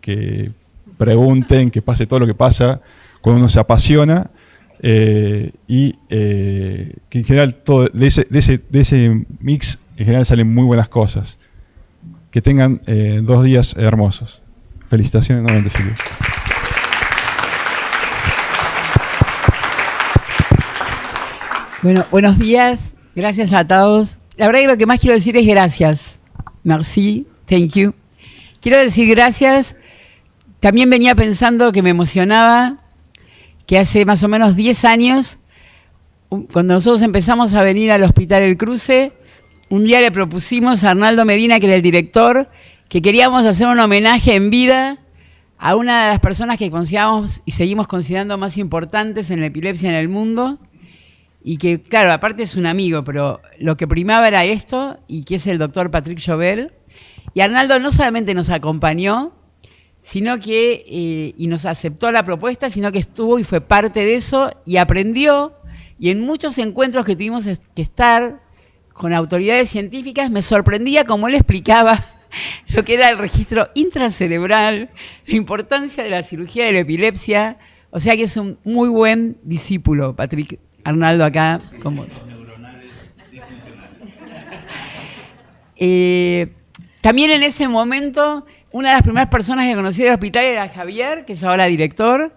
que pregunten, que pase todo lo que pasa cuando uno se apasiona, y que en general todo, de ese mix en general salen muy buenas cosas. Que tengan 2 días hermosos. Felicitaciones nuevamente, Silvia. Bueno, buenos días. Gracias a todos. La verdad que lo que más quiero decir es gracias. Merci, thank you. Quiero decir gracias. También venía pensando que me emocionaba que hace más o menos 10 años, cuando nosotros empezamos a venir al Hospital El Cruce, un día le propusimos a Arnaldo Medina, que era el director, que queríamos hacer un homenaje en vida a una de las personas que consideramos y seguimos considerando más importantes en la epilepsia en el mundo, y que, claro, aparte es un amigo, pero lo que primaba era esto, y que es el doctor Patrick Jovel. Y Arnaldo no solamente nos acompañó, sino que, y nos aceptó la propuesta, sino que estuvo y fue parte de eso, y aprendió, y en muchos encuentros que tuvimos que estar con autoridades científicas, me sorprendía cómo él explicaba lo que era el registro intracerebral, la importancia de la cirugía de la epilepsia. O sea que es un muy buen discípulo, Patrick. Arnaldo acá con vos. Neuronales disfuncionales. También en ese momento, una de las primeras personas que conocí del hospital era Javier, que es ahora director,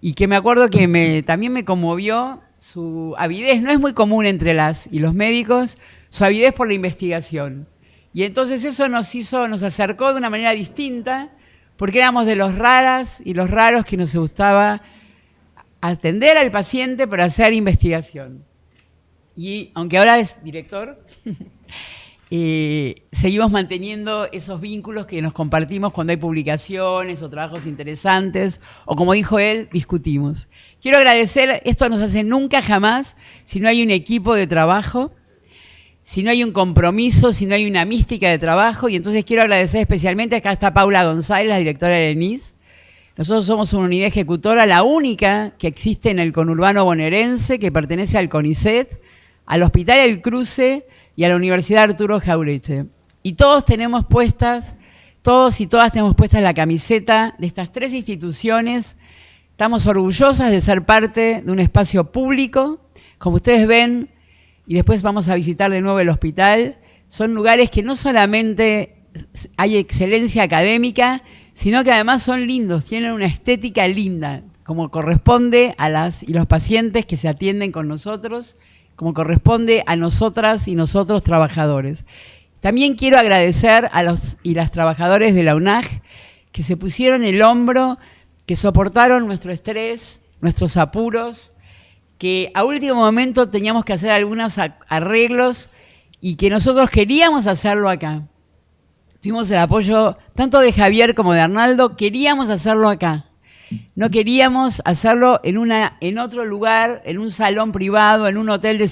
y que me acuerdo que también me conmovió su avidez. No es muy común entre las y los médicos, su avidez por la investigación. Y entonces eso nos acercó de una manera distinta, porque éramos de los raras y los raros que nos gustaba atender al paciente para hacer investigación. Y aunque ahora es director, seguimos manteniendo esos vínculos que nos compartimos cuando hay publicaciones o trabajos interesantes, o como dijo él, discutimos. Quiero agradecer, esto no se hace nunca jamás si no hay un equipo de trabajo, si no hay un compromiso, si no hay una mística de trabajo, y entonces quiero agradecer especialmente, acá está Paula González, la directora del ENIS. Nosotros somos una unidad ejecutora, la única que existe en el conurbano bonaerense, que pertenece al CONICET, al Hospital El Cruce y a la Universidad Arturo Jauretche. Y todos tenemos puestas, todos y todas tenemos puestas la camiseta de estas 3 instituciones. Estamos orgullosas de ser parte de un espacio público. Como ustedes ven, y después vamos a visitar de nuevo el hospital, son lugares que no solamente hay excelencia académica, sino que además son lindos, tienen una estética linda, como corresponde a las y los pacientes que se atienden con nosotros, como corresponde a nosotras y nosotros trabajadores. También quiero agradecer a los y las trabajadores de la UNAJ que se pusieron el hombro, que soportaron nuestro estrés, nuestros apuros, que a último momento teníamos que hacer algunos arreglos y que nosotros queríamos hacerlo acá. Tuvimos el apoyo tanto de Javier como de Arnaldo, queríamos hacerlo acá. No queríamos hacerlo en otro lugar, en un salón privado, en un hotel de...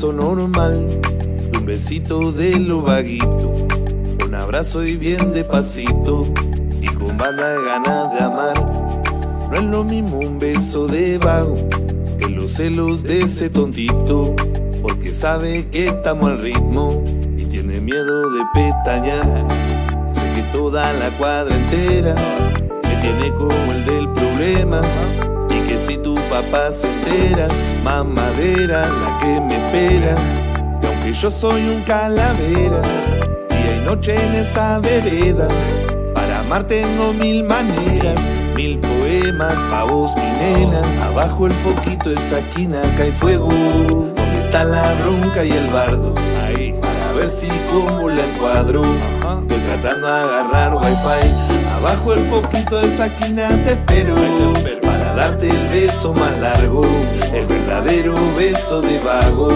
beso normal, un besito de lo vaguito, un abrazo y bien despacito, y con banda de ganas de amar. No es lo mismo un beso de vago que los celos de ese tontito, porque sabe que estamos al ritmo y tiene miedo de pestañear. Sé que toda la cuadra entera me tiene como el del problema, y que si tu papá se entera, más madera la que me espera. Y aunque yo soy un calavera, día y noche en esa vereda, para amar tengo mil maneras, mil poemas pa' vos, mi nena. Abajo el foquito de esa esquina cae fuego, donde está la bronca y el bardo. Ahí, para ver si como la encuadro. Estoy tratando de agarrar wifi. Abajo el foquito de esa esquina te espero, para darte el beso más largo, el verdadero beso de vago,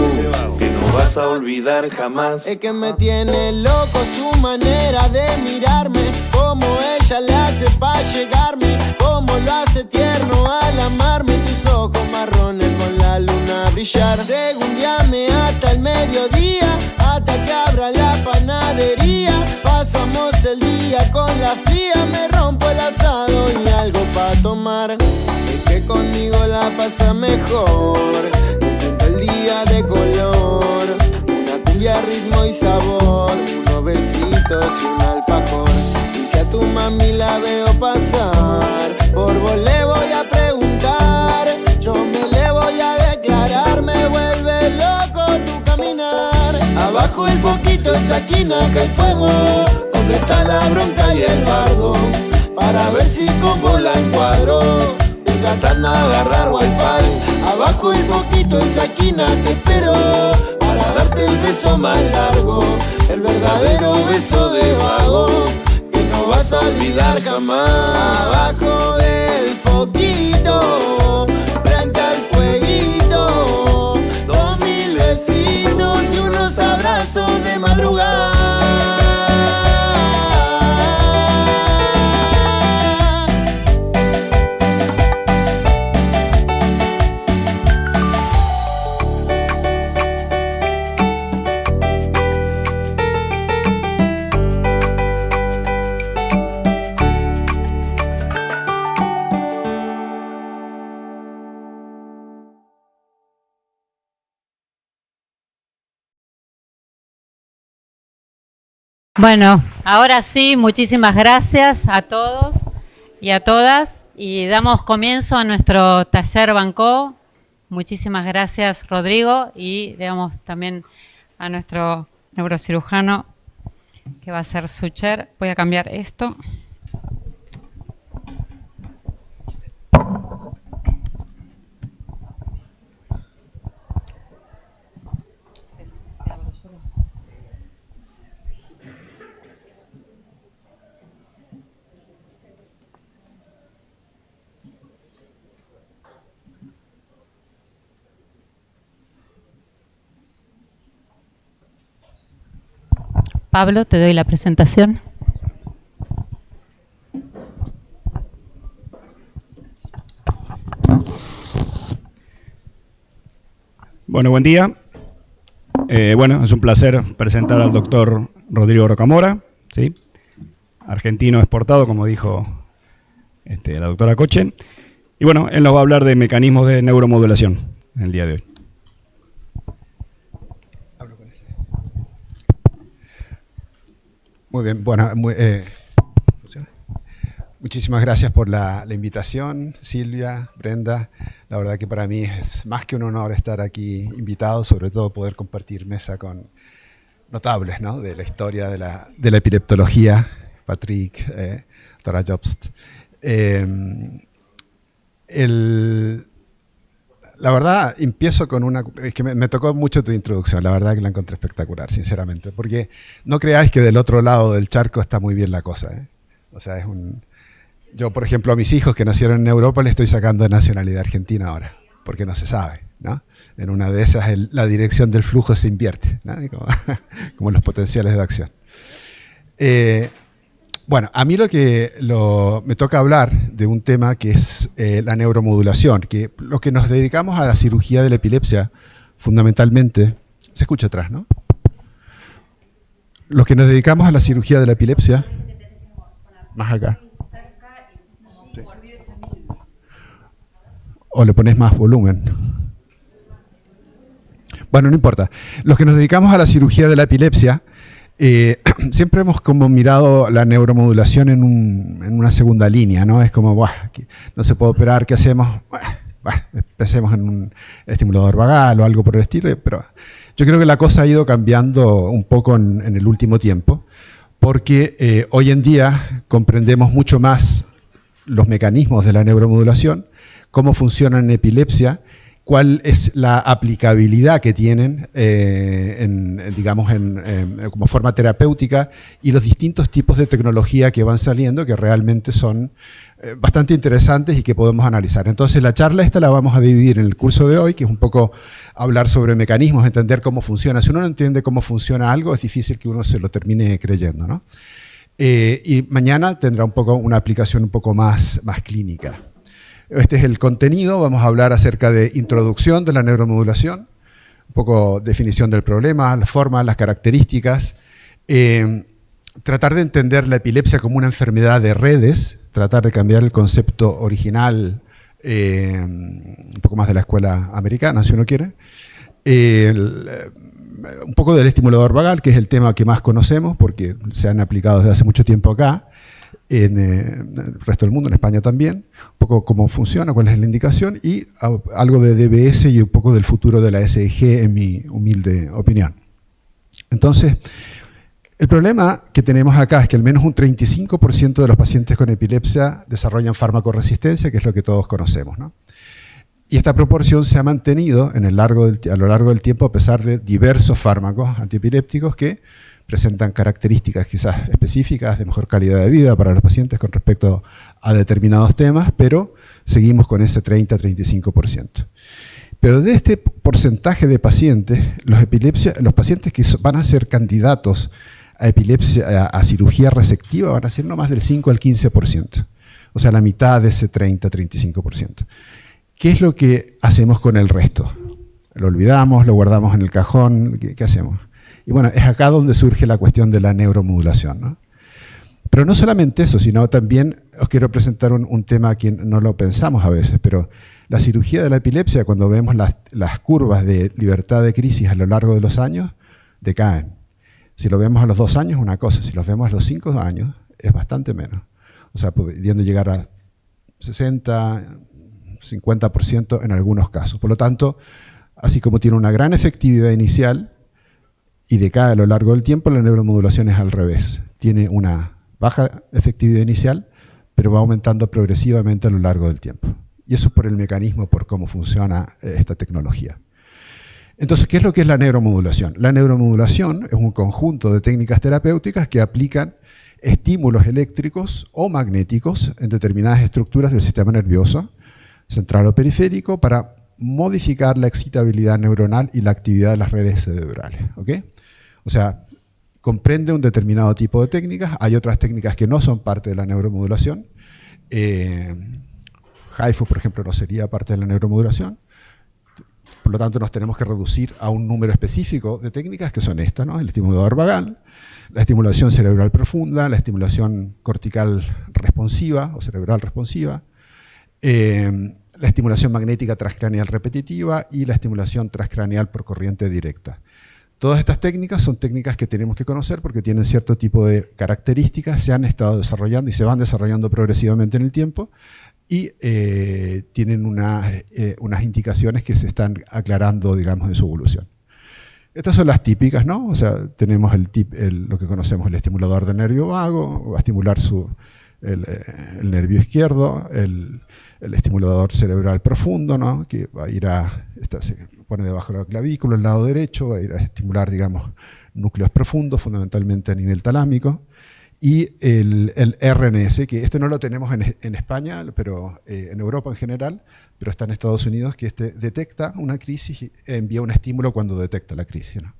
que no vas a olvidar jamás. Es que me tiene loco su manera de mirarme, como ella le hace pa' llegarme, como lo hace tierno al amarme, sus ojos marrones con la luna a brillar. Segundíame hasta el mediodía, hasta que abra la panadería. Pasamos el día con la fría, me rompo el asado y algo pa' tomar. Es que conmigo la pasa mejor, me pinta el día de color, una cumbia, ritmo y sabor, unos besitos y un alfajor. Y si a tu mami la veo pasar, por vos le voy a preguntar, yo me le voy a declarar, me vuelve loco tu caminar. Abajo el foquito, esa esquina cae fuego, donde está la bronca y el bardo, para ver si como la encuadro. Estoy tratando de agarrar wifi. Abajo el foquito, esa esquina te espero, para darte el beso más largo, el verdadero beso de vago, que no vas a olvidar jamás. Abajo del foquito, frente al fueguito, 2000 besitos y unos abrazos de madrugada. Bueno, ahora sí, muchísimas gracias a todos y a todas, y damos comienzo a nuestro taller BANCAUD. Muchísimas gracias, Rodrigo, y damos también a nuestro neurocirujano que va a ser Sucher. Voy a cambiar esto. Pablo, te doy la presentación. Bueno, buen día. Bueno, es un placer presentar al doctor Rodrigo Rocamora, ¿sí? Argentino exportado, como dijo la doctora Coche. Y bueno, él nos va a hablar de mecanismos de neuromodulación en el día de hoy. Muy bien, bueno, muchísimas gracias por la invitación, Silvia, Brenda. La verdad que para mí es más que un honor estar aquí invitado, sobre todo poder compartir mesa con notables, ¿no?, de la historia de la epileptología, Patrick, Dora Jobst. La verdad, empiezo con una... Es que me tocó mucho tu introducción, la verdad que la encontré espectacular, sinceramente. Porque no creáis que del otro lado del charco está muy bien la cosa, ¿eh? O sea, es un... Yo, por ejemplo, a mis hijos que nacieron en Europa les estoy sacando de nacionalidad argentina ahora, porque no se sabe, ¿no? En una de esas la dirección del flujo se invierte, ¿no? Como los potenciales de acción. Bueno, a mí me toca hablar de un tema que es la neuromodulación, que los que nos dedicamos a la cirugía de la epilepsia, fundamentalmente, Se escucha atrás, ¿no? Los que nos dedicamos a la cirugía de la epilepsia, más acá. Sí. O le pones más volumen. Bueno, no importa. Los que nos dedicamos a la cirugía de la epilepsia, siempre hemos como mirado la neuromodulación en una segunda línea, ¿no? Es como, buah, no se puede operar, ¿qué hacemos? Empecemos en un estimulador vagal o algo por el estilo, pero yo creo que la cosa ha ido cambiando un poco en el último tiempo, porque hoy en día comprendemos mucho más los mecanismos de la neuromodulación, cómo funcionan en epilepsia, cuál es la aplicabilidad que tienen como forma terapéutica y los distintos tipos de tecnología que van saliendo que realmente son bastante interesantes y que podemos analizar. Entonces la charla esta la vamos a dividir en el curso de hoy, que es un poco hablar sobre mecanismos, entender cómo funciona. Si uno no entiende cómo funciona algo, es difícil que uno se lo termine creyendo, ¿no? Y mañana tendrá una aplicación un poco más clínica. Este es el contenido, vamos a hablar acerca de introducción de la neuromodulación, un poco definición del problema, las formas, las características, tratar de entender la epilepsia como una enfermedad de redes, tratar de cambiar el concepto original, un poco más de la escuela americana, si uno quiere, un poco del estimulador vagal, que es el tema que más conocemos, porque se han aplicado desde hace mucho tiempo acá, en el resto del mundo, en España también, un poco cómo funciona, cuál es la indicación, y algo de DBS y un poco del futuro de la SEEG, en mi humilde opinión. Entonces, el problema que tenemos acá es que al menos un 35% de los pacientes con epilepsia desarrollan farmacoresistencia, que es lo que todos conocemos, ¿no? Y esta proporción se ha mantenido a lo largo del tiempo a pesar de diversos fármacos antiepilépticos que presentan características quizás específicas de mejor calidad de vida para los pacientes con respecto a determinados temas, pero seguimos con ese 30-35%. Pero de este porcentaje de pacientes, los pacientes que van a ser candidatos a epilepsia, a cirugía resectiva, van a ser no más del 5 al 15%. O sea, la mitad de ese 30-35%. ¿Qué es lo que hacemos con el resto? ¿Lo olvidamos? ¿Lo guardamos en el cajón? ¿Qué hacemos? Y bueno, es acá donde surge la cuestión de la neuromodulación, ¿no? Pero no solamente eso, sino también os quiero presentar un tema que no lo pensamos a veces, pero la cirugía de la epilepsia, cuando vemos las curvas de libertad de crisis a lo largo de los años, decaen. Si lo vemos a los 2 años, una cosa, si los vemos a los 5 años, es bastante menos. O sea, pudiendo llegar a 60, 50% en algunos casos. Por lo tanto, así como tiene una gran efectividad inicial, y decae a lo largo del tiempo, la neuromodulación es al revés. Tiene una baja efectividad inicial, pero va aumentando progresivamente a lo largo del tiempo. Y eso es por el mecanismo, por cómo funciona esta tecnología. Entonces, ¿qué es lo que es la neuromodulación? La neuromodulación es un conjunto de técnicas terapéuticas que aplican estímulos eléctricos o magnéticos en determinadas estructuras del sistema nervioso, central o periférico, para modificar la excitabilidad neuronal y la actividad de las redes cerebrales, ¿ok? O sea, comprende un determinado tipo de técnicas. Hay otras técnicas que no son parte de la neuromodulación. HIFU, por ejemplo, no sería parte de la neuromodulación. Por lo tanto, nos tenemos que reducir a un número específico de técnicas que son estas, ¿no? El estimulador vagal, la estimulación cerebral profunda, la estimulación cortical responsiva o cerebral responsiva, la estimulación magnética transcraneal repetitiva y la estimulación transcraneal por corriente directa. Todas estas técnicas son técnicas que tenemos que conocer porque tienen cierto tipo de características, se han estado desarrollando y se van desarrollando progresivamente en el tiempo y tienen unas indicaciones que se están aclarando, digamos, en su evolución. Estas son las típicas, ¿no? O sea, tenemos lo que conocemos, el estimulador del nervio vago, va a estimular el nervio izquierdo, el estimulador cerebral profundo, ¿no? Que va a ir se pone debajo de la clavícula, el lado derecho, va a ir a estimular, digamos, núcleos profundos, fundamentalmente a nivel talámico, y el RNS, que este no lo tenemos en España, pero en Europa en general, pero está en Estados Unidos, que detecta una crisis y envía un estímulo cuando detecta la crisis, ¿no?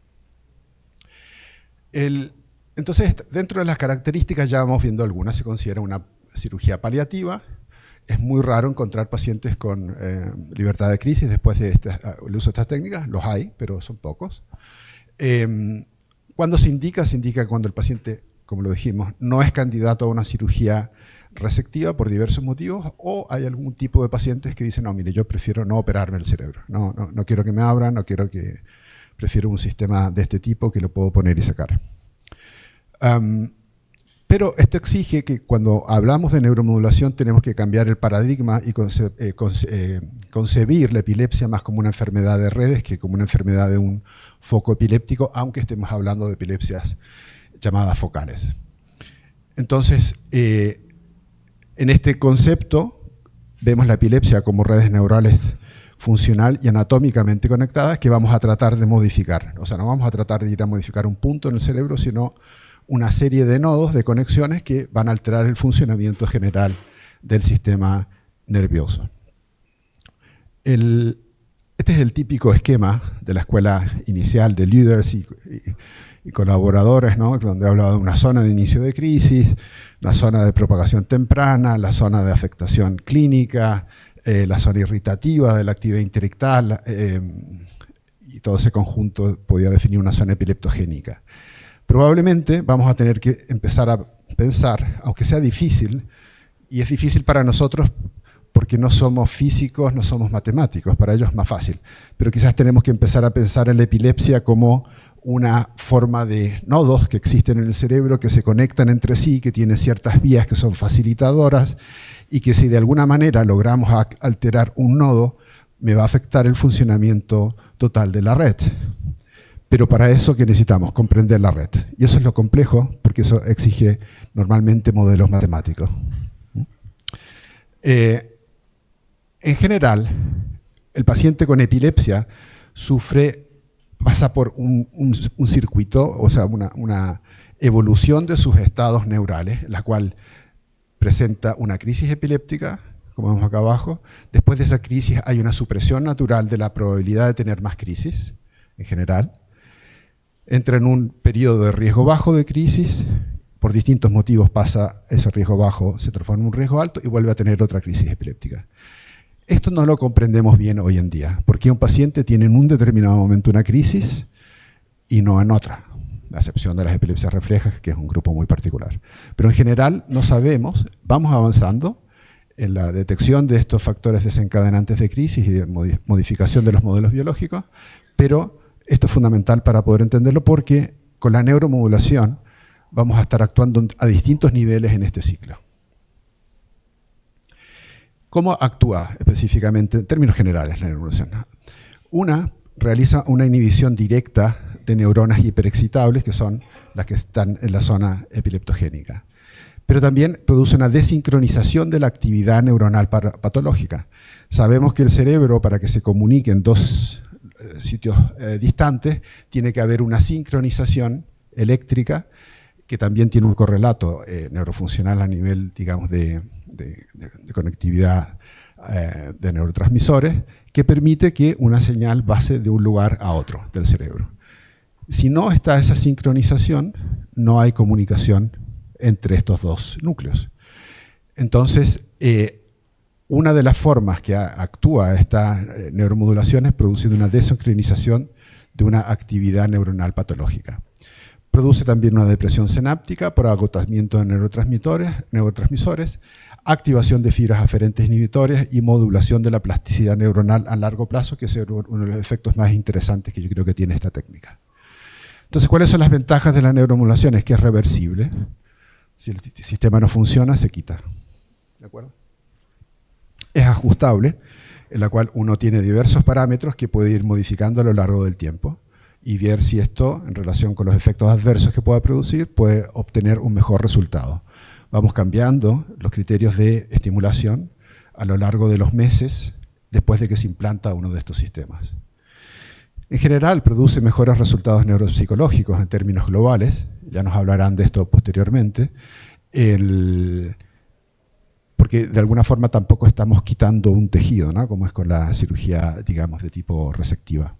Entonces, dentro de las características ya vamos viendo algunas. Se considera una cirugía paliativa. Es muy raro encontrar pacientes con libertad de crisis después del uso de estas técnicas. Los hay, pero son pocos. Cuando se indica cuando el paciente, como lo dijimos, no es candidato a una cirugía resectiva por diversos motivos, o hay algún tipo de pacientes que dicen, no, mire, yo prefiero no operarme el cerebro, no quiero que me abran, prefiero un sistema de este tipo que lo puedo poner y sacar. Pero esto exige que cuando hablamos de neuromodulación tenemos que cambiar el paradigma y concebir la epilepsia más como una enfermedad de redes que como una enfermedad de un foco epiléptico, aunque estemos hablando de epilepsias llamadas focales. Entonces, en este concepto vemos la epilepsia como redes neurales funcional y anatómicamente conectadas que vamos a tratar de modificar. O sea, no vamos a tratar de ir a modificar un punto en el cerebro, sino una serie de nodos, de conexiones que van a alterar el funcionamiento general del sistema nervioso. Este es el típico esquema de la escuela inicial de líderes y colaboradores, ¿no? Donde hablaba de una zona de inicio de crisis, la zona de propagación temprana, la zona de afectación clínica, la zona irritativa de la actividad intelectual, y todo ese conjunto podía definir una zona epileptogénica. Probablemente vamos a tener que empezar a pensar, aunque sea difícil, y es difícil para nosotros porque no somos físicos, no somos matemáticos, para ellos es más fácil, pero quizás tenemos que empezar a pensar en la epilepsia como una forma de nodos que existen en el cerebro, que se conectan entre sí, que tienen ciertas vías que son facilitadoras, y que si de alguna manera logramos alterar un nodo, me va a afectar el funcionamiento total de la red. Pero para eso, ¿qué necesitamos? Comprender la red. Y eso es lo complejo, porque eso exige normalmente modelos matemáticos. En general, el paciente con epilepsia pasa por un circuito, o sea, una evolución de sus estados neurales, la cual presenta una crisis epiléptica, como vemos acá abajo. Después de esa crisis hay una supresión natural de la probabilidad de tener más crisis, en general. Entra en un periodo de riesgo bajo de crisis, por distintos motivos pasa ese riesgo bajo, se transforma en un riesgo alto y vuelve a tener otra crisis epiléptica. Esto no lo comprendemos bien hoy en día, porque un paciente tiene en un determinado momento una crisis y no en otra, a excepción de las epilepsias reflejas, que es un grupo muy particular. Pero en general no sabemos, vamos avanzando en la detección de estos factores desencadenantes de crisis y de modificación de los modelos biológicos, pero esto es fundamental para poder entenderlo porque con la neuromodulación vamos a estar actuando a distintos niveles en este ciclo. ¿Cómo actúa específicamente en términos generales la neuromodulación? Una realiza una inhibición directa de neuronas hiperexcitables, que son las que están en la zona epileptogénica. Pero también produce una desincronización de la actividad neuronal patológica. Sabemos que el cerebro, para que se comuniquen dos sitios distantes, tiene que haber una sincronización eléctrica que también tiene un correlato neurofuncional a nivel, digamos, de conectividad de neurotransmisores, que permite que una señal pase de un lugar a otro del cerebro. Si no está esa sincronización, no hay comunicación entre estos dos núcleos. Entonces, una de las formas que actúa esta neuromodulación es produciendo una desincronización de una actividad neuronal patológica. Produce también una depresión sináptica por agotamiento de neurotransmisores, activación de fibras aferentes inhibitorias y modulación de la plasticidad neuronal a largo plazo, que es uno de los efectos más interesantes que yo creo que tiene esta técnica. Entonces, ¿cuáles son las ventajas de la neuromodulación? Es que es reversible. Si el sistema no funciona, se quita. ¿De acuerdo? Es ajustable, en la cual uno tiene diversos parámetros que puede ir modificando a lo largo del tiempo y ver si esto, en relación con los efectos adversos que pueda producir, puede obtener un mejor resultado. Vamos cambiando los criterios de estimulación a lo largo de los meses después de que se implanta uno de estos sistemas. En general, produce mejores resultados neuropsicológicos en términos globales, ya nos hablarán de esto posteriormente, porque de alguna forma tampoco estamos quitando un tejido, ¿no? Como es con la cirugía, digamos, de tipo resectiva.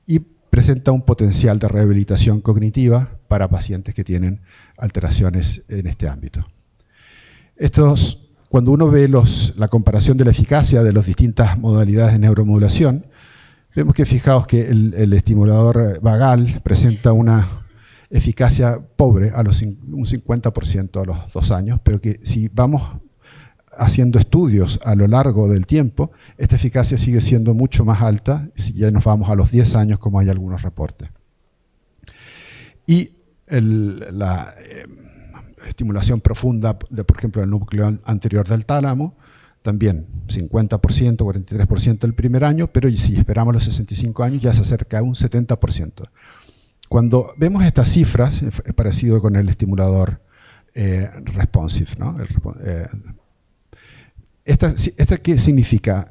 Y presenta un potencial de rehabilitación cognitiva para pacientes que tienen alteraciones en este ámbito. Cuando uno ve la comparación de la eficacia de las distintas modalidades de neuromodulación, Vemos que fijaos que el estimulador vagal presenta una eficacia pobre a un 50% a los 2 años, pero que si vamos haciendo estudios a lo largo del tiempo, esta eficacia sigue siendo mucho más alta si ya nos vamos a los 10 años, como hay algunos reportes. Y la estimulación profunda, por ejemplo, del núcleo anterior del tálamo, también 50%, 43% el primer año, pero si esperamos los 65 años ya se acerca a un 70%. Cuando vemos estas cifras, es parecido con el estimulador responsive, ¿no? ¿Esta qué significa?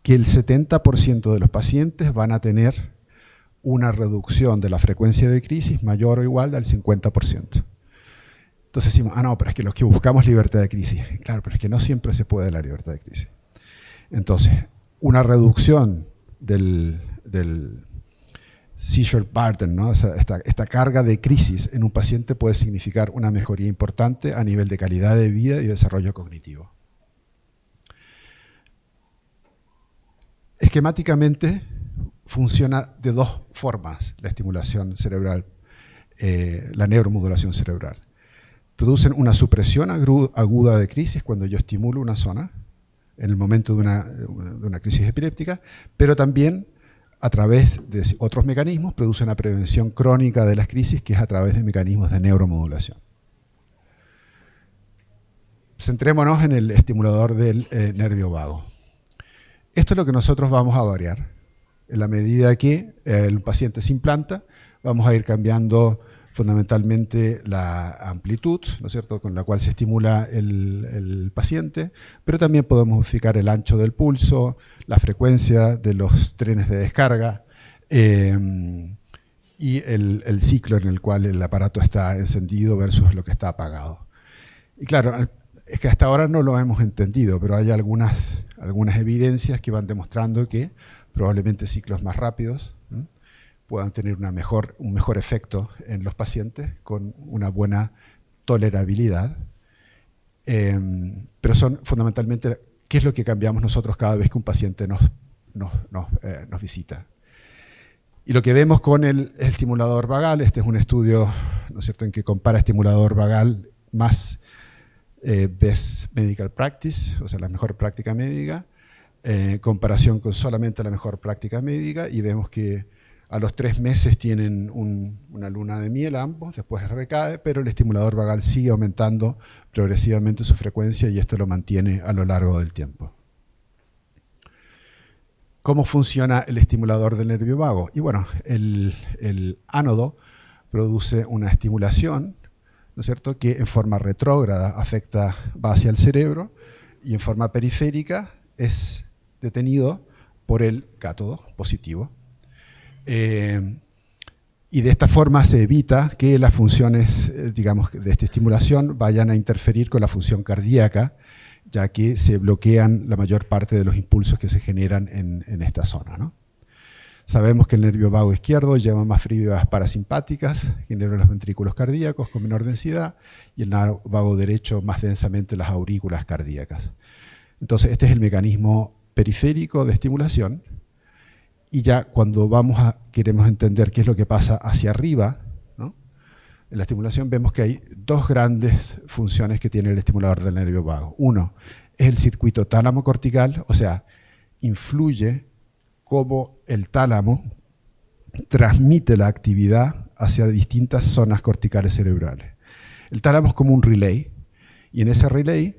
Que el 70% de los pacientes van a tener una reducción de la frecuencia de crisis mayor o igual al 50%. Entonces decimos, no, pero es que los que buscamos libertad de crisis. Claro, pero es que no siempre se puede la libertad de crisis. Entonces, una reducción del seizure burden, ¿no? Esta carga de crisis en un paciente puede significar una mejoría importante a nivel de calidad de vida y desarrollo cognitivo. Esquemáticamente funciona de 2 formas la estimulación cerebral, la neuromodulación cerebral. Producen una supresión aguda de crisis cuando yo estimulo una zona en el momento de una crisis epiléptica, pero también a través de otros mecanismos produce una prevención crónica de las crisis, que es a través de mecanismos de neuromodulación. Centrémonos en el estimulador del nervio vago. Esto es lo que nosotros vamos a variar. En la medida que el paciente se implanta, vamos a ir cambiando fundamentalmente la amplitud, ¿no es cierto?, con la cual se estimula el paciente, pero también podemos modificar el ancho del pulso, la frecuencia de los trenes de descarga y el ciclo en el cual el aparato está encendido versus lo que está apagado. Y claro, es que hasta ahora no lo hemos entendido, pero hay algunas evidencias que van demostrando que probablemente ciclos más rápidos puedan tener un mejor efecto en los pacientes con una buena tolerabilidad. Pero son fundamentalmente, ¿qué es lo que cambiamos nosotros cada vez que un paciente nos visita? Y lo que vemos con el estimulador vagal, este es un estudio, ¿no es cierto?, en que compara estimulador vagal más best medical practice, o sea, la mejor práctica médica, comparación con solamente la mejor práctica médica, y vemos que a los 3 meses tienen una luna de miel ambos, después recae, pero el estimulador vagal sigue aumentando progresivamente su frecuencia y esto lo mantiene a lo largo del tiempo. ¿Cómo funciona el estimulador del nervio vago? Y bueno, el ánodo produce una estimulación, ¿no es cierto?, que en forma retrógrada va hacia el cerebro y en forma periférica es detenido por el cátodo positivo. Y de esta forma se evita que las funciones, digamos, de esta estimulación vayan a interferir con la función cardíaca, ya que se bloquean la mayor parte de los impulsos que se generan en esta zona, ¿no? Sabemos que el nervio vago izquierdo lleva más fibras parasimpáticas, genera los ventrículos cardíacos con menor densidad, y el nervio vago derecho más densamente las aurículas cardíacas. Entonces, este es el mecanismo periférico de estimulación. Y ya cuando queremos entender qué es lo que pasa hacia arriba, ¿no?, en la estimulación vemos que hay 2 grandes funciones que tiene el estimulador del nervio vago. Uno es el circuito tálamo cortical, o sea, influye cómo el tálamo transmite la actividad hacia distintas zonas corticales cerebrales. El tálamo es como un relay, y en ese relay,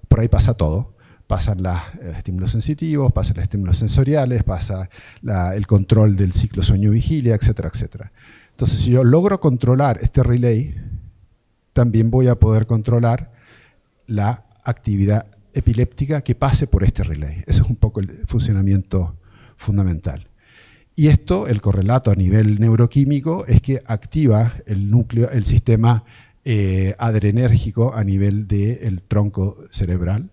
por ahí pasa todo. Pasan los estímulos sensitivos, pasan los estímulos sensoriales, pasa el control del ciclo sueño-vigilia, etcétera, etcétera. Entonces, si yo logro controlar este relay, también voy a poder controlar la actividad epiléptica que pase por este relay. Ese es un poco el funcionamiento fundamental. Y esto, el correlato a nivel neuroquímico, es que activa el sistema adrenérgico a nivel del tronco cerebral,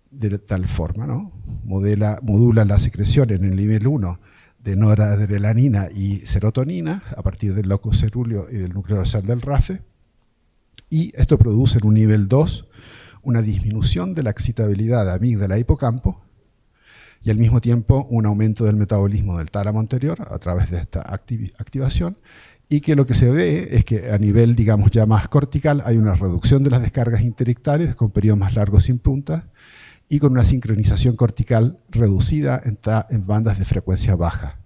de tal forma, ¿no?, modula la secreción en el nivel 1 de noradrenalina y serotonina a partir del locus cerúleo y del núcleo dorsal del RAFE, y esto produce en un nivel 2 una disminución de la excitabilidad de amígdala y hipocampo, y al mismo tiempo un aumento del metabolismo del tálamo anterior a través de esta activación, y que lo que se ve es que a nivel, digamos, ya más cortical hay una reducción de las descargas interictales con periodos más largos sin puntas y con una sincronización cortical reducida en bandas de frecuencia baja.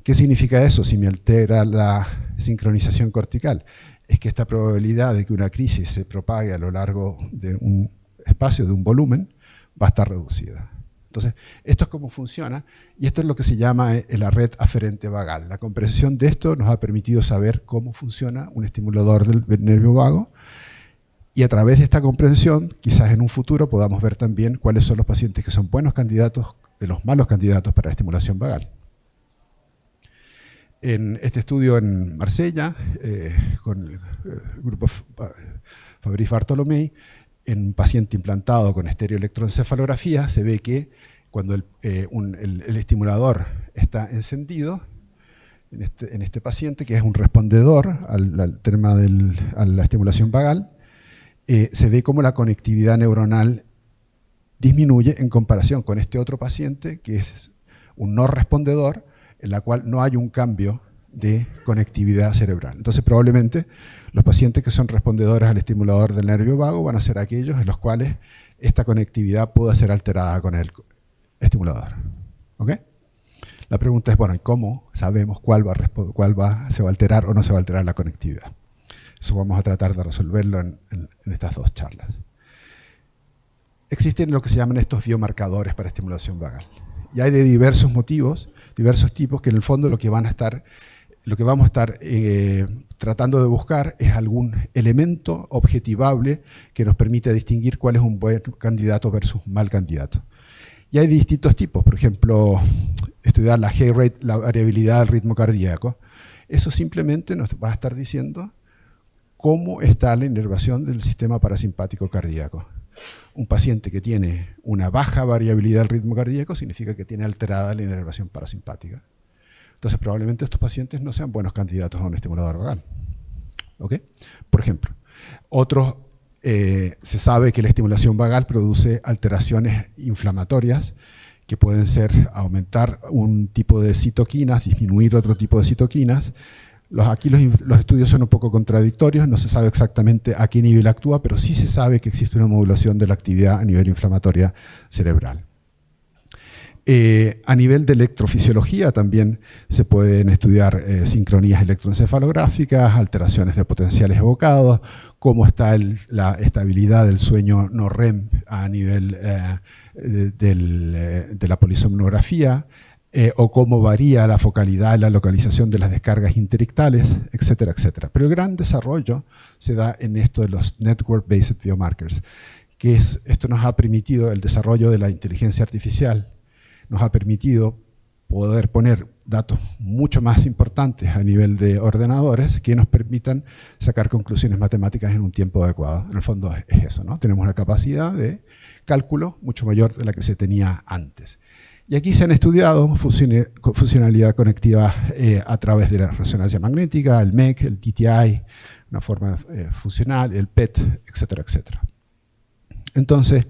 ¿Qué significa eso si me altera la sincronización cortical? Es que esta probabilidad de que una crisis se propague a lo largo de un espacio, de un volumen, va a estar reducida. Entonces, esto es cómo funciona, y esto es lo que se llama la red aferente vagal. La comprensión de esto nos ha permitido saber cómo funciona un estimulador del nervio vago, y a través de esta comprensión, quizás en un futuro podamos ver también cuáles son los pacientes que son buenos candidatos de los malos candidatos para estimulación vagal. En este estudio en Marsella, con el grupo Fabrice Bartolomei, en un paciente implantado con estereoelectroencefalografía, se ve que cuando el estimulador está encendido, en este paciente, que es un respondedor al tema a la estimulación vagal, se ve como la conectividad neuronal disminuye en comparación con este otro paciente, que es un no respondedor, en la cual no hay un cambio de conectividad cerebral. Entonces, probablemente los pacientes que son respondedores al estimulador del nervio vago van a ser aquellos en los cuales esta conectividad pueda ser alterada con el estimulador. ¿Ok? La pregunta es, bueno, ¿y cómo sabemos se va a alterar o no se va a alterar la conectividad? Eso vamos a tratar de resolverlo en estas dos charlas. Existen lo que se llaman estos biomarcadores para estimulación vagal. Y hay de diversos motivos, diversos tipos, que en el fondo lo que vamos a estar tratando de buscar es algún elemento objetivable que nos permita distinguir cuál es un buen candidato versus un mal candidato. Y hay de distintos tipos, por ejemplo, estudiar la G rate, la variabilidad del ritmo cardíaco. Eso simplemente nos va a estar diciendo cómo está la inervación del sistema parasimpático cardíaco. Un paciente que tiene una baja variabilidad del ritmo cardíaco significa que tiene alterada la inervación parasimpática. Entonces, probablemente estos pacientes no sean buenos candidatos a un estimulador vagal. ¿Ok? Por ejemplo, se sabe que la estimulación vagal produce alteraciones inflamatorias que pueden ser aumentar un tipo de citoquinas, disminuir otro tipo de citoquinas. Aquí los estudios son un poco contradictorios, no se sabe exactamente a qué nivel actúa, pero sí se sabe que existe una modulación de la actividad a nivel inflamatoria cerebral. A nivel de electrofisiología también se pueden estudiar sincronías electroencefalográficas, alteraciones de potenciales evocados, cómo está la estabilidad del sueño no REM a nivel de la polisomnografía, o cómo varía la focalidad y la localización de las descargas interictales, etcétera, etcétera. Pero el gran desarrollo se da en esto de los Network-Based Biomarkers, que esto nos ha permitido el desarrollo de la inteligencia artificial, nos ha permitido poder poner datos mucho más importantes a nivel de ordenadores que nos permitan sacar conclusiones matemáticas en un tiempo adecuado. En el fondo es eso, ¿no? Tenemos una capacidad de cálculo mucho mayor de la que se tenía antes. Y aquí se han estudiado funcionalidad conectiva a través de la resonancia magnética, el MEC, el TTI, una forma funcional, el PET, etcétera, etcétera. Entonces,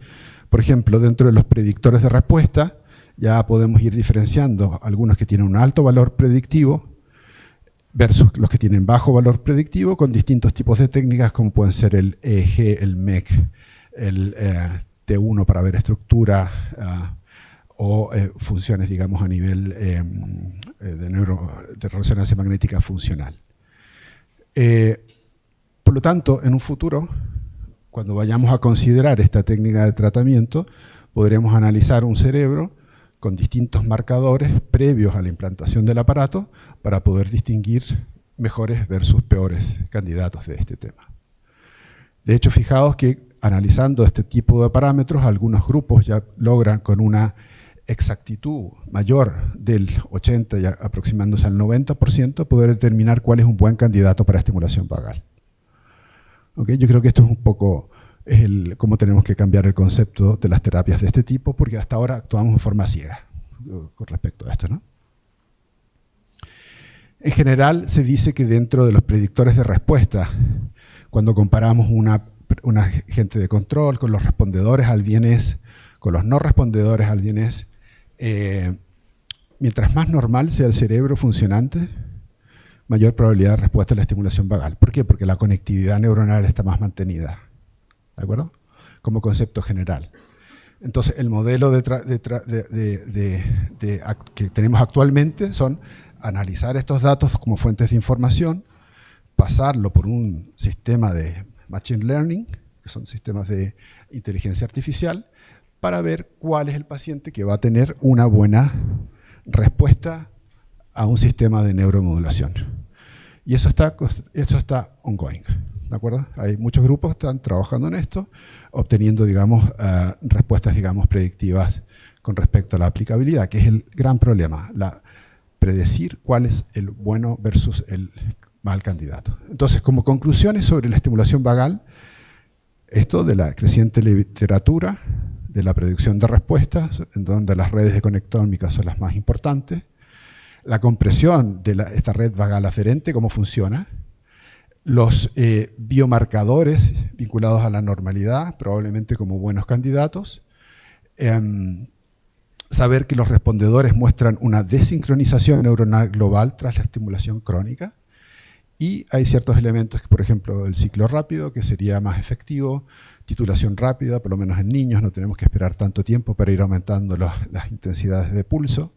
por ejemplo, dentro de los predictores de respuesta, ya podemos ir diferenciando algunos que tienen un alto valor predictivo versus los que tienen bajo valor predictivo con distintos tipos de técnicas como pueden ser el EEG, el MEC, el T1 para ver estructura o funciones, digamos, a nivel de resonancia magnética funcional. Por lo tanto, en un futuro, cuando vayamos a considerar esta técnica de tratamiento, podremos analizar un cerebro con distintos marcadores previos a la implantación del aparato para poder distinguir mejores versus peores candidatos de este tema. De hecho, fijaos que analizando este tipo de parámetros, algunos grupos ya logran con una exactitud mayor del 80% y aproximándose al 90% poder determinar cuál es un buen candidato para estimulación vagal. ¿Okay? Yo creo que esto es un poco cómo tenemos que cambiar el concepto de las terapias de este tipo, porque hasta ahora actuamos de forma ciega con respecto a esto, ¿no? En general se dice que dentro de los predictores de respuesta, cuando comparamos un agente de control con los respondedores al bienes, con los no respondedores al bienes, Mientras más normal sea el cerebro funcionante, mayor probabilidad de respuesta a la estimulación vagal. ¿Por qué? Porque la conectividad neuronal está más mantenida. ¿De acuerdo? Como concepto general. Entonces, el modelo que tenemos actualmente son analizar estos datos como fuentes de información, pasarlo por un sistema de machine learning, que son sistemas de inteligencia artificial, para ver cuál es el paciente que va a tener una buena respuesta a un sistema de neuromodulación. Y eso está ongoing, ¿de acuerdo? Hay muchos grupos que están trabajando en esto, obteniendo, digamos, respuestas, digamos, predictivas con respecto a la aplicabilidad, que es el gran problema, predecir cuál es el bueno versus el mal candidato. Entonces, como conclusiones sobre la estimulación vagal, esto de la creciente literatura, de la predicción de respuestas, en donde las redes de conectómica son las más importantes, la compresión de esta red vagal aferente, cómo funciona, los biomarcadores vinculados a la normalidad, probablemente como buenos candidatos, saber que los respondedores muestran una desincronización neuronal global tras la estimulación crónica, y hay ciertos elementos, por ejemplo, el ciclo rápido, que sería más efectivo, titulación rápida, por lo menos en niños, no tenemos que esperar tanto tiempo para ir aumentando las intensidades de pulso,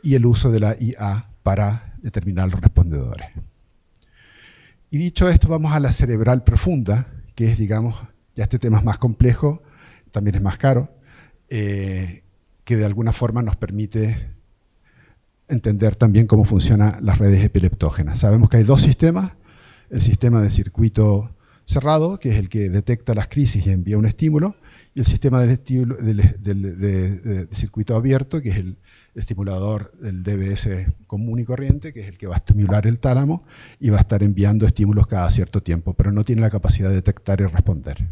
y el uso de la IA para determinar los respondedores. Y dicho esto, vamos a la cerebral profunda, que es, digamos, ya este tema es más complejo, también es más caro, que de alguna forma nos permite entender también cómo funcionan las redes epileptógenas. Sabemos que hay dos sistemas, el sistema de circuito cerrado, que es el que detecta las crisis y envía un estímulo, y el sistema de circuito abierto, que es el estimulador del DBS común y corriente, que es el que va a estimular el tálamo y va a estar enviando estímulos cada cierto tiempo, pero no tiene la capacidad de detectar y responder.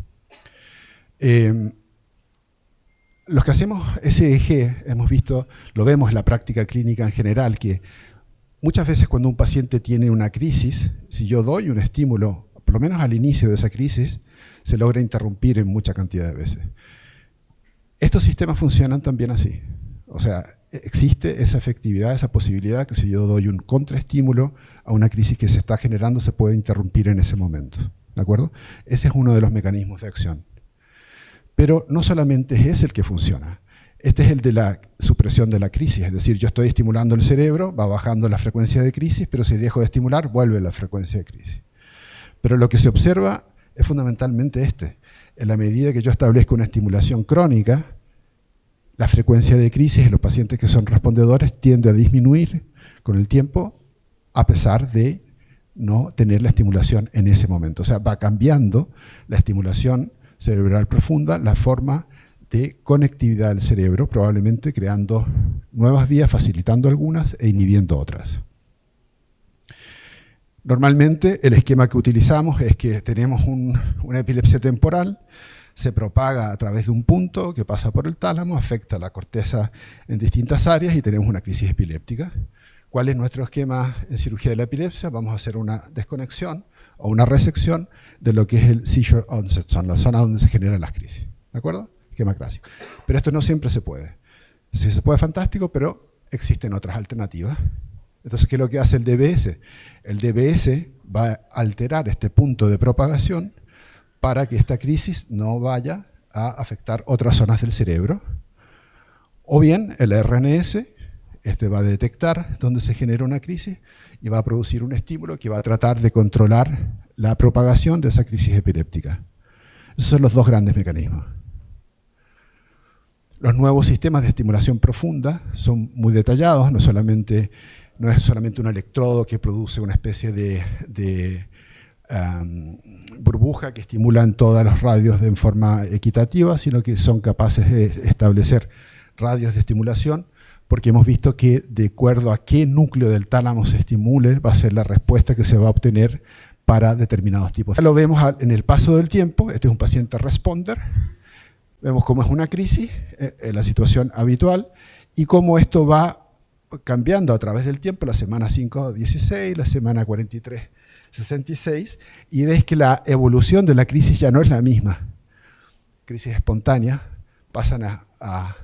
Los que hacemos SEEG, hemos visto, lo vemos en la práctica clínica en general, que muchas veces cuando un paciente tiene una crisis, si yo doy un estímulo, por lo menos al inicio de esa crisis, se logra interrumpir en mucha cantidad de veces. Estos sistemas funcionan también así. O sea, existe esa efectividad, esa posibilidad que si yo doy un contraestímulo a una crisis que se está generando, se puede interrumpir en ese momento. ¿De acuerdo? Ese es uno de los mecanismos de acción. Pero no solamente es ese el que funciona. Este es el de la supresión de la crisis. Es decir, yo estoy estimulando el cerebro, va bajando la frecuencia de crisis, pero si dejo de estimular, vuelve la frecuencia de crisis. Pero lo que se observa es fundamentalmente en la medida que yo establezco una estimulación crónica, la frecuencia de crisis en los pacientes que son respondedores tiende a disminuir con el tiempo, a pesar de no tener la estimulación en ese momento. O sea, va cambiando la estimulación cerebral profunda, la forma de conectividad del cerebro, probablemente creando nuevas vías, facilitando algunas e inhibiendo otras. Normalmente el esquema que utilizamos es que tenemos una epilepsia temporal, se propaga a través de un punto que pasa por el tálamo, afecta la corteza en distintas áreas y tenemos una crisis epiléptica. ¿Cuál es nuestro esquema en cirugía de la epilepsia? Vamos a hacer una desconexión o una resección de lo que es el seizure onset zone, la zona donde se generan las crisis. ¿De acuerdo? Esquema clásico. Pero esto no siempre se puede. Si se puede, fantástico, pero existen otras alternativas. Entonces, ¿qué es lo que hace el DBS? El DBS va a alterar este punto de propagación para que esta crisis no vaya a afectar otras zonas del cerebro. O bien, el RNS va a detectar dónde se genera una crisis y va a producir un estímulo que va a tratar de controlar la propagación de esa crisis epiléptica. Esos son los dos grandes mecanismos. Los nuevos sistemas de estimulación profunda son muy detallados, no es solamente un electrodo que produce una especie de burbuja que estimula en todos los radios en forma equitativa, sino que son capaces de establecer radios de estimulación, porque hemos visto que de acuerdo a qué núcleo del tálamo se estimule, va a ser la respuesta que se va a obtener para determinados tipos. Ya lo vemos en el paso del tiempo. Este es un paciente responder. Vemos cómo es una crisis, la situación habitual, y cómo esto va cambiando a través del tiempo, la semana 5-16, la semana 43-66, y ves que la evolución de la crisis ya no es la misma. Crisis espontánea, pasan a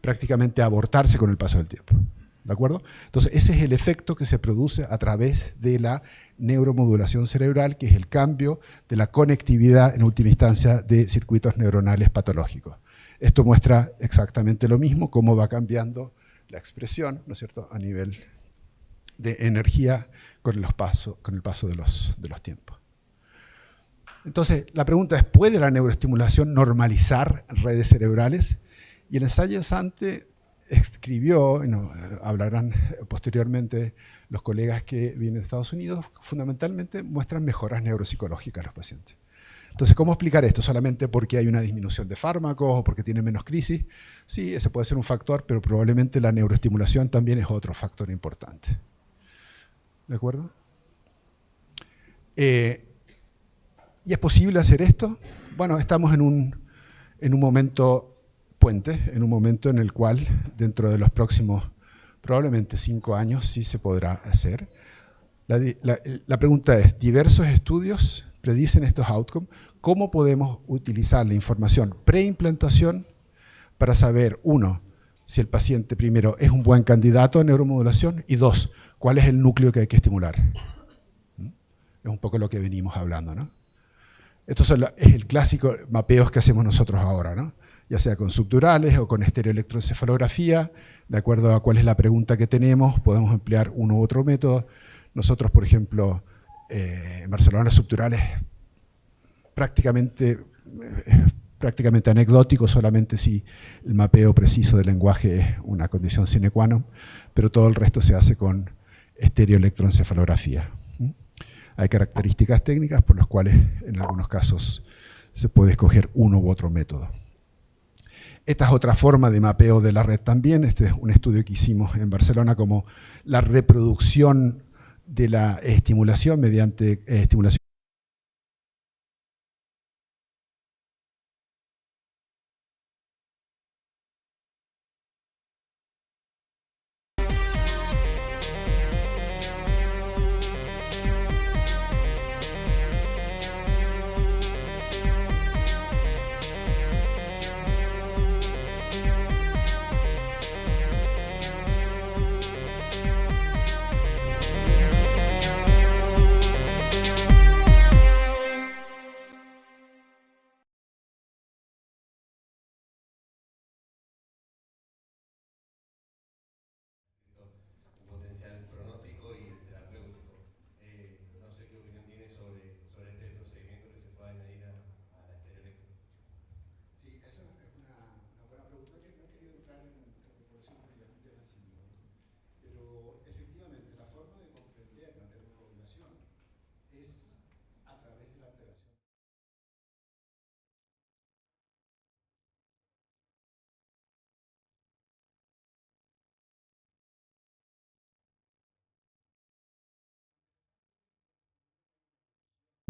prácticamente abortarse con el paso del tiempo. ¿De acuerdo? Entonces, ese es el efecto que se produce a través de la neuromodulación cerebral, que es el cambio de la conectividad, en última instancia, de circuitos neuronales patológicos. Esto muestra exactamente lo mismo, cómo va cambiando la expresión, ¿no es cierto?, a nivel de energía con el paso de los tiempos. Entonces, la pregunta es, ¿puede la neuroestimulación normalizar redes cerebrales? Y el ensayante escribió, hablarán posteriormente los colegas que vienen de Estados Unidos, fundamentalmente muestran mejoras neuropsicológicas en los pacientes. Entonces, ¿cómo explicar esto? ¿Solamente porque hay una disminución de fármacos o porque tienen menos crisis? Sí, ese puede ser un factor, pero probablemente la neuroestimulación también es otro factor importante. ¿De acuerdo? ¿Y es posible hacer esto? Bueno, estamos en un momento puente, en un momento en el cual dentro de los próximos probablemente 5 años sí se podrá hacer. La pregunta es, diversos estudios predicen estos outcomes. ¿Cómo podemos utilizar la información preimplantación para saber, 1, si el paciente primero es un buen candidato a neuromodulación y 2, cuál es el núcleo que hay que estimular? Es un poco lo que venimos hablando, ¿no? Esto es el clásico mapeos que hacemos nosotros ahora, ¿no? Ya sea con subdurales o con estereoelectroencefalografía, de acuerdo a cuál es la pregunta que tenemos, podemos emplear uno u otro método. Nosotros, por ejemplo, en Barcelona, los subdurales prácticamente anecdótico, solamente si el mapeo preciso del lenguaje es una condición sine qua non, pero todo el resto se hace con estereoelectroencefalografía. Hay características técnicas por las cuales en algunos casos se puede escoger uno u otro método. Esta es otra forma de mapeo de la red también. Este es un estudio que hicimos en Barcelona como la reproducción de la estimulación mediante estimulación.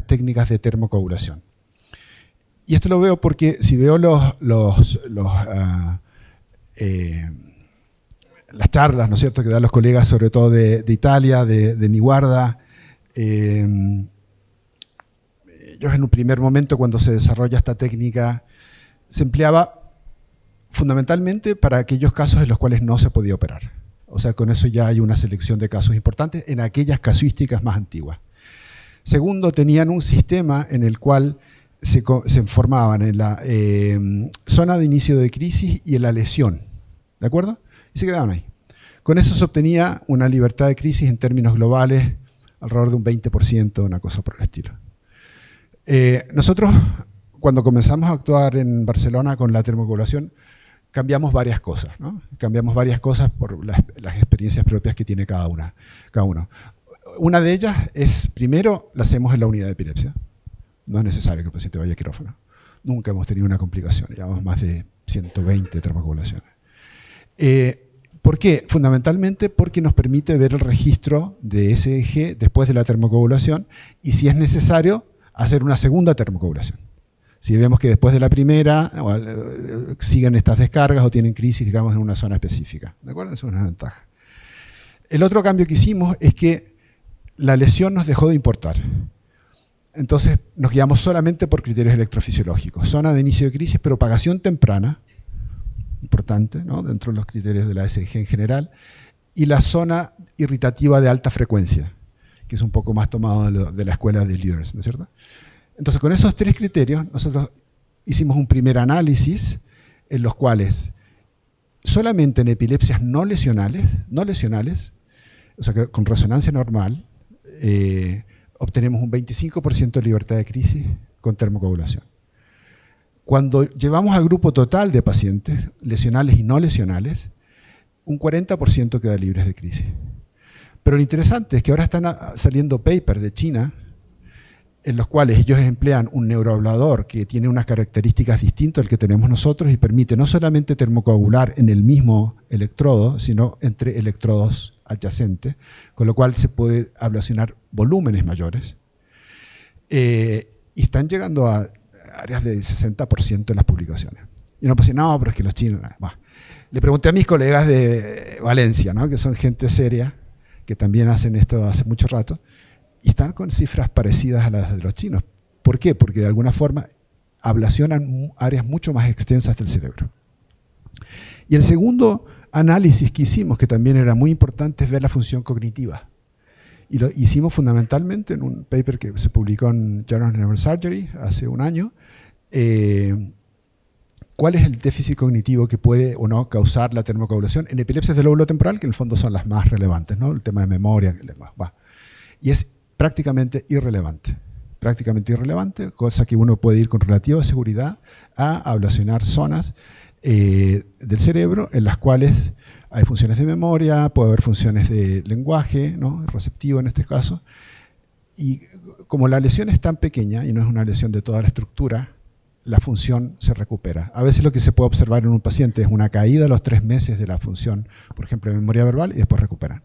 Técnicas de termocoagulación. Y esto lo veo porque si veo las charlas, ¿no es cierto?, que dan los colegas, sobre todo de Italia, de mi guarda, ellos en un primer momento, cuando se desarrolla esta técnica, se empleaba fundamentalmente para aquellos casos en los cuales no se podía operar. O sea, con eso ya hay una selección de casos importantes en aquellas casuísticas más antiguas. Segundo, tenían un sistema en el cual se formaban en la zona de inicio de crisis y en la lesión, ¿de acuerdo? Y se quedaban ahí. Con eso se obtenía una libertad de crisis en términos globales alrededor de un 20%, una cosa por el estilo. Nosotros, cuando comenzamos a actuar en Barcelona con la termocoagulación, cambiamos varias cosas, ¿no? Cambiamos varias cosas por las experiencias propias que tiene cada uno. Una de ellas es, primero, la hacemos en la unidad de epilepsia. No es necesario que el paciente vaya a quirófano. Nunca hemos tenido una complicación. Llevamos más de 120 termocoagulaciones. ¿Por qué? Fundamentalmente porque nos permite ver el registro de SEEG después de la termocoagulación y, si es necesario, hacer una segunda termocoagulación. Si vemos que después de la primera siguen estas descargas o tienen crisis, digamos, en una zona específica. ¿De acuerdo? Eso es una ventaja. El otro cambio que hicimos es que la lesión nos dejó de importar. Entonces nos guiamos solamente por criterios electrofisiológicos. Zona de inicio de crisis, propagación temprana, importante, ¿no?, dentro de los criterios de la SEEG en general, y la zona irritativa de alta frecuencia, que es un poco más tomado de la escuela de Lüders, ¿no es cierto? Entonces, con esos 3 criterios, nosotros hicimos un primer análisis en los cuales solamente en epilepsias no lesionales, o sea, que con resonancia normal, obtenemos un 25% de libertad de crisis con termocoagulación. Cuando llevamos al grupo total de pacientes, lesionales y no lesionales, un 40% queda libres de crisis. Pero lo interesante es que ahora están saliendo papers de China en los cuales ellos emplean un neurohablador que tiene unas características distintas al que tenemos nosotros y permite no solamente termocoagular en el mismo electrodo, sino entre electrodos adyacentes, con lo cual se puede ablacionar volúmenes mayores. Y están llegando a áreas de 60% en las publicaciones. Y uno puede decir, no, pero es que los chinos... Bah. Le pregunté a mis colegas de Valencia, ¿no?, que son gente seria, que también hacen esto hace mucho rato, y están con cifras parecidas a las de los chinos. ¿Por qué? Porque de alguna forma ablacionan áreas mucho más extensas del cerebro. Y el segundo análisis que hicimos, que también era muy importante, es ver la función cognitiva. Y lo hicimos fundamentalmente en un paper que se publicó en Journal of Neurosurgery hace un año. ¿Cuál es el déficit cognitivo que puede o no causar la termocoagulación en epilepsias del lóbulo temporal, que en el fondo son las más relevantes, ¿no?, el tema de memoria. Y es prácticamente irrelevante, cosa que uno puede ir con relativa seguridad a ablacionar zonas del cerebro en las cuales hay funciones de memoria, puede haber funciones de lenguaje, ¿no?, receptivo en este caso, y como la lesión es tan pequeña y no es una lesión de toda la estructura, la función se recupera. A veces lo que se puede observar en un paciente es una caída a los 3 meses de la función, por ejemplo, de memoria verbal, y después recuperan.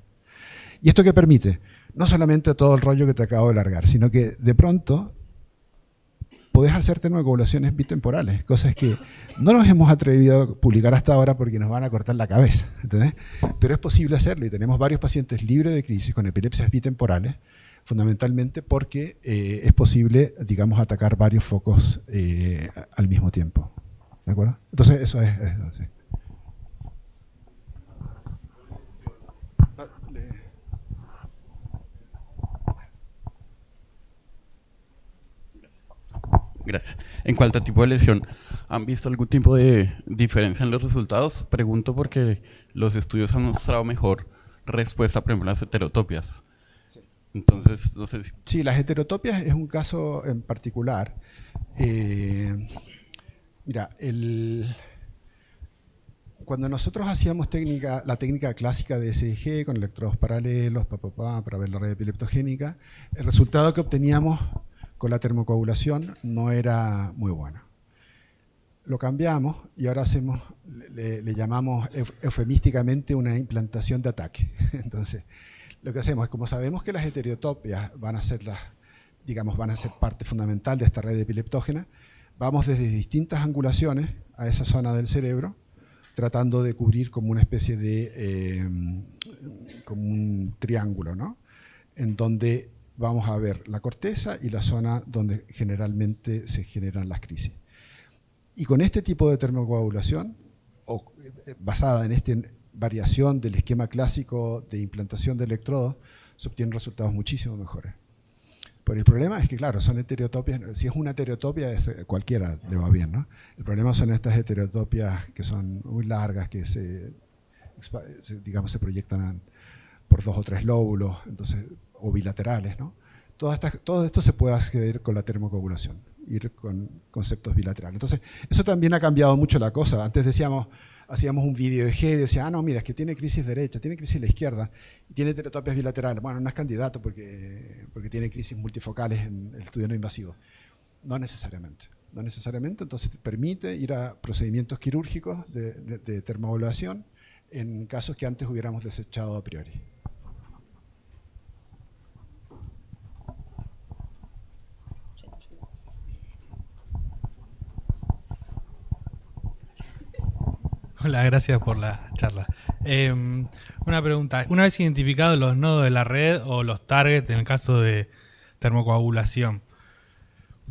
¿Y esto qué permite? No solamente todo el rollo que te acabo de largar, sino que de pronto podés hacer termocoagulaciones bitemporales, cosas que no nos hemos atrevido a publicar hasta ahora porque nos van a cortar la cabeza, ¿entendés? Pero es posible hacerlo y tenemos varios pacientes libres de crisis con epilepsias bitemporales, fundamentalmente porque es posible, digamos, atacar varios focos al mismo tiempo. ¿De acuerdo? Entonces, eso es sí. Gracias. En cuanto a tipo de lesión, ¿han visto algún tipo de diferencia en los resultados? Pregunto porque los estudios han mostrado mejor respuesta, por ejemplo, a las heterotopias. Sí. Entonces, no sé si... Sí, las heterotopias es un caso en particular. Mira, cuando nosotros hacíamos la técnica clásica de SEEG con electrodos paralelos, para ver la red epileptogénica, el resultado que obteníamos con la termocoagulación no era muy bueno. Lo cambiamos y ahora le llamamos eufemísticamente una implantación de ataque. Entonces, lo que hacemos es, como sabemos que las heterotopias van a ser parte fundamental de esta red epileptógena, vamos desde distintas angulaciones a esa zona del cerebro, tratando de cubrir como una especie de como un triángulo, ¿no?, en donde vamos a ver la corteza y la zona donde generalmente se generan las crisis. Y con este tipo de termocoagulación, basada en esta variación del esquema clásico de implantación de electrodos, se obtienen resultados muchísimo mejores. Pero el problema es que, claro, son heterotopias. Si es una heterotopia, cualquiera le va bien, ¿no? El problema son estas heterotopias que son muy largas, que se proyectan por 2 o 3 lóbulos, entonces, o bilaterales, ¿no? Todo esto se puede acceder con la termocoagulación, ir con conceptos bilaterales. Entonces, eso también ha cambiado mucho la cosa. Antes hacíamos un video EG y decía, no, mira, es que tiene crisis derecha, tiene crisis la izquierda, y tiene heterotopias bilaterales. Bueno, no es candidato porque tiene crisis multifocales en el estudio no invasivo. No necesariamente. Entonces te permite ir a procedimientos quirúrgicos de termoablación en casos que antes hubiéramos desechado a priori. Hola, gracias por la charla. Una pregunta. Una vez identificados los nodos de la red o los targets en el caso de termocoagulación,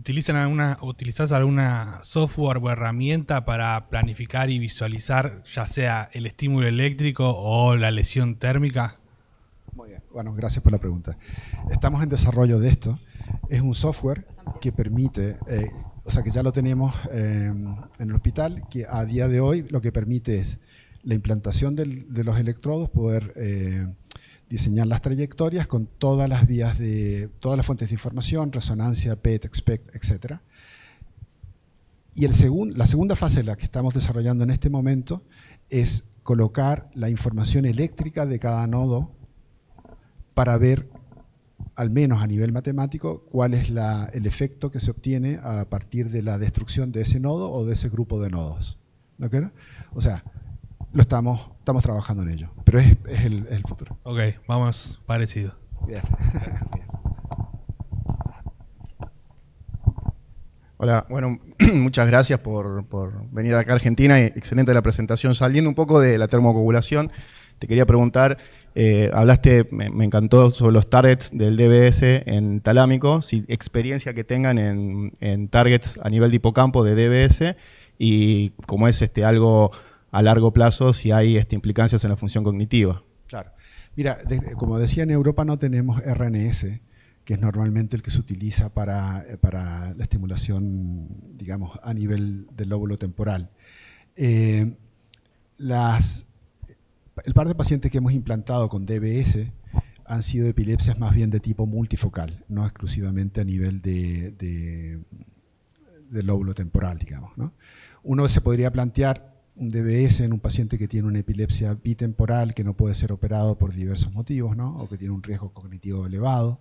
¿Utilizás alguna software o herramienta para planificar y visualizar ya sea el estímulo eléctrico o la lesión térmica? Muy bien, bueno, gracias por la pregunta. Estamos en desarrollo de esto. Es un software que permite, o sea que ya lo tenemos en el hospital, que a día de hoy lo que permite es la implantación de los electrodos, poder diseñar las trayectorias con todas las vías todas las fuentes de información, resonancia, PET, SPECT, etc. Y la segunda fase, la que estamos desarrollando en este momento, es colocar la información eléctrica de cada nodo para ver, al menos a nivel matemático, cuál es el efecto que se obtiene a partir de la destrucción de ese nodo o de ese grupo de nodos. ¿No crees? O sea, estamos trabajando en ello, pero es el futuro. Ok, vamos parecido. Bien. Hola, bueno, muchas gracias por venir acá a Argentina. Excelente la presentación. Saliendo un poco de la termocoagulación, te quería preguntar, hablaste, me encantó, sobre los targets del DBS en talámico, si experiencia que tengan en targets a nivel de hipocampo de DBS y cómo es algo a largo plazo, si hay implicancias en la función cognitiva. Claro. Mira, como decía, en Europa no tenemos RNS, que es normalmente el que se utiliza para la estimulación, digamos, a nivel del lóbulo temporal. El par de pacientes que hemos implantado con DBS han sido epilepsias más bien de tipo multifocal, no exclusivamente a nivel del lóbulo temporal, digamos, ¿no? Uno se podría plantear un DBS en un paciente que tiene una epilepsia bitemporal que no puede ser operado por diversos motivos, ¿no? O que tiene un riesgo cognitivo elevado.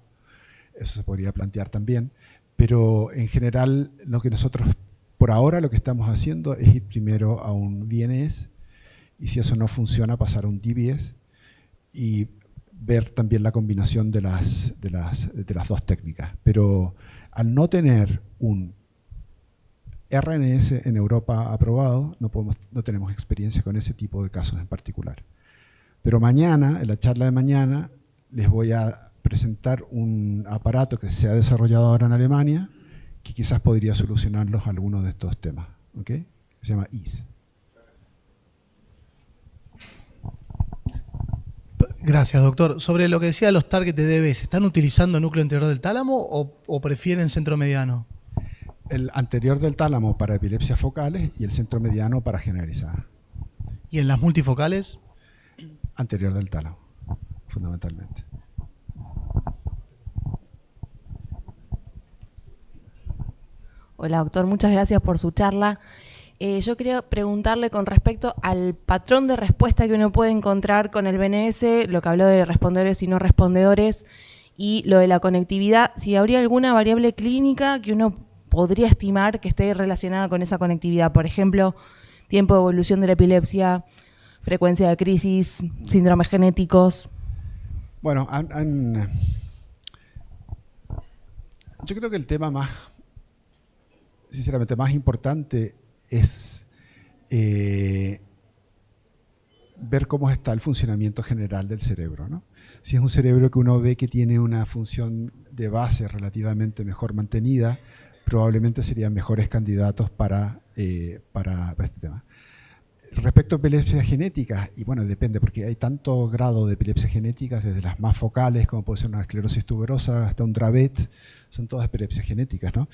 Eso se podría plantear también. Pero en general, lo que nosotros, por ahora, lo que estamos haciendo es ir primero a un VNS y si eso no funciona, pasar a un DBS y ver también la combinación de las dos técnicas. Pero al no tener un RNS en Europa aprobado, no tenemos experiencia con ese tipo de casos en particular. Pero mañana, en la charla de mañana, les voy a presentar un aparato que se ha desarrollado ahora en Alemania, que quizás podría solucionarlos algunos de estos temas, ¿ok? Se llama IS. Gracias, doctor. Sobre lo que decía de los targets de DBS, ¿están utilizando núcleo anterior del tálamo o prefieren centro mediano? El anterior del tálamo para epilepsias focales y el centro mediano para generalizada. ¿Y en las multifocales? Anterior del tálamo, fundamentalmente. Hola, doctor. Muchas gracias por su charla. Yo quería preguntarle con respecto al patrón de respuesta que uno puede encontrar con el BNS, lo que habló de respondedores y no respondedores, y lo de la conectividad, si habría alguna variable clínica que uno podría estimar que esté relacionada con esa conectividad. Por ejemplo, tiempo de evolución de la epilepsia, frecuencia de crisis, síndromes genéticos. Bueno, yo creo que el tema sinceramente, más importante es ver cómo está el funcionamiento general del cerebro, ¿no? Si es un cerebro que uno ve que tiene una función de base relativamente mejor mantenida, probablemente serían mejores candidatos para este tema. Respecto a epilepsias genéticas, y bueno, depende, porque hay tanto grado de epilepsias genéticas, desde las más focales, como puede ser una esclerosis tuberosa, hasta un Dravet, son todas epilepsias genéticas, ¿no?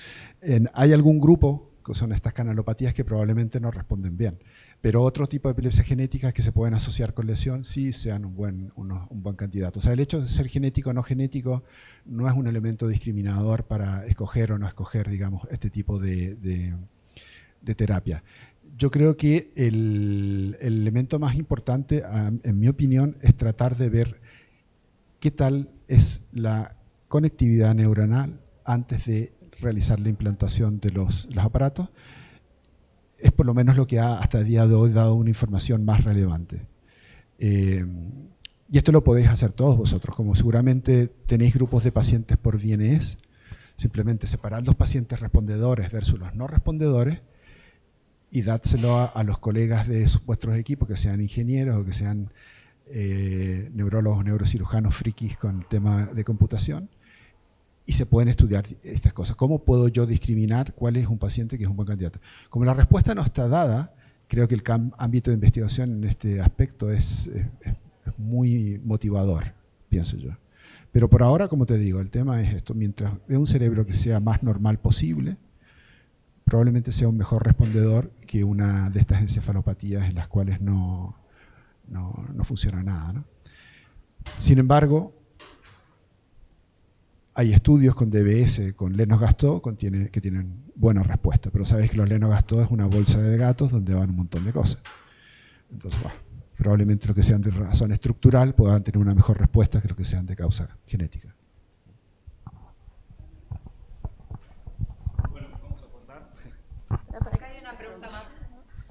Hay algún grupo, que son estas canalopatías, que probablemente no responden bien, pero otro tipo de epilepsias genéticas que se pueden asociar con lesión, sí sean un buen candidato. O sea, el hecho de ser genético o no genético no es un elemento discriminador para escoger o no escoger, digamos, este tipo de terapia. Yo creo que el elemento más importante, en mi opinión, es tratar de ver qué tal es la conectividad neuronal antes de realizar la implantación de los aparatos. Es por lo menos lo que ha hasta el día de hoy dado una información más relevante. Y esto lo podéis hacer todos vosotros, como seguramente tenéis grupos de pacientes por VNS, simplemente separar los pacientes respondedores versus los no respondedores, y dádselo a los colegas de vuestros equipos, que sean ingenieros o que sean neurólogos, neurocirujanos frikis con el tema de computación, y se pueden estudiar estas cosas. ¿Cómo puedo yo discriminar cuál es un paciente que es un buen candidato? Como la respuesta no está dada, creo que el ámbito de investigación en este aspecto es muy motivador, pienso yo. Pero por ahora, como te digo, el tema es esto. Mientras vea un cerebro que sea más normal posible, probablemente sea un mejor respondedor que una de estas encefalopatías en las cuales no funciona nada, ¿no? Sin embargo, hay estudios con DBS, con Lennox-Gastaut, que tienen buena respuesta. Pero sabéis que los Lennox-Gastaut es una bolsa de gatos donde van un montón de cosas. Entonces, bueno, probablemente los que sean de razón estructural puedan tener una mejor respuesta que los que sean de causa genética.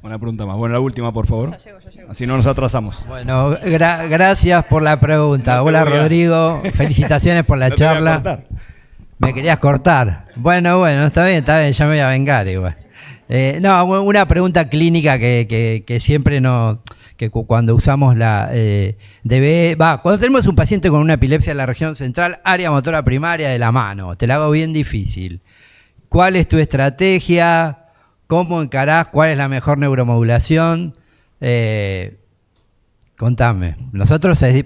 Una pregunta más. Bueno, la última, por favor. Ya llego. Así no nos atrasamos. Bueno, gracias por la pregunta. Hola, Rodrigo. Felicitaciones por la charla. Me querías cortar. Bueno, está bien, ya me voy a vengar igual. No, una pregunta clínica que siempre no... que cuando usamos la cuando tenemos un paciente con una epilepsia en la región central, área motora primaria de la mano, te la hago bien difícil. ¿Cuál es tu estrategia? ¿Cómo encarás? ¿Cuál es la mejor neuromodulación? Contame.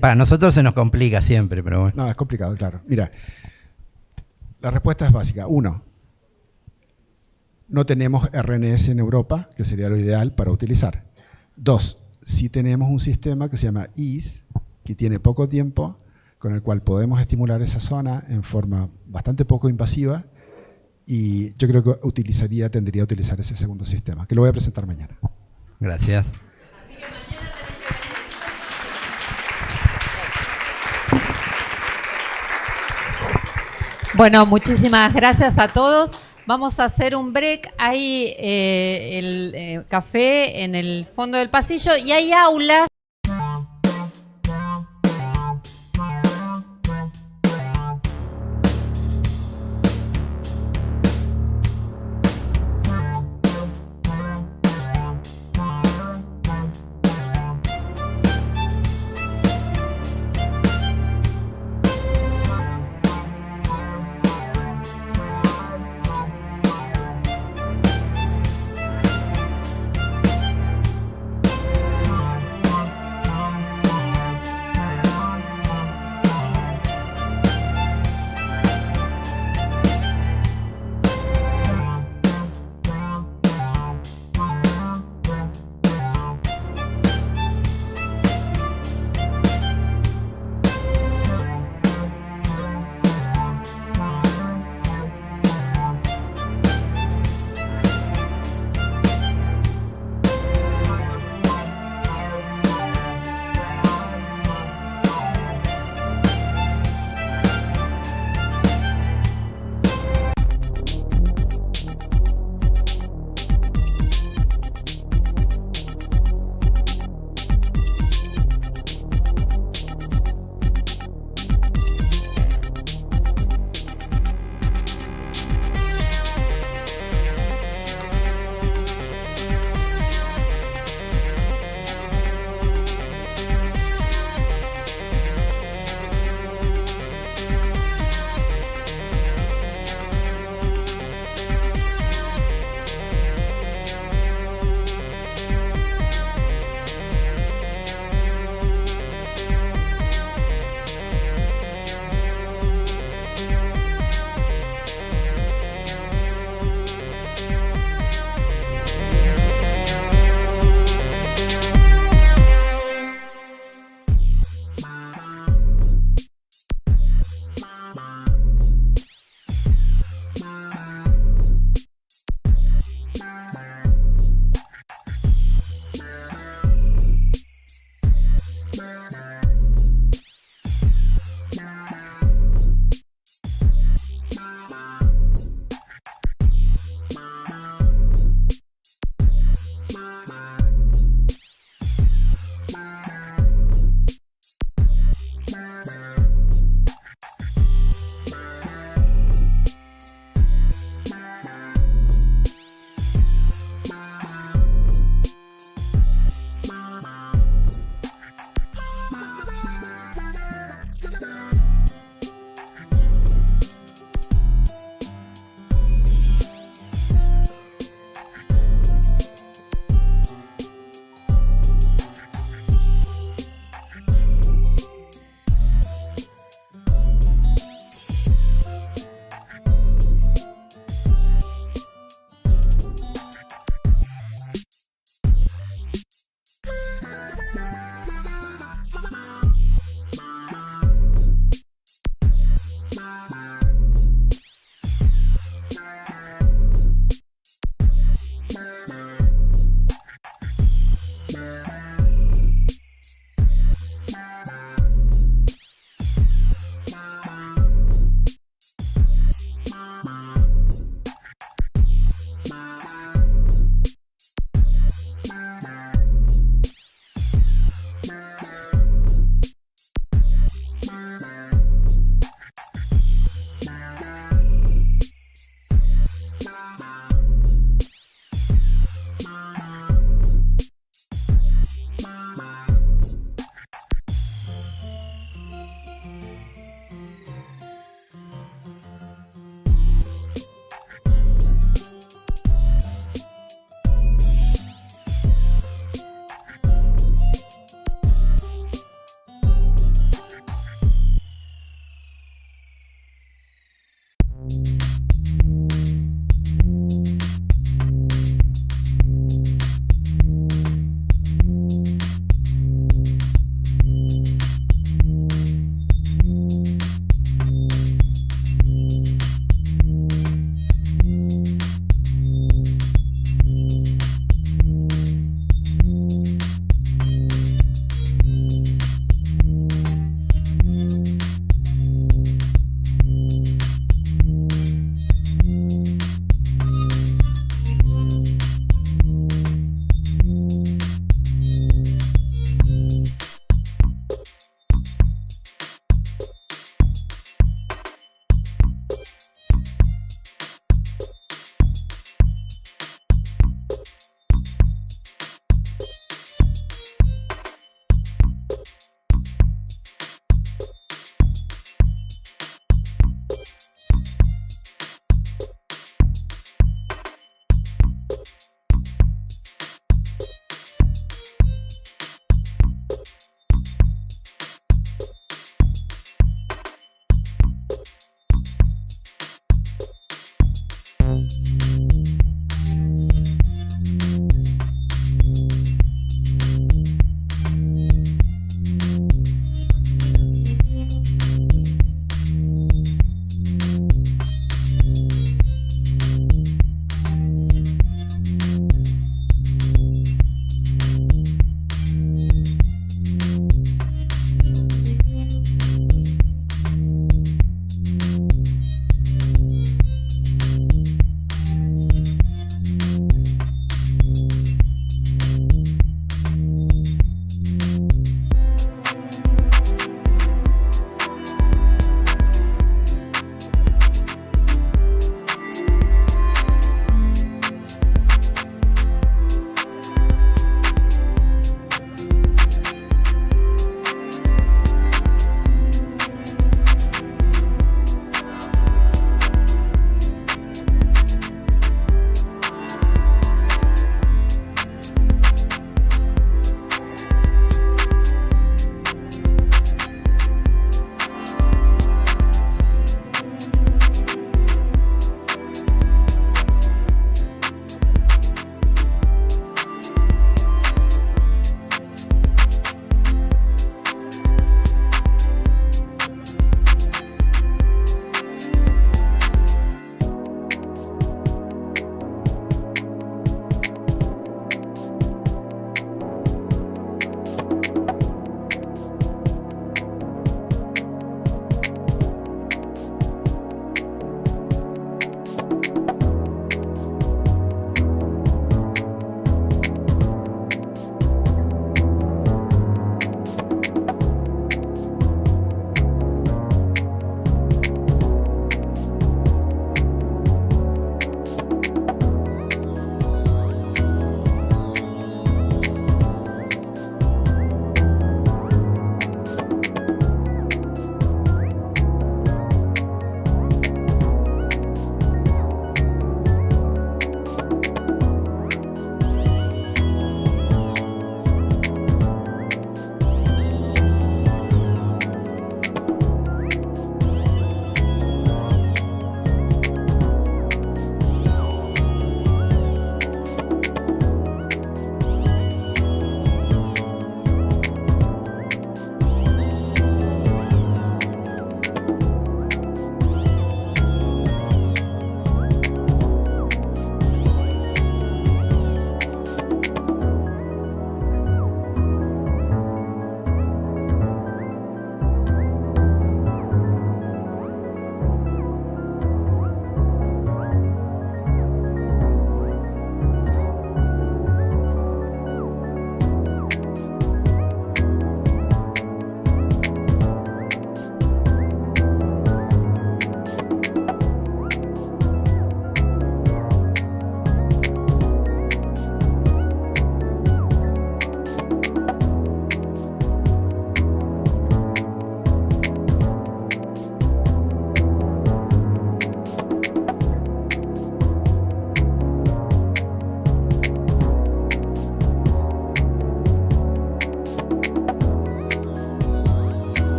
Para nosotros se nos complica siempre, pero bueno. No, es complicado, claro. Mira, la respuesta es básica. 1, no tenemos RNS en Europa, que sería lo ideal para utilizar. 2, sí tenemos un sistema que se llama IS, que tiene poco tiempo, con el cual podemos estimular esa zona en forma bastante poco invasiva, y yo creo que tendría a utilizar ese segundo sistema, que lo voy a presentar mañana. Gracias. Bueno, muchísimas gracias a todos. Vamos a hacer un break. Hay el café en el fondo del pasillo y hay aulas.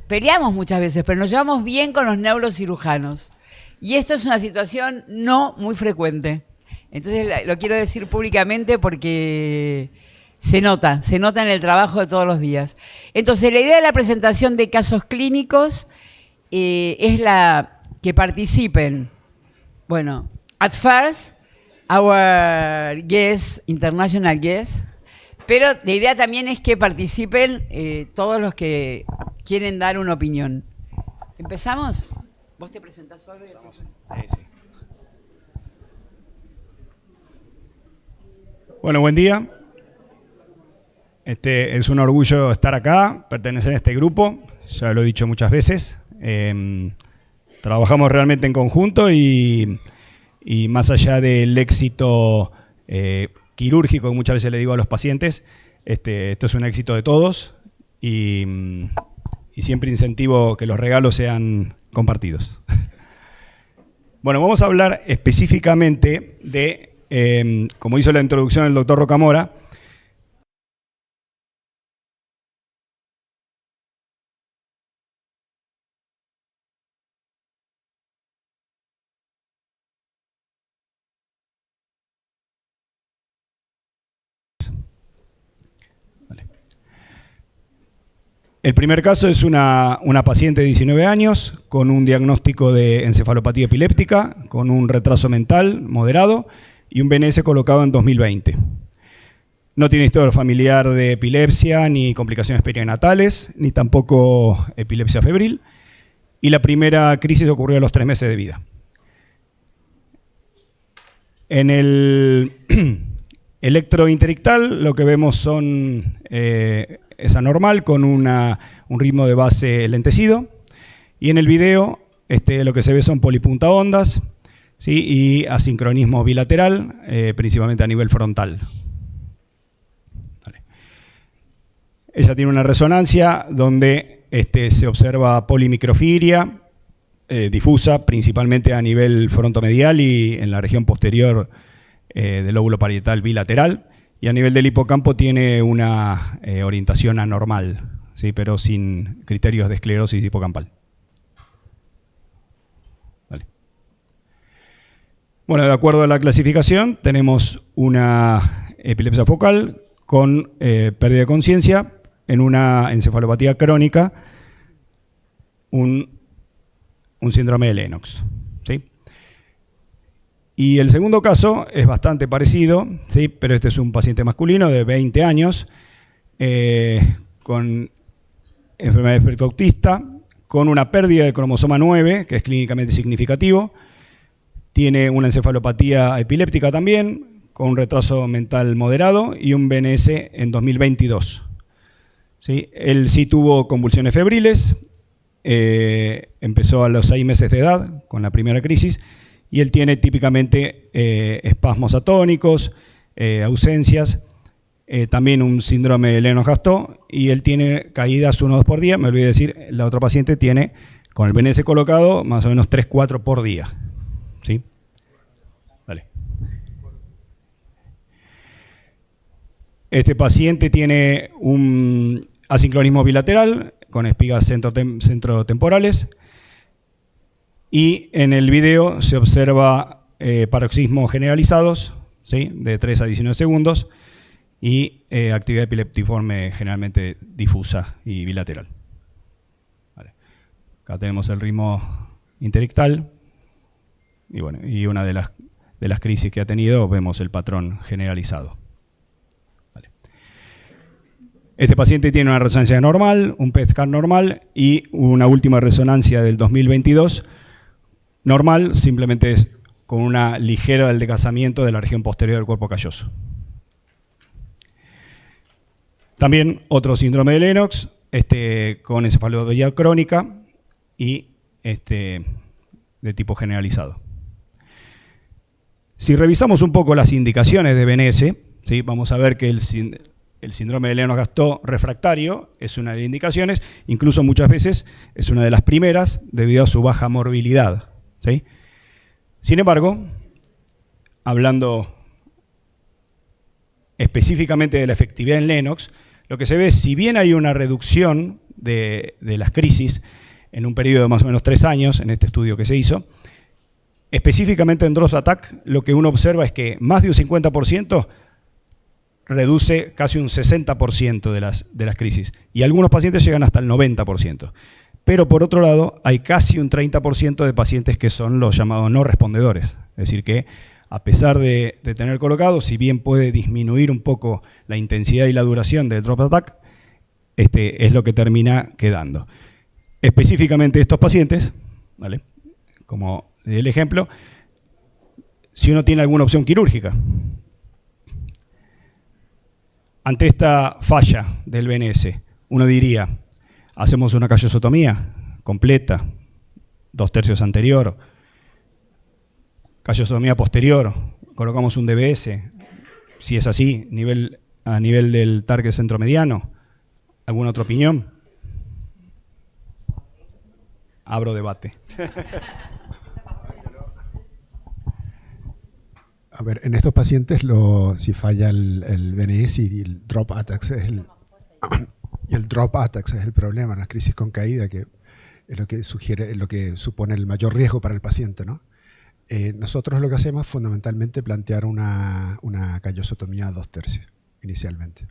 peleamos muchas veces, pero nos llevamos bien con los neurocirujanos. Y esto es una situación no muy frecuente. Entonces lo quiero decir públicamente porque se nota en el trabajo de todos los días. Entonces la idea de la presentación de casos clínicos es la que participen, bueno, at first, our guests, international guests, pero la idea también es que participen todos los que quieren dar una opinión. ¿Empezamos? ¿Vos te presentás solo? Y sí. Bueno, buen día. Es un orgullo estar acá, pertenecer a este grupo, ya lo he dicho muchas veces. Trabajamos realmente en conjunto y más allá del éxito quirúrgico que muchas veces le digo a los pacientes, esto es un éxito de todos y siempre incentivo que los regalos sean compartidos. Bueno, vamos a hablar específicamente de, como hizo la introducción el doctor Rocamora, el primer caso es una paciente de 19 años con un diagnóstico de encefalopatía epiléptica, con un retraso mental moderado y un BNS colocado en 2020. No tiene historia familiar de epilepsia, ni complicaciones perinatales, ni tampoco epilepsia febril. Y la primera crisis ocurrió a los 3 meses de vida. En el electrointerictal lo que vemos es anormal con un ritmo de base lentecido. Y en el video lo que se ve son polipuntaondas, ¿sí? Y asincronismo bilateral, principalmente a nivel frontal. Vale. Ella tiene una resonancia donde se observa polimicrofiria difusa, principalmente a nivel frontomedial y en la región posterior del lóbulo parietal bilateral. Y a nivel del hipocampo tiene una orientación anormal, ¿sí? Pero sin criterios de esclerosis hipocampal. Vale. Bueno, de acuerdo a la clasificación, tenemos una epilepsia focal con pérdida de conciencia en una encefalopatía crónica, un síndrome de Lennox, ¿sí? Y el segundo caso es bastante parecido, ¿sí? Pero este es un paciente masculino de 20 años con enfermedad de espectro autista, con una pérdida del cromosoma 9, que es clínicamente significativo. Tiene una encefalopatía epiléptica también, con un retraso mental moderado y un BNS en 2022. ¿Sí? Él sí tuvo convulsiones febriles, empezó a los 6 meses de edad con la primera crisis, y él tiene típicamente espasmos atónicos, ausencias, también un síndrome de Lennox-Gastaut, y él tiene caídas 1 o 2 por día. Me olvidé de decir, la otra paciente tiene, con el BNS colocado, más o menos 3-4 por día. ¿Sí? Vale. Este paciente tiene un asincronismo bilateral con espigas centrotemporales. Y en el video se observa paroxismos generalizados, ¿sí? De 3 a 19 segundos y actividad epileptiforme generalmente difusa y bilateral. Vale. Acá tenemos el ritmo interictal y, bueno, y una de las crisis que ha tenido vemos el patrón generalizado. Vale. Este paciente tiene una resonancia normal, un PET scan normal y una última resonancia del 2022 normal, simplemente es con una ligera adelgazamiento de la región posterior del cuerpo calloso. También otro síndrome de Lennox, con encefalopatía crónica y de tipo generalizado. Si revisamos un poco las indicaciones de BNS, ¿sí? Vamos a ver que el síndrome de Lennox-Gastaut refractario es una de las indicaciones, incluso muchas veces es una de las primeras debido a su baja morbilidad. ¿Sí? Sin embargo, hablando específicamente de la efectividad en Lennox, lo que se ve es, si bien hay una reducción de las crisis en un periodo de más o menos 3 años, en este estudio que se hizo. Específicamente en Drop Attack, lo que uno observa es que más de un 50% reduce casi un 60% de las crisis. Y algunos pacientes llegan hasta el 90%. Pero por otro lado, hay casi un 30% de pacientes que son los llamados no respondedores. Es decir que, a pesar de tener colocado, si bien puede disminuir un poco la intensidad y la duración del Drop Attack, es lo que termina quedando. Específicamente estos pacientes, ¿vale? Como el ejemplo, si uno tiene alguna opción quirúrgica, ante esta falla del BNS, uno diría, hacemos una callosotomía completa, 2/3 anterior, callosotomía posterior, colocamos un DBS, si es así, a nivel del target centromediano. ¿Alguna otra opinión? Abro debate. A ver, en estos pacientes, si falla el BNS y el drop attacks es el problema, las crisis con caída, que es lo que sugiere, es lo que supone el mayor riesgo para el paciente, ¿no? Nosotros lo que hacemos es fundamentalmente plantear una callosotomía 2/3 inicialmente.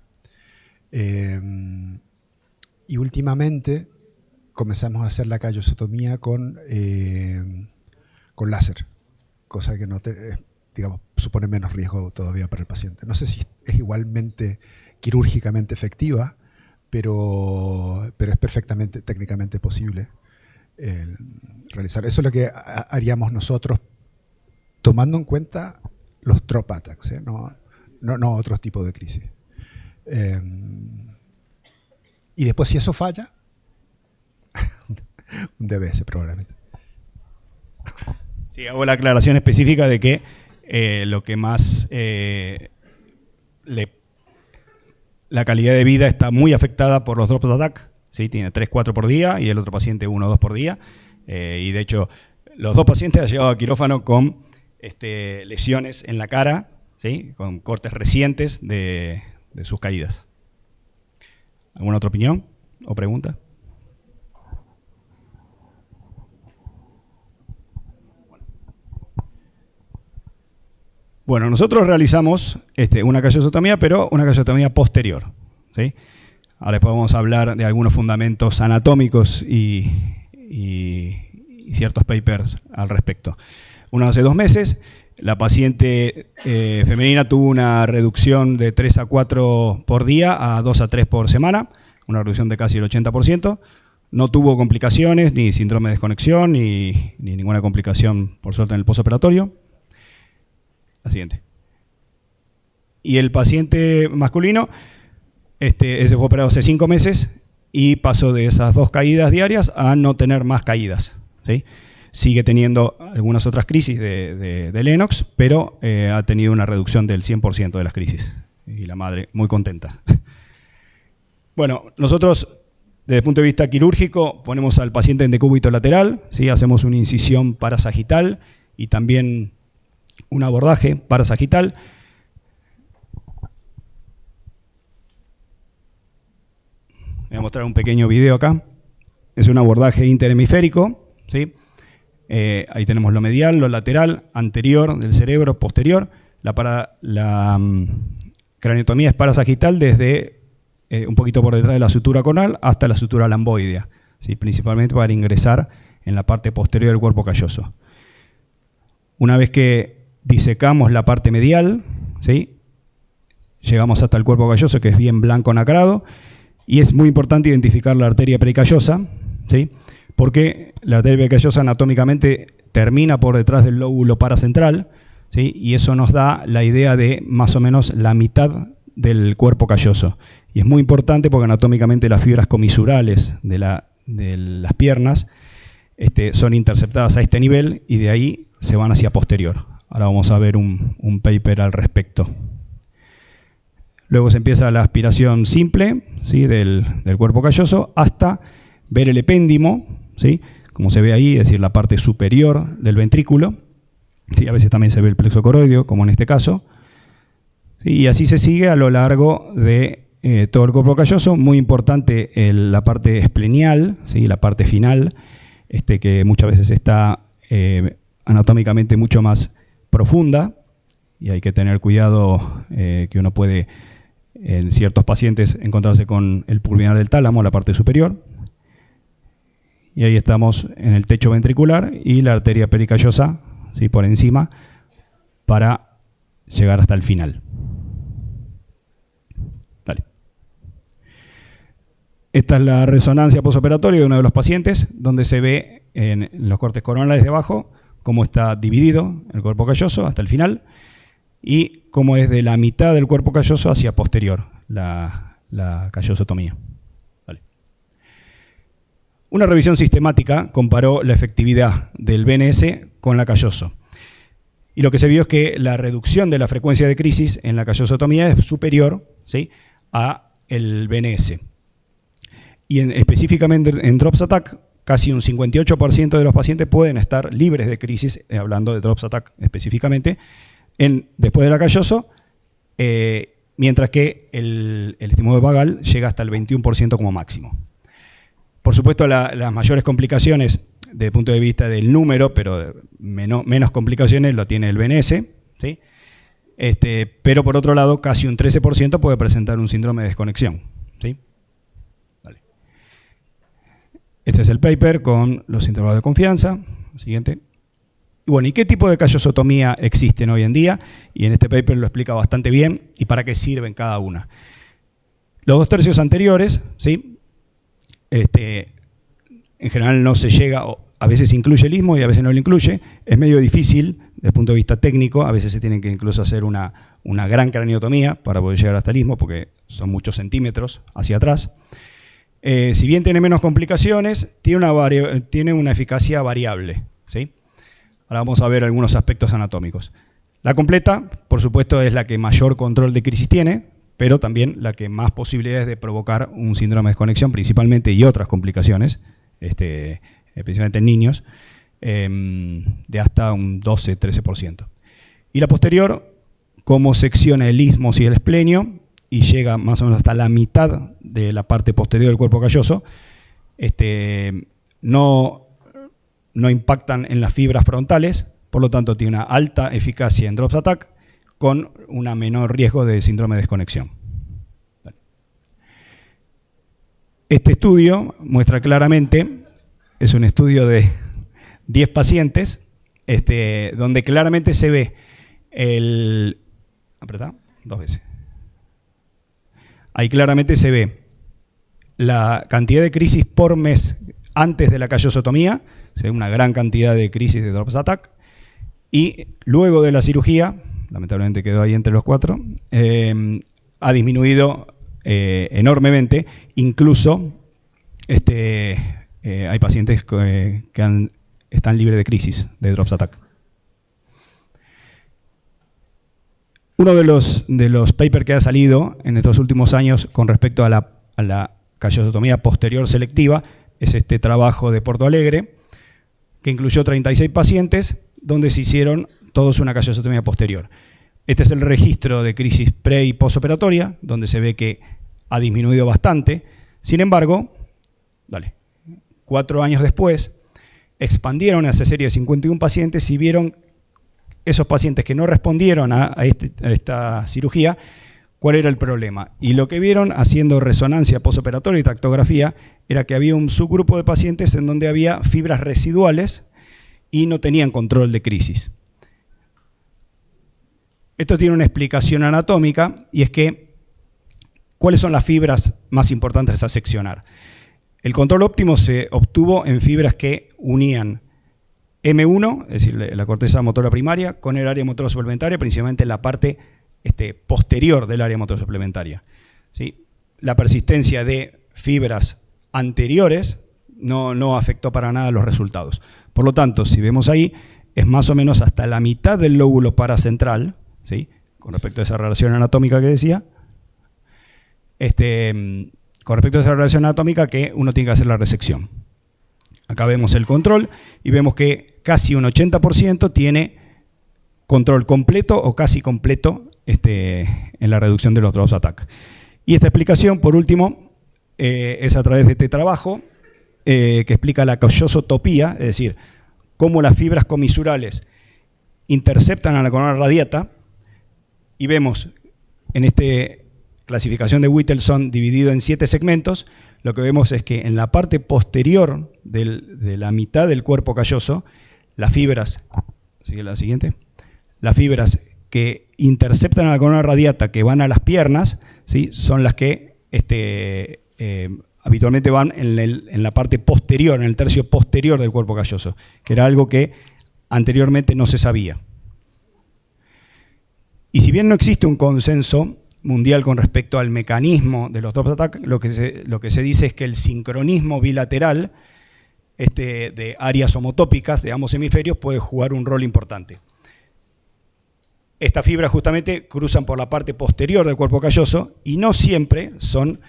Y últimamente comenzamos a hacer la callosotomía con láser, cosa que digamos, supone menos riesgo todavía para el paciente. No sé si es igualmente quirúrgicamente efectiva, pero es perfectamente técnicamente posible realizar. Eso es lo que haríamos nosotros, tomando en cuenta los drop attacks, no otros tipos de crisis. Y después, si eso falla, un DBS probablemente. Sí, hago la aclaración específica de que lo que más la calidad de vida está muy afectada por los drop attack, ¿sí? Tiene 3-4 por día y el otro paciente 1-2 por día. Y de hecho, los dos pacientes han llegado a quirófano con lesiones en la cara, ¿sí? Con cortes recientes de sus caídas. ¿Alguna otra opinión o pregunta? Bueno, nosotros realizamos una callosotomía, pero una callosotomía posterior, ¿sí? Ahora después vamos a hablar de algunos fundamentos anatómicos y ciertos papers al respecto. Hace 2 meses, la paciente femenina tuvo una reducción de 3 a 4 por día a 2 a 3 por semana, una reducción de casi el 80%. No tuvo complicaciones, ni síndrome de desconexión, ni ninguna complicación, por suerte, en el postoperatorio. La siguiente. Y el paciente masculino, ese fue operado hace 5 meses y pasó de esas 2 caídas diarias a no tener más caídas, ¿sí? Sigue teniendo algunas otras crisis de Lennox, pero ha tenido una reducción del 100% de las crisis. Y la madre muy contenta. Bueno, nosotros, desde el punto de vista quirúrgico, ponemos al paciente en decúbito lateral, ¿sí? Hacemos una incisión parasagital y también un abordaje parasagital. Voy a mostrar un pequeño video acá. Es un abordaje interhemisférico, ¿sí? Ahí tenemos lo medial, lo lateral, anterior del cerebro, posterior. La craniotomía es parasagital desde un poquito por detrás de la sutura coronal hasta la sutura lamboidea, ¿sí? Principalmente para ingresar en la parte posterior del cuerpo calloso. Una vez que disecamos la parte medial, ¿sí? Llegamos hasta el cuerpo calloso, que es bien blanco nacrado, y es muy importante identificar la arteria pericallosa, ¿sí? Porque la arteria pericallosa anatómicamente termina por detrás del lóbulo paracentral, ¿sí? Y eso nos da la idea de más o menos la mitad del cuerpo calloso. Y es muy importante porque anatómicamente las fibras comisurales de las piernas son interceptadas a este nivel y de ahí se van hacia posterior. Ahora vamos a ver un paper al respecto. Luego se empieza la aspiración simple, ¿sí? del cuerpo calloso hasta ver el epéndimo, ¿sí? Como se ve ahí, es decir, la parte superior del ventrículo. ¿Sí? A veces también se ve el plexo coroideo, como en este caso. ¿Sí? Y así se sigue a lo largo de todo el cuerpo calloso. Muy importante la parte esplenial, ¿sí? La parte final, que muchas veces está anatómicamente mucho más profunda, y hay que tener cuidado que uno puede, en ciertos pacientes, encontrarse con el pulvinar del tálamo, la parte superior. Y ahí estamos en el techo ventricular y la arteria pericallosa, ¿sí? Por encima, para llegar hasta el final. Dale. Esta es la resonancia postoperatoria de uno de los pacientes, donde se ve en los cortes coronales de abajo cómo está dividido el cuerpo calloso hasta el final y cómo es de la mitad del cuerpo calloso hacia posterior la callosotomía. Vale. Una revisión sistemática comparó la efectividad del BNS con la calloso. Y lo que se vio es que la reducción de la frecuencia de crisis en la callosotomía es superior, ¿sí?, a el BNS. Y específicamente en Drops Attack, casi un 58% de los pacientes pueden estar libres de crisis, hablando de Drops Attack específicamente, después de la calloso, mientras que el estímulo vagal llega hasta el 21% como máximo. Por supuesto, las mayores complicaciones desde el punto de vista del número, pero menos complicaciones lo tiene el BNS, ¿sí? Pero por otro lado, casi un 13% puede presentar un síndrome de desconexión, ¿sí? Vale. Este es el paper con los intervalos de confianza. Siguiente. Y bueno, ¿y qué tipo de callosotomía existen hoy en día? Y en este paper lo explica bastante bien y para qué sirven cada una. Los 2 tercios anteriores, ¿sí?, en general no se llega, a veces incluye el istmo y a veces no lo incluye. Es medio difícil desde el punto de vista técnico, a veces se tiene que incluso hacer una gran craniotomía para poder llegar hasta el istmo, porque son muchos centímetros hacia atrás. Si bien tiene menos complicaciones, tiene una eficacia variable, ¿sí? Ahora vamos a ver algunos aspectos anatómicos. La completa, por supuesto, es la que mayor control de crisis tiene, pero también la que más posibilidades de provocar un síndrome de desconexión principalmente y otras complicaciones, especialmente en niños, de hasta un 12-13%. Y la posterior, como secciona el isthmus y el esplenio y llega más o menos hasta la mitad de la parte posterior del cuerpo calloso, no impactan en las fibras frontales, por lo tanto tiene una alta eficacia en Drops Attack con un menor riesgo de síndrome de desconexión. Este estudio muestra claramente, es un estudio de 10 pacientes, donde claramente se ve apretá, 2 veces. Ahí claramente se ve la cantidad de crisis por mes antes de la callosotomía, se ve una gran cantidad de crisis de Drops Attack, y luego de la cirugía, lamentablemente quedó ahí entre los 4, ha disminuido enormemente. Incluso hay pacientes que están libres de crisis de Drops Attack. Uno de los papers que ha salido en estos últimos años con respecto a la callosotomía posterior selectiva es este trabajo de Porto Alegre, que incluyó 36 pacientes, donde se hicieron todos una callosotomía posterior. Este es el registro de crisis pre- y postoperatoria, donde se ve que ha disminuido bastante. Sin embargo, 4 años después, expandieron a esa serie de 51 pacientes y vieron esos pacientes que no respondieron a esta cirugía, cuál era el problema. Y lo que vieron haciendo resonancia postoperatoria y tractografía era que había un subgrupo de pacientes en donde había fibras residuales y no tenían control de crisis. Esto tiene una explicación anatómica y es que ¿cuáles son las fibras más importantes a seccionar? El control óptimo se obtuvo en fibras que unían M1, es decir, la corteza motora primaria, con el área motora suplementaria, principalmente la parte posterior del área motora suplementaria, ¿sí? La persistencia de fibras anteriores no afectó para nada los resultados. Por lo tanto, si vemos ahí, es más o menos hasta la mitad del lóbulo paracentral, ¿sí?, con respecto a esa relación anatómica que decía, con respecto a esa relación anatómica que uno tiene que hacer la resección. Acá vemos el control y vemos que casi un 80% tiene control completo o casi completo en la reducción de los Drops Attack. Y esta explicación, por último, es a través de este trabajo que explica la callosotopía, es decir, cómo las fibras comisurales interceptan a la corona radiata, y vemos en esta clasificación de Whittelson dividido en 7 segmentos, lo que vemos es que en la parte posterior de la mitad del cuerpo calloso, las fibras, sigue la siguiente, las fibras que interceptan a la corona radiata, que van a las piernas, ¿sí?, son las que habitualmente van en la parte posterior, en el tercio posterior del cuerpo calloso, que era algo que anteriormente no se sabía. Y si bien no existe un consenso mundial con respecto al mecanismo de los drop attack, lo que se dice es que el sincronismo bilateral de áreas homotópicas de ambos hemisferios puede jugar un rol importante. Estas fibras justamente cruzan por la parte posterior del cuerpo calloso y no siempre son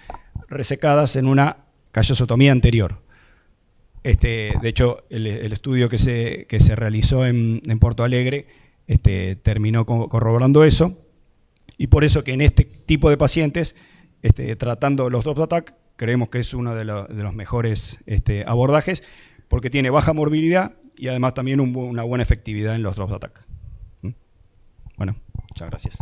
resecadas en una callosotomía anterior. De hecho, el estudio que se realizó en Porto Alegre terminó corroborando eso, y por eso que en este tipo de pacientes, tratando los drop attack, creemos que es uno de los mejores abordajes, porque tiene baja morbilidad y además también una buena efectividad en los drop attack. Bueno, muchas gracias.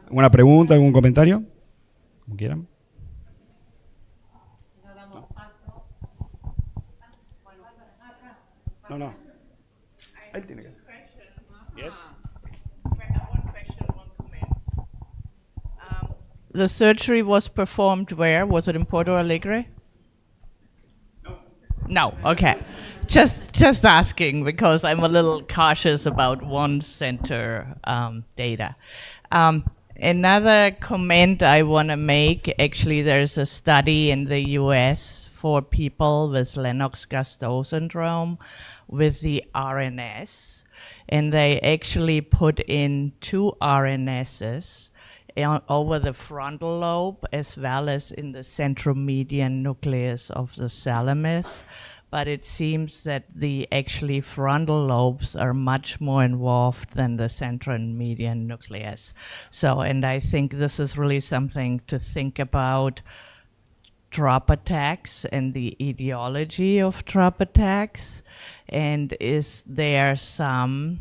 ¿Alguna pregunta, algún comentario? Como quieran. No. Él tiene que. Yes. The surgery was performed where? Was it in Porto Alegre? No. Okay. Just asking, because I'm a little cautious about one center data. Another comment I want to make, actually there's a study in the US for people with Lennox-Gastaut syndrome with the RNS, and they actually put in 2 RNSs over the frontal lobe as well as in the centromedian nucleus of the thalamus. But it seems that the actually frontal lobes are much more involved than the central and median nucleus. So, and I think this is really something to think about, drop attacks and the etiology of drop attacks. And is there some,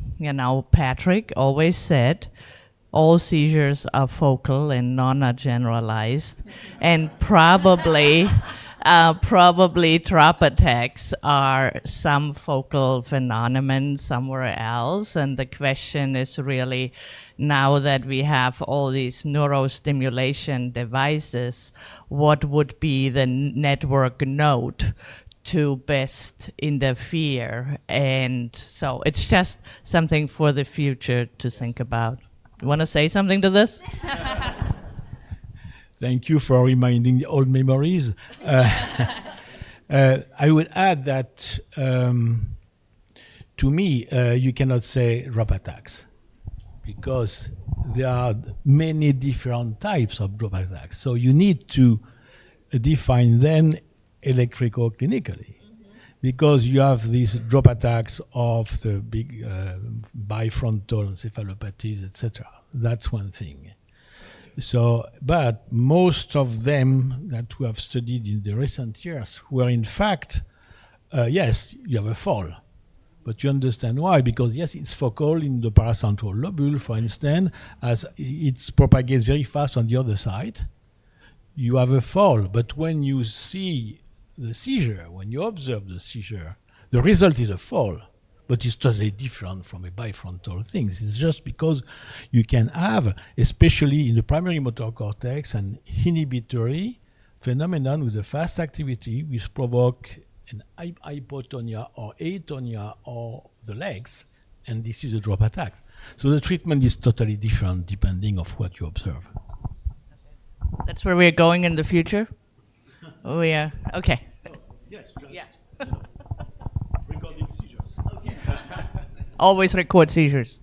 Patrick always said, all seizures are focal and none are generalized. And probably drop attacks are some focal phenomenon somewhere else. And the question is really, now that we have all these neurostimulation devices, what would be the network node to best interfere? And so it's just something for the future to think about. You want to say something to this? Thank you for reminding the old memories. I would add that, to me, you cannot say drop attacks, because there are many different types of drop attacks. So you need to define them electrico-clinically, because you have these drop attacks of the big bifrontal encephalopathies, etc. That's one thing. So, but most of them that we have studied in the recent years were in fact, yes, you have a fall, but you understand why, because yes, it's focal in the paracentral lobule, for instance, as it propagates very fast on the other side, you have a fall, but when you see the seizure, when you observe the seizure, the result is a fall, but it's totally different from a bifrontal thing. It's just because you can have, especially in the primary motor cortex, an inhibitory phenomenon with a fast activity which provoke an hypotonia or atonia or the legs, and this is a drop attack. So the treatment is totally different depending on what you observe. That's where we're going in the future? Oh, yeah. Okay. Yes, just, yeah. Recording seizures. Okay. Always record seizures.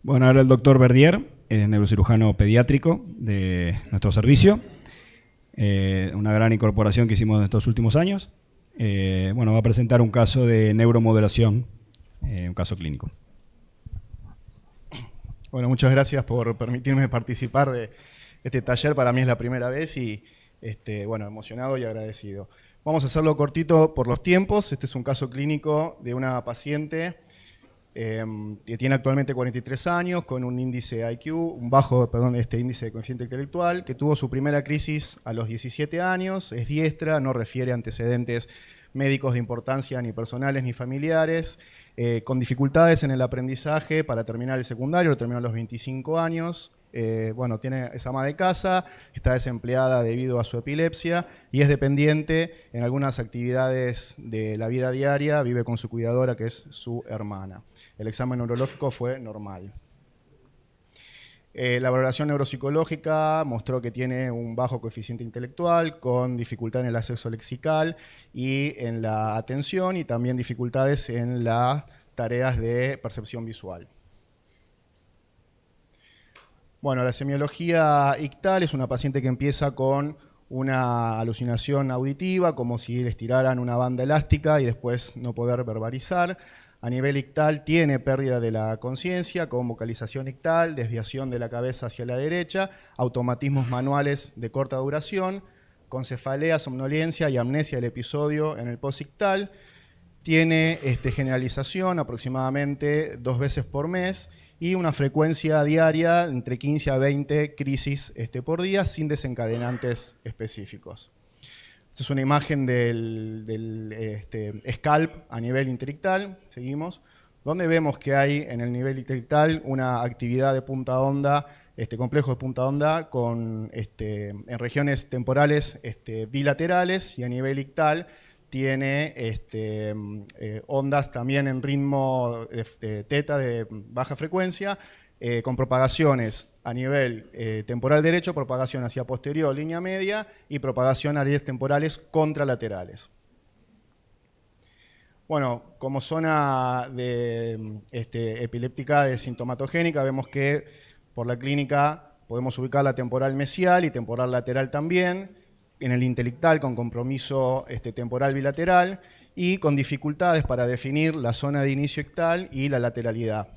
Bueno, ahora el doctor Verdier, neurocirujano pediátrico de nuestro servicio. Una gran incorporación que hicimos en estos últimos años. Bueno, va a presentar un caso de neuromodulación, un caso clínico. Bueno, muchas gracias por permitirme participar de este taller. Para mí es la primera vez y bueno, emocionado y agradecido. Vamos a hacerlo cortito por los tiempos. Este es un caso clínico de una paciente que tiene actualmente 43 años, con un índice IQ, un bajo, perdón, índice de coeficiente intelectual, que tuvo su primera crisis a los 17 años, es diestra, no refiere antecedentes médicos de importancia ni personales ni familiares, con dificultades en el aprendizaje para terminar el secundario, lo terminó a los 25 años. Bueno, es ama de casa, está desempleada debido a su epilepsia y es dependiente en algunas actividades de la vida diaria, vive con su cuidadora que es su hermana. El examen neurológico fue normal. La valoración neuropsicológica mostró que tiene un bajo coeficiente intelectual, con dificultad en el acceso lexical y en la atención, y también dificultades en las tareas de percepción visual. Bueno, la semiología ictal es una paciente que empieza con una alucinación auditiva, como si le estiraran una banda elástica y después no poder verbalizar. A nivel ictal tiene pérdida de la conciencia, con vocalización ictal, desviación de la cabeza hacia la derecha, automatismos manuales de corta duración, con cefalea, somnolencia y amnesia del episodio en el posictal. Tiene generalización aproximadamente 2 veces por mes y una frecuencia diaria entre 15 a 20 crisis por día, sin desencadenantes específicos. Esta es una imagen del scalp a nivel interictal, seguimos, donde vemos que hay en el nivel interictal una actividad de punta onda, complejo de punta onda, en regiones temporales bilaterales, y a nivel ictal tiene ondas también en ritmo teta de baja frecuencia, con propagaciones a nivel temporal derecho, propagación hacia posterior, línea media, y propagación a áreas temporales contralaterales. Bueno, como zona de, epiléptica de sintomatogénica, vemos que por la clínica podemos ubicar la temporal mesial y temporal lateral también, en el intelectal con compromiso temporal bilateral y con dificultades para definir la zona de inicio ictal y la lateralidad.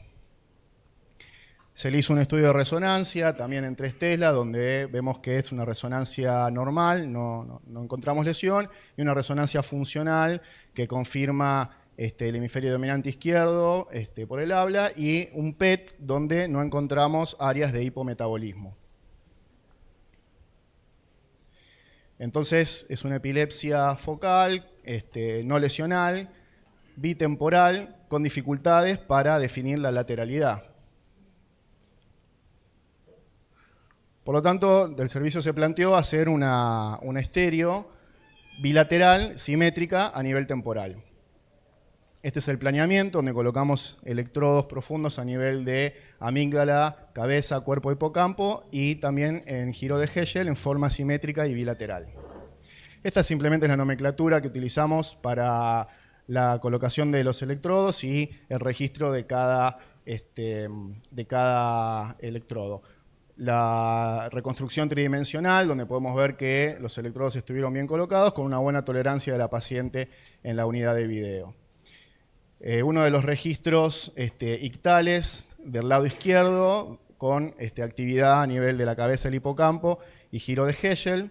Se le hizo un estudio de resonancia, también en 3 Tesla, donde vemos que es una resonancia normal, no encontramos lesión, y una resonancia funcional que confirma el hemisferio dominante izquierdo por el habla, y un PET donde no encontramos áreas de hipometabolismo. Entonces es una epilepsia focal, no lesional, bitemporal, con dificultades para definir la lateralidad. Por lo tanto, del servicio se planteó hacer una estéreo bilateral simétrica a nivel temporal. Este es el planeamiento, donde colocamos electrodos profundos a nivel de amígdala, cabeza, cuerpo, hipocampo, y también en giro de Hegel en forma simétrica y bilateral. Esta simplemente es la nomenclatura que utilizamos para la colocación de los electrodos y el registro de cada electrodo. La reconstrucción tridimensional, donde podemos ver que los electrodos estuvieron bien colocados, con una buena tolerancia de la paciente en la unidad de video. Uno de los registros ictales del lado izquierdo, con actividad a nivel de la cabeza del hipocampo y giro de Hegel.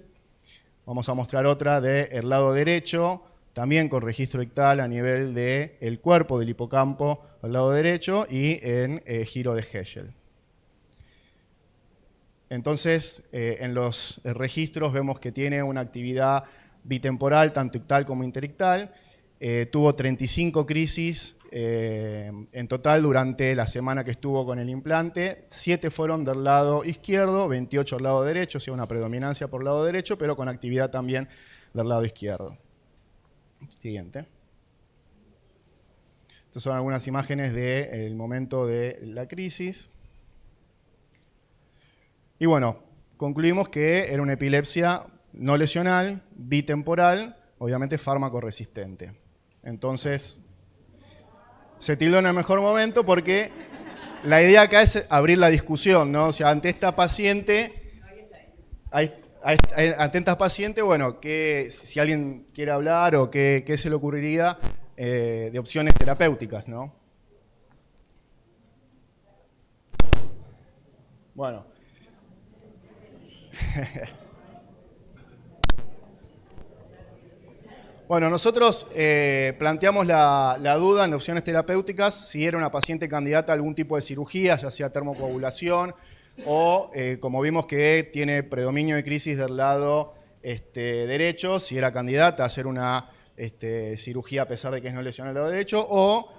Vamos a mostrar otra del lado derecho, también con registro ictal a nivel del cuerpo del hipocampo al lado derecho y en giro de Hegel. Entonces, en los registros vemos que tiene una actividad bitemporal, tanto ictal como interictal. Tuvo 35 crisis en total durante la semana que estuvo con el implante. 7 fueron del lado izquierdo, 28 del lado derecho, o sea, una predominancia por el lado derecho, pero con actividad también del lado izquierdo. Siguiente. Estas son algunas imágenes del momento de la crisis. Y bueno, concluimos que era una epilepsia no lesional, bitemporal, obviamente fármaco resistente. Entonces, se tildó en el mejor momento porque la idea acá es abrir la discusión, ¿no? O sea, ante esta paciente, bueno, si alguien quiere hablar o qué se le ocurriría de opciones terapéuticas, ¿no? Bueno. Bueno, nosotros planteamos la duda en opciones terapéuticas si era una paciente candidata a algún tipo de cirugía, ya sea termocoagulación o, como vimos que tiene predominio de crisis del lado derecho, si era candidata a hacer una cirugía a pesar de que es no lesional del lado derecho, o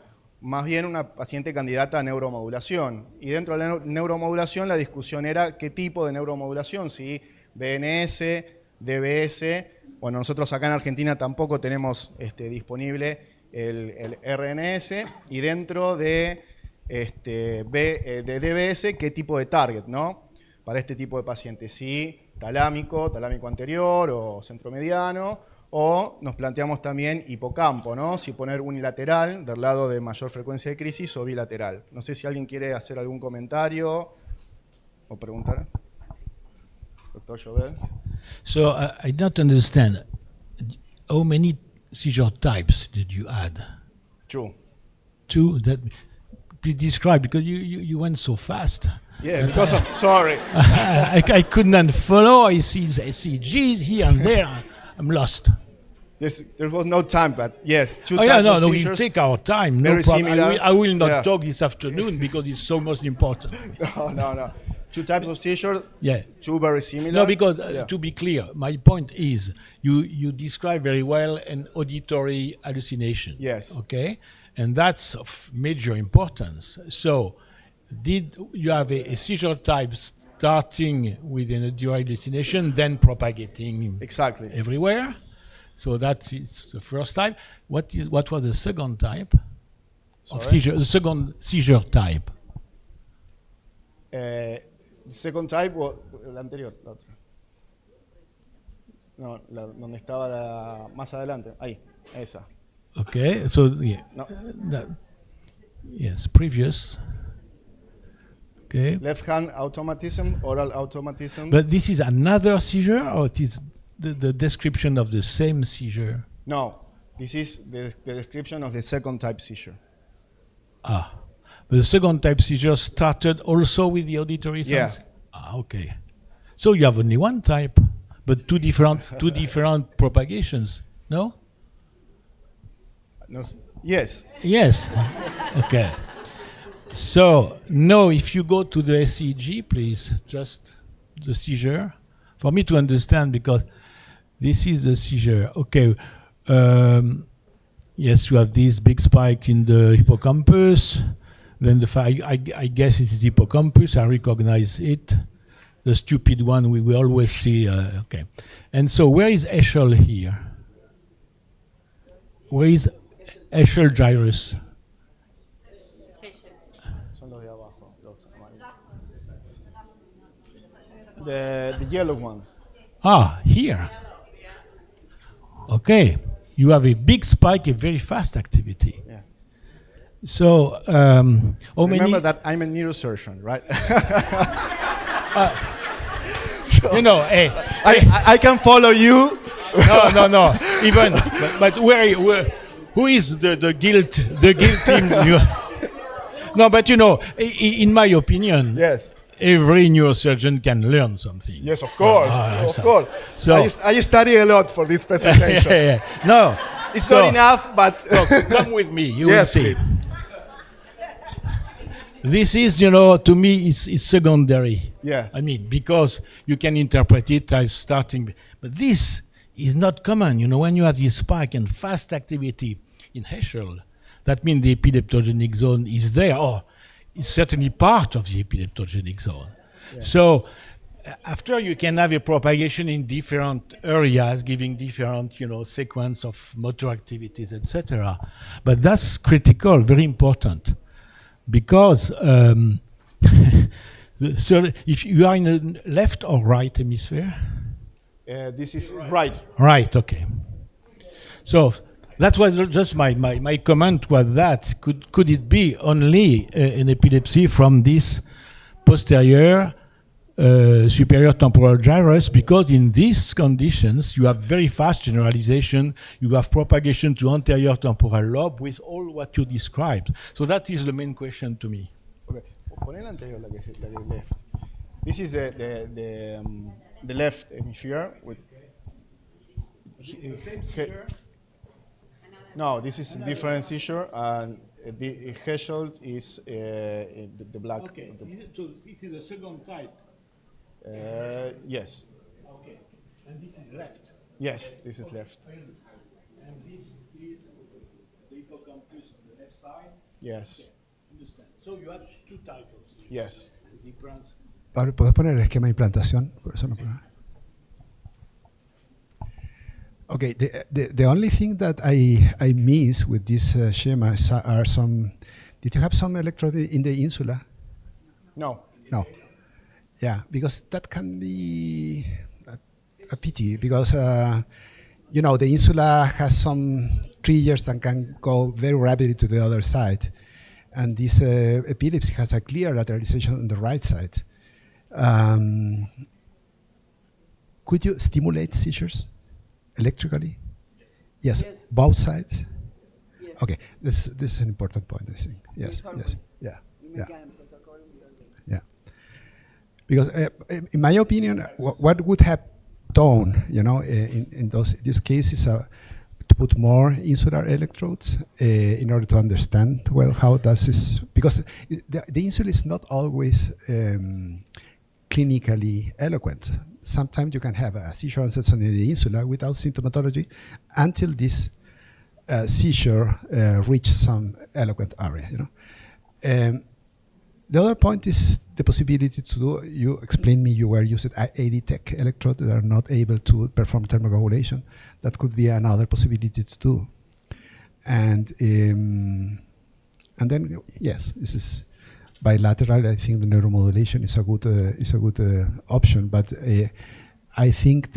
más bien una paciente candidata a neuromodulación. Y dentro de la neuromodulación la discusión era qué tipo de neuromodulación, si BNS, DBS. Bueno, nosotros acá en Argentina tampoco tenemos disponible el RNS, y dentro de DBS, qué tipo de target, ¿no? Para este tipo de pacientes, si talámico anterior o centromediano, o nos planteamos también hipocampo, ¿no? Si poner unilateral del lado de mayor frecuencia de crisis o bilateral. No sé si alguien quiere hacer algún comentario o preguntar. Doctor Jovel. So I don't understand. How many seizure types did you add? 2. 2? Please describe, because you went so fast. Yeah, because of, sorry. I could not follow. I see SEEGs here and there. I'm lost. There was no time, but yes, 2 types of no, seizures. We take our time. Very No problem. similar. I will not Yeah. talk this afternoon because it's so most important. No. 2 types of seizure, Yeah. 2 very similar. No, because Yeah. to be clear, my point is you describe very well an auditory hallucination. Yes. Okay, and that's of major importance. So, did you have a seizure type starting with an auditory hallucination, then propagating exactly everywhere? So that's the first type. What was the second type of seizure? The second seizure type. The second type, la anterior, la otra. No, donde estaba más adelante. Ahí, esa. Okay, so yeah. No. Yes, previous. Okay. Left hand automatism, oral automatism. But this is another seizure, or it is the description of the same seizure? No, this is the description of the second type seizure. Ah, but the second type seizure started also with the auditory Yeah. sense? Ah, okay. So you have only one type, but two different propagations, no? No, yes. Yes. Okay. So now, if you go to the SEEG, please, just the seizure, for me to understand, because this is the seizure. Okay. Yes, you have this big spike in the hippocampus. Then I guess it is hippocampus. I recognize it. The stupid one we always see. Okay. And so, where is Eschel here? Where is Eschel gyrus? Son los de abajo, los amarillos. The yellow one. Ah, here. Okay. You have a big spike, a very fast activity. Yeah. So, how Remember many? that I'm a neurosurgeon, right? You know, hey, I can follow you. No. Even, but who is the guilt? The guilt team? No, but you know, in my opinion, yes, every neurosurgeon can learn something. Yes, of course, of course. So I study a lot for this presentation. yeah. No, it's not enough, but come with me. You yes, will see. please. This is, to me, it's secondary. Yes. I mean, because you can interpret it as starting, but this is not common. When you have this spike and fast activity in Heschel, that means the epileptogenic zone is there, or it's certainly part of the epileptogenic zone. Yeah. So after you can have a propagation in different areas, giving different, sequence of motor activities, etc. But that's critical, very important. Because if you are in the left or right hemisphere? This is right. Right, okay. So That was just my comment was that could it be only an epilepsy from this posterior superior temporal gyrus, because in these conditions you have very fast generalization, you have propagation to anterior temporal lobe with all what you described. So that is the main question to me. Okay. Poné la anterior, la que left. This is the left hemisphere with. No, this is a different seizure, and the Heschel is the black. Okay, so it is the second type. Yes. Okay, and this is left. Yes, this is left. And this is the hippocampus on the left side. Yes. Okay, understand. So you have two types of seizures. Yes. The difference. Pablo, ¿puedes poner el esquema de implantación? Por eso no. Okay, the only thing that I miss with this schema are some. Did you have some electrode in the insula? No. No. Yeah, because that can be a pity, because you know, the insula has some triggers that can go very rapidly to the other side, and this epilepsy has a clear lateralization on the right side. Could you stimulate seizures electrically? Yes. Yes. Both sides? Yes. Okay, this is an important point, I think. Yes, yes, yeah, yeah. Yeah. Because in my opinion, what would have done, you know, in these cases, to put more insular electrodes in order to understand well how does this, because the insula is not always clinically eloquent. Sometimes you can have a seizure onset in the insula without symptomatology until this seizure reaches some eloquent area, you know. The other point is the possibility to do, you explained me you were using AD-Tech electrodes that are not able to perform thermocoagulation. That could be another possibility to do. And then, yes, this is bilateral. I think the neuromodulation is a good option, but I think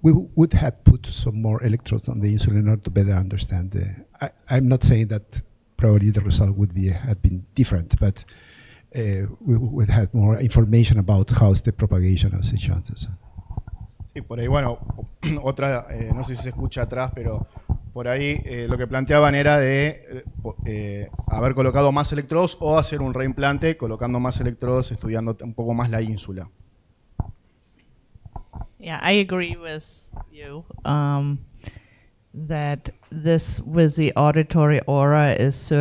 we would have put some more electrodes on the insulin in order to better understand I'm not saying that probably the result would have been different, but we would have more information about how's the propagation of such chances. Sí, por ahí, bueno, otra, no sé si se escucha atrás, pero por ahí lo que planteaban era de haber colocado más electrodos o hacer un reimplante colocando más electrodos, estudiando un poco más la ínsula. Yeah, I agree with you that this with the auditory aura is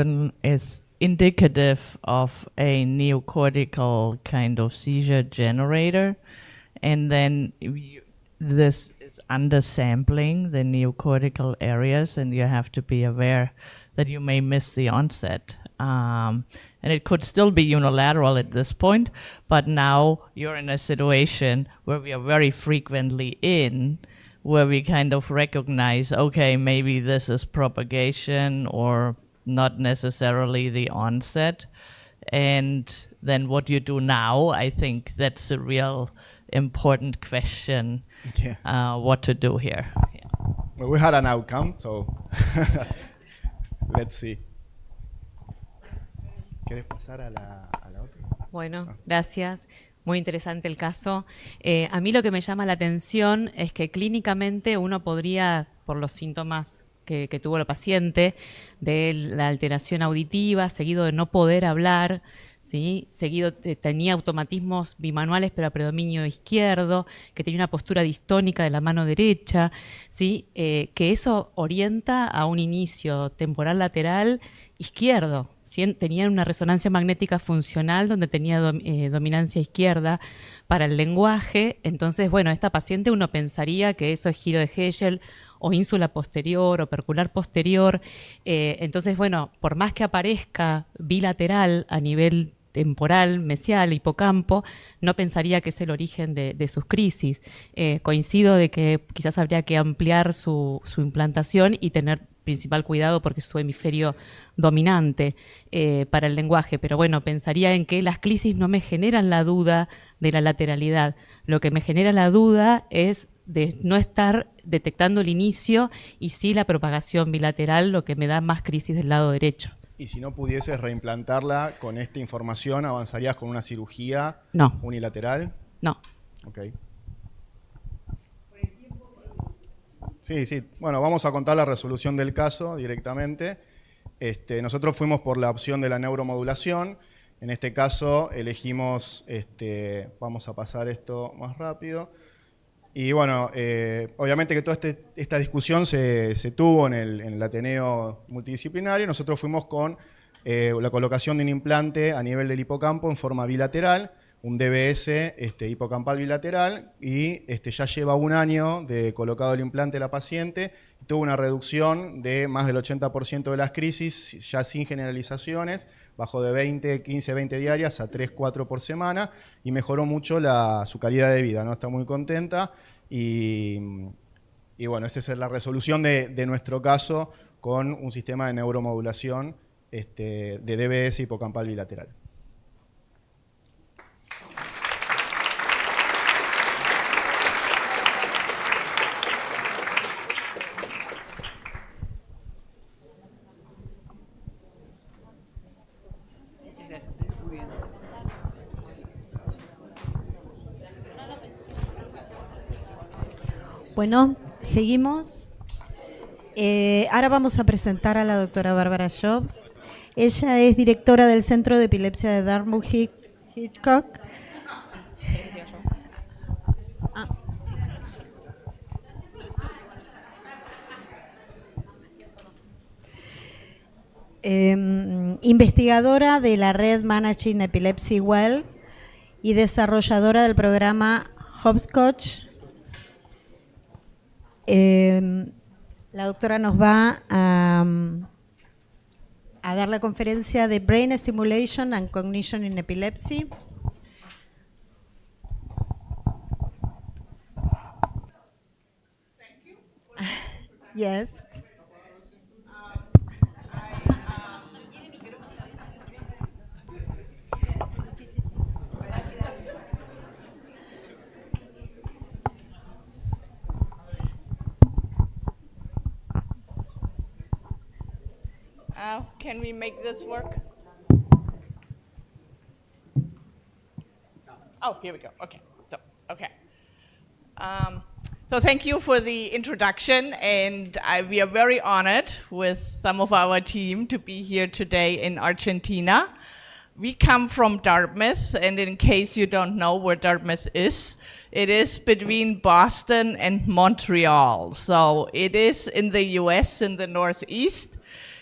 indicative of a neocortical kind of seizure generator, and then this is undersampling the neocortical areas, and you have to be aware that you may miss the onset. And it could still be unilateral at this point, but now you're in a situation where we are very frequently where we kind of recognize, okay, maybe this is propagation or not necessarily the onset. And then what you do now, I think that's a real important question, what to do here. Yeah. Well, we had an outcome, so let's see. ¿Quieres pasar a la otra? Bueno, gracias. Muy interesante el caso. A mí lo que me llama la atención es que clínicamente uno podría, por los síntomas que tuvo el paciente, de la alteración auditiva, seguido de no poder hablar, ¿sí? Seguido tenía automatismos bimanuales pero a predominio izquierdo, que tenía una postura distónica de la mano derecha, ¿sí? Que eso orienta a un inicio temporal lateral izquierdo. Tenía una resonancia magnética funcional donde tenía dominancia izquierda para el lenguaje. Entonces, bueno, esta paciente uno pensaría que eso es giro de Heschel o ínsula posterior o percular posterior. Entonces, bueno, por más que aparezca bilateral a nivel temporal, mesial, hipocampo, no pensaría que es el origen de sus crisis. Coincido de que quizás habría que ampliar su implantación y tener principal cuidado porque es su hemisferio dominante para el lenguaje, pero bueno, pensaría en que las crisis no me generan la duda de la lateralidad. Lo que me genera la duda es de no estar detectando el inicio y sí la propagación bilateral, lo que me da más crisis del lado derecho. Y si no pudieses reimplantarla con esta información, ¿avanzarías con una cirugía unilateral? No. Ok. Sí, sí. Bueno, vamos a contar la resolución del caso directamente. Nosotros fuimos por la opción de la neuromodulación. En este caso elegimos, vamos a pasar esto más rápido. Y bueno, obviamente que toda esta discusión se tuvo en el Ateneo multidisciplinario. Nosotros fuimos con la colocación de un implante a nivel del hipocampo en forma bilateral, un DBS hipocampal bilateral, y ya lleva 1 año de colocado el implante la paciente. Tuvo una reducción de más del 80% de las crisis, ya sin generalizaciones, bajó de 15, 20 diarias a 3, 4 por semana, y mejoró mucho su calidad de vida, ¿no? Está muy contenta, y bueno, esa es la resolución de nuestro caso con un sistema de neuromodulación de DBS hipocampal bilateral. Bueno, seguimos. Ahora vamos a presentar a la doctora Bárbara Jobs. Ella es directora del Centro de Epilepsia de Dartmouth-Hitchcock. Investigadora de la red Managing Epilepsy Well y desarrolladora del programa Hopscotch. La doctora nos va a dar la conferencia de Brain Stimulation and Cognition in Epilepsy. Yes. Can we make this work? Oh, here we go. Okay. So thank you for the introduction, and we are very honored with some of our team to be here today in Argentina. We come from Dartmouth, and in case you don't know where Dartmouth is, it is between Boston and Montreal. So it is in the US in the Northeast.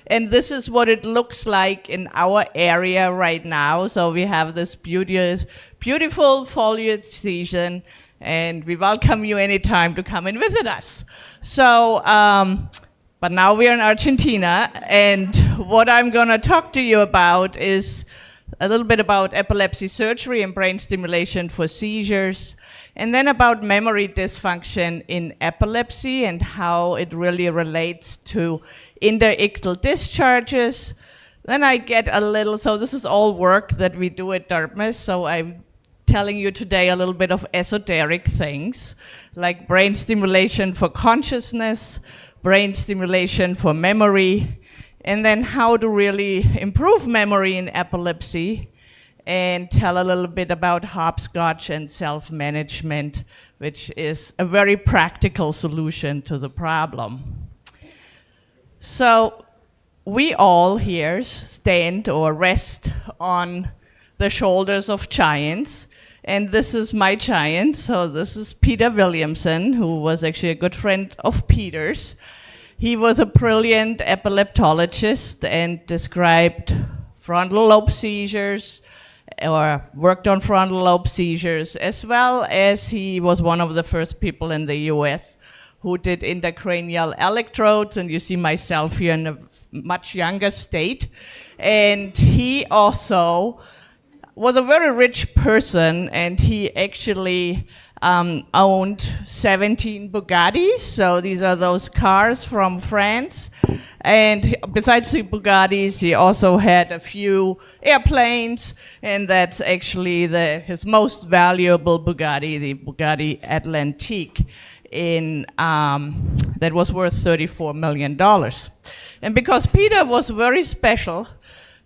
And this is what it looks like in our area right now. So we have this beautiful foliage season, and we welcome you anytime to come and visit us. So, but now we're in Argentina, and what I'm gonna talk to you about is a little bit about epilepsy surgery and brain stimulation for seizures, and then about memory dysfunction in epilepsy and how it really relates to interictal discharges. Then I get a little, so this is all work that we do at Dartmouth, so I'm telling you today a little bit of esoteric things, like brain stimulation for consciousness, brain stimulation for memory, and then how to really improve memory in epilepsy, and tell a little bit about hopscotch and self-management, which is a very practical solution to the problem. So we all here stand or rest on the shoulders of giants, and this is my giant. So this is Peter Williamson, who was actually a good friend of Peter's. He was a brilliant epileptologist and described frontal lobe seizures, or worked on frontal lobe seizures, as well as he was one of the first people in the US who did intracranial electrodes, and you see myself here in a much younger state. And he also was a very rich person, and he actually owned 17 Bugattis. So these are those cars from France. And besides the Bugattis, he also had a few airplanes, and that's actually his most valuable Bugatti, the Bugatti Atlantique. that was worth $34 million. And because Peter was very special,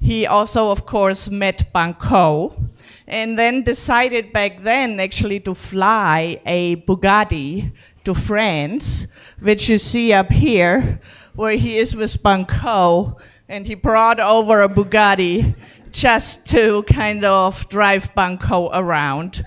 he also, of course, met BANCAUD, and then decided back then actually to fly a Bugatti to France, which you see up here, where he is with BANCAUD, and he brought over a Bugatti just to kind of drive BANCAUD around.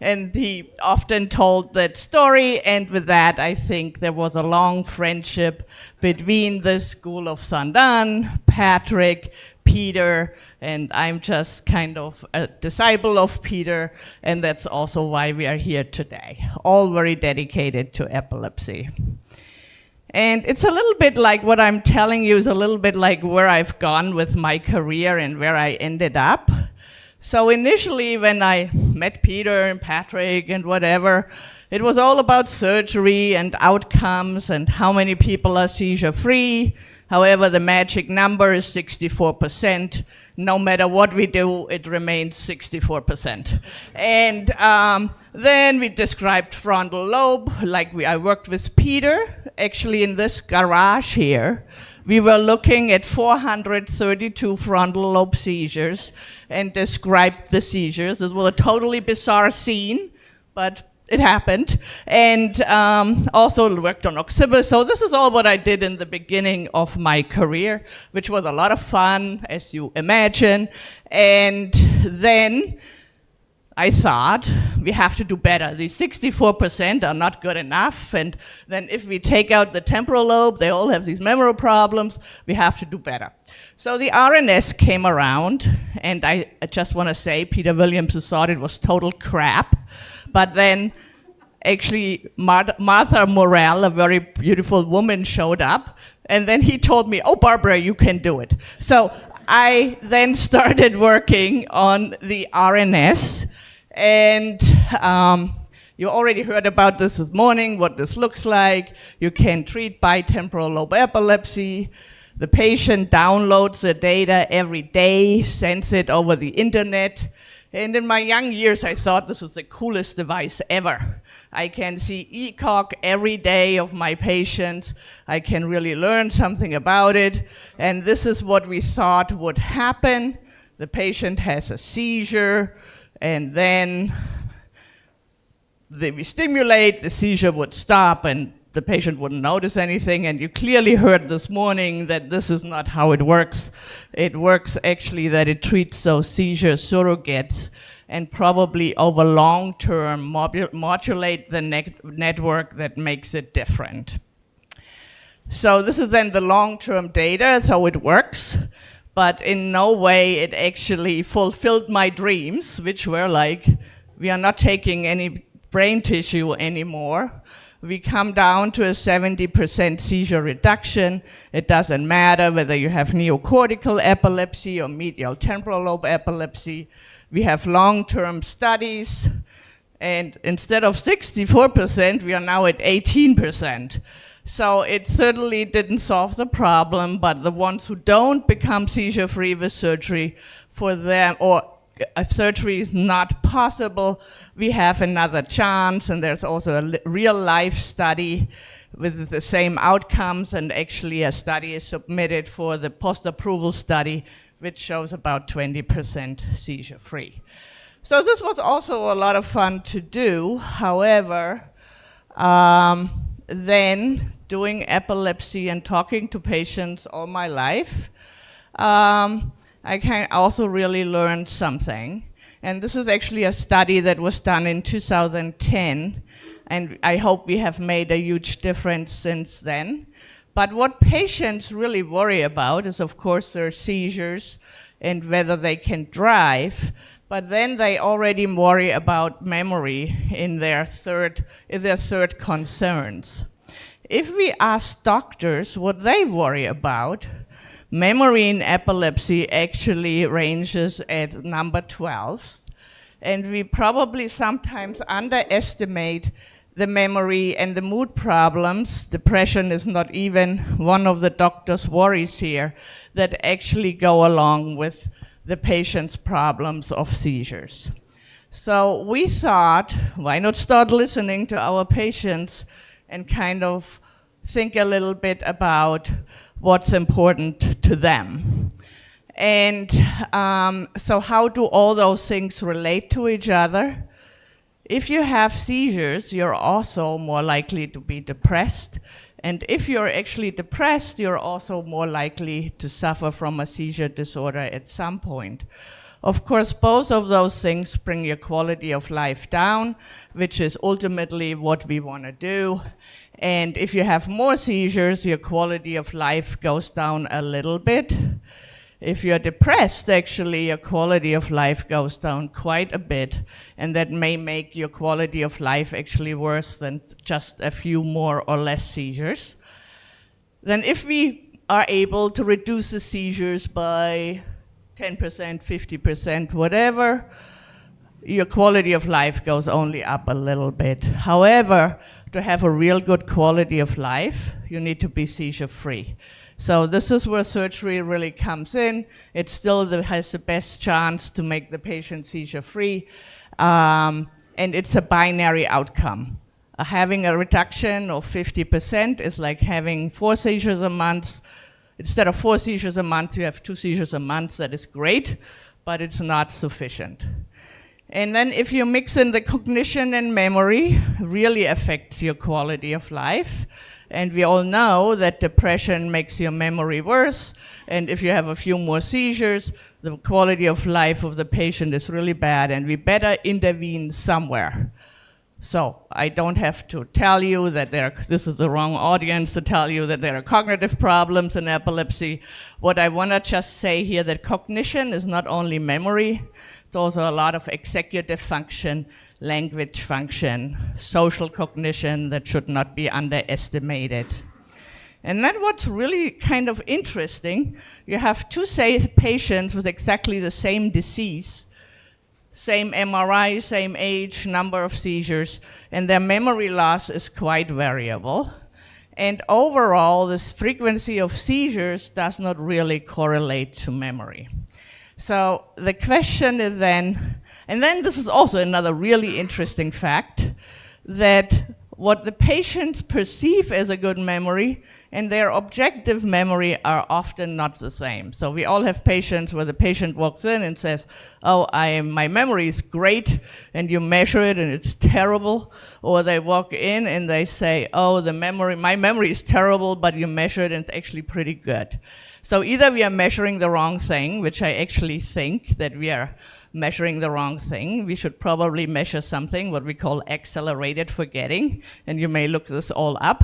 And he often told that story, and with that, I think there was a long friendship between the School of Sandan, Patrick, Peter, and I'm just kind of a disciple of Peter, and that's also why we are here today, all very dedicated to epilepsy. And it's a little bit like what I'm telling you is a little bit like where I've gone with my career and where I ended up. So initially, when I met Peter and Patrick and whatever, it was all about surgery and outcomes and how many people are seizure-free. However, the magic number is 64%. No matter what we do, it remains 64%. And then we described frontal lobe, like I worked with Peter, actually in this garage here. We were looking at 432 frontal lobe seizures and described the seizures. It was a totally bizarre scene, but it happened. And also worked on occipital. So this is all what I did in the beginning of my career, which was a lot of fun, as you imagine. And then I thought, we have to do better. These 64% are not good enough, and then if we take out the temporal lobe, they all have these memory problems, we have to do better. So the RNS came around, and I just want to say, Peter Williams thought it was total crap, but then actually Martha Morell, a very beautiful woman, showed up, and then he told me, oh, Barbara, you can do it. So I then started working on the RNS, and you already heard about this morning, what this looks like. You can treat bitemporal lobe epilepsy. The patient downloads the data every day, sends it over the internet. And in my young years, I thought this was the coolest device ever. I can see ECOG every day of my patients. I can really learn something about it. And this is what we thought would happen. The patient has a seizure, and then we stimulate, the seizure would stop, and the patient wouldn't notice anything. And you clearly heard this morning that this is not how it works. It works actually that it treats those seizure surrogates and probably over long term modulate the network that makes it different. So this is then the long-term data, that's how it works. But in no way it actually fulfilled my dreams, which were like, we are not taking any brain tissue anymore. We come down to a 70% seizure reduction. It doesn't matter whether you have neocortical epilepsy or medial temporal lobe epilepsy. We have long-term studies, and instead of 64%, we are now at 18%. So it certainly didn't solve the problem, but the ones who don't become seizure-free with surgery, for them, or if surgery is not possible, we have another chance, and there's also a real-life study with the same outcomes, and actually a study is submitted for the post-approval study, which shows about 20% seizure-free. So this was also a lot of fun to do. However, then doing epilepsy and talking to patients all my life, I can also really learn something. And this is actually a study that was done in 2010, and I hope we have made a huge difference since then. But what patients really worry about is, of course, their seizures and whether they can drive, but then they already worry about memory in their third concerns. If we ask doctors what they worry about, memory in epilepsy actually ranges at number 12, and we probably sometimes underestimate the memory and the mood problems. Depression is not even one of the doctor's worries here, that actually go along with the patient's problems of seizures. So we thought, why not start listening to our patients and kind of think a little bit about what's important to them. And so how do all those things relate to each other? If you have seizures, you're also more likely to be depressed. And if you're actually depressed, you're also more likely to suffer from a seizure disorder at some point. Of course, both of those things bring your quality of life down, which is ultimately what we want to do. And if you have more seizures, your quality of life goes down a little bit. If you're depressed, actually, your quality of life goes down quite a bit, and that may make your quality of life actually worse than just a few more or less seizures. Then if we are able to reduce the seizures by 10%, 50%, whatever, your quality of life goes only up a little bit. However, to have a real good quality of life, you need to be seizure-free. So this is where surgery really comes in. It still has the best chance to make the patient seizure-free, and it's a binary outcome. Having a reduction of 50% is like having 4 seizures a month. Instead of 4 seizures a month, you have 2 seizures a month. That is great, but it's not sufficient. And then if you mix in the cognition and memory, really affects your quality of life. And we all know that depression makes your memory worse. And if you have a few more seizures, the quality of life of the patient is really bad, and we better intervene somewhere. So I don't have to tell you that this is the wrong audience to tell you that there are cognitive problems in epilepsy. What I want to just say here, that cognition is not only memory, it's also a lot of executive function, language function, social cognition that should not be underestimated. And then what's really kind of interesting, you have 2 patients with exactly the same disease, same MRI, same age, number of seizures, and their memory loss is quite variable. And overall, this frequency of seizures does not really correlate to memory. So the question is then, and then this is also another really interesting fact, that what the patients perceive as a good memory and their objective memory are often not the same. So we all have patients where the patient walks in and says, oh, my memory is great, and you measure it and it's terrible. Or they walk in and they say, oh, my memory is terrible, but you measure it and it's actually pretty good. So either we are measuring the wrong thing, which I actually think that we are measuring the wrong thing. We should probably measure something, what we call accelerated forgetting, and you may look this all up.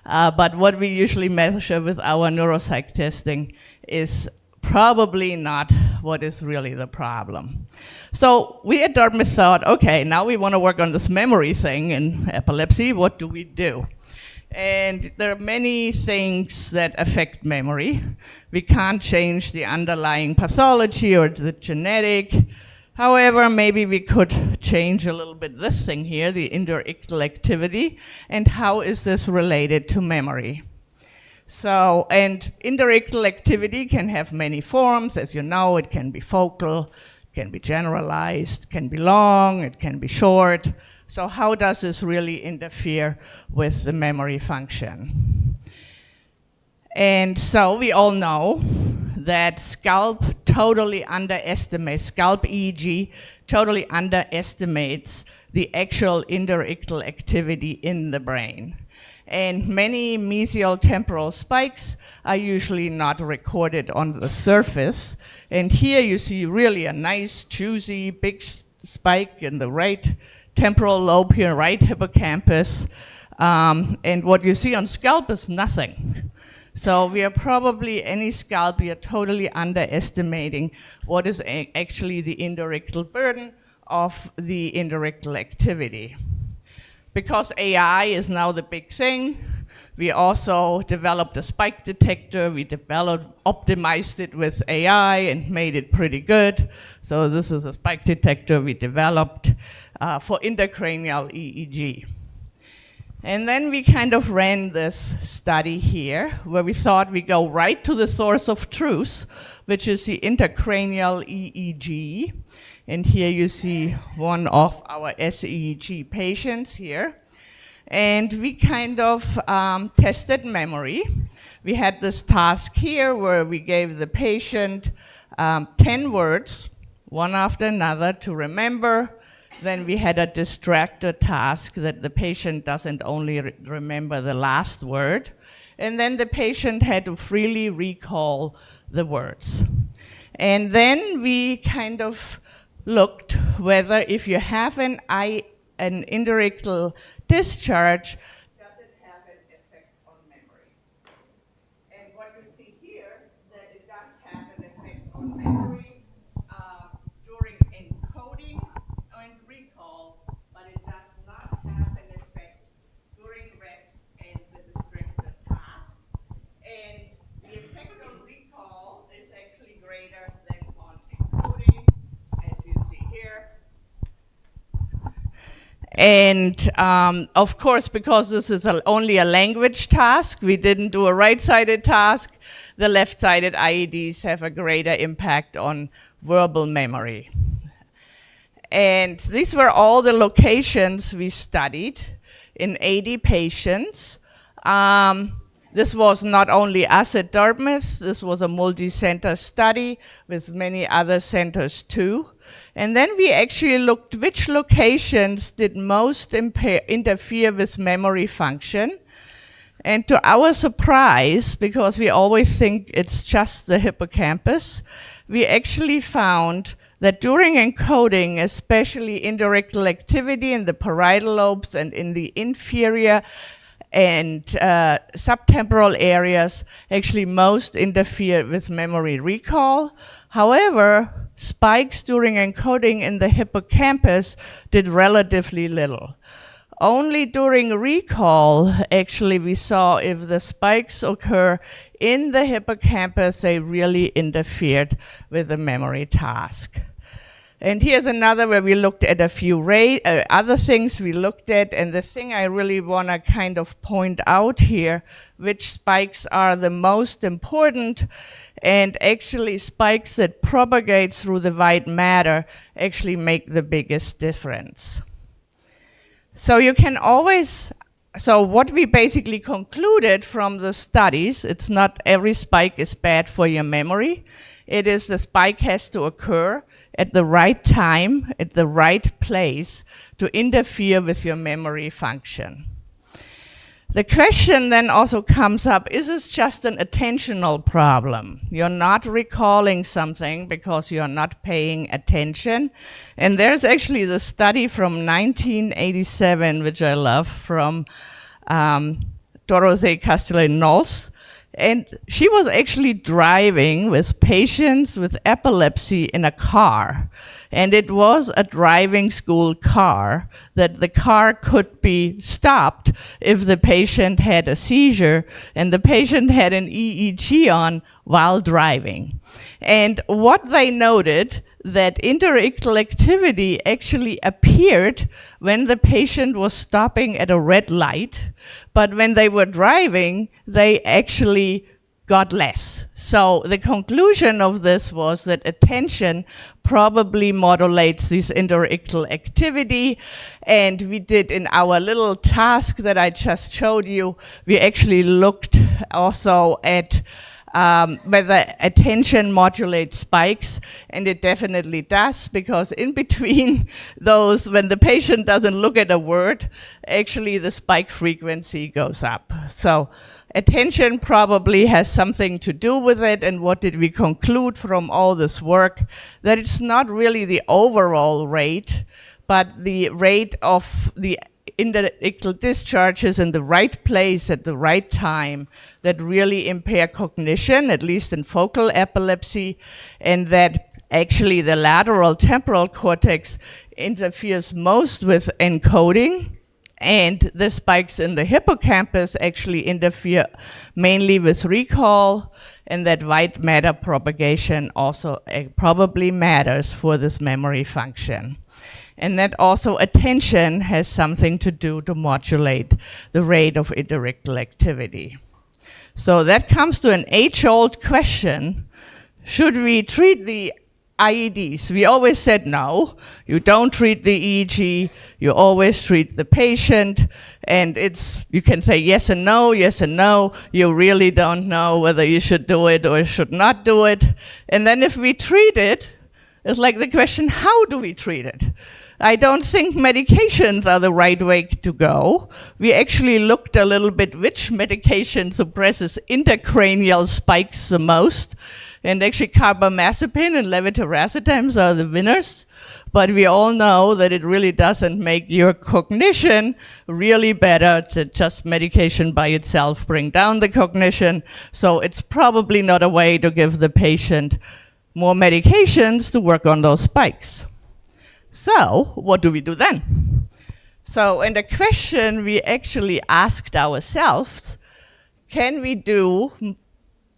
But what we usually measure with our neuropsych testing is probably not what is really the problem. So we at Dartmouth thought, okay, now we want to work on this memory thing in epilepsy. What do we do? And there are many things that affect memory. We can't change the underlying pathology or the genetic. However, maybe we could change a little bit this thing here, the interictal activity, and how is this related to memory? So, and interictal activity can have many forms. As you know, it can be focal, it can be generalized, it can be long, it can be short. So how does this really interfere with the memory function? And so we all know that scalp EEG totally underestimates the actual interictal activity in the brain. And many mesial temporal spikes are usually not recorded on the surface. And here you see really a nice, juicy, big spike in the right temporal lobe here, right hippocampus. And what you see on scalp is nothing. So we are probably, any scalp, we are totally underestimating what is actually the interictal burden of the interictal activity. Because AI is now the big thing, we also developed a spike detector. We optimized it with AI and made it pretty good. So this is a spike detector we developed for intracranial EEG. And then we kind of ran this study here where we thought we go right to the source of truth, which is the intracranial EEG. And here you see one of our SEEG patients here. And we kind of tested memory. We had this task here where we gave the patient 10 words, one after another, to remember. Then we had a distractor task that the patient doesn't only remember the last word. And then the patient had to freely recall the words. And then we kind of looked whether if you have an indirectal discharge, does it have an effect on memory? And what you see here, that it does have an effect on memory during encoding and recall, but it does not have an effect during rest and the distractor task. And the effect on recall is actually greater than on encoding, as you see here. And of course, because this is only a language task, we didn't do a right-sided task. The left-sided IEDs have a greater impact on verbal memory. And these were all the locations we studied in 80 patients. This was not only us at Dartmouth, this was a multi-center study with many other centers too. And then we actually looked which locations did most interfere with memory function. And to our surprise, because we always think it's just the hippocampus, we actually found that during encoding, especially indirectal activity in the parietal lobes and in the inferior and subtemporal areas actually most interfere with memory recall. However, spikes during encoding in the hippocampus did relatively little. Only during recall, actually, we saw if the spikes occur in the hippocampus, they really interfered with the memory task. And here's another where we looked at a few other things we looked at, and the thing I really want to kind of point out here, which spikes are the most important, and actually spikes that propagate through the white matter actually make the biggest difference. So you can always, so what we basically concluded from the studies, it's not every spike is bad for your memory. It is the spike has to occur at the right time, at the right place to interfere with your memory function. The question then also comes up, is this just an attentional problem? You're not recalling something because you're not paying attention. And there's actually the study from 1987, which I love, from Dorothy Castellet-Knowles. And she was actually driving with patients with epilepsy in a car. And it was a driving school car, that the car could be stopped if the patient had a seizure and the patient had an EEG on while driving. And what they noted, that interictal activity actually appeared when the patient was stopping at a red light, but when they were driving, they actually got less. So the conclusion of this was that attention probably modulates this interictal activity. And we did, in our little task that I just showed you, we actually looked also at whether attention modulates spikes, and it definitely does, because in between those, when the patient doesn't look at a word, actually the spike frequency goes up. So attention probably has something to do with it. And what did we conclude from all this work? That it's not really the overall rate, but the rate of the interictal discharges in the right place at the right time that really impair cognition, at least in focal epilepsy, and that actually the lateral temporal cortex interferes most with encoding, and the spikes in the hippocampus actually interfere mainly with recall, and that white matter propagation also probably matters for this memory function. And that also attention has something to do to modulate the rate of interictal activity. So that comes to an age-old question: should we treat the IEDs. We always said no, you don't treat the EEG, you always treat the patient, and you can say yes and no, you really don't know whether you should do it or should not do it. And then if we treat it, it's like the question, how do we treat it? I don't think medications are the right way to go. We actually looked a little bit which medication suppresses intracranial spikes the most. And actually carbamazepine and levetiracetam are the winners. But we all know that it really doesn't make your cognition really better to just medication by itself bring down the cognition. So it's probably not a way to give the patient more medications to work on those spikes. So what do we do then? So in the question we actually asked ourselves, can we do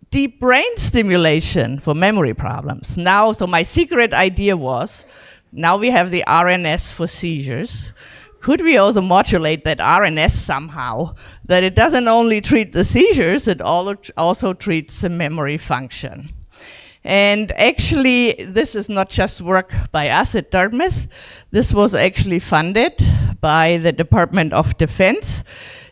deep brain stimulation for memory problems? Now, so my secret idea was, now we have the RNS for seizures. Could we also modulate that RNS somehow, that it doesn't only treat the seizures, it also treats the memory function? And actually, this is not just work by us at Dartmouth. This was actually funded by the Department of Defense.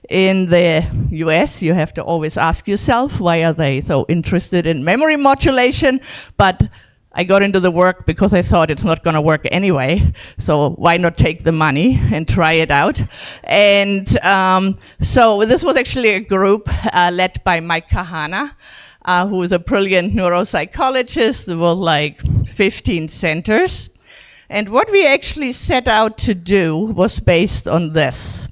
In the US, you have to always ask yourself, why are they so interested in memory modulation? But I got into the work because I thought it's not going to work anyway. So why not take the money and try it out? And so this was actually a group led by Mike Kahana, who is a brilliant neuropsychologist. There were like 15 centers. And what we actually set out to do was based on this.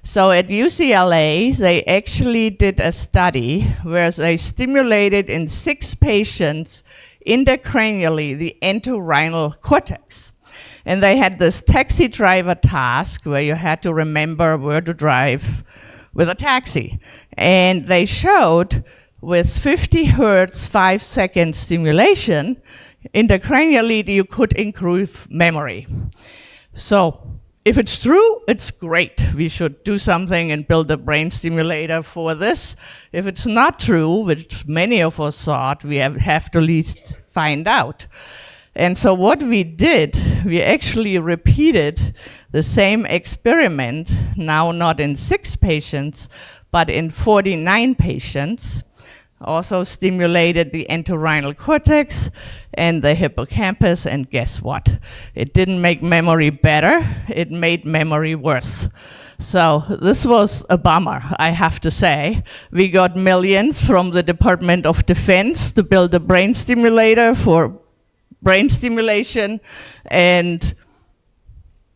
So at UCLA, they actually did a study where they stimulated in 6 patients intracranially the entorhinal cortex. And they had this taxi driver task where you had to remember where to drive with a taxi. And they showed with 50 hertz, 5-second stimulation, intracranially you could improve memory. So if it's true, it's great. We should do something and build a brain stimulator for this. If it's not true, which many of us thought, we have to at least find out. And so what we did, we actually repeated the same experiment, now not in 6 patients, but in 49 patients. Also stimulated the entorhinal cortex and the hippocampus, and guess what? It didn't make memory better, it made memory worse. So this was a bummer, I have to say. We got millions from the Department of Defense to build a brain stimulator for brain stimulation, and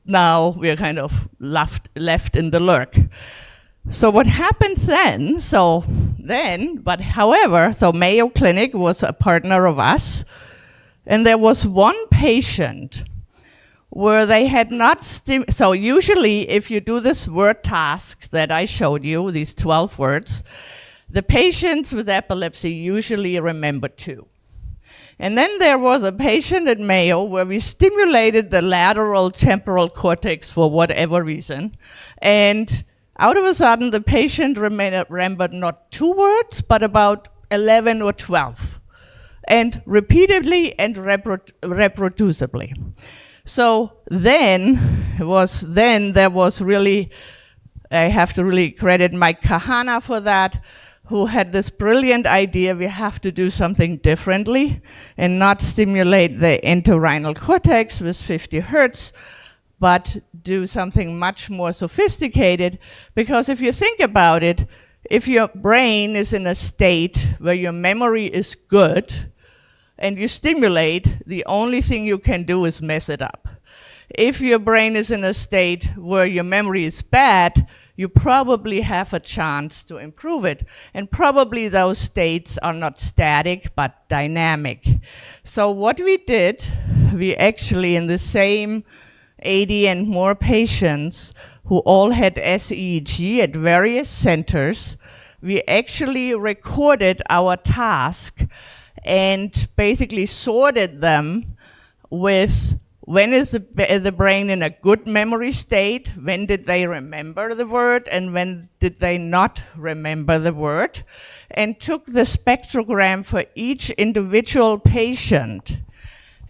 now we're kind of left in the lurk. So what happened then, however, Mayo Clinic was a partner of us, and there was one patient where they had not, so usually if you do this word task that I showed you, these 12 words, the patients with epilepsy usually remember 2. And then there was a patient at Mayo where we stimulated the lateral temporal cortex for whatever reason, and out of a sudden, the patient remembered not 2 words, but about 11 or 12, and repeatedly and reproducibly. So then there was really, I have to really credit Mike Kahana for that, who had this brilliant idea, we have to do something differently and not stimulate the entorhinal cortex with 50 hertz, but do something much more sophisticated, because if you think about it, if your brain is in a state where your memory is good and you stimulate, the only thing you can do is mess it up. If your brain is in a state where your memory is bad, you probably have a chance to improve it. And probably those states are not static, but dynamic. So what we did, we actually in the same 80 and more patients who all had SEEG at various centers, we actually recorded our task and basically sorted them with when is the brain in a good memory state, when did they remember the word, and when did they not remember the word, and took the spectrogram for each individual patient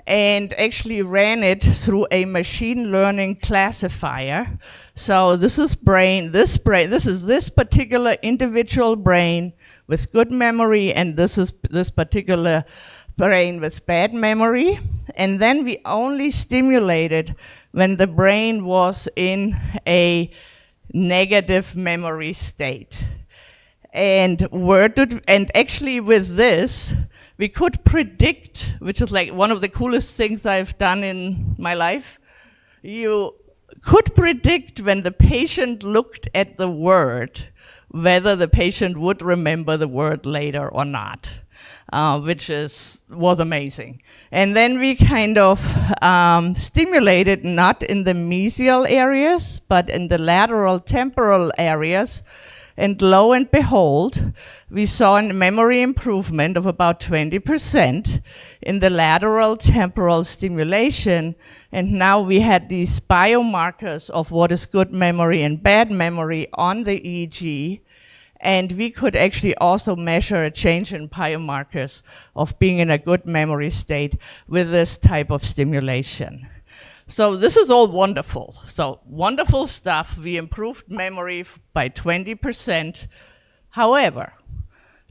and actually ran it through a machine learning classifier. So this is this is this particular individual brain with good memory, and this is this particular brain with bad memory. And then we only stimulated when the brain was in a negative memory state. And actually with this, we could predict, which is like one of the coolest things I've done in my life. You could predict when the patient looked at the word, whether the patient would remember the word later or not, which was amazing. And then we kind of stimulated not in the mesial areas, but in the lateral temporal areas. And lo and behold, we saw a memory improvement of about 20% in the lateral temporal stimulation. And now we had these biomarkers of what is good memory and bad memory on the EEG. And we could actually also measure a change in biomarkers of being in a good memory state with this type of stimulation. So this is all wonderful. So wonderful stuff. We improved memory by 20%. However,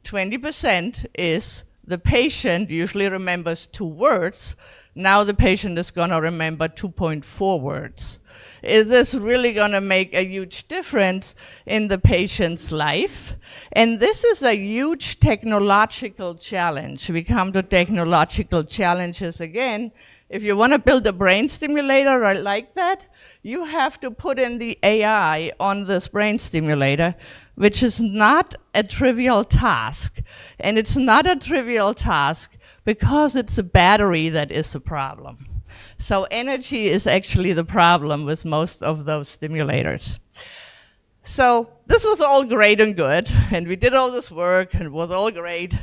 20% is the patient usually remembers 2 words. Now the patient is going to remember 2.4 words. Is this really going to make a huge difference in the patient's life? And this is a huge technological challenge. We come to technological challenges again. If you want to build a brain stimulator like that, you have to put in the AI on this brain stimulator, which is not a trivial task. And it's not a trivial task because it's the battery that is the problem. So energy is actually the problem with most of those stimulators. So this was all great and good, and we did all this work, and it was all great.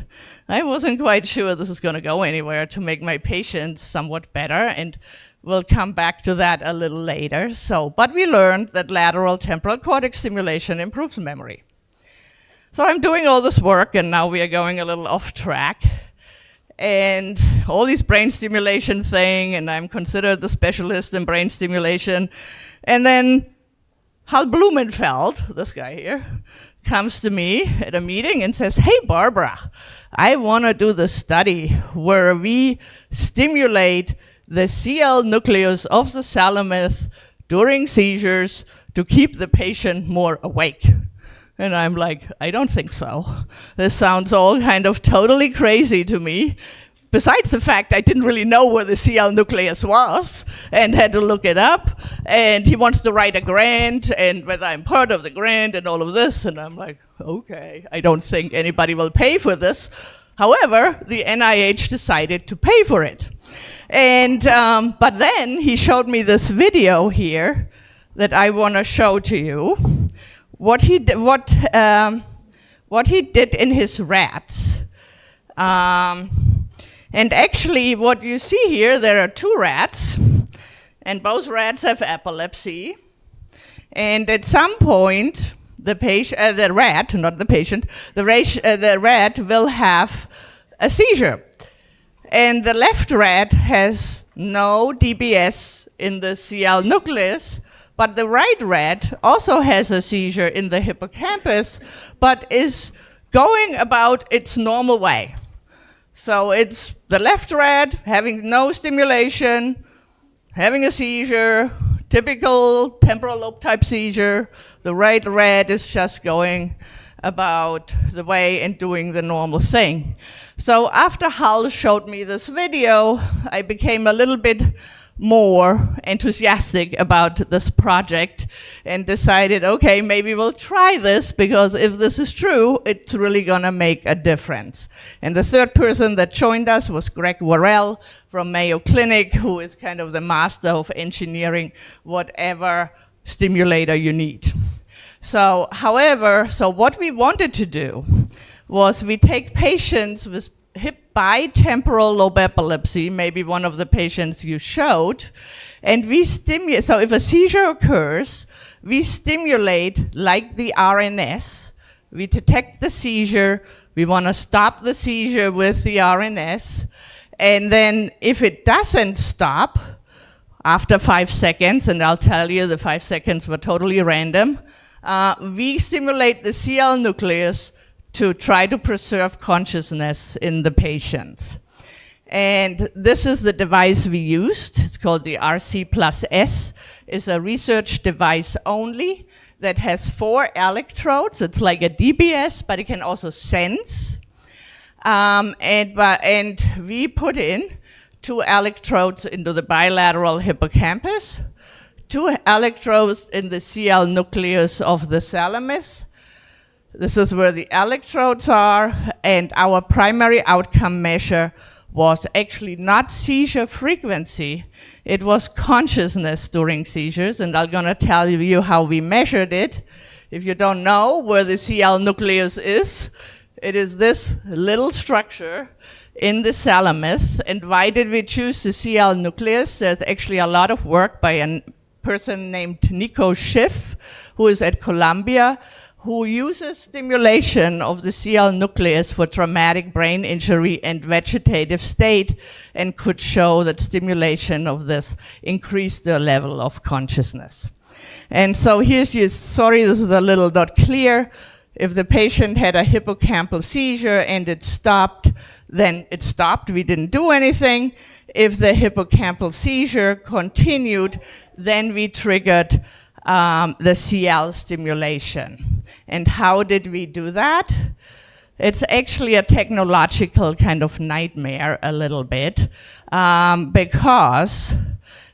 I wasn't quite sure this is going to go anywhere to make my patients somewhat better, and we'll come back to that a little later. But we learned that lateral temporal cortex stimulation improves memory. So I'm doing all this work, and now we are going a little off track. And all these brain stimulation thing, and I'm considered the specialist in brain stimulation. And then Hal Blumenfeld, this guy here, comes to me at a meeting and says, "Hey, Barbara, I want to do the study where we stimulate the CL nucleus of the thalamus during seizures to keep the patient more awake." And I'm like, I don't think so. This sounds all kind of totally crazy to me. Besides the fact I didn't really know where the CL nucleus was and had to look it up. And he wants to write a grant and whether I'm part of the grant and all of this. And I'm like, okay, I don't think anybody will pay for this. However, the NIH decided to pay for it. And but then he showed me this video here that I want to show to you. What he did in his rats. And actually, what you see here, there are 2 rats, and both rats have epilepsy. And at some point, the rat will have a seizure. And the left rat has no DBS in the CL nucleus, but the right rat also has a seizure in the hippocampus, but is going about its normal way. So it's the left rat having no stimulation, having a seizure, typical temporal lobe type seizure. The right rat is just going about the way and doing the normal thing. So after Hal showed me this video, I became a little bit more enthusiastic about this project and decided, okay, maybe we'll try this because if this is true, it's really gonna make a difference. And the third person that joined us was Greg Worrell from Mayo Clinic, who is kind of the master of engineering whatever stimulator you need. So what we wanted to do was we take patients with bitemporal lobe epilepsy, maybe one of the patients you showed, and we stimulate, so if a seizure occurs, we stimulate like the RNS, we detect the seizure, we want to stop the seizure with the RNS, And then if it doesn't stop after 5 seconds, and I'll tell you the 5 seconds were totally random, we stimulate the CL nucleus to try to preserve consciousness in the patients. And this is the device we used. It's called the RC+S. It's a research device only that has 4 electrodes. It's like a DBS, but it can also sense. And we put in 2 electrodes into the bilateral hippocampus, 2 electrodes in the CL nucleus of the thalamus. This is where the electrodes are, and our primary outcome measure was actually not seizure frequency, it was consciousness during seizures, and I'm gonna tell you how we measured it. If you don't know where the CL nucleus is, it is this little structure in the thalamus. And why did we choose the CL nucleus? There's actually a lot of work by a person named Nico Schiff, who is at Columbia, who uses stimulation of the CL nucleus for traumatic brain injury and vegetative state, and could show that stimulation of this increased the level of consciousness. And so here's your, sorry, this is a little not clear. If the patient had a hippocampal seizure and it stopped, then it stopped, we didn't do anything. If the hippocampal seizure continued, then we triggered the CL stimulation. And how did we do that? It's actually a technological kind of nightmare a little bit, because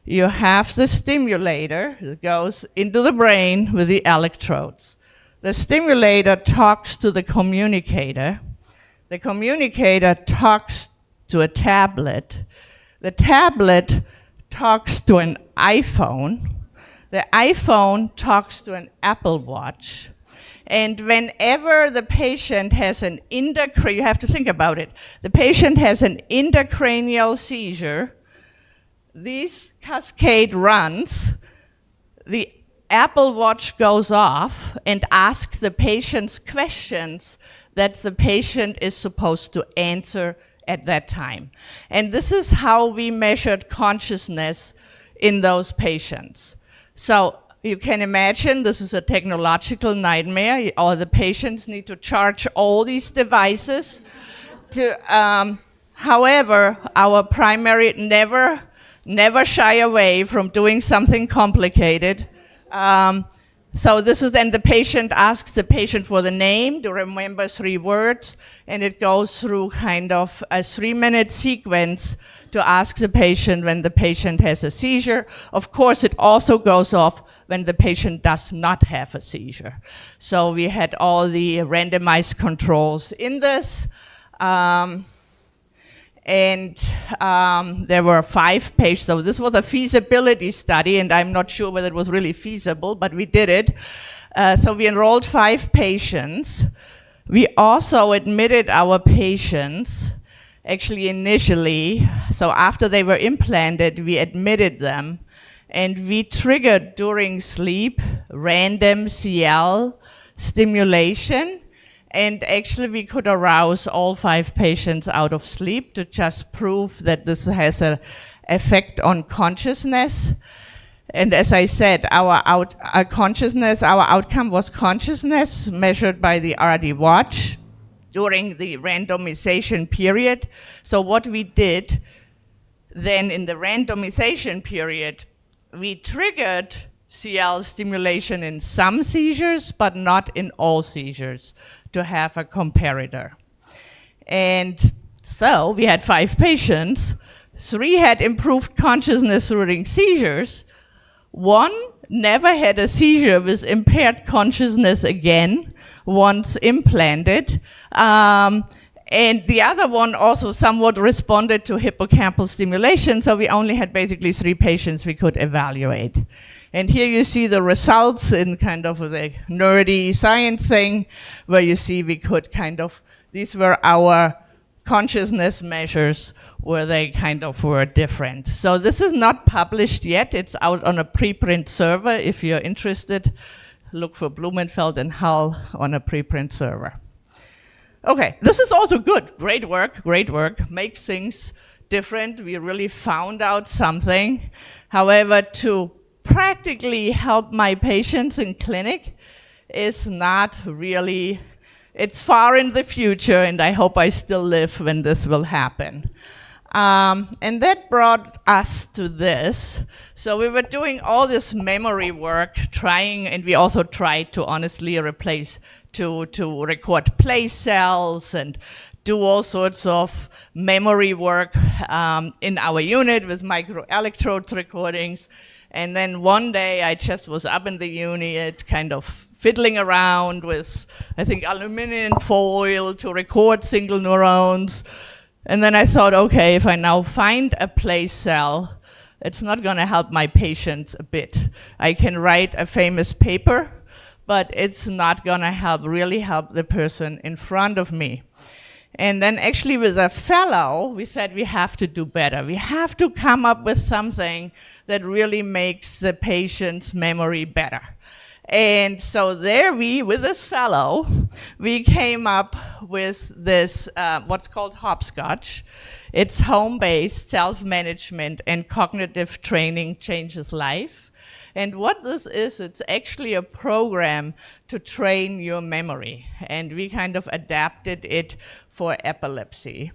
you have the stimulator that goes into the brain with the electrodes. The stimulator talks to the communicator. The communicator talks to a tablet. The tablet talks to an iPhone. The iPhone talks to an Apple Watch. And whenever the patient has an you have to think about it. The patient has an intracranial seizure. This cascade runs. The Apple Watch goes off and asks the patient's questions that the patient is supposed to answer at that time. And this is how we measured consciousness in those patients. So you can imagine this is a technological nightmare. All the patients need to charge all these devices. However, our primary never shy away from doing something complicated. So this is, and the patient asks the patient for the name to remember 3 words, and it goes through kind of a 3-minute sequence to ask the patient when the patient has a seizure. Of course, it also goes off when the patient does not have a seizure. So we had all the randomized controls in this. There were 5 patients. So this was a feasibility study, and I'm not sure whether it was really feasible, but we did it. So we enrolled 5 patients. We also admitted our patients, actually initially. So after they were implanted, we admitted them, and we triggered during sleep random CL stimulation. And actually, we could arouse all 5 patients out of sleep to just prove that this has an effect on consciousness. And as I said, our outcome was consciousness measured by the RD watch during the randomization period. So what we did then in the randomization period, we triggered CL stimulation in some seizures, but not in all seizures, to have a comparator. And so we had 5 patients. 3 had improved consciousness during seizures. 1 never had a seizure with impaired consciousness again, once implanted. And the other one also somewhat responded to hippocampal stimulation, so we only had basically 3 patients we could evaluate. And here you see the results in kind of the nerdy science thing, where you see we could kind of, these were our consciousness measures where they kind of were different. So this is not published yet. It's out on a preprint server. If you're interested, look for Blumenfeld and Hull on a preprint server. Okay, this is also good. Great work, great work. Make things different. We really found out something. However, to practically help my patients in clinic is not really, it's far in the future, and I hope I still live when this will happen. And that brought us to this. So we were doing all this memory work, trying, and we also tried to honestly replace, to record place cells and do all sorts of memory work in our unit with microelectrodes recordings. And then one day I just was up in the unit kind of fiddling around with, I think, aluminum foil to record single neurons. And then I thought, okay, if I now find a place cell, it's not going to help my patients a bit. I can write a famous paper, but it's not going to really help the person in front of me. And then actually with a fellow, we said we have to do better. We have to come up with something that really makes the patient's memory better. And so there with this fellow, we came up with this, what's called hopscotch. It's home-based self-management and cognitive training changes life. And what this is, it's actually a program to train your memory. And we kind of adapted it for epilepsy.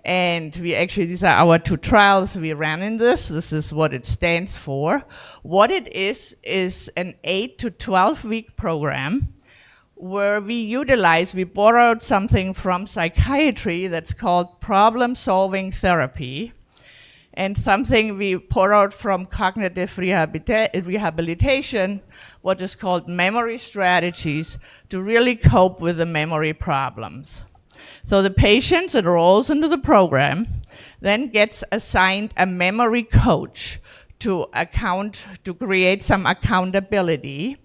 And we actually, these are our 2 trials we ran in this. This is what it stands for. What it is an 8 to 12 week program where we borrowed something from psychiatry that's called problem-solving therapy, and something we borrowed from cognitive rehabilitation, what is called memory strategies, to really cope with the memory problems. So the patient enrolls into the program, then gets assigned a memory coach to create some accountability.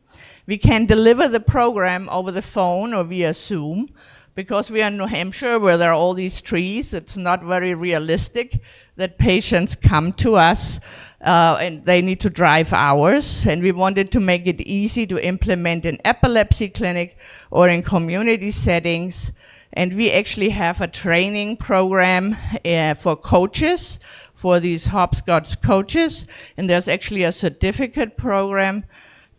We can deliver the program over the phone or via Zoom. Because we are in New Hampshire where there are all these trees, it's not very realistic that patients come to us and they need to drive hours. And we wanted to make it easy to implement in epilepsy clinic or in community settings. And we actually have a training program for coaches, for these hopscotch coaches. And there's actually a certificate program.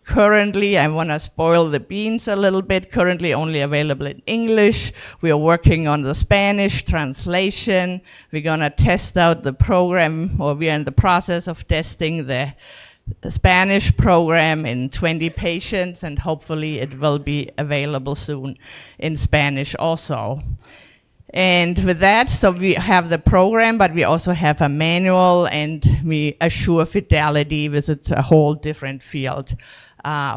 Currently, I want to spoil the beans a little bit, currently only available in English. We are working on the Spanish translation. We're going to test out the program, or we are in the process of testing the Spanish program in 20 patients, and hopefully it will be available soon in Spanish also. And with that, so we have the program, but we also have a manual, and we assure fidelity with a whole different field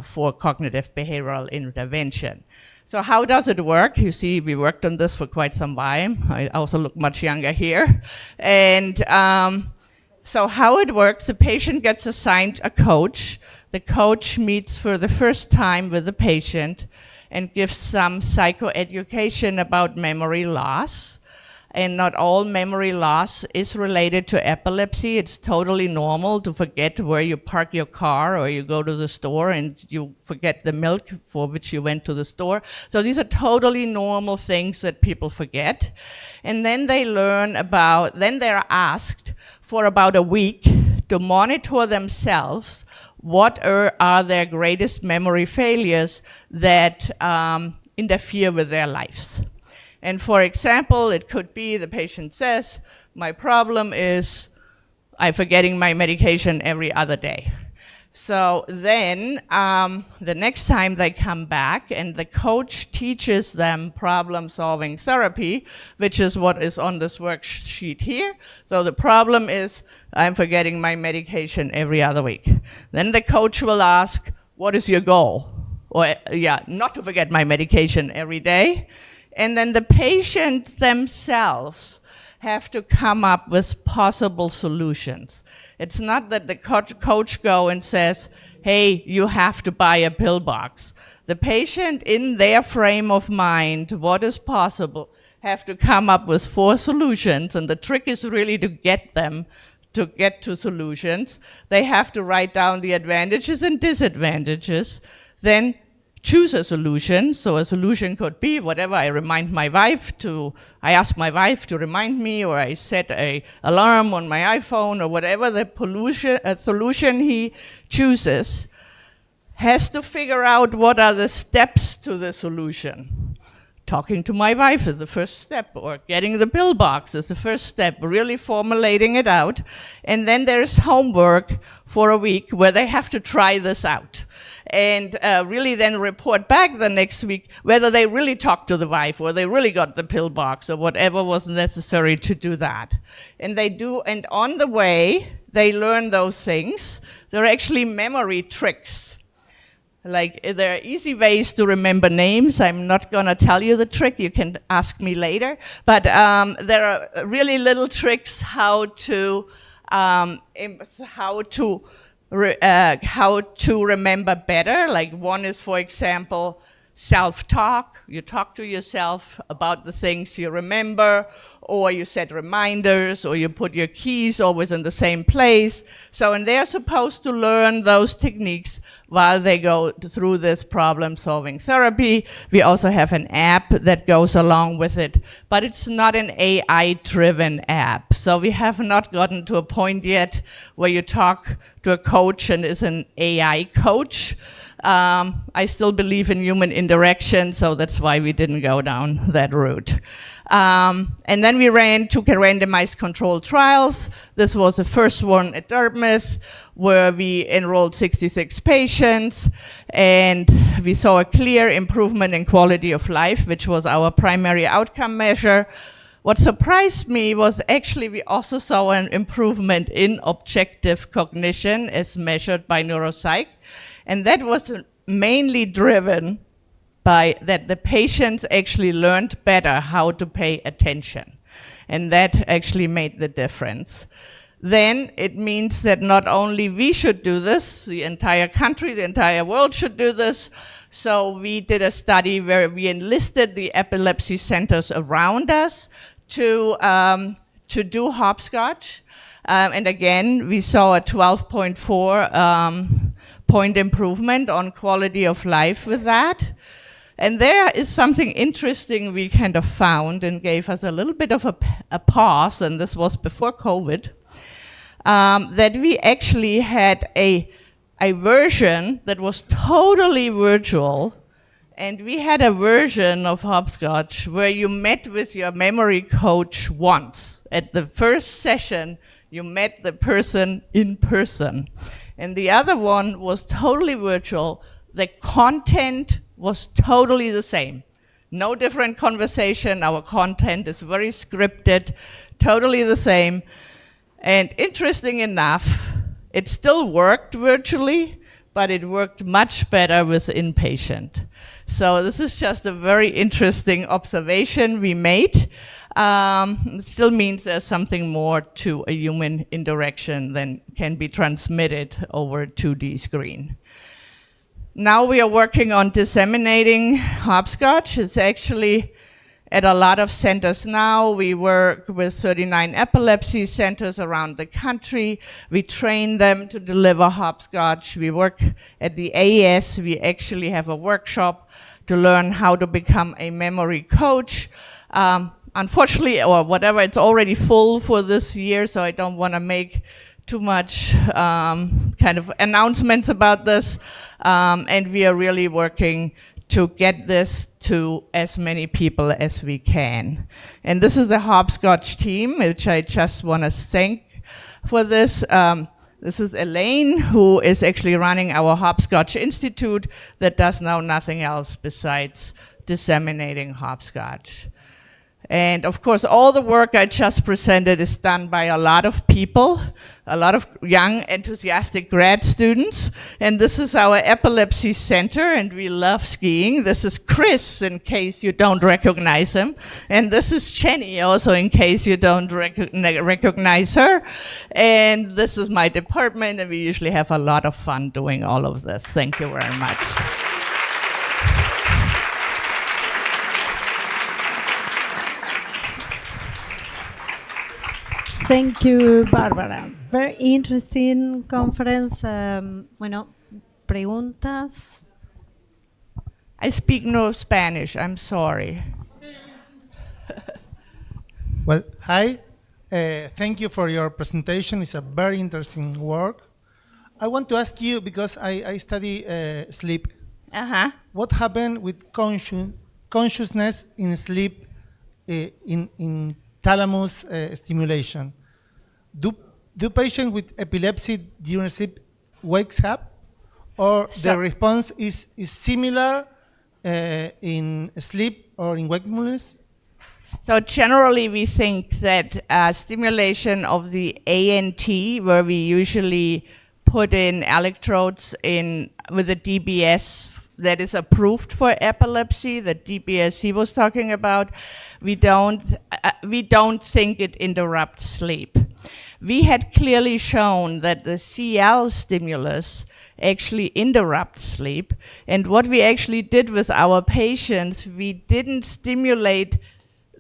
for cognitive behavioral intervention. So how does it work? You see, we worked on this for quite some time. I also look much younger here. And so how it works, the patient gets assigned a coach. The coach meets for the first time with the patient and gives some psychoeducation about memory loss. And not all memory loss is related to epilepsy. It's totally normal to forget where you park your car, or you go to the store and you forget the milk for which you went to the store. So these are totally normal things that people forget. And then they learn about, then they're asked for about a week to monitor themselves what are their greatest memory failures that interfere with their lives. And for example, it could be the patient says, my problem is I'm forgetting my medication every other day. So then the next time they come back and the coach teaches them problem-solving therapy, which is what is on this worksheet here. So the problem is I'm forgetting my medication every other week. Then the coach will ask, what is your goal? Or not to forget my medication every day. And then the patients themselves have to come up with possible solutions. It's not that the coach go and says, hey, you have to buy a pill box. The patient, in their frame of mind, what is possible, have to come up with 4 solutions, and the trick is really to get them to get to solutions. They have to write down the advantages and disadvantages, then choose a solution. So a solution could be whatever I ask my wife to remind me, or I set a alarm on my iPhone, or whatever the solution he chooses, has to figure out what are the steps to the solution. Talking to my wife is the first step, or getting the pill box is the first step, really formulating it out. And then there's homework for a week where they have to try this out. And really then report back the next week whether they really talked to the wife, or they really got the pill box, or whatever was necessary to do that. And they do, and on the way, they learn those things. They're actually memory tricks. Like, there are easy ways to remember names. I'm not going to tell you the trick. You can ask me later. But there are really little tricks how to remember better. Like, one is, for example, self-talk. You talk to yourself about the things you remember, or you set reminders, or you put your keys always in the same place. So, and they're supposed to learn those techniques while they go through this problem-solving therapy. We also have an app that goes along with it, but it's not an AI-driven app. So we have not gotten to a point yet where you talk to a coach and is an AI coach. I still believe in human interaction, so that's why we didn't go down that route. And then we took a randomized controlled trials. This was the first one at Dartmouth, where we enrolled 66 patients, and we saw a clear improvement in quality of life, which was our primary outcome measure. What surprised me was actually we also saw an improvement in objective cognition as measured by neuropsych. And that was mainly driven by that the patients actually learned better how to pay attention. And that actually made the difference. Then it means that not only we should do this, the entire country, the entire world should do this. So we did a study where we enlisted the epilepsy centers around us to do hopscotch. And again, we saw a 12.4 point improvement on quality of life with that. And there is something interesting we kind of found and gave us a little bit of a pause, and this was before COVID, that we actually had a version that was totally virtual, and we had a version of hopscotch where you met with your memory coach once. At the first session, you met the person in person. And the other one was totally virtual. The content was totally the same. No different conversation. Our content is very scripted, totally the same. And interesting enough, it still worked virtually, but it worked much better with inpatient. So this is just a very interesting observation we made. It still means there's something more to a human interaction than can be transmitted over a 2D screen. Now we are working on disseminating hopscotch. It's actually at a lot of centers now. We work with 39 epilepsy centers around the country. We train them to deliver hopscotch. We work at the AES. We actually have a workshop to learn how to become a memory coach. Unfortunately, or whatever, it's already full for this year, so I don't want to make too much kind of announcements about this. And we are really working to get this to as many people as we can. And this is the hopscotch team, which I just want to thank for this. This is Elaine, who is actually running our Hopscotch Institute that does now nothing else besides disseminating hopscotch. And of course, all the work I just presented is done by a lot of people, a lot of young, enthusiastic grad students. And this is our epilepsy center, and we love skiing. This is Chris, in case you don't recognize him. And this is Jenny, also in case you don't recognize her. And this is my department, and we usually have a lot of fun doing all of this. Thank you very much. Thank you, Barbara. Very interesting conference. Bueno, preguntas. I speak no Spanish, I'm sorry. Well, hi. Thank you for your presentation. It's a very interesting work. I want to ask you, because I study sleep. What happened with consciousness in sleep in thalamus stimulation? Do patients with epilepsy during sleep wakes up, or the response is similar in sleep or in wakefulness? So generally we think that stimulation of the ANT, where we usually put in electrodes in with a DBS that is approved for epilepsy, the DBS he was talking about, we don't think it interrupts sleep. We had clearly shown that the CL stimulus actually interrupts sleep, and what we actually did with our patients, we didn't stimulate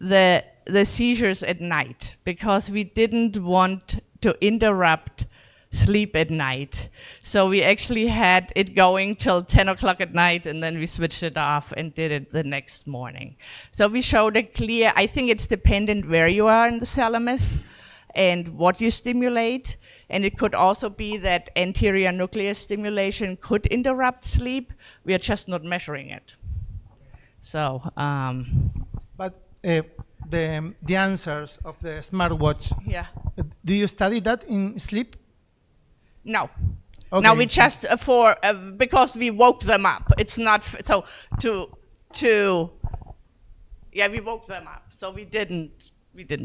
the seizures at night because we didn't want to interrupt sleep at night. So we actually had it going till 10 o'clock at night, and then we switched it off and did it the next morning. So we showed a clear, I think it's dependent where you are in the thalamus and what you stimulate. And it could also be that anterior nuclear stimulation could interrupt sleep. We are just not measuring it. So, but the answers of the smartwatch, yeah. Do you study that in sleep? No. Okay. No, we just because we woke them up. It's not so yeah, we woke them up. So we didn't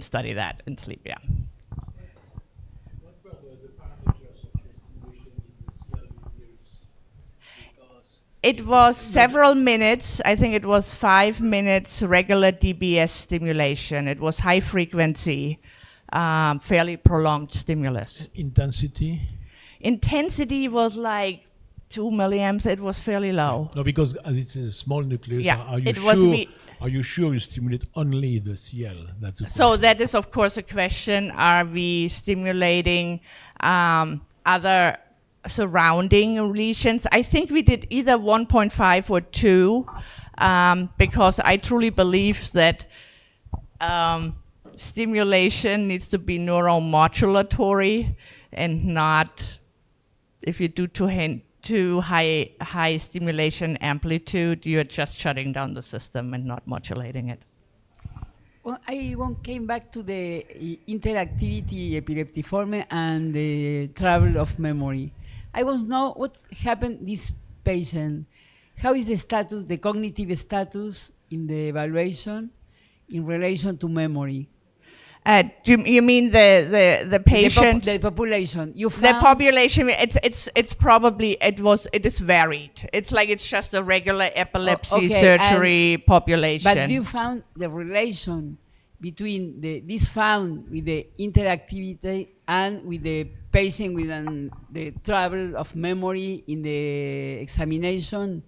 study that in sleep. Yeah. It was several minutes. I think it was 5 minutes regular DBS stimulation. It was high frequency, fairly prolonged stimulus. Intensity? Intensity was like 2 milliamps. It was fairly low. No, because as it's a small nucleus, Yeah, are you it was sure? Are you sure you stimulate only the CL? That's the So that is, of course, a question. Are we stimulating other surrounding lesions? I think we did either 1.5 or 2, because I truly believe that stimulation needs to be neuromodulatory and not, if you do too high stimulation amplitude, you're just shutting down the system and not modulating it. Well, I came back to the interactivity epileptiforme and the travel of memory. I want to know what happened this patient. How is the status, the cognitive status in the evaluation in relation to memory? You mean the patient? The population. You the found population. It is varied. It's like it's just a regular epilepsy surgery population. But you found the relation between this found with the interactivity and with the patient with the travel of memory in the examination?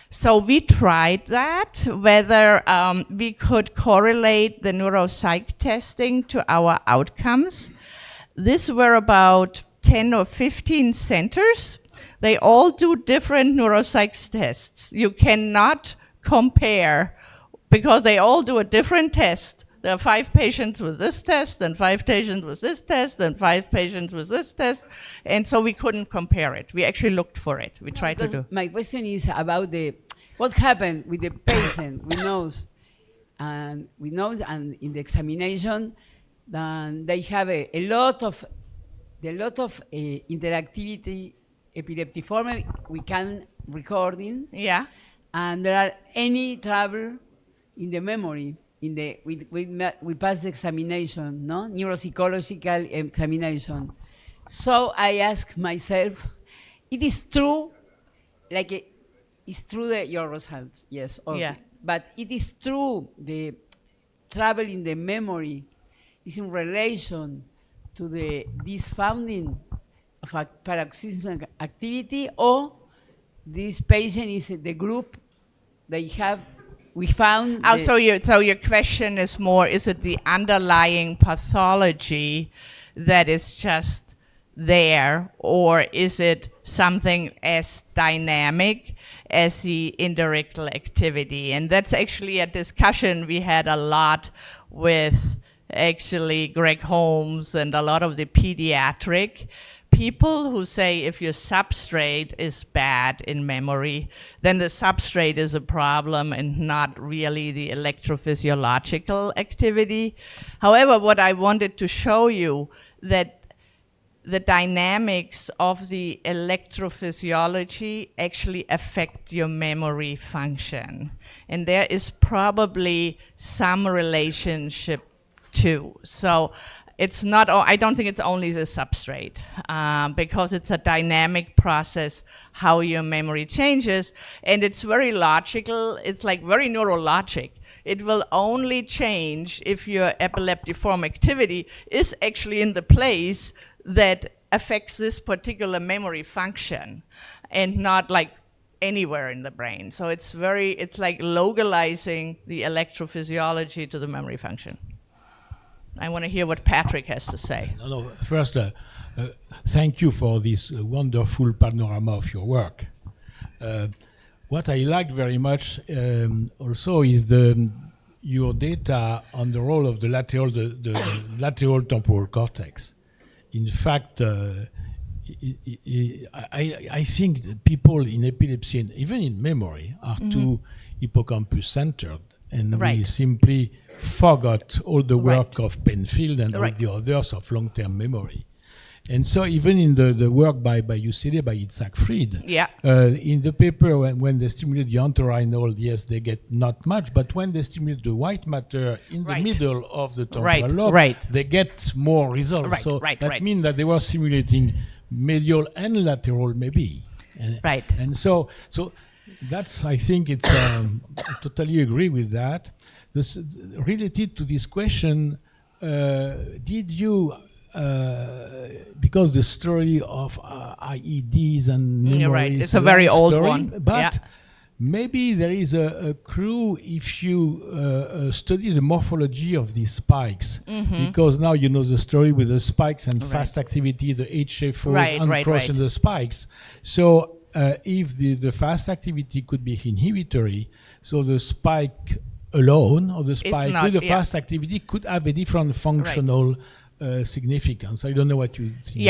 So we tried that, whether we could correlate the neuropsych testing to our outcomes. These were about 10 or 15 centers. They all do different neuropsych tests. You cannot compare because they all do a different test. There are 5 patients with this test, and 5 patients with this test, and 5 patients with this test, and so we couldn't compare it. We actually looked for it. We tried to do. My question is about what happened with the patient with nose, and in the examination, then they have a lot of interactivity epileptiforme we can record in. Yeah. And there are any trouble in the memory. We passed the examination, no? Neuropsychological examination. So I ask myself, it is true, it's true that your results, yes, okay. Yeah. But it is true the trouble in the memory is in relation to this founding of a paroxysmal activity, or this patient is the group we found. So your question is more, is it the underlying pathology that is just there, or is it something as dynamic as the indirectal activity? And that's actually a discussion we had a lot with actually Greg Holmes and a lot of the pediatric people who say if your substrate is bad in memory, then the substrate is a problem and not really the electrophysiological activity. However, what I wanted to show you that the dynamics of the electrophysiology actually affect your memory function. And there is probably some relationship too. So it's not, I don't think it's only the substrate, because it's a dynamic process how your memory changes, and it's very logical, it's like very neurologic. It will only change if your epileptiform activity is actually in the place that affects this particular memory function and not like anywhere in the brain. So it's like localizing the electrophysiology to the memory function. I want to hear what Patrick has to say. No, first, thank you for this wonderful panorama of your work. What I like very much also is your data on the role of the lateral temporal cortex. In fact, I think that people in epilepsy and even in memory are too hippocampus-centered, and we simply forgot all the work of Penfield and all the others of long-term memory. And so even in the work by UCLA, by Itzhak Fried, in the paper when they stimulate the entorhinal, yes, they get not much, but when they stimulate the white matter in the middle of the temporal lobe, they get more results. That means that they were simulating medial and lateral maybe. And so that's, I think it's, I totally agree with that. This, related to this question, did you, because the story of IEDs and memory it's a very old story, one. But maybe there is a clue if you study the morphology of these spikes, because now you know the story with the spikes and fast activity, the HFOs uncrossing the spikes. So if the fast activity could be inhibitory, so the spike alone or the spike with the fast activity could have a different functional significance. I don't know what you think.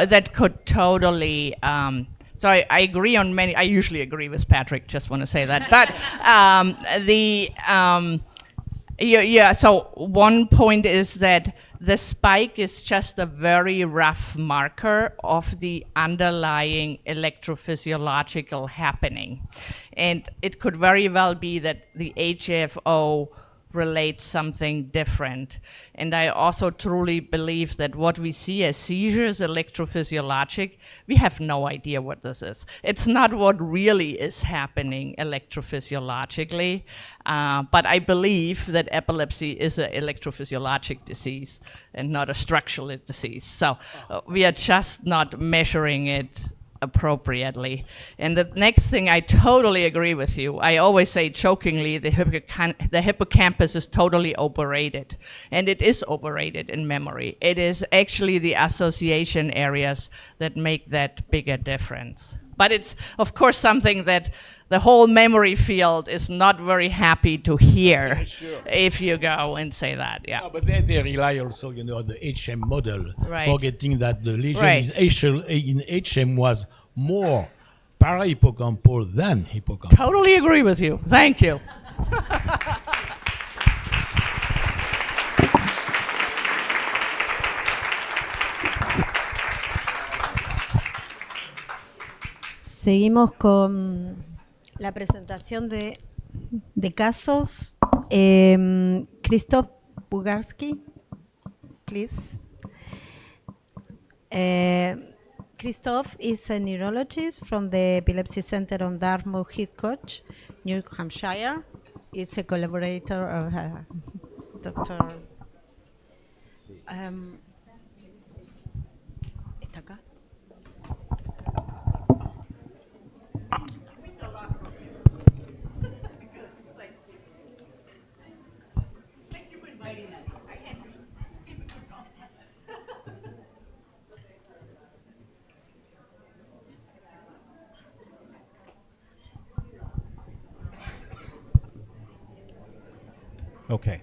That could totally. So I agree on many. I usually agree with Patrick. Just want to say that. But So one point is that the spike is just a very rough marker of the underlying electrophysiological happening, and it could very well be that the HFO relates something different. And I also truly believe that what we see as seizures, electrophysiologic, we have no idea what this is. It's not what really is happening electrophysiologically, but I believe that epilepsy is an electrophysiologic disease and not a structural disease. So we are just not measuring it appropriately. And the next thing, I totally agree with you. I always say jokingly, the hippocampus is totally overrated, and it is overrated in memory. It is actually the association areas that make that bigger difference. But it's, of course, something that the whole memory field is not very happy to hear if you go and say that. No, but they rely also, on the HM model, forgetting that the lesion in HM was more parahippocampal than hippocampal. Totally agree with you. Thank you. Seguimos con la presentación de casos. Krzysztof Bugarski, please. Krzysztof is a neurologist from the Epilepsy Center on Dartmouth Hitchcock, New Hampshire. It's a collaborator of Dr. ¿Está acá? Okay.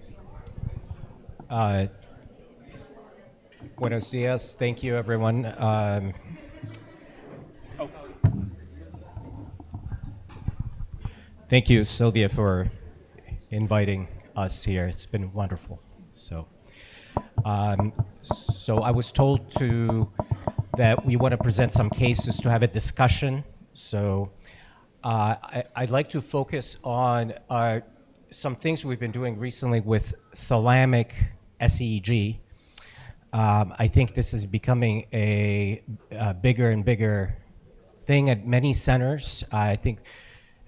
Buenos dias. Thank you, everyone. Thank you, Sylvia, for inviting us here. It's been wonderful. So I was told that we want to present some cases to have a discussion. So I'd like to focus on some things we've been doing recently with thalamic SEEG. I think this is becoming a bigger and bigger thing at many centers. I think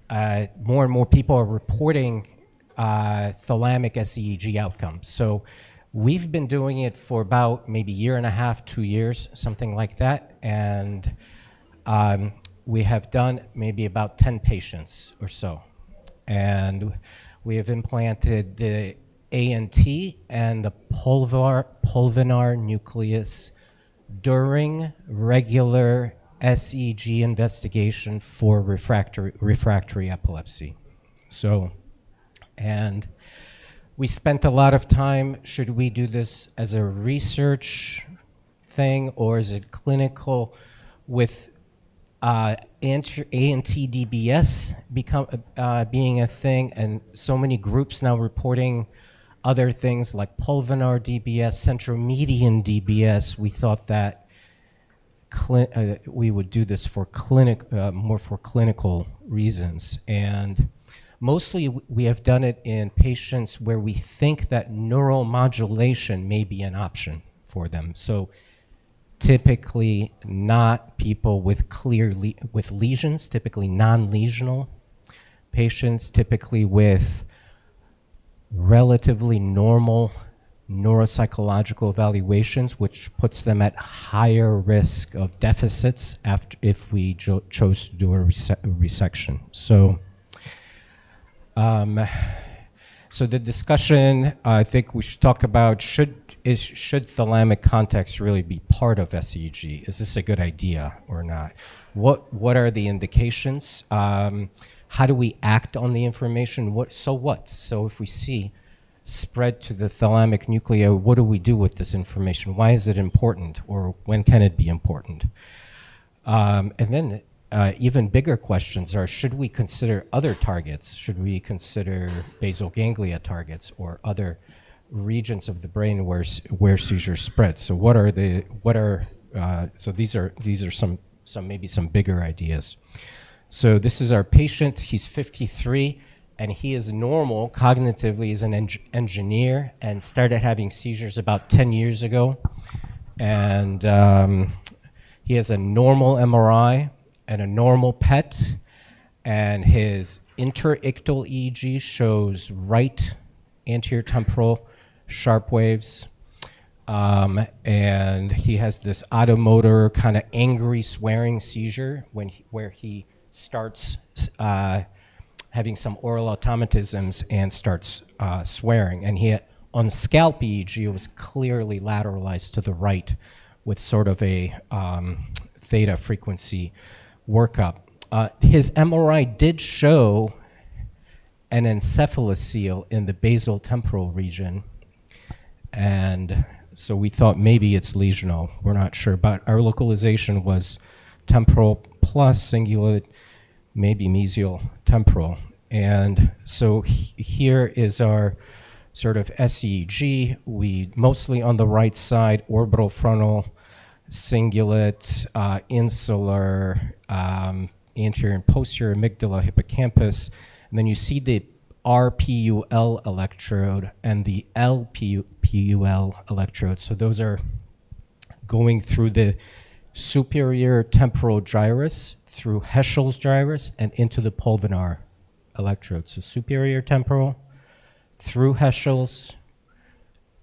more and more people are reporting thalamic SEEG outcomes. So we've been doing it for about maybe a year and a half, 2 years, something like that. And we have done maybe about 10 patients or so. And we have implanted the ANT and the pulvinar nucleus during regular SEEG investigation for refractory epilepsy. So, and we spent a lot of time, should we do this as a research thing or is it clinical with ANT-DBS being a thing, and so many groups now reporting other things like pulvinar DBS, centromedian DBS. We thought that we would do this for more for clinical reasons, and mostly we have done it in patients where we think that neuromodulation may be an option for them. So typically not people with with lesions, typically non-lesional patients, typically with relatively normal neuropsychological evaluations, which puts them at higher risk of deficits if we chose to do a resection. So, so the discussion, I think we should talk about should thalamic context really be part of SEEG? Is this a good idea or not? What are the indications? How do we act on the information? So if we see spread to the thalamic nuclei, what do we do with this information? Why is it important, or when can it be important? And then even bigger questions are, should we consider other targets? Should we consider basal ganglia targets or other regions of the brain where seizures spread? So so these are some maybe some bigger ideas. So this is our patient. He's 53 and he is normal cognitively. He's an engineer and started having seizures about 10 years ago. And he has a normal MRI and a normal PET, and his interictal EEG shows right anterior temporal sharp waves, and he has this automotor kind of angry swearing seizure where he starts having some oral automatisms and starts swearing. And he on scalp EEG, it was clearly lateralized to the right with sort of a theta frequency workup. His MRI did show an encephalocele in the basal temporal region, and so we thought maybe it's lesional. We're not sure, but our localization was temporal plus cingulate, maybe mesial temporal. And so here is our sort of SEEG. We mostly on the right side, orbital frontal, cingulate, insular, anterior and posterior amygdala, hippocampus, and then you see the RPUL electrode and the LPUL electrode. So those are going through the superior temporal gyrus, through Heschel's gyrus, and into the pulvinar electrode. So superior temporal, through Heschel's,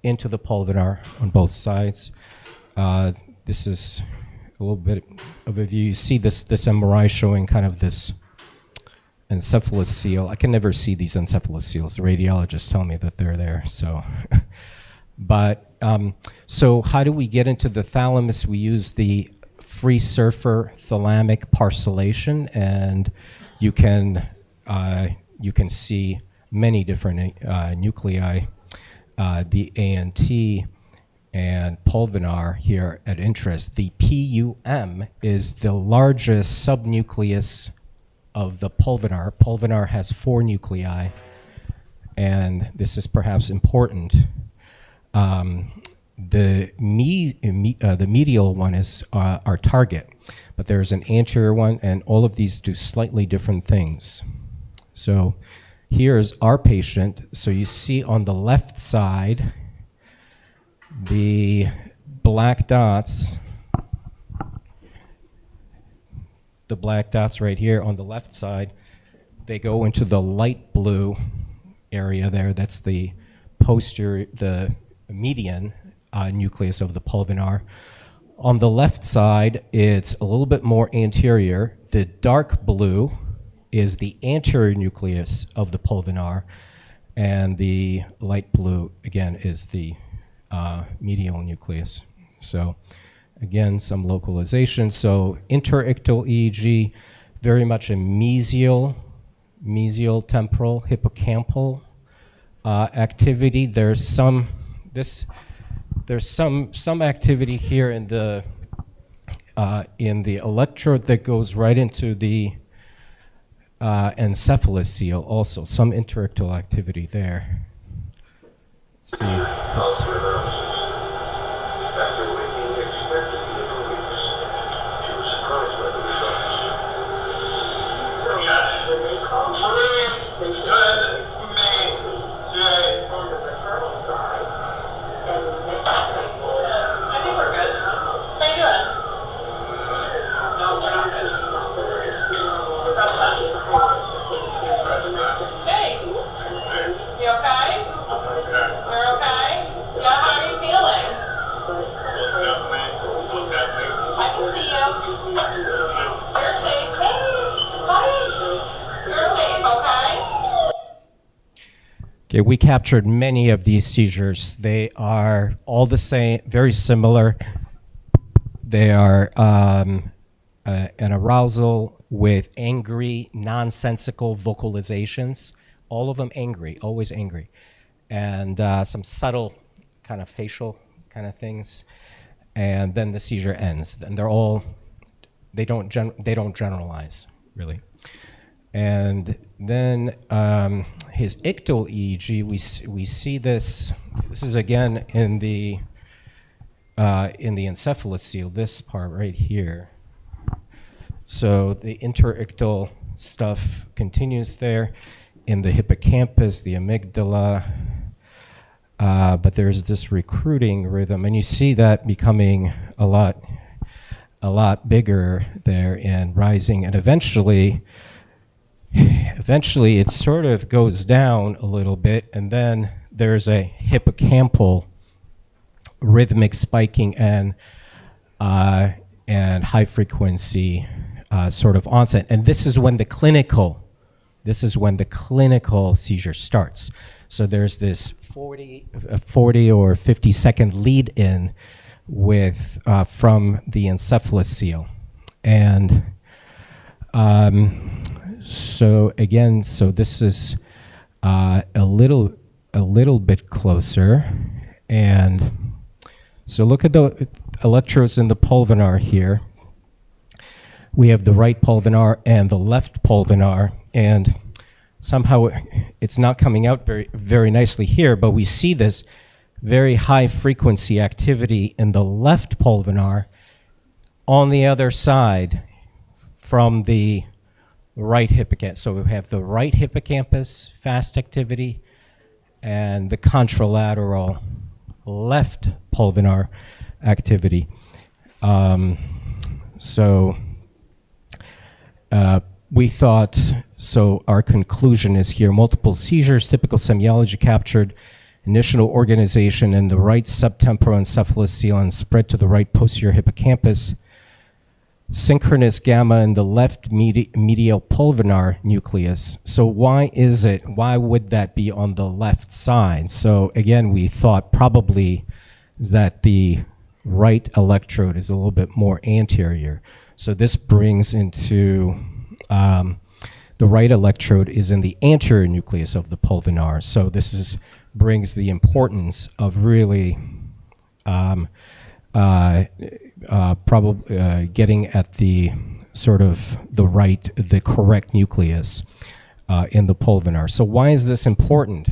into the pulvinar on both sides. This is a little bit of a view. You see this MRI showing kind of this encephalocele. I can never see these encephaloceles. The radiologists tell me that they're there. So, but so how do we get into the thalamus? We use the free surfer thalamic parcellation, and you can see many different nuclei, the ANT and pulvinar here at interest. The PUM is the largest subnucleus of the pulvinar. Pulvinar has 4 nuclei, and this is perhaps important. The medial one is our target, but there's an anterior one, and all of these do slightly different things. So here's our patient. So you see on the left side, the black dots right here on the left side, they go into the light blue area there. That's the posterior, the median nucleus of the pulvinar. On the left side, it's a little bit more anterior. The dark blue is the anterior nucleus of the pulvinar, and the light blue, again, is the medial nucleus. So again, some localization. So interictal EEG, very much a mesial temporal, hippocampal activity. There's some activity here in the electrode that goes right into the encephalocele also, some interictal activity there. Let's see if this... Okay, we captured many of these seizures. They are all the same, very similar. They are an arousal with angry, nonsensical vocalizations. All of them angry, always angry. And some subtle kind of facial kind of things. And then the seizure ends. And they're all, they don't generalize, really. And then his ictal EEG, we see this. This is again in the encephalocele, this part right here. So the interictal stuff continues there in the hippocampus, the amygdala, but there's this recruiting rhythm, and you see that becoming a lot bigger there and rising, and eventually it sort of goes down a little bit, and then there's a hippocampal rhythmic spiking and high frequency sort of onset. And this is when the clinical seizure starts. So there's this 40 or 50 second lead in with from the encephalocele. And so again, so this is a little bit closer, and so look at the electrodes in the pulvinar here. We have the right pulvinar and the left pulvinar, and somehow it's not coming out very nicely here, but we see this very high frequency activity in the left pulvinar on the other side from the right hippocampus. So we have the right hippocampus, fast activity, and the contralateral left pulvinar activity. We thought, so our conclusion is here, multiple seizures, typical semiology captured, initial organization in the right subtemporal encephalocele and spread to the right posterior hippocampus, synchronous gamma in the left medial pulvinar nucleus. So why would that be on the left side? So again, we thought probably that the right electrode is a little bit more anterior. So this brings into The right electrode is in the anterior nucleus of the pulvinar. So this brings the importance of really probably getting at the sort of the correct nucleus in the pulvinar. So why is this important?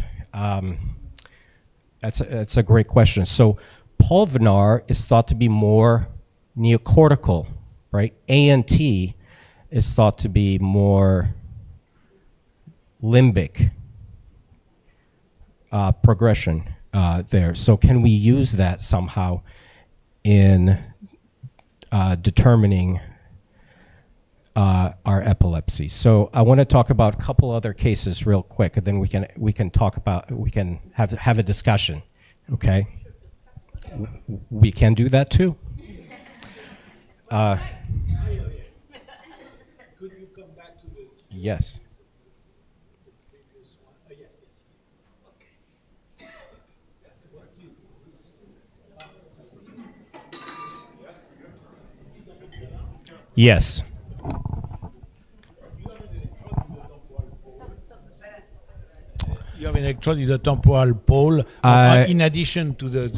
That's a great question. So pulvinar is thought to be more neocortical, right? ANT is thought to be more limbic progression there. So can we use that somehow in determining our epilepsy? So I want to talk about a couple other cases real quick, and then we can have a discussion. Okay, we can do that too. Could you come back to this? Yes. Yes. You have an electrode in the temporal pole in addition to the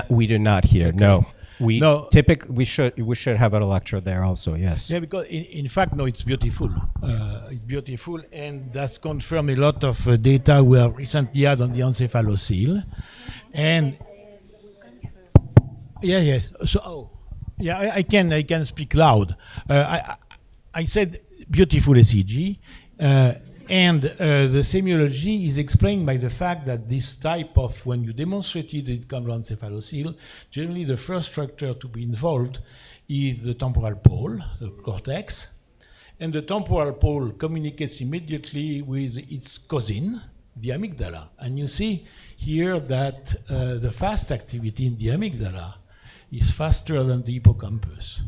We do not here. Okay. No. We No. we should have an electrode there also. Yes. Yeah, because in fact, no, it's beautiful. It's beautiful, and that's confirmed a lot of data we have recently had on the encephalocele. And yes. So, I can speak loud. I said beautiful SEEG, and the semiology is explained by the fact that this type of, when you demonstrated it comes on encephalocele, generally the first structure to be involved is the temporal pole, the cortex, and the temporal pole communicates immediately with its cousin, the amygdala. And you see here that the fast activity in the amygdala is faster than the hippocampus.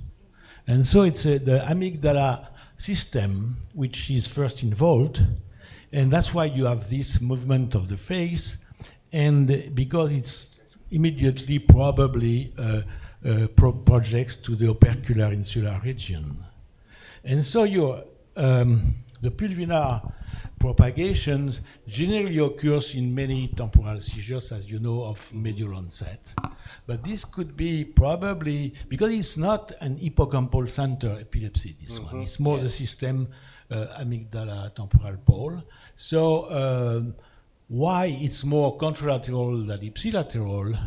And so it's the amygdala system which is first involved, and that's why you have this movement of the face, and because it's immediately probably projects to the opercular insular region. And so the pulvinar propagations generally occurs in many temporal seizures, as you know, of medial onset. But this could be probably, because it's not an hippocampal center epilepsy, this one. It's more the system amygdala temporal pole. So why it's more contralateral than ipsilateral,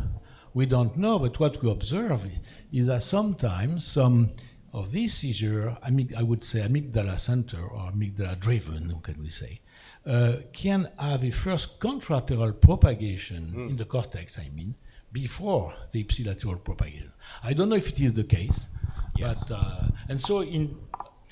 we don't know, but what we observe is that sometimes some of these seizures, I would say amygdala center or amygdala driven, can we say, can have a first contralateral propagation in the cortex, before the ipsilateral propagation. I don't know if it is the case, but, and so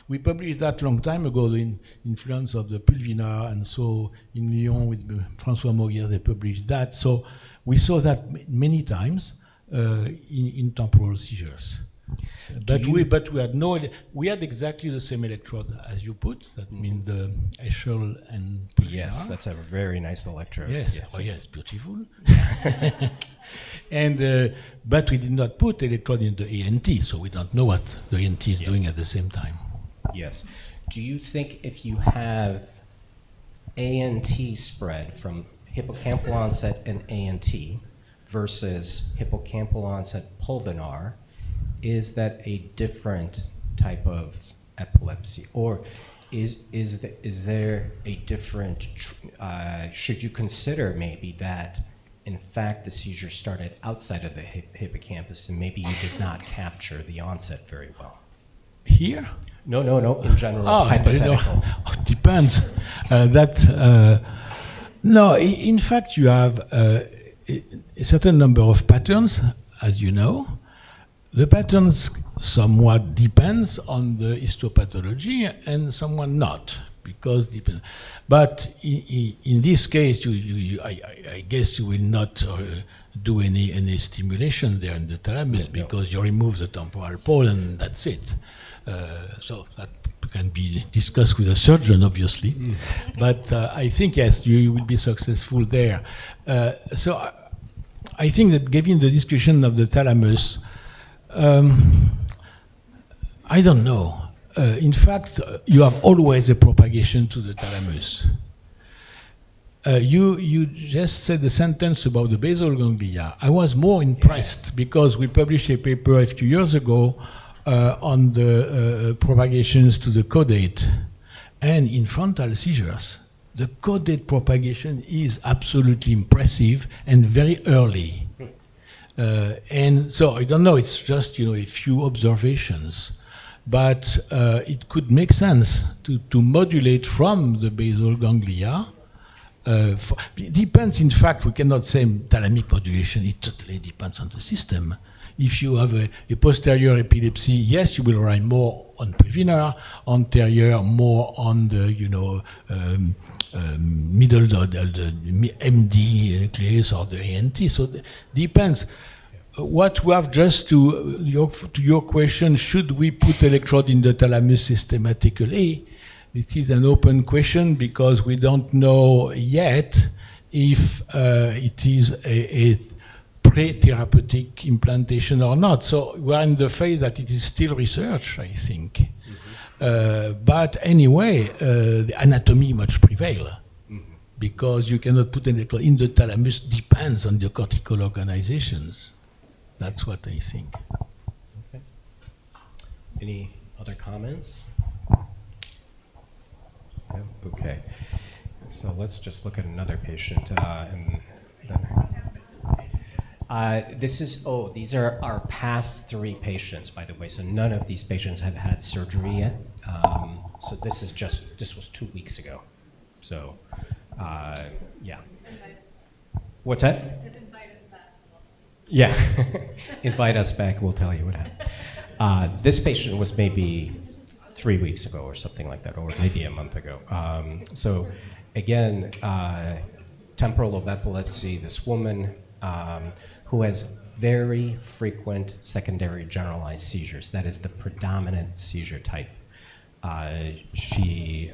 we published that long time ago, the influence of the pulvinar, and so in Lyon with François Mauguier, they published that. So we saw that many times in temporal seizures. But we had we had exactly the same electrode as you put. That means the Eschel and pulvinar. Yes, that's a very nice electrode. Yes, yes. Oh yes, beautiful. And but we did not put electrode in the ANT, so we don't know what the ANT is doing at the same time. Yes. Do you think if you have ANT spread from hippocampal onset and ANT versus hippocampal onset pulvinar, is that a different type of epilepsy, or is there a different? Should you consider maybe that, in fact, the seizure started outside of the hippocampus, and maybe you did not capture the onset very well? Here? No. In general, hypothetical. Depends. No, in fact, you have a certain number of patterns, as you know. The patterns somewhat depends on the histopathology and somewhat not, because depend. But in this case, I guess you will not do any stimulation there in the thalamus, because you remove the temporal pole and that's it. So that can be discussed with a surgeon, obviously. But I think, yes, you will be successful there. So I think that given the discussion of the thalamus, I don't know. in fact, you have always a propagation to the thalamus. You just said the sentence about the basal ganglia. I was more impressed because we published a paper a few years ago on the propagations to the caudate. And in frontal seizures, the caudate propagation is absolutely impressive and very early. And so I don't know, it's just a few observations. But it could make sense to modulate from the basal ganglia. It depends, in fact, we cannot say thalamic modulation, it totally depends on the system. If you have a posterior epilepsy, yes, you will rely more on prevener, anterior more on the, middle, the MD nucleus or the ANT, so it depends. What we have just to your question, should we put electrode in the thalamus systematically? It is an open question because we don't know yet if it is a pre-therapeutic implantation or not. So we are in the phase that it is still research, I think. But anyway, the anatomy much prevail because you cannot put an electrode in the thalamus, depends on the cortical organizations. That's what I think. Okay. Any other comments? No? Okay. So let's just look at another patient. These are our past 3 patients, by the way. So none of these patients have had surgery yet. So this was 2 weeks ago. So, yeah. What's that? Yeah, invite us back, we'll tell you what happened. This patient was maybe 3 weeks ago or something like that, or maybe a month ago. So again, temporal lobe epilepsy, this woman who has very frequent secondary generalized seizures. That is the predominant seizure type. She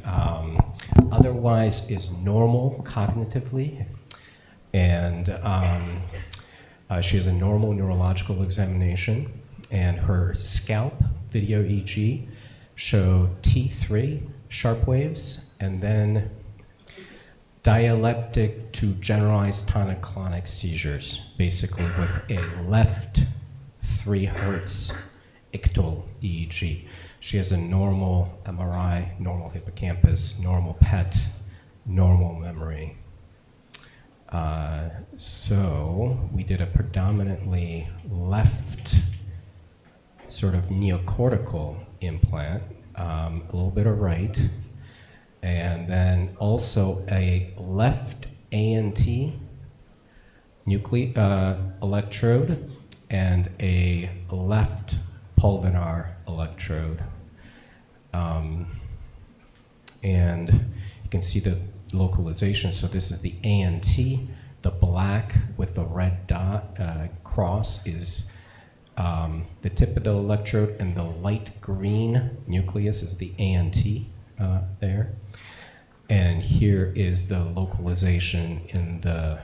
otherwise is normal cognitively, and she has a normal neurological examination, and her scalp video EEG showed T3 sharp waves, and then dialeptic to generalized tonic-clonic seizures, basically with a left 3 hertz ictal EEG. She has a normal MRI, normal hippocampus, normal PET, normal memory. So we did a predominantly left sort of neocortical implant, a little bit of right, and then also a left ANT electrode and a left pulvinar electrode. And you can see the localization. So this is the ANT. The black with the red dot cross is the tip of the electrode, and the light green nucleus is the ANT there. And here is the localization in the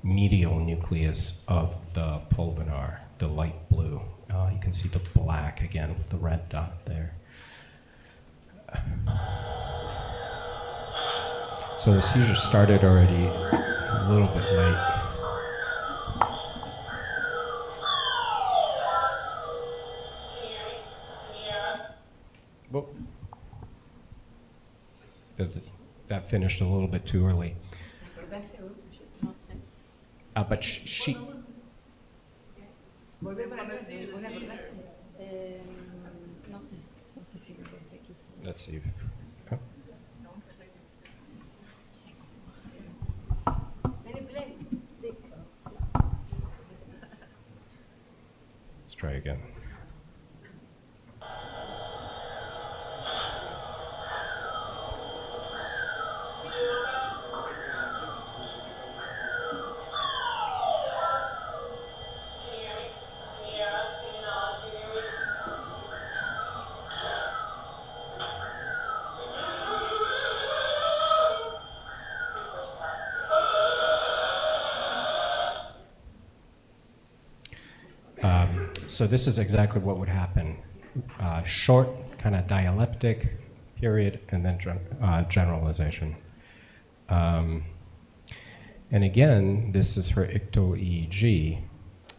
medial nucleus of the pulvinar, the light blue. You can see the black again with the red dot there. So the seizure started already a little bit late. Whoop. That finished a little bit too early. But she. Let's see. Oh. Let's try again. So this is exactly what would happen. Short kind of dialeptic period, and then generalization. And again, this is for icto-EEG,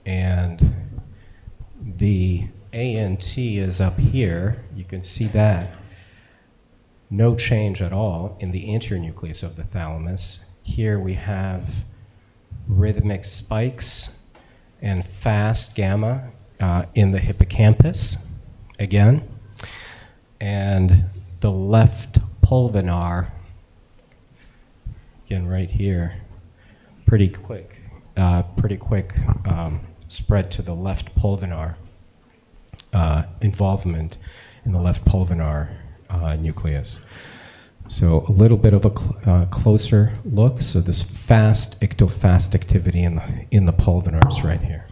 and the ANT is up here. You can see that. No change at all in the anterior nucleus of the thalamus. Here we have rhythmic spikes and fast gamma in the hippocampus, again. And the left pulvinar, again right here, pretty quick spread to the left pulvinar, involvement in the left pulvinar nucleus. So a little bit of a closer look. So this fast ictofast activity in the pulvinars right here.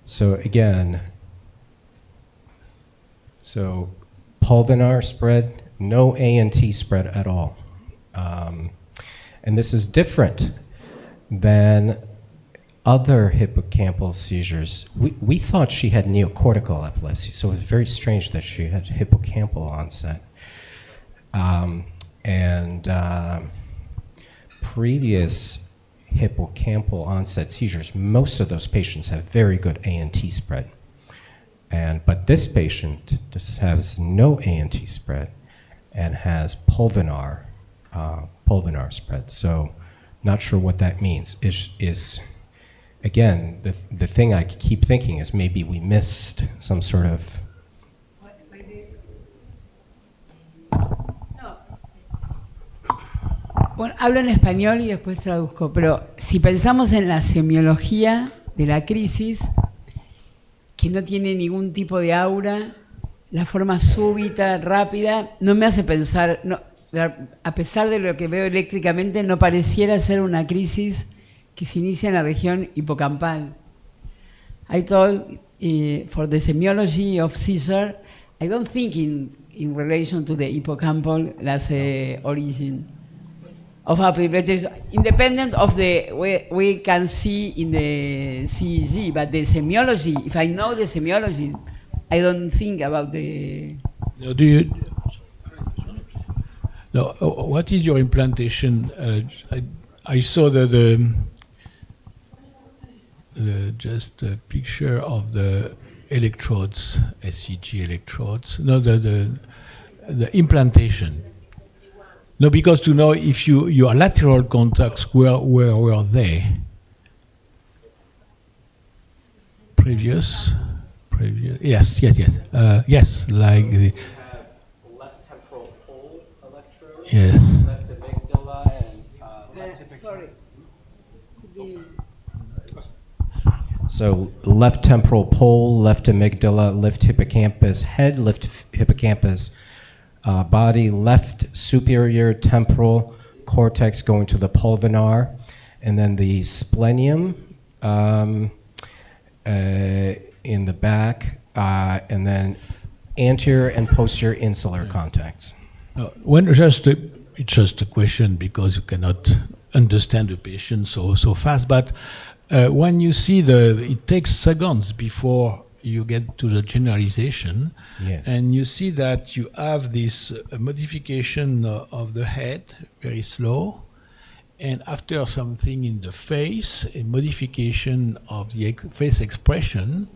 So again, so pulvinar spread, no ANT spread at all. And this is different than other hippocampal seizures. We thought she had neocortical epilepsy, so it was very strange that she had hippocampal onset. Previous hippocampal onset seizures, most of those patients have very good ANT spread. But this patient just has no ANT spread and has pulvinar spread. So not sure what that means. Again, the thing I keep thinking is maybe we missed some sort of... Bueno, hablo en español y después traduzco, pero si pensamos en la semiología de la crisis, que no tiene ningún tipo de aura, la forma súbita, rápida, no me hace pensar, no, a pesar de lo que veo eléctricamente, no pareciera ser una crisis que se inicia en la región hipocampal. I thought for the semiology of seizure, I don't think in relation to the hippocampal as a origin of epilepsy, independent of the we can see in the SEEG, but the semiology, if I know the semiology, I don't think about the... What is your implantation? I saw just a picture of the electrodes, SEEG electrodes. No, the implantation. No, because to know if your lateral contacts were they? Previous. Yes. Yes, like the. Left temporal pole electrode. Yes. Left amygdala and left sorry. So left temporal pole, left amygdala, left hippocampus head, left hippocampus body, left superior temporal cortex going to the pulvinar, and then the splenium in the back, and then anterior and posterior insular contacts. It's just a question because you cannot understand the patient so fast, but when you see it takes seconds before you get to the generalization, yes. And you see that you have this modification of the head, very slow, and after something in the face, a modification of the face expression,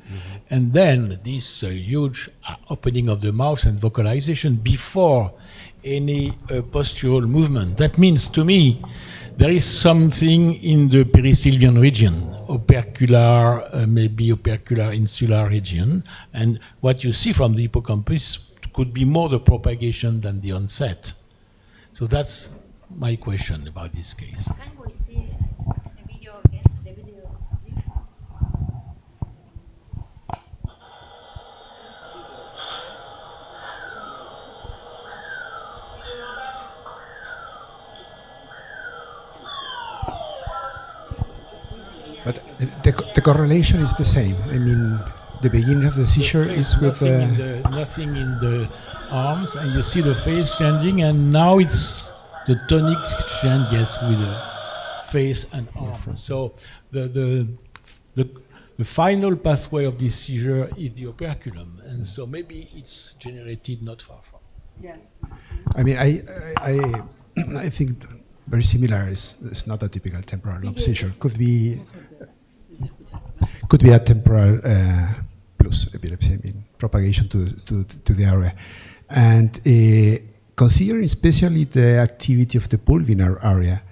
and then this huge opening of the mouth and vocalization before any postural movement. That means to me there is something in the perisylvian region, opercular, maybe opercular insular region, and what you see from the hippocampus could be more the propagation than the onset. So that's my question about this case. Can we see the video again? The video. But the correlation is the same. I mean, the beginning of the seizure is with nothing in the arms, and you see the face changing, and now it's the tonic change, yes, with the face and arm. So the the final pathway of this seizure is the operculum, and so maybe it's generated not far from. Yeah. I mean, I think very similar. It's not a typical temporal lobe seizure. Could be a temporal plus epilepsy. I mean, propagation to the area, and considering especially the activity of the pulvinar area.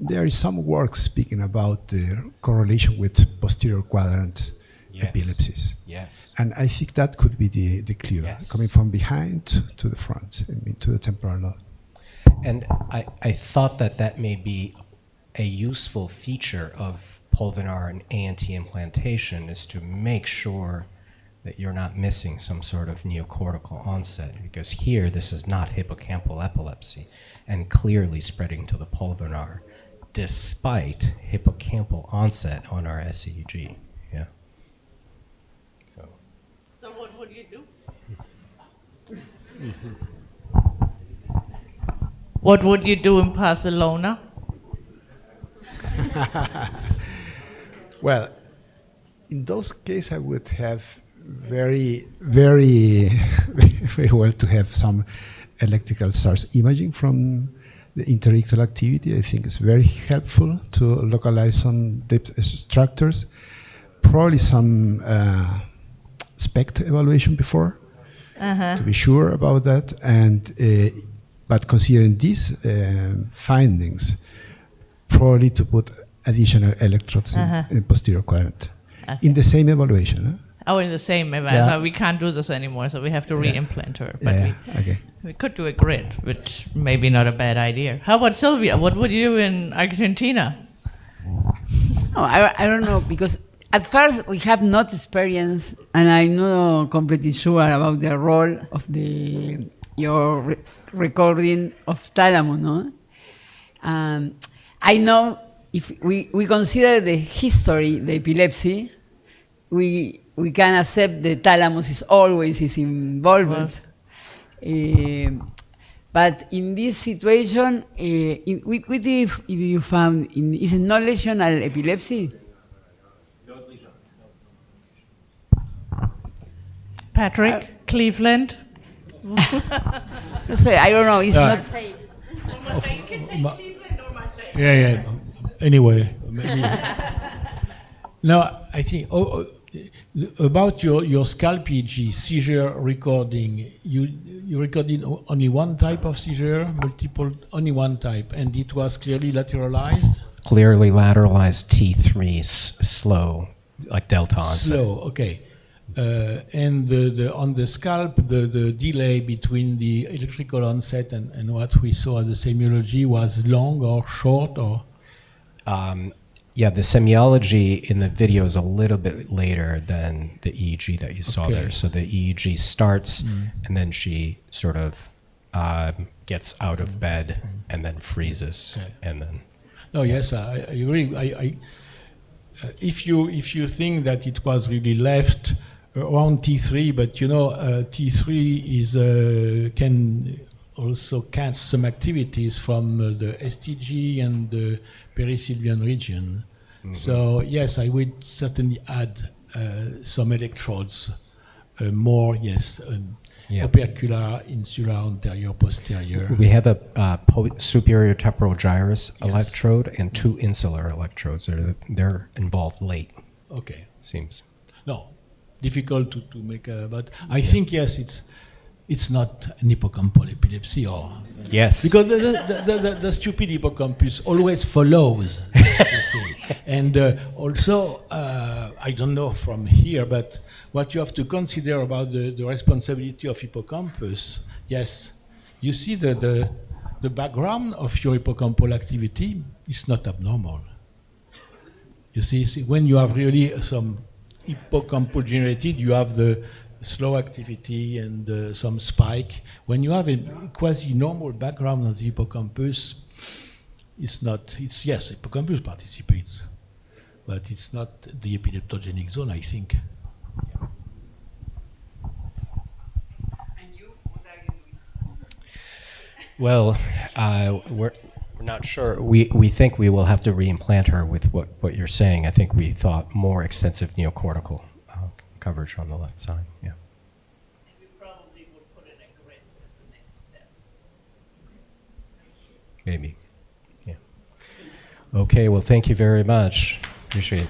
There is some work speaking about the correlation with posterior quadrant epilepsies. Yes. And I think that could be the clue, coming from behind to the front, I mean, to the temporal lobe. And I thought that may be a useful feature of pulvinar and ANT implantation, is to make sure that you're not missing some sort of neocortical onset, because here this is not hippocampal epilepsy and clearly spreading to the pulvinar despite hippocampal onset on our SEEG. Yeah. So what would you do? What would you do in Barcelona? Well, in those cases, I would have very well to have some electrical source imaging from the interictal activity. I think it's very helpful to localize some depth structures. Probably some SPECT evaluation before to be sure about that. And but considering these findings, probably to put additional electrodes in posterior quadrant in the same evaluation. Oh, in the same event. Yeah. So we can't do this anymore, so we have to re-implant her. But Okay. we could do a grid, which may be not a bad idea. How about Sylvia? What would you do in Argentina? No, I don't know, because at first we have not experience, and I'm not completely sure about the role of your recording of thalamus, no? I know if we consider the history, the epilepsy, we can accept the thalamus is always involved. But in this situation, what if you found, is it not lesional epilepsy? Patrick, Cleveland? No sé, I don't know, it's not... Yeah. Anyway, maybe. Now, I think about your scalp EEG seizure recording, you recorded only one type of seizure, multiple, only one type, and it was clearly lateralized? Clearly lateralized T3, slow, like delta onset. Slow, okay. And on the scalp, the delay between the electrical onset and what we saw as the semiology was long or short, or? Yeah, the semiology in the video is a little bit later than the EEG that you saw there. So the EEG starts, and then she sort of gets out of bed and then freezes, and then. No, yes, I agree. If you think that it was really left around T3, but you know, T3 is can also catch some activities from the STG and the perisylvian region. So yes, I would certainly add some electrodes, more, yes, opercular, insular, anterior, posterior. We have a superior temporal gyrus electrode and 2 insular electrodes. They're involved late. Okay. Seems. No, difficult to make but I think, yes, it's not an hippocampal epilepsy, or yes, because the stupid hippocampus always follows, you see. And also I don't know from here, but what you have to consider about the responsibility of hippocampus, yes, you see the background of your hippocampal activity is not abnormal. You see, when you have really some hippocampal generated, you have the slow activity and some spike. When you have a quasi-normal background of the hippocampus, yes, hippocampus participates, but it's not the epileptogenic zone, I think. Well, We're not sure. We think we will have to reimplant her with what you're saying. I think we thought more extensive neocortical coverage on the left side. Yeah. Maybe. Yeah. Okay. Well, thank you very much. Appreciate it.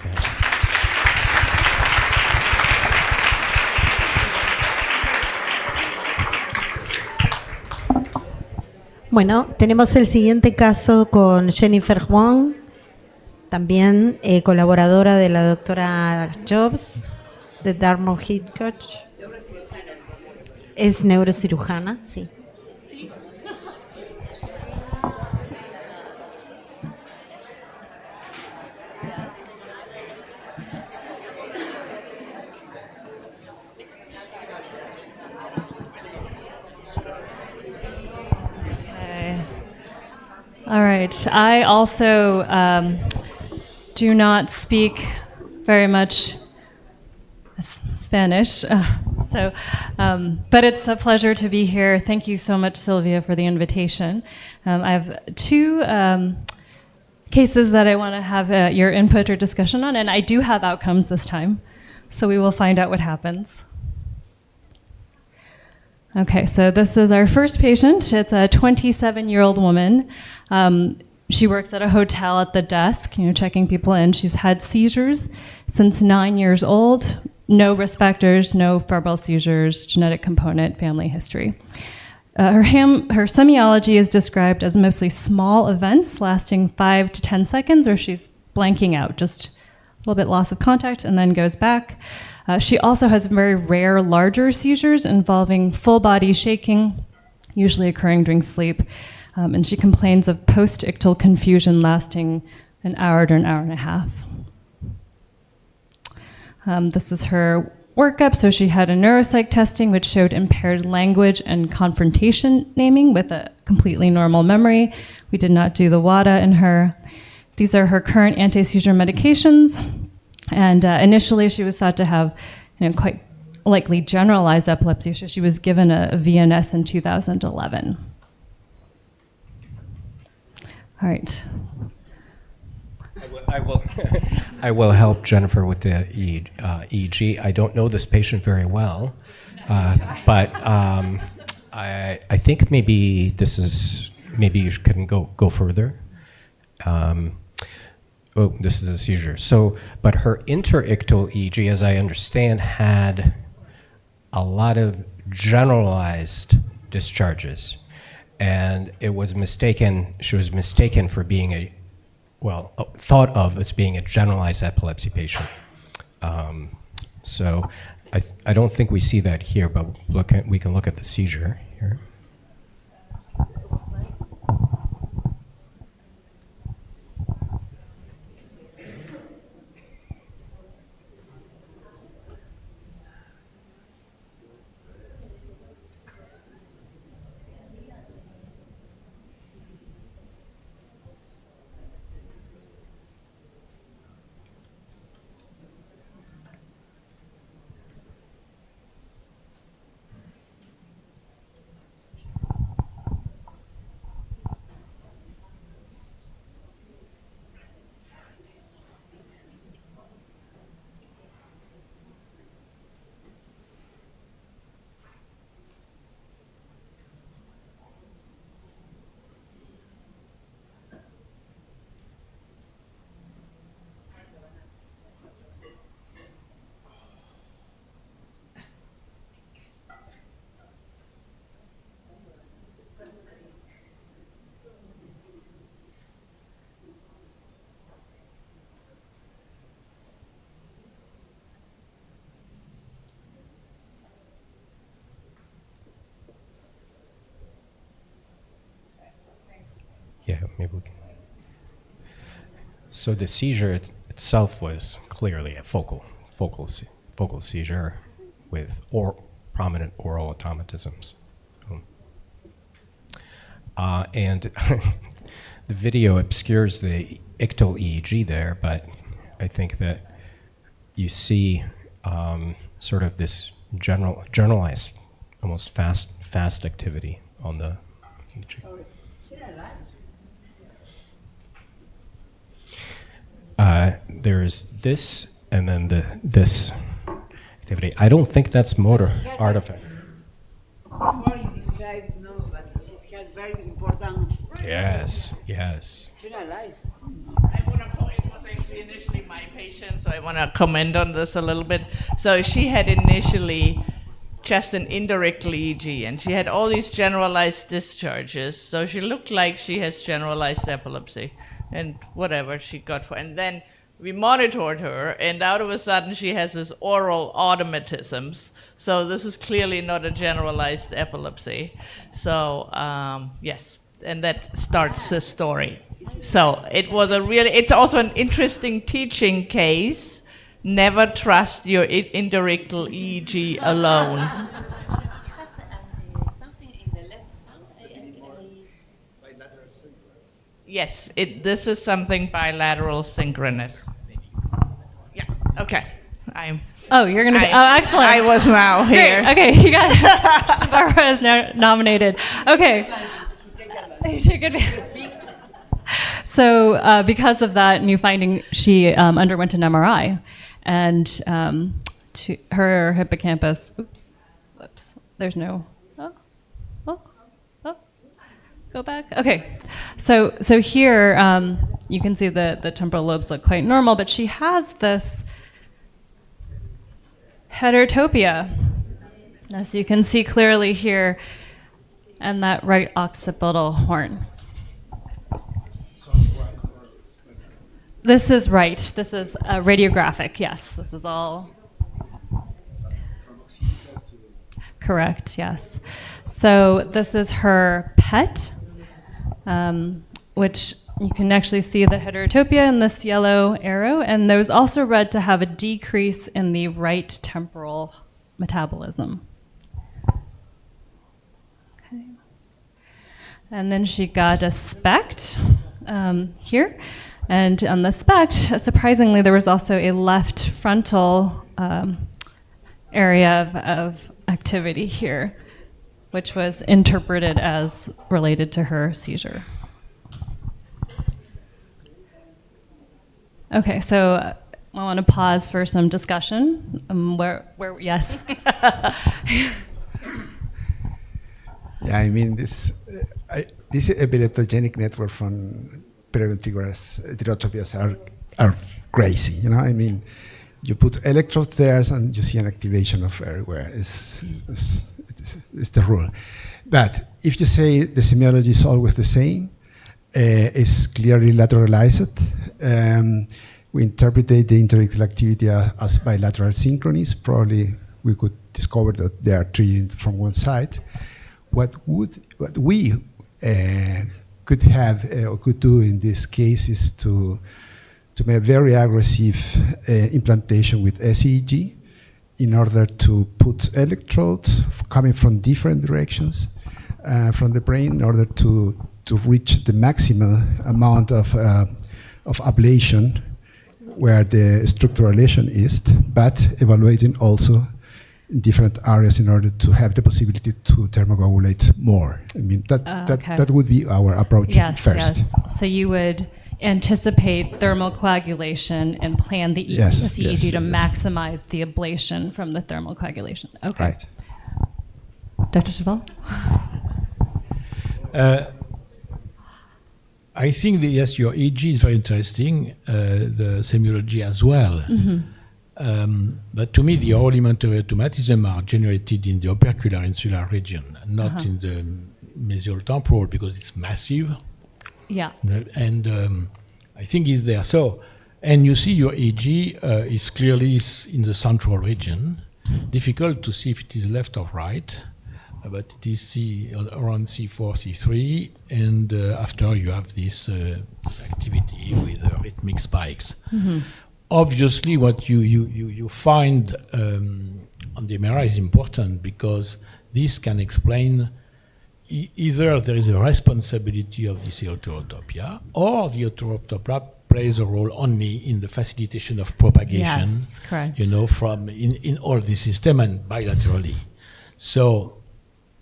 Bueno, tenemos el siguiente caso con Jennifer Huang, también colaboradora de la doctora Jobs de Dartmouth Hitchcock. Es neurocirujana, sí. All right. I also do not speak very much Spanish, but it's a pleasure to be here. Thank you so much, Sylvia, for the invitation. I have two cases that I want to have your input or discussion on, and I do have outcomes this time, so we will find out what happens. Okay, so this is our first patient. It's a 27-year-old woman. She works at a hotel at the desk, checking people in. She's had seizures since 9 years old. No risk factors, no febrile seizures, genetic component, family history. Her semiology is described as mostly small events lasting 5 to 10 seconds, or she's blanking out, just a little bit loss of contact, and then goes back. She also has very rare larger seizures involving full body shaking, usually occurring during sleep. And she complains of post-ictal confusion lasting an hour to an hour and a half. This is her workup. So she had a neuropsych testing which showed impaired language and confrontation naming with a completely normal memory. We did not do the WADA in her. These are her current anti-seizure medications. And initially, she was thought to have quite likely generalized epilepsy. So she was given a VNS in 2011. All right. I will help Jennifer with the EEG. I don't know this patient very well, but I think maybe maybe you can go further. Oh, this is a seizure. So, but her interictal EEG, as I understand, had a lot of generalized discharges. And it was mistaken, she was mistaken for being thought of as being a generalized epilepsy patient. So I don't think we see that here, but we can look at the seizure here. Yeah, maybe we can. So the seizure itself was clearly a focal seizure with prominent oral automatisms. And the video obscures the ictal EEG there, but I think that you see sort of this generalized, almost fast activity on the EEG. there's this and then this activity. I don't think that's motor artifact. Before you describe, no, but she has very important. Yes, yes. Neuronales. I want to comment, it was actually initially my patient, so I want to comment on this a little bit. So she had initially just an indirect EEG, and she had all these generalized discharges, so she looked like she has generalized epilepsy, and whatever she got for, and then we monitored her, and out of a sudden she has this oral automatisms, so this is clearly not a generalized epilepsy. So yes, and that starts the story. So it was it's also an interesting teaching case. Never trust your indirect EEG alone. Yes, this is something bilateral synchronous. Yeah, okay. You're going to be, excellent. I was now here. Great. Okay, you got it. Barbara is now nominated. Okay. Take advantage. So because of that new finding, she underwent an MRI, and her hippocampus, whoops, there's no, go back. Okay, so here you can see the temporal lobes look quite normal, but she has this heterotopia, as you can see clearly here, and that right occipital horn. This is right. This is radiographic. Yes, this is all correct. Yes. So this is her PET, which you can actually see the heterotopia in this yellow arrow, and those also read to have a decrease in the right temporal metabolism. Okay. And then she got a SPECT here. And on the SPECT, surprisingly, there was also a left frontal area of activity here, which was interpreted as related to her seizure. Okay, so I want to pause for some discussion. Yes. Yeah, I mean, this epileptogenic network from periventricular heterotopias are crazy. You know, I mean, you put electrodes there and you see an activation of everywhere. It's the rule. But if you say the semiology is always the same, it's clearly lateralized. We interpreted the intellectual activity as bilateral synchronies. Probably we could discover that they are treated from one side. What we could have or could do in this case is to make very aggressive implantation with SEEG in order to put electrodes coming from different directions from the brain in order to reach the maximum amount of ablation where the structural lesion is, but evaluating also in different areas in order to have the possibility to thermocoagulate more. I mean, that would be our approach first. Yes. So you would anticipate thermal coagulation and plan the SEEG to maximize the ablation from the thermal coagulation. Okay. Right. Dr. Chabal? I think that, your EEG is very interesting, the semiology as well. Mm-hmm. But to me, the elementary automatism are generated in the opercular insular region, not in the mesial temporal, because it's massive. Yeah. And I think it's there. So, and you see your EEG is clearly in the central region. Difficult to see if it is left or right, but it is around C4, C3, and after you have this activity with rhythmic spikes. Mm-hmm. Obviously, what you find on the MRI is important because this can explain either there is a responsibility of this heterotopia, or the heterotopia plays a role only in the facilitation of propagation. Yes, correct. You know, from in all the system and bilaterally. So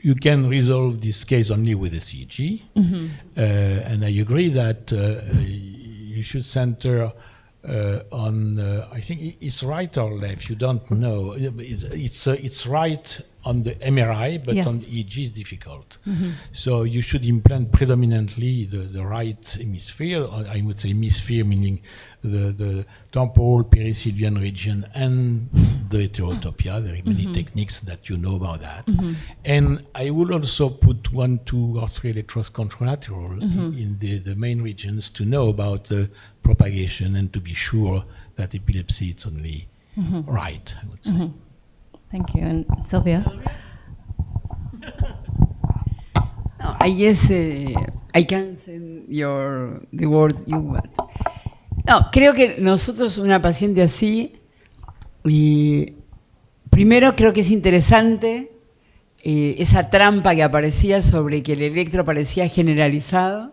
you can resolve this case only with a CEG, Mm-hmm. and I agree that you should center I think it's right or left. You don't know. It's right on the MRI, but Yes. on EEG is difficult. Mhm. So you should implant predominantly the right hemisphere, or I would say hemisphere meaning the temporal perisylvian region and the heterotopia. There are many Mhm. techniques that you know about that. Mhm. And I would also put 1, 2, or 3 electrodes contralateral Mhm. in the main regions to know about the propagation and to be sure that epilepsy is only Mhm. right, I would say. Mhm. Thank you. And Sylvia? No, I guess I can send the word you want. No, creo que nosotros, una paciente así, primero creo que es interesante esa trampa que aparecía sobre que el electro parecía generalizado.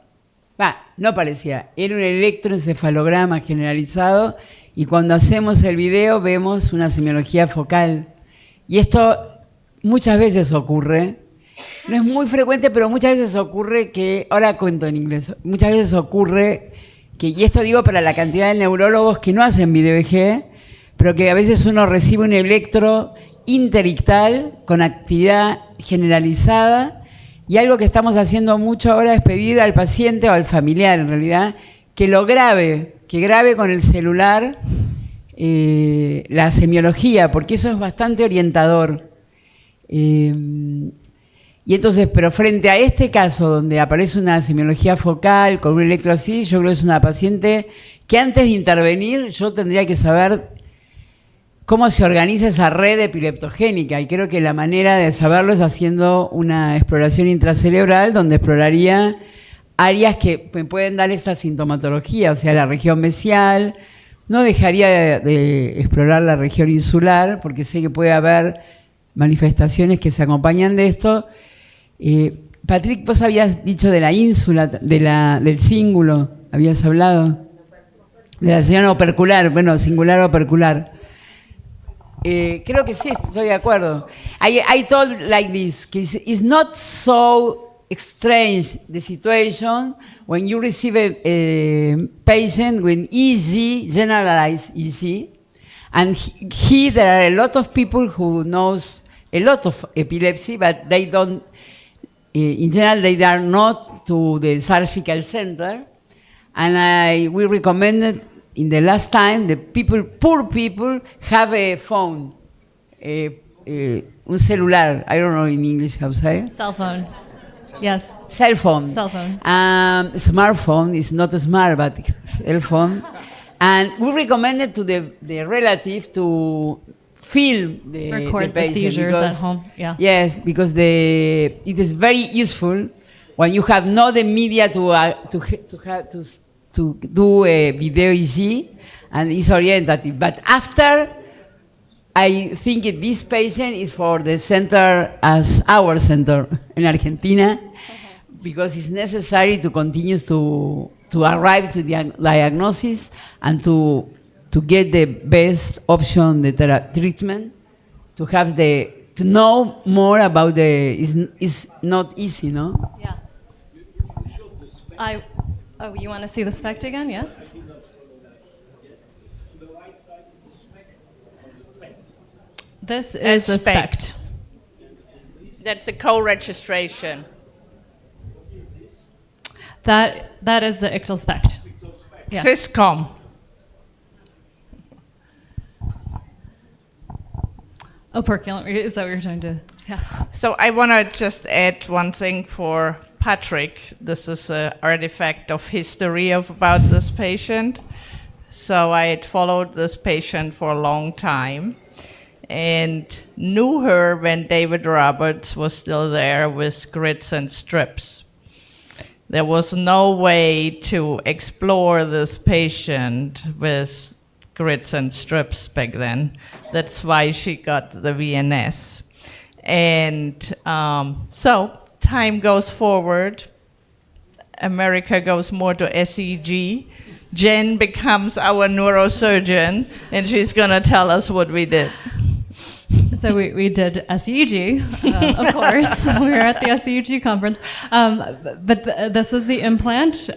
No parecía, era un electroencefalograma generalizado y cuando hacemos el video vemos una semiología focal. Y esto muchas veces ocurre. No es muy frecuente, pero muchas veces ocurre que, ahora cuento en inglés, muchas veces ocurre que, y esto digo para la cantidad de neurólogos que no hacen video EG, pero que a veces uno recibe un electro interictal con actividad generalizada, y algo que estamos haciendo mucho ahora es pedir al paciente o al familiar en realidad que lo grabe, que grabe con el celular la semiología, porque eso es bastante orientador. Y entonces, pero frente a este caso donde aparece una semiología focal con un electro así, yo creo que es una paciente que antes de intervenir yo tendría que saber cómo se organiza esa red epileptogénica, y creo que la manera de saberlo es haciendo una exploración intracerebral donde exploraría áreas que me pueden dar esta sintomatología, o sea, la región mesial. No dejaría de explorar la región insular porque sé que puede haber manifestaciones que se acompañan de esto. Patrick, vos habías dicho de la ínsula, del cíngulo, habías hablado de la señal opercular, bueno, singular opercular. Creo que sí, estoy de acuerdo. I told like this, it's not so strange the situation when you receive a patient with EEG, generalized EEG, and there are a lot of people who knows a lot of epilepsy, but they don't, in general, they are not to the surgical center. And we recommended in the last time, the people, poor people, have a phone, un celular. I don't know in English how to say. Cell phone. Yes. Cell phone. Cell phone. Smartphone is not smart, but cell phone. And we recommended to the relative to film the Record the patient seizures because, at home. Yeah. Yes, because it is very useful when you have not the media to do a video EEG, and it's orientative. But after, I think this patient is for the center as our center in Argentina, because it's necessary to continue to arrive to the diagnosis and to get the best option, the treatment, to have to know more about it's not easy, no? Yeah. Oh, you want to see the SPECT again? Yes. This is the SPECT. That's a co-registration. That is the ictal SPECT. Yes. Syscom. Operculum, is that what you're trying to? Yeah. So I want to just add one thing for Patrick. This is an artifact of history about this patient. So I had followed this patient for a long time and knew her when David Roberts was still there with grits and strips. There was no way to explore this patient with grits and strips back then. That's why she got the VNS. And so time goes forward. America goes more to SEEG. Jen becomes our neurosurgeon, and she's going to tell us what we did. So we did SEEG, of course. We were at the SEEG conference. But this was the implant.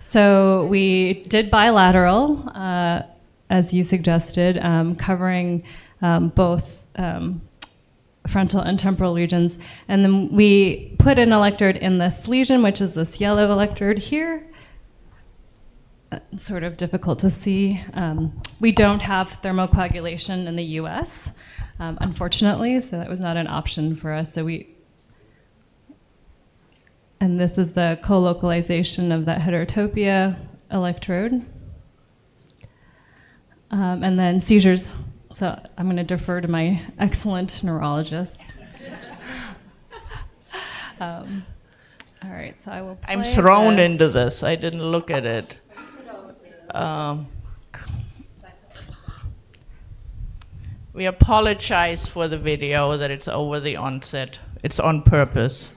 So we did bilateral, as you suggested, covering both frontal and temporal regions. And then we put an electrode in this lesion, which is this yellow electrode here. Sort of difficult to see. We don't have thermocoagulation in the US, unfortunately, so that was not an option for us. And this is the co-localization of that heterotopia electrode. And then seizures. So I'm going to defer to my excellent neurologist. All right, so I will play I'm thrown this. into this. I didn't look at it. We apologize for the video that it's over the onset. It's on purpose.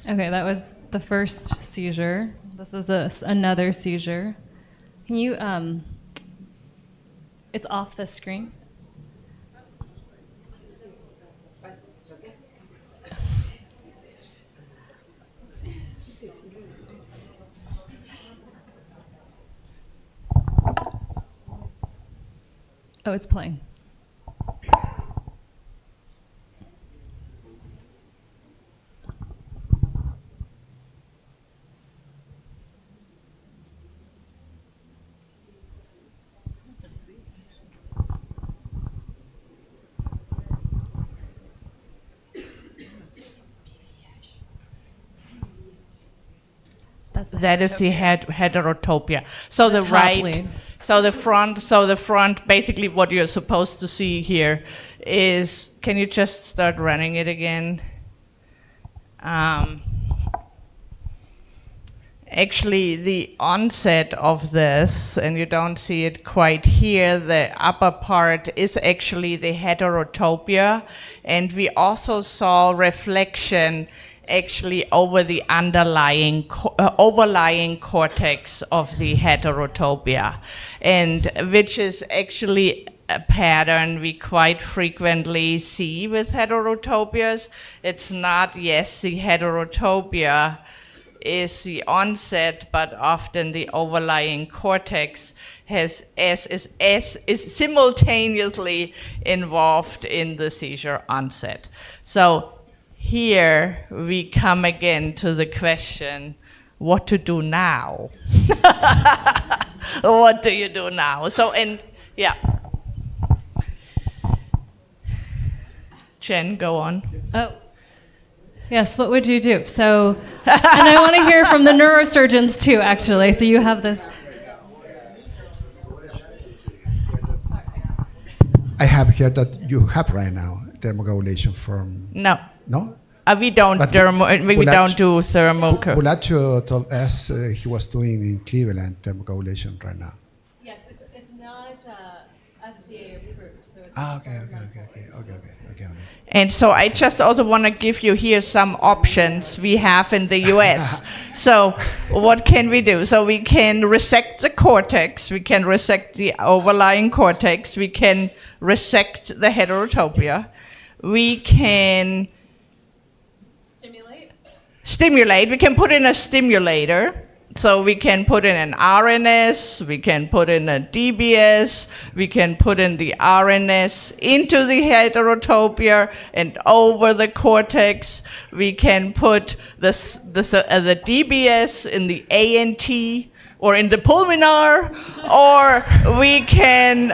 Okay, that was the first seizure. This is another seizure. Can you, it's off the screen. Oh, it's playing. That is the heterotopia. So the right, lead. so the front, basically what you're supposed to see here is, can you just start running it again? Actually, the onset of this, and you don't see it quite here, the upper part is actually the heterotopia, and we also saw reflection actually over the underlying overlying cortex of the heterotopia, and which is actually a pattern we quite frequently see with heterotopias. It's not, yes, the heterotopia is the onset, but often the overlying cortex is simultaneously involved in the seizure onset. So here we come again to the question, what to do now? What do you do now? So, and yeah. Jen, go on. Oh. Yes, what would you do? So, and I want to hear from the neurosurgeons too, actually. So you have this. I have heard that you have right now thermocoagulation from... No. No? We don't do thermo. Bulacho told us he was doing in Cleveland thermocoagulation right now. Yes, it's not FDA approved. So it's Okay. And so I just also want to give you here some options we have in the US. So what can we do? So we can resect the cortex, we can resect the overlying cortex, we can resect the heterotopia, we can stimulate, we can put in a stimulator. So we can put in an RNS, we can put in a DBS, we can put in the RNS into the heterotopia and over the cortex. We can put the DBS in the ANT or in the pulmonar, or we can...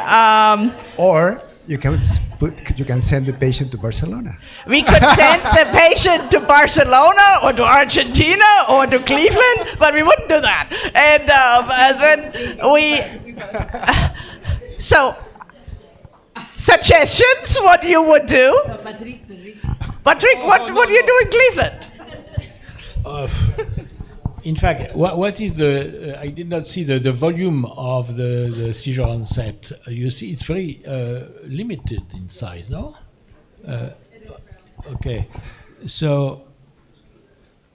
or you can send the patient to Barcelona. We could send the patient to Barcelona or to Argentina or to Cleveland, but we wouldn't do that. And then we... So, suggestions, what you would do? Patrick, what do you do in Cleveland? In fact, what is the? I did not see the volume of the seizure onset. You see, it's very limited in size, no? Okay, so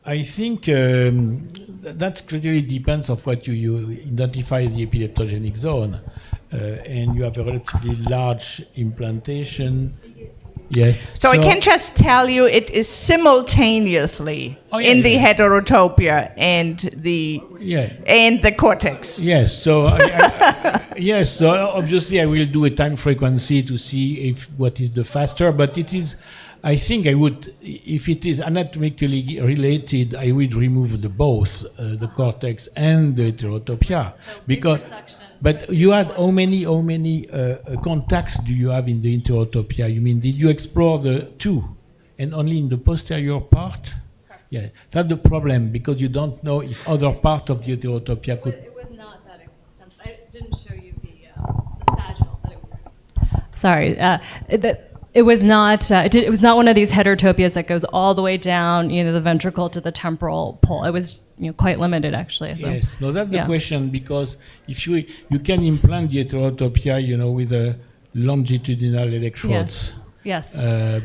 I think that critically depends on what you identify the epileptogenic zone. And you have a relatively large implantation. Yeah. So I can just tell you it is simultaneously in the heterotopia and the cortex. Yes. So yes. So obviously I will do a time frequency to see if what is the faster. But it is, I think I would, if it is anatomically related, I would remove both the cortex and the heterotopia because. But you had how many contacts do you have in the heterotopia? You mean, did you explore the two and only in the posterior part? Yeah, that's the problem because you don't know if other part of the heterotopia could. It was not that extensive. I didn't show you the sagittal. Sorry, it was not. It was not one of these heterotopias that goes all the way down, the ventricle to the temporal pole. It was, quite limited actually. So, yes, no, that's the question because if you can implant the heterotopia, with a longitudinal electrodes. Yes.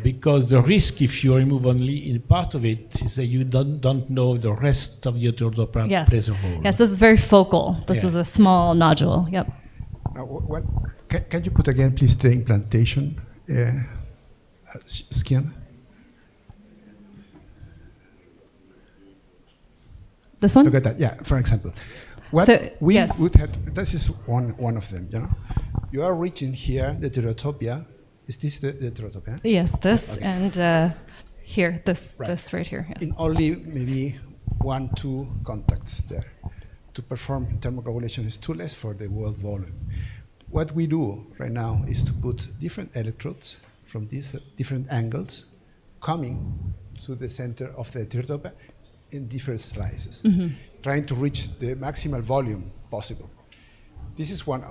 Because the risk if you remove only in part of it is that you don't know the rest of the heterotopia plays a role. Yes, this is very focal. This is a small nodule. Yep. Now, can you put again, please, the implantation skin? This one? Look at that. Yeah, for example. What we would have, this is one of them, You are reaching here, the heterotopia. Is this the heterotopia? Yes, this and here, this right here. Yes. In only maybe 1-2 contacts there. To perform thermocoagulation is too less for the world volume. What we do right now is to put different electrodes from these different angles coming to the center of the heterotopia in different slices, trying to reach the maximal volume possible. This is one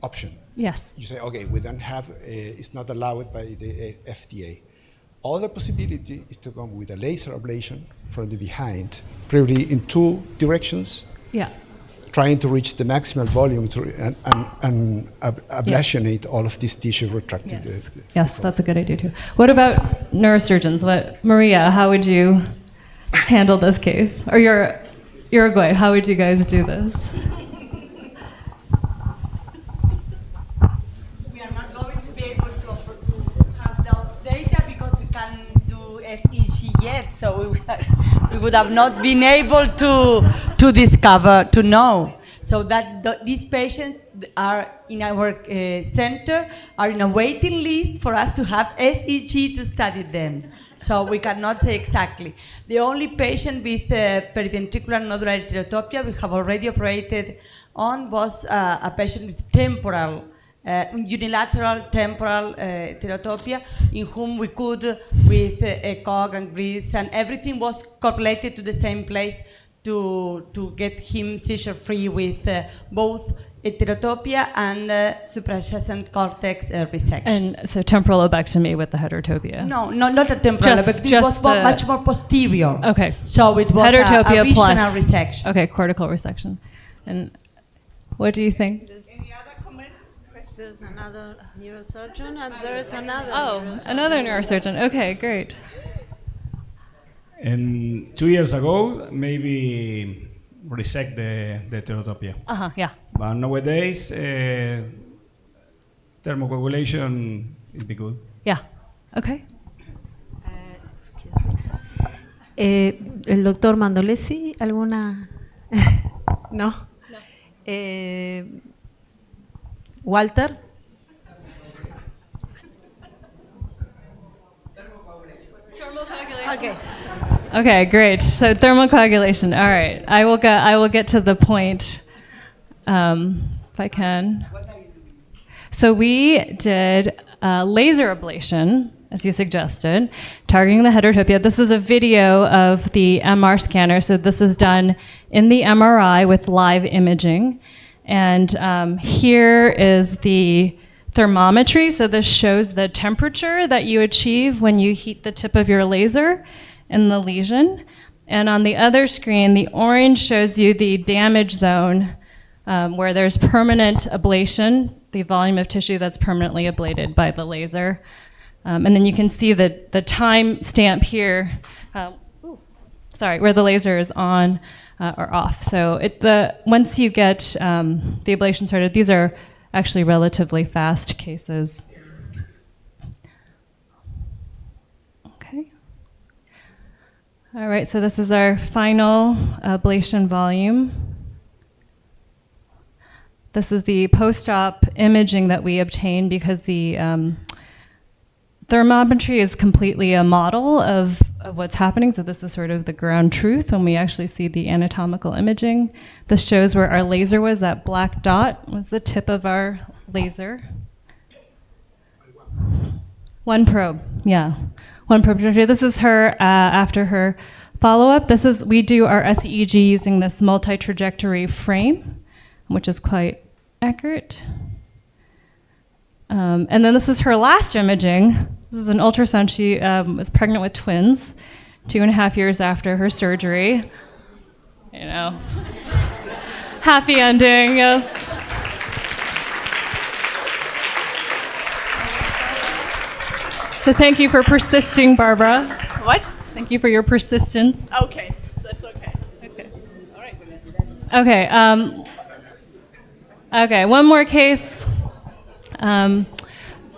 option. Yes. You say, okay, we don't have, it's not allowed by the FDA. Other possibility is to come with a laser ablation from the behind, probably in 2 directions. Yeah. Trying to reach the maximal volume and ablationate all of this tissue retracting. Yes, that's a good idea too. What about neurosurgeons? Maria, how would you handle this case? Or Uruguay, how would you guys do this? We are not going to be able to have those data because we can't do SEEG yet, so we would have not been able to discover, to know. So that these patients are in our center, are in a waiting list for us to have SEEG to study them. So we cannot say exactly. The only patient with periventricular nodular heterotopia we have already operated on was a patient with temporal, unilateral temporal heterotopia, in whom we could, with ECOG and GRIS, and everything was correlated to the same place to get him seizure-free with both heterotopia and supraadjacent cortex resection. And so temporal lobectomy with the heterotopia? No, not a temporal lobectomy. It was much more posterior. Okay. So it was heterotopia a regional plus resection. Okay, cortical resection. And what do you think? Any other comments? There's another neurosurgeon and there is another neurosurgeon. Another neurosurgeon. Okay, great. And 2 years ago, maybe resect the heterotopia. Yeah. But nowadays, thermocoagulation would be good. Yeah. Okay. Excuse me. El doctor Mandolesi, ¿alguna? No. Walter. Okay. Okay, great. So thermocoagulation. All right, I will get to the point, if I can. So we did laser ablation, as you suggested, targeting the heterotopia. This is a video of the MR scanner. So this is done in the MRI with live imaging, and here is the thermometry. So this shows the temperature that you achieve when you heat the tip of your laser in the lesion. And on the other screen, the orange shows you the damage zone where there's permanent ablation, the volume of tissue that's permanently ablated by the laser. And then you can see the time stamp here. where the laser is on or off. So once you get the ablation started, these are actually relatively fast cases. Okay. All right, so this is our final ablation volume. This is the post-op imaging that we obtained because the thermometry is completely a model of what's happening. So this is sort of the ground truth when we actually see the anatomical imaging. This shows where our laser was. That black dot was the tip of our laser. One probe, yeah. One probe trajectory. This is her after her follow-up. We do our SEEG using this multi-trajectory frame, which is quite accurate. And then this was her last imaging. This is an ultrasound. She was pregnant with twins 2.5 years after her surgery. You know, happy ending, yes. So thank you for persisting, Barbara. What? Thank you for your persistence. Okay, that's okay. Okay. All right. Okay. Okay. One more case.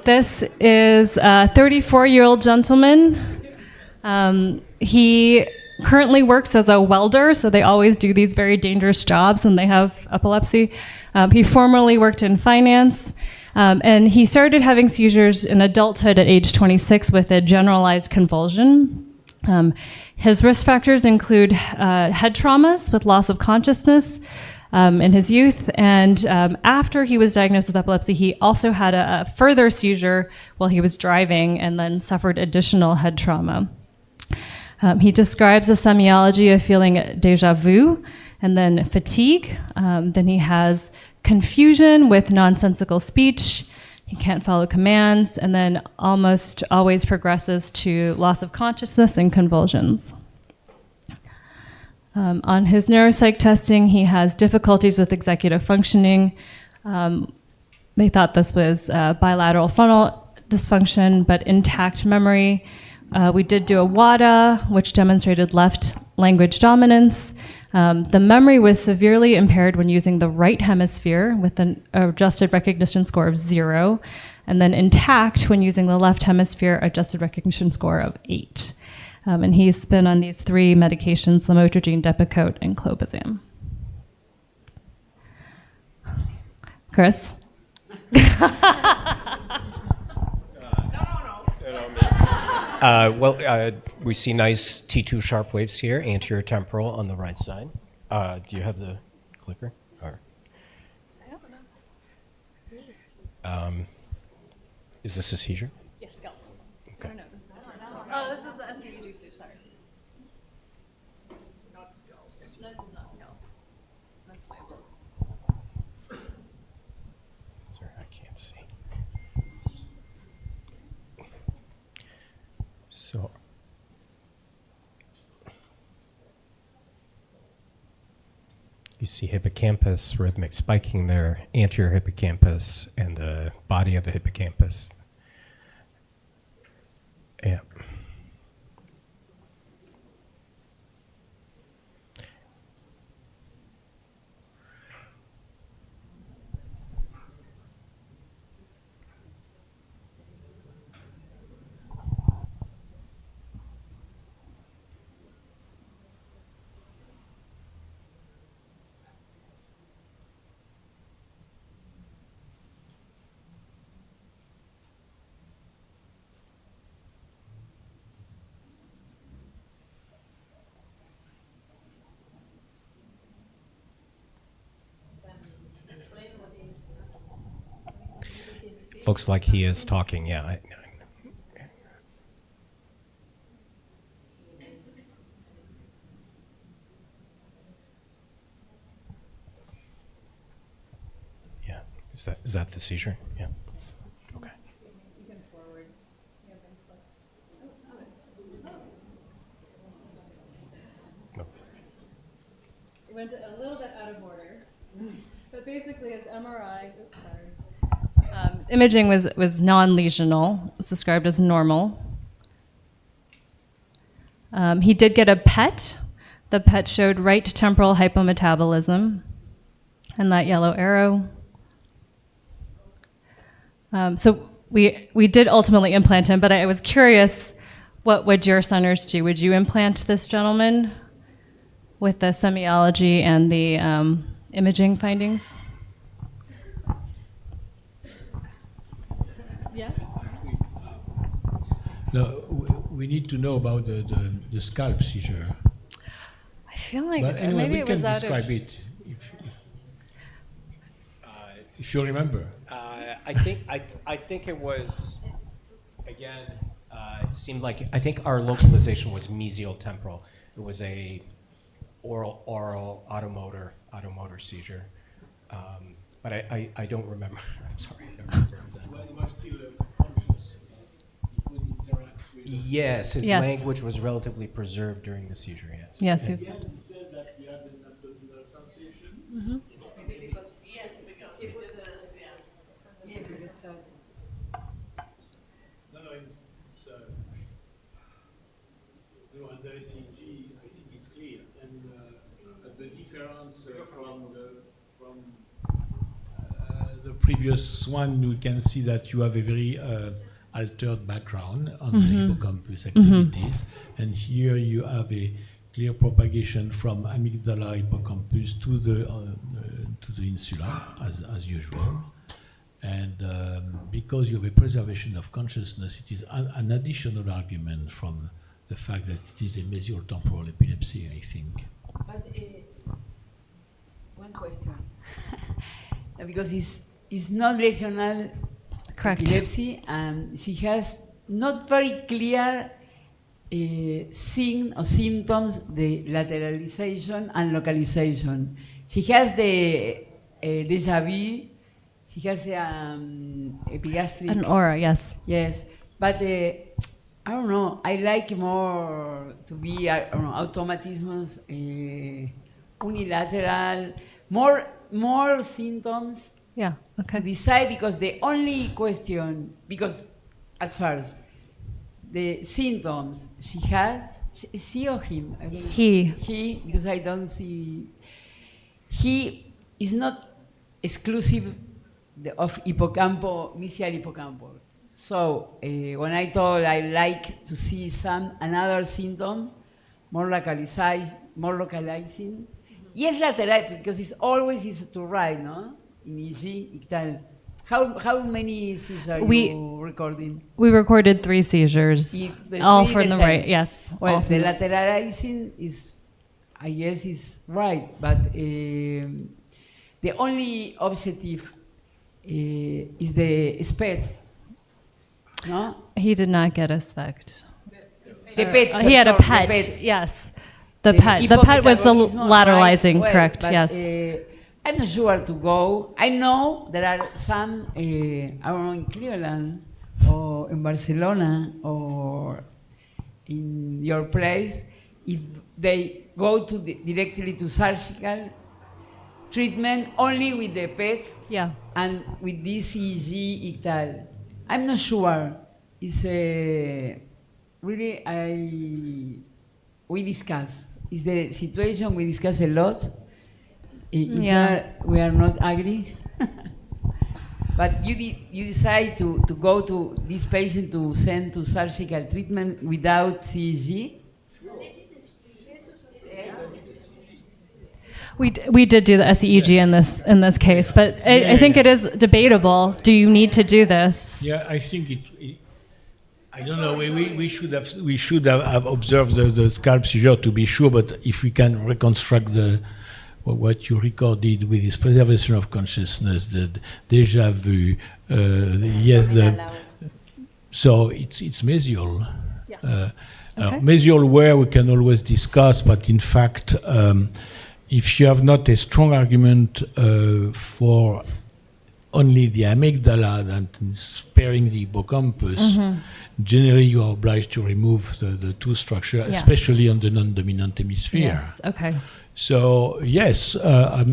This is a 34-year-old gentleman. He currently works as a welder, so they always do these very dangerous jobs when they have epilepsy. He formerly worked in finance, and he started having seizures in adulthood at age 26 with a generalized convulsion. His risk factors include head traumas with loss of consciousness, in his youth, and after he was diagnosed with epilepsy, he also had a further seizure while he was driving and then suffered additional head trauma. He describes a semiology of feeling deja vu and then fatigue. Then he has confusion with nonsensical speech. He can't follow commands, and then almost always progresses to loss of consciousness and convulsions. On his neuropsych testing, he has difficulties with executive functioning. They thought this was bilateral frontal dysfunction, but intact memory. We did do a WADA, which demonstrated left language dominance. The memory was severely impaired when using the right hemisphere with an adjusted recognition score of 0, and then intact when using the left hemisphere, adjusted recognition score of 8. And he's been on these 3 medications, lamotrigine, Depakote, and clobazam. Chris? We see nice T2 sharp waves here, anterior temporal on the right side. Do you have the clicker? Or? Is this a seizure? Yes, go. Okay. Oh, this is the SEEG seizure. Sorry. Sorry, I can't see. So, you see hippocampus rhythmic spiking there, anterior hippocampus, and the body of the hippocampus. Yeah. Looks like he is talking, yeah. Yeah, is that the seizure? Yeah. Okay. It went a little bit out of order, but basically his MRI, imaging was non-lesional. It's described as normal. He did get a PET, The PET showed right temporal hypometabolism, and that yellow arrow. So we did ultimately implant him, but I was curious, what would your centers do? Would you implant this gentleman with the semiology and the imaging findings? Yes. No, we need to know about the scalp seizure. I feel like But anyway, maybe we it can was out describe of... it if you remember. I think it was, again, it seemed like, I think our localization was mesial temporal. It was a oral automotor seizure. But I don't remember. I'm sorry. I don't remember exactly. Well, it was still conscious. He could interact with... Yes, his Yes. language was relatively preserved during the seizure, yes. Yes, And- he was He said that he had an abdominal sensation. Mm-hmm. No, it's under SEEG, I think it's clear. And the difference from the previous one, we can see that you have a very altered background on the hippocampus activities. And here you have a clear propagation from amygdala hippocampus to the insula, as usual. And because you have a preservation of consciousness, it is an additional argument from the fact that it is a mesial temporal epilepsy, I think. But one question. Because it's not regional Correct. epilepsy, and she has not very clear sign or symptoms, the lateralization and localization. She has the déjà vu. She has epigastric. An aura, yes. Yes, but I don't know. I like more to be, I don't know, automatisms, unilateral, more symptoms. Yeah, okay. To decide, because the only question, because at first, the symptoms she has, she or him? I don't know. He, because I don't see. He is not exclusive of hippocampal, mesial hippocampal. So when I told I like to see another symptom, more localizing. Yes, lateral, because it's always is to right, no? In EEG, tal. How many seizures are you recording? We recorded 3 seizures, all from the right, yes. Well, the lateralizing is, I guess, is right, but the only objective is the SPECT, no? He did not get a SPECT. The PET. He had a sorry, PET, yes. The PET was the lateralizing, right? correct, Well, yes. I'm not sure to go. I know there are some, I don't know, in Cleveland or in Barcelona or in your place, if they go to directly to surgical treatment only with the PET and with this EEG y tal. I'm not sure. It's really, we discuss. It's the situation we discuss a lot. We are not agree. But you decide to go to this patient to send to surgical treatment without CEG? We did do the SEEG in this case, but I think it is debatable. Do you need to do this? Yeah, I think I don't know. We should have observed the scalp seizure to be sure. But if we can reconstruct what you recorded with this preservation of consciousness, the déjà vu, so it's mesial. Mesial where we can always discuss, but in fact, if you have not a strong argument for only the amygdala and sparing the hippocampus, generally you are obliged to remove the two structures, especially on the non-dominant hemisphere. Yes, okay. So, yes. I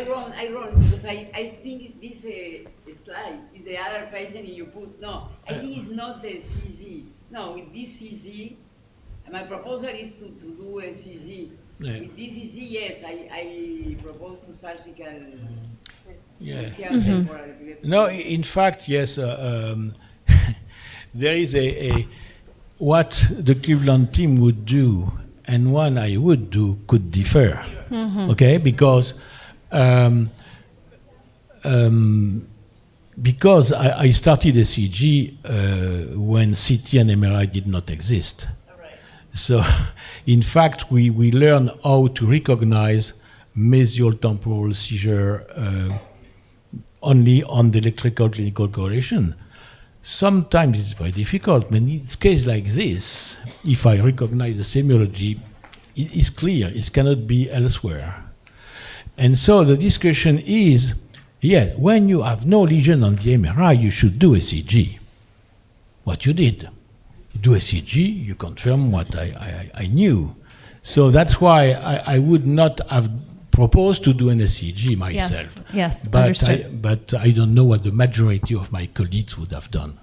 wrong, because I think this slide is the other patient you put. No, I think it's not the CG. No, with this CG, My proposal is to do a SEEG. Yeah. With this SEEG, yes, I propose to surgical. Yeah. Temporal epilepsy. No, in fact, yes. There is a what the Cleveland team would do and what I would do could differ. Okay, because I started a SEEG when CT and MRI did not exist. So, in fact, we learn how to recognize mesial temporal seizure only on the electrical clinical correlation. Sometimes it's very difficult, but in cases like this, if I recognize the semiology, it is clear, it cannot be elsewhere. And so the discussion is, yeah, when you have no lesion on the MRI, you should do a SEEG. What you did. You do a SEEG, you confirm what I knew. So that's why I would not have proposed to do an SEEG myself. Yes, but understood. but I don't know what the majority of my colleagues would have done.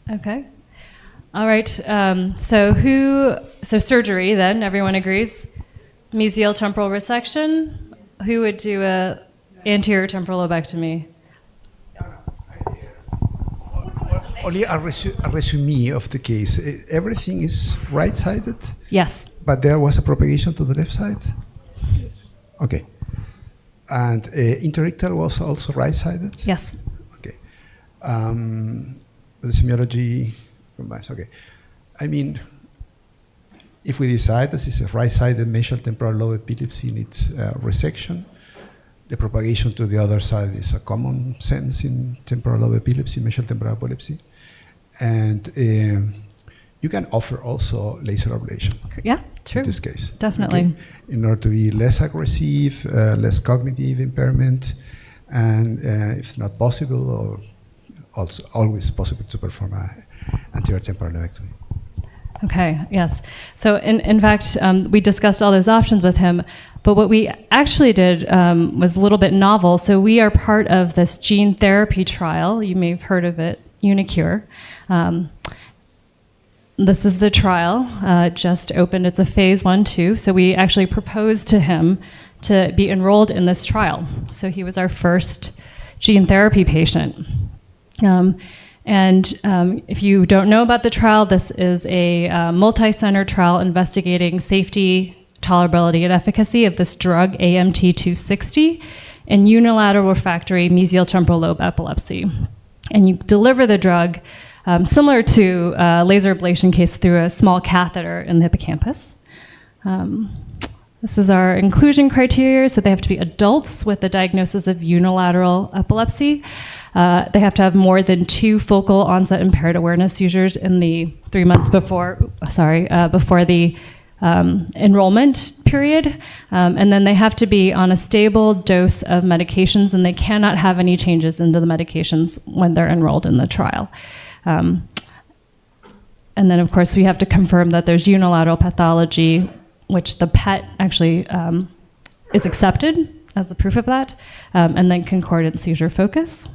Okay. All right. So surgery then, everyone agrees? Mesial temporal resection. Who would do a anterior temporal lobectomy? Only a resume of the case. Everything is right-sided? Yes. But there was a propagation to the left side? Okay. And interictal was also right-sided? Yes. Okay. The semiology combines. Okay. I mean, if we decide this is a right-sided mesial temporal lobe epilepsy needs resection, the propagation to the other side is a common sense in temporal lobe epilepsy, mesial temporal epilepsy. And you can offer also laser ablation. Yeah, true. In this case. Definitely. Okay? In order to be less aggressive, less cognitive impairment, and if not possible, or also always possible to perform an anterior temporal lobectomy. Okay, yes. So in fact, we discussed all those options with him, but what we actually did was a little bit novel. So we are part of this gene therapy trial. You may have heard of it, Unicure. This is the trial, just opened. It's a phase 1/2. So we actually proposed to him to be enrolled in this trial. So he was our first gene therapy patient. If you don't know about the trial, this is a multi-center trial investigating safety, tolerability, and efficacy of this drug, AMT-260, in unilateral refractory mesial temporal lobe epilepsy. And you deliver the drug similar to a laser ablation case through a small catheter in the hippocampus. This is our inclusion criteria. So they have to be adults with a diagnosis of unilateral epilepsy. They have to have more than 2 focal onset impaired awareness seizures in the 3 months before the enrollment period. And then they have to be on a stable dose of medications, and they cannot have any changes into the medications when they're enrolled in the trial. And then, of course, we have to confirm that there's unilateral pathology, which the PET actually is accepted as the proof of that, and then concordant seizure focus.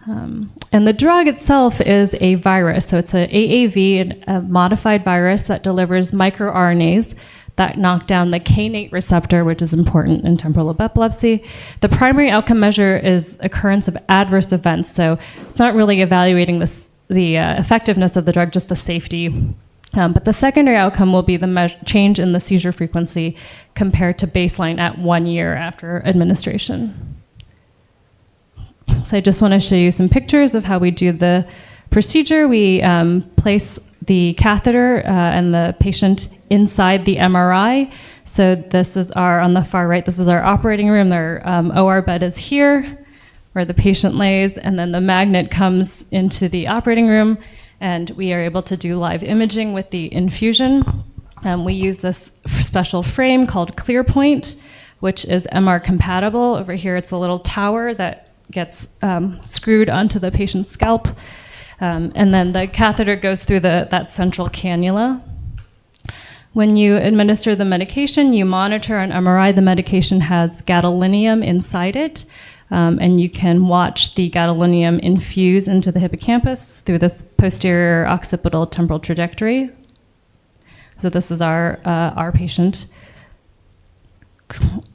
And the drug itself is a virus, so it's an AAV, a modified virus that delivers microRNAs that knock down the kainate receptor, which is important in temporal lobe epilepsy. The primary outcome measure is occurrence of adverse events, so it's not really evaluating the effectiveness of the drug, just the safety. But the secondary outcome will be the change in the seizure frequency compared to baseline at 1 year after administration. So I just want to show you some pictures of how we do the procedure. We place the catheter and the patient inside the MRI. So this is on the far right, this is our operating room. Their OR bed is here, where the patient lays, and then the magnet comes into the operating room, and we are able to do live imaging with the infusion. We use this special frame called ClearPoint, which is MR compatible. Over here, it's a little tower that gets screwed onto the patient's scalp. And then the catheter goes through that central cannula. When you administer the medication, you monitor on MRI. The medication has gadolinium inside it. And you can watch the gadolinium infuse into the hippocampus through this posterior occipital temporal trajectory. So this is our patient.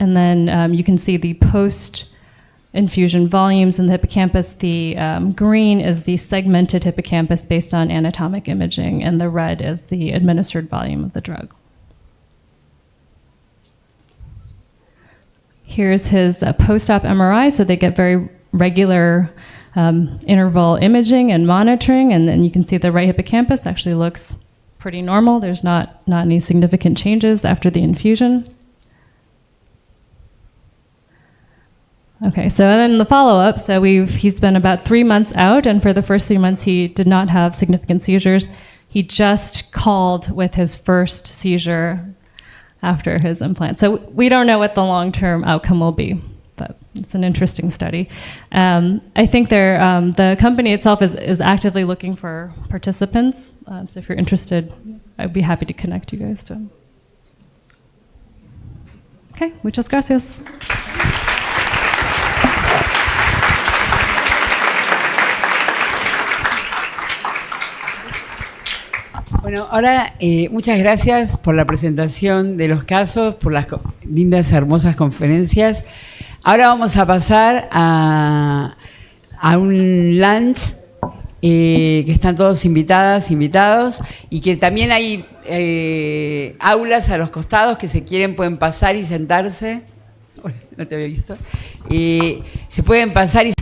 And then you can see the post-infusion volumes in the hippocampus. The green is the segmented hippocampus based on anatomic imaging, and the red is the administered volume of the drug. Here's his post-op MRI, so they get very regular interval imaging and monitoring, and then you can see the right hippocampus actually looks pretty normal. There's not any significant changes after the infusion. Okay, so then the follow-up, so he's been about 3 months out, and for the first 3 months he did not have significant seizures. He just called with his first seizure after his implant. So we don't know what the long-term outcome will be, but it's an interesting study. I think the company itself is actively looking for participants, so if you're interested, I'd be happy to connect you guys to them. Okay, muchas gracias. Bueno, ahora muchas gracias por la presentación de los casos, por las lindas, hermosas conferencias. Ahora vamos a pasar a un lunch que están todos invitadas, invitados, y que también hay aulas a los costados que si quieren pueden pasar y sentarse. No te había visto. Se pueden pasar y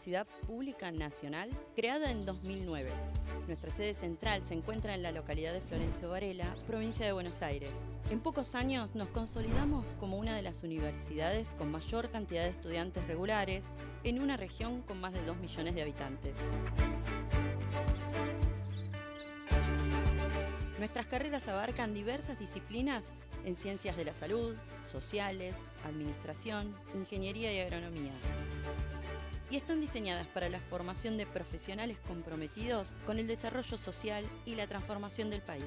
universidad pública nacional creada en 2009. Nuestra sede central se encuentra en la localidad de Florencio Varela, provincia de Buenos Aires. En pocos años nos consolidamos como una de las universidades con mayor cantidad de estudiantes regulares en una región con más de 2 millones de habitantes. Nuestras carreras abarcan diversas disciplinas en ciencias de la salud, sociales, administración, ingeniería y agronomía. Y están diseñadas para la formación de profesionales comprometidos con el desarrollo social y la transformación del país.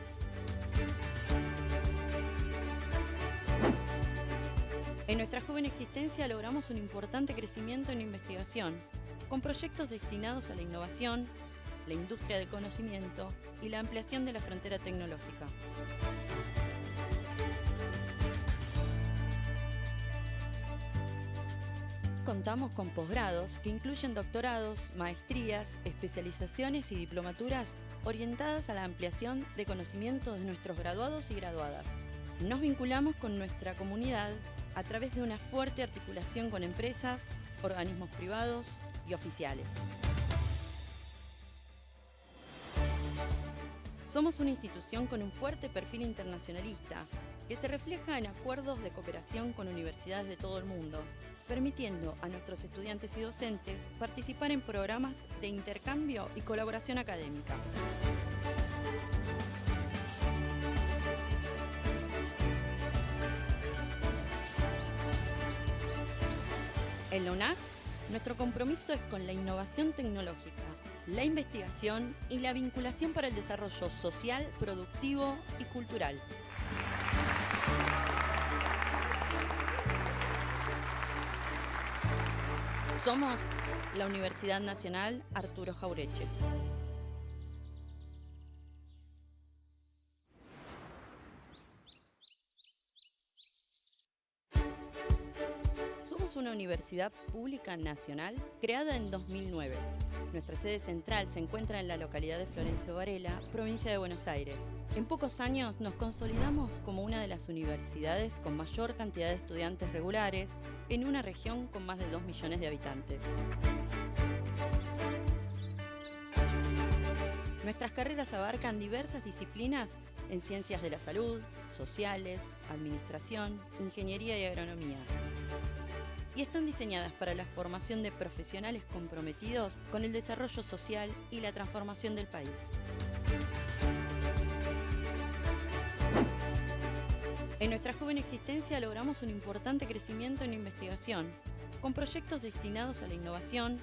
En nuestra joven existencia logramos un importante crecimiento en investigación, con proyectos destinados a la innovación, la industria del conocimiento y la ampliación de la frontera tecnológica. Contamos con posgrados que incluyen doctorados, maestrías, especializaciones y diplomaturas orientadas a la ampliación de conocimientos de nuestros graduados y graduadas. Nos vinculamos con nuestra comunidad a través de una fuerte articulación con empresas, organismos privados y oficiales. Somos una institución con un fuerte perfil internacionalista que se refleja en acuerdos de cooperación con universidades de todo el mundo, permitiendo a nuestros estudiantes y docentes participar en programas de intercambio y colaboración académica. En la UNAJ, nuestro compromiso es con la innovación tecnológica, la investigación y la vinculación para el desarrollo social, productivo y cultural. Somos la Universidad Nacional Arturo Jauretche. Somos una universidad pública nacional creada en 2009. Nuestra sede central se encuentra en la localidad de Florencio Varela, provincia de Buenos Aires. En pocos años nos consolidamos como una de las universidades con mayor cantidad de estudiantes regulares en una región con más de 2 millones de habitantes. Nuestras carreras abarcan diversas disciplinas en ciencias de la salud, sociales, administración, ingeniería y agronomía. Y están diseñadas para la formación de profesionales comprometidos con el desarrollo social y la transformación del país. En nuestra joven existencia logramos un importante crecimiento en investigación, con proyectos destinados a la innovación,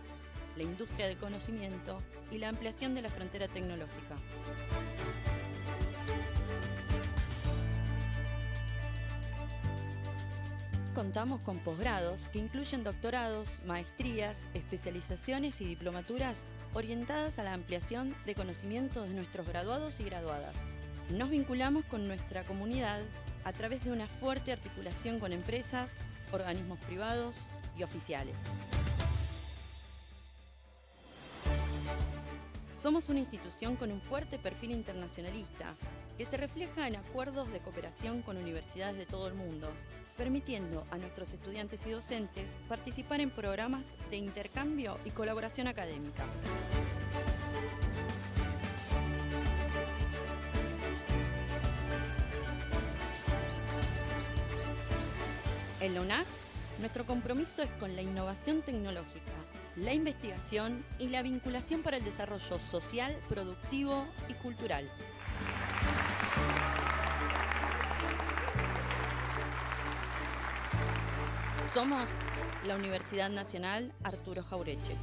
la industria del conocimiento y la ampliación de la frontera tecnológica. Contamos con posgrados que incluyen doctorados, maestrías, especializaciones y diplomaturas orientadas a la ampliación de conocimientos de nuestros graduados y graduadas. Nos vinculamos con nuestra comunidad a través de una fuerte articulación con empresas, organismos privados y oficiales. Somos una institución con un fuerte perfil internacionalista que se refleja en acuerdos de cooperación con universidades de todo el mundo, permitiendo a nuestros estudiantes y docentes participar en programas de intercambio y colaboración académica. En la UNAJ, nuestro compromiso es con la innovación tecnológica, la investigación y la vinculación para el desarrollo social, productivo y cultural. Somos la Universidad Nacional Arturo Jauretche.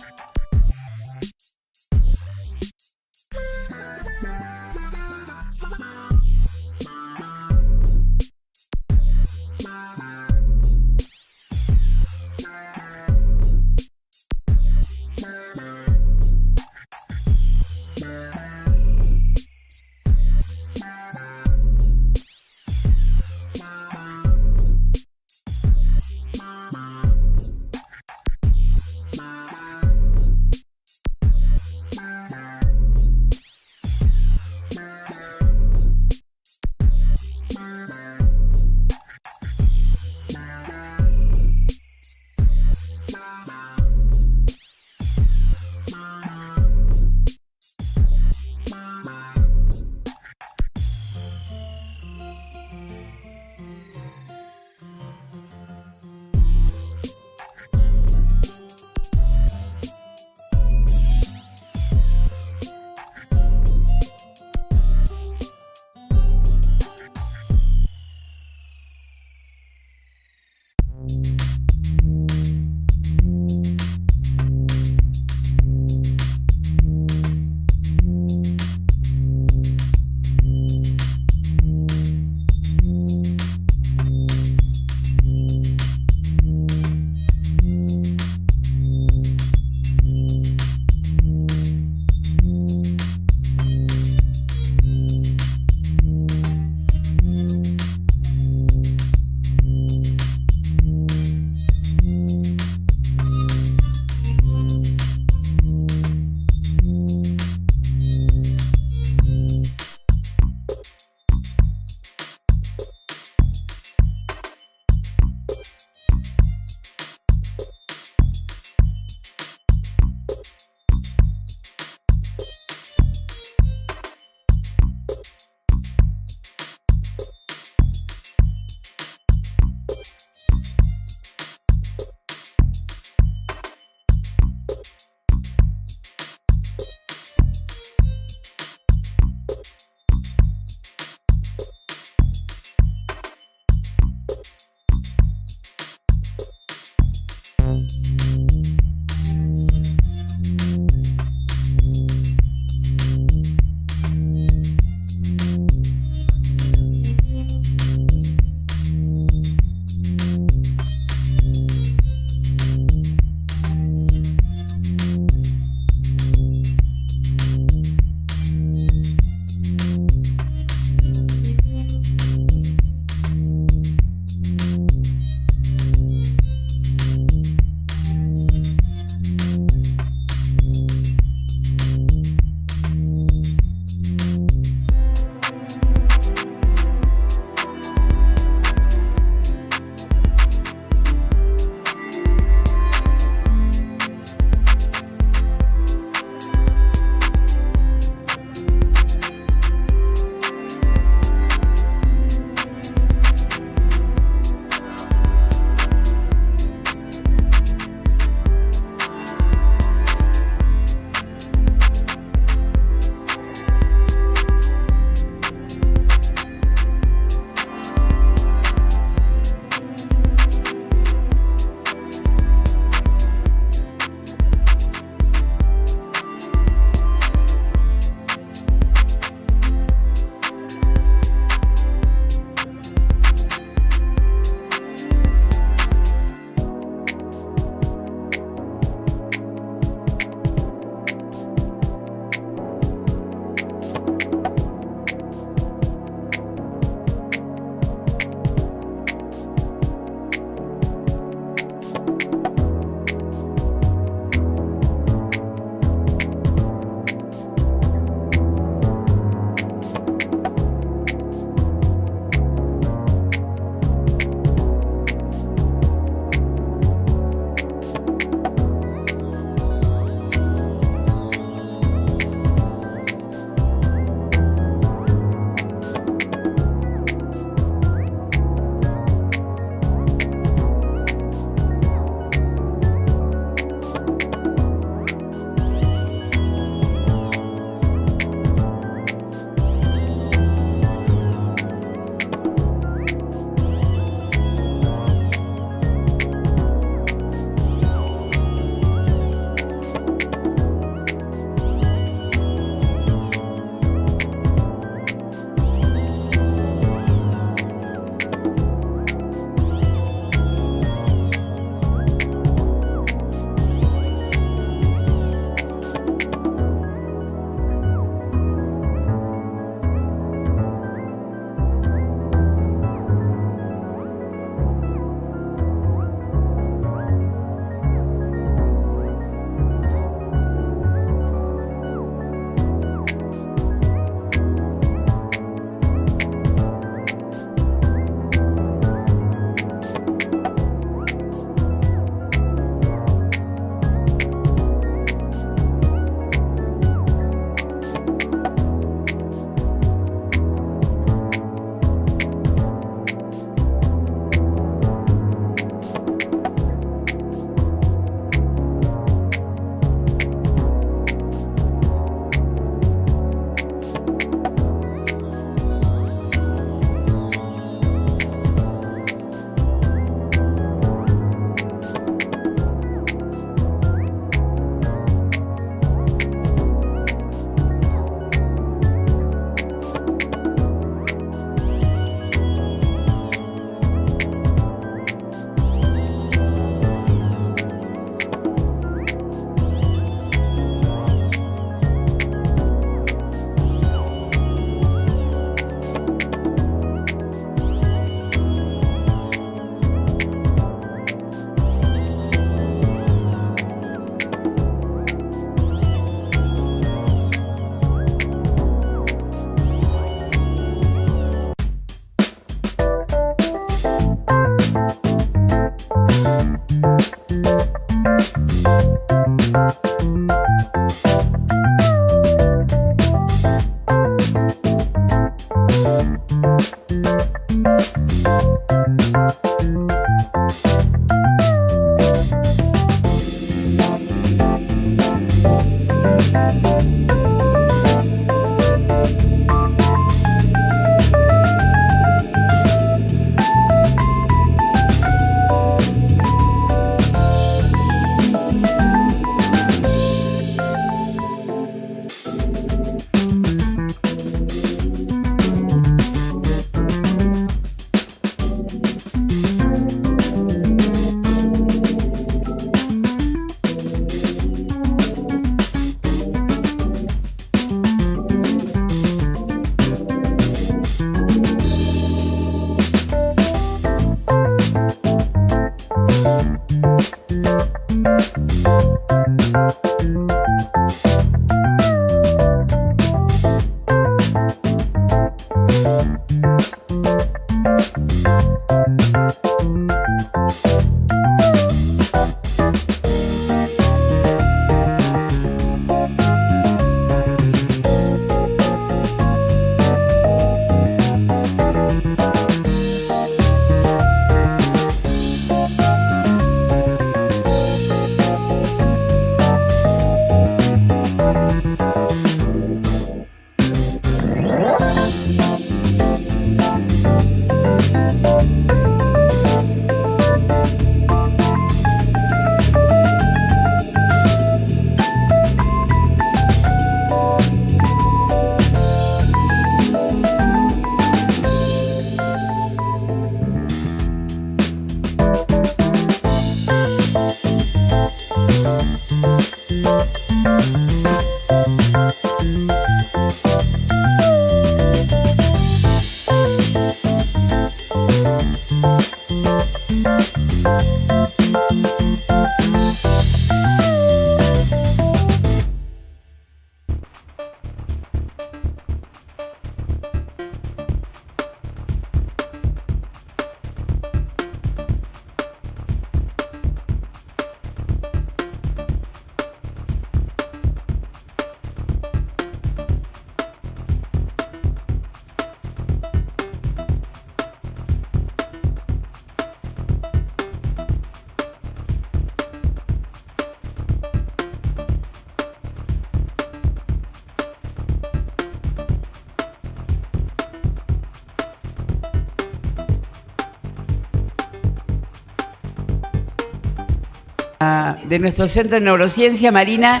De nuestro Centro de Neurociencia, Marina,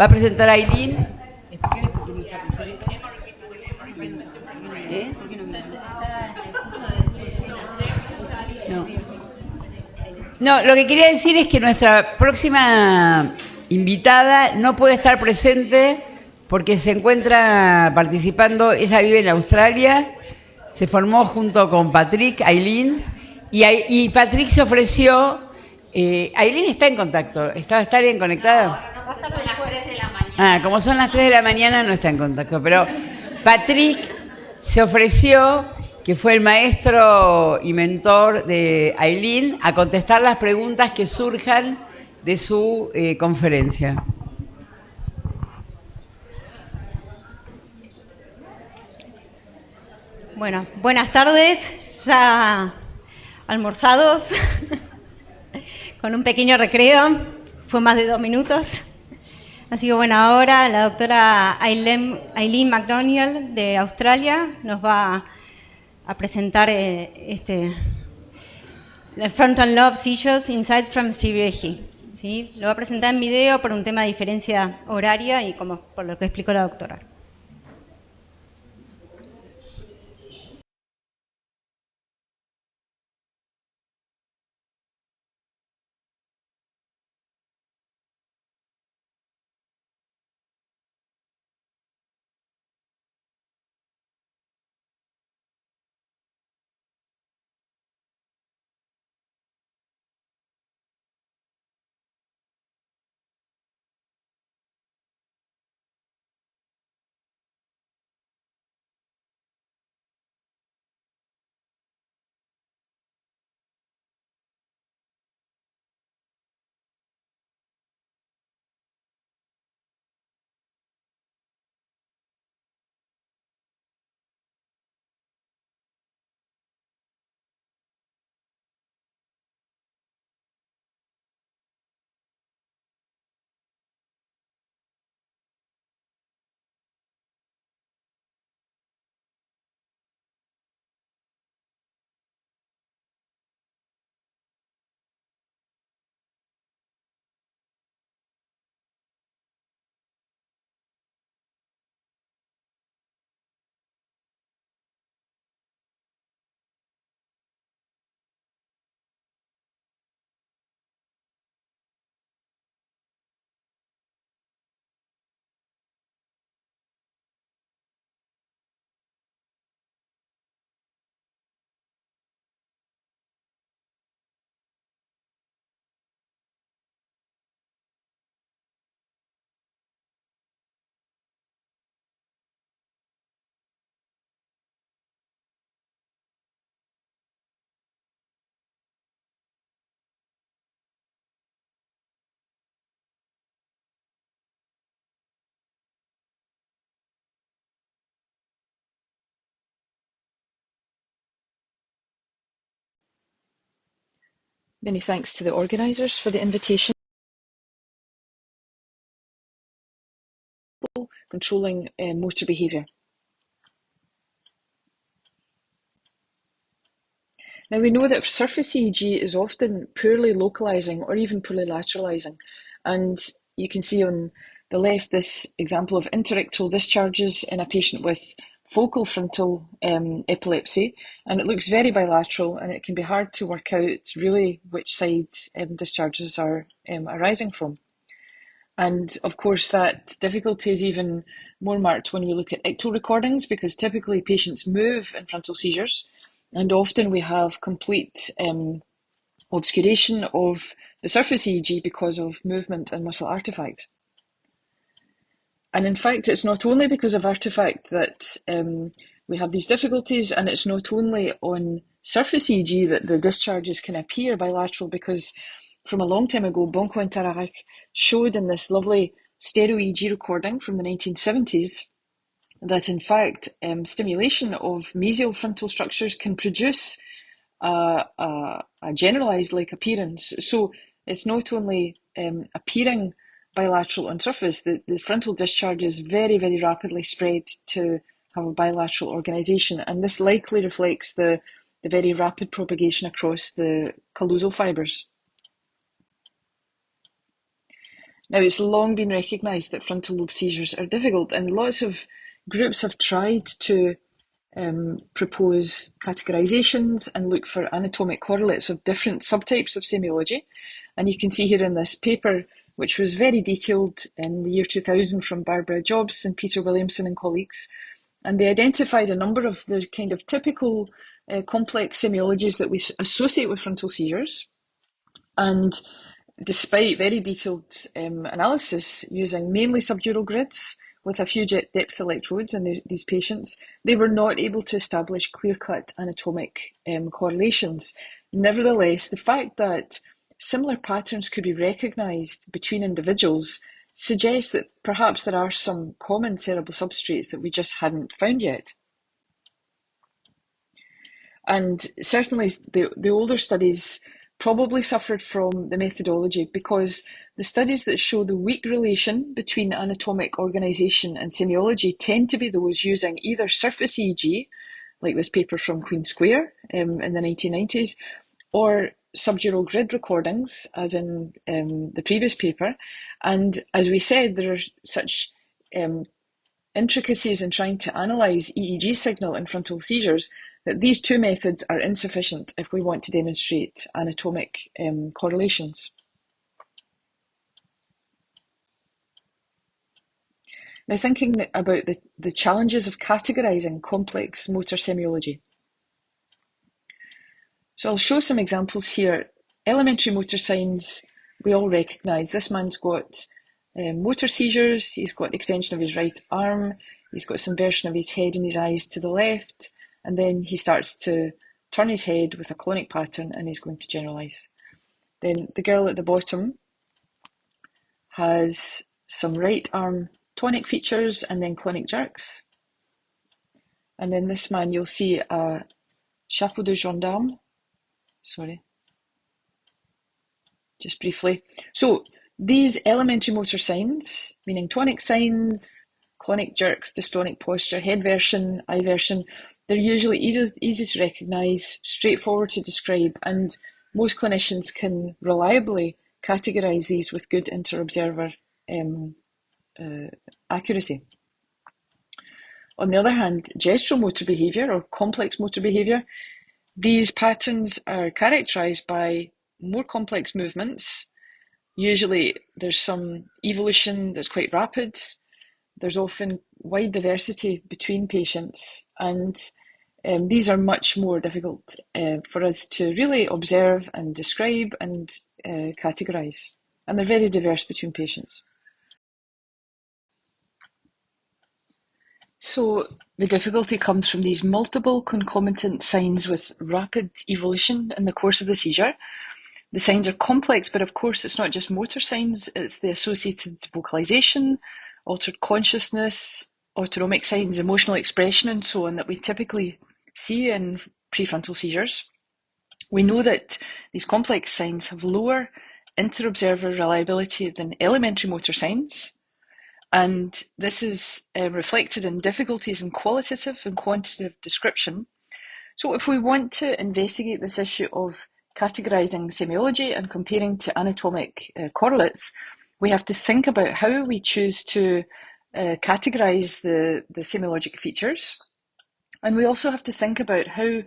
va a presentar a Aileen. ¿Eh? No, lo que quería decir es que nuestra próxima invitada no puede estar presente porque se encuentra participando, ella vive en Australia, se formó junto con Patrick, Aileen, y Patrick se ofreció. Aileen está en contacto, ¿está bien conectada? No, son las 3 de la mañana. Como son las 3 de la mañana no está en contacto, pero Patrick se ofreció, que fue el maestro y mentor de Aileen, a contestar las preguntas que surjan de su conferencia. Bueno, buenas tardes, ya almorzados, con un pequeño recreo, fue más de 2 minutos. Así que bueno, ahora la doctora Aileen McDonald de Australia nos va a presentar el Frontal Lobe Seizures Insights from Semiología. ¿Sí? Lo va a presentar en video por un tema de diferencia horaria y como por lo que explicó la doctora. Many thanks to the organisers for the invitation. Controlling motor behaviour. Now we know that surface EEG is often poorly localising or even poorly lateralising, and you can see on the left this example of interictal discharges in a patient with focal frontal epilepsy, and it looks very bilateral, and it can be hard to work out really which side discharges are arising from. And of course that difficulty is even more marked when we look at ictal recordings, because typically patients move in frontal seizures, and often we have complete obscuration of the surface EEG because of movement and muscle artefact. And in fact, it's not only because of artefact that we have these difficulties, and it's not only on surface EEG that the discharges can appear bilateral, because from a long time ago, BANCAUD showed in this lovely stereo EEG recording from the 1970s that in fact stimulation of mesial frontal structures can produce a generalised like appearance. So it's not only appearing bilateral on surface, the frontal discharge is very, very rapidly spread to have a bilateral organisation, and this likely reflects the very rapid propagation across the callosal fibres. Now, it's long been recognised that frontal lobe seizures are difficult, and lots of groups have tried to propose categorisations and look for anatomic correlates of different subtypes of semiology. And you can see here in this paper, which was very detailed in the year 2000 from Barbara Jobs and Peter Williamson and colleagues, and they identified a number of the kind of typical complex semiologies that we associate with frontal seizures. And despite very detailed analysis using mainly subdural grids with a few depth electrodes in these patients, they were not able to establish clear-cut anatomic correlations. Nevertheless, the fact that similar patterns could be recognised between individuals suggests that perhaps there are some common cerebral substrates that we just hadn't found yet. And certainly the older studies probably suffered from the methodology, because the studies that show the weak relation between anatomic organisation and semiology tend to be those using either surface EEG, like this paper from Queen Square in the 1990s, or subdural grid recordings, as in the previous paper. And as we said, there are such intricacies in trying to analyse EEG signal in frontal seizures that these two methods are insufficient if we want to demonstrate anatomic correlations. Now, thinking about the challenges of categorising complex motor semiology. So I'll show some examples here. Elementary motor signs we all recognise. This man's got motor seizures, he's got extension of his right arm, he's got some version of his head and his eyes to the left, and then he starts to turn his head with a clonic pattern and he's going to generalise. Then the girl at the bottom has some right arm tonic features and then clonic jerks. And then this man, you'll see a chapeau de gendarme. Sorry. Just briefly. So these elementary motor signs, meaning tonic signs, clonic jerks, dystonic posture, head version, eye version, they're usually easy to recognise, straightforward to describe, and most clinicians can reliably categorise these with good inter-observer accuracy. On the other hand, gestural motor behaviour or complex motor behaviour, these patterns are characterised by more complex movements. Usually there's some evolution that's quite rapid. There's often wide diversity between patients, and these are much more difficult for us to really observe and describe and categorise. And they're very diverse between patients. So the difficulty comes from these multiple concomitant signs with rapid evolution in the course of the seizure. The signs are complex, but of course it's not just motor signs, it's the associated vocalization, altered consciousness, autonomic signs, emotional expression and so on that we typically see in prefrontal seizures. We know that these complex signs have lower inter-observer reliability than elementary motor signs, and this is reflected in difficulties in qualitative and quantitative description. So if we want to investigate this issue of categorizing semiology and comparing to anatomic correlates, we have to think about how we choose to categorize the semiologic features. And we also have to think about how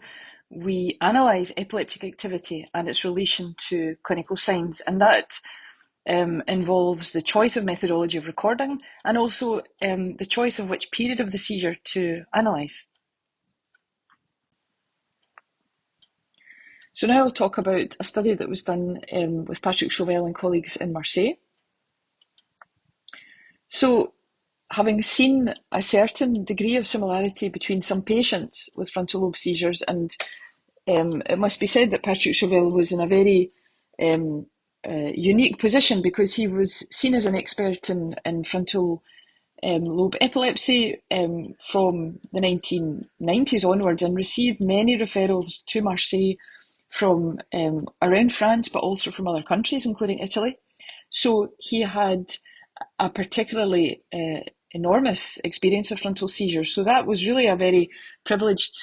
we analyze epileptic activity and its relation to clinical signs. And that involves the choice of methodology of recording and also the choice of which period of the seizure to analyze. So now I'll talk about a study that was done with Patrick Chauvel and colleagues in Marseille. So, having seen a certain degree of similarity between some patients with frontal lobe seizures, and it must be said that Patrick Chauvel was in a very unique position because he was seen as an expert in frontal lobe epilepsy from the 1990s onwards and received many referrals to Marseille from around France, but also from other countries, including Italy. So he had a particularly enormous experience of frontal seizures. So that was really a very privileged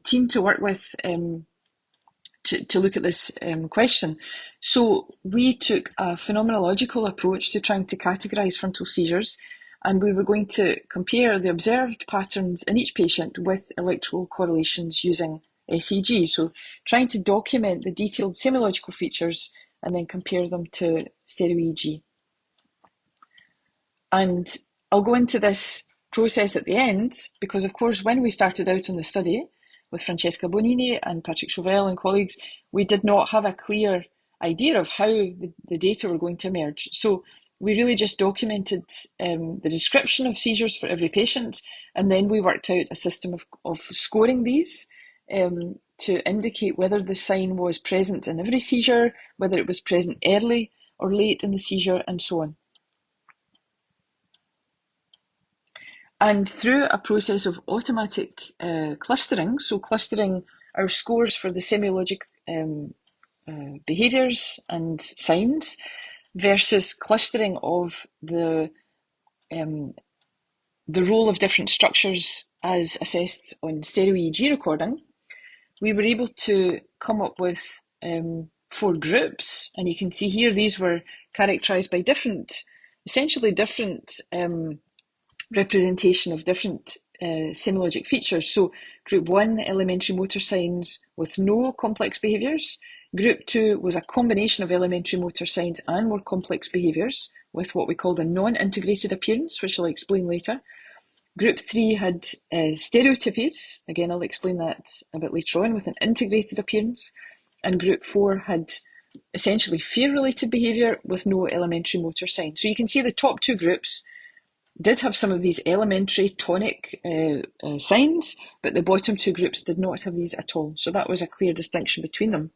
team to work with to look at this question. So we took a phenomenological approach to trying to categorise frontal seizures, and we were going to compare the observed patterns in each patient with electoral correlations using SEEG. So trying to document the detailed semiological features and then compare them to stereo EEG. And I'll go into this process at the end because, of course, when we started out on the study with Francesca Bonini and Patrick Chauvel and colleagues, we did not have a clear idea of how the data were going to emerge. So we really just documented the description of seizures for every patient, and then we worked out a system of scoring these to indicate whether the sign was present in every seizure, whether it was present early or late in the seizure, and so on. And through a process of automatic clustering, so clustering our scores for the semiologic behaviours and signs versus clustering of the role of different structures as assessed on stereo EEG recording, we were able to come up with 4 groups. And you can see here these were characterised by essentially different representation of different semiologic features. So group 1, elementary motor signs with no complex behaviours. Group 2 was a combination of elementary motor signs and more complex behaviours with what we called a non-integrated appearance, which I'll explain later. Group 3 had stereotypies, again I'll explain that a bit later on, with an integrated appearance. And group 4 had essentially fear-related behaviour with no elementary motor signs. So you can see the top 2 groups did have some of these elementary tonic signs, but the bottom 2 groups did not have these at all. So that was a clear distinction between them.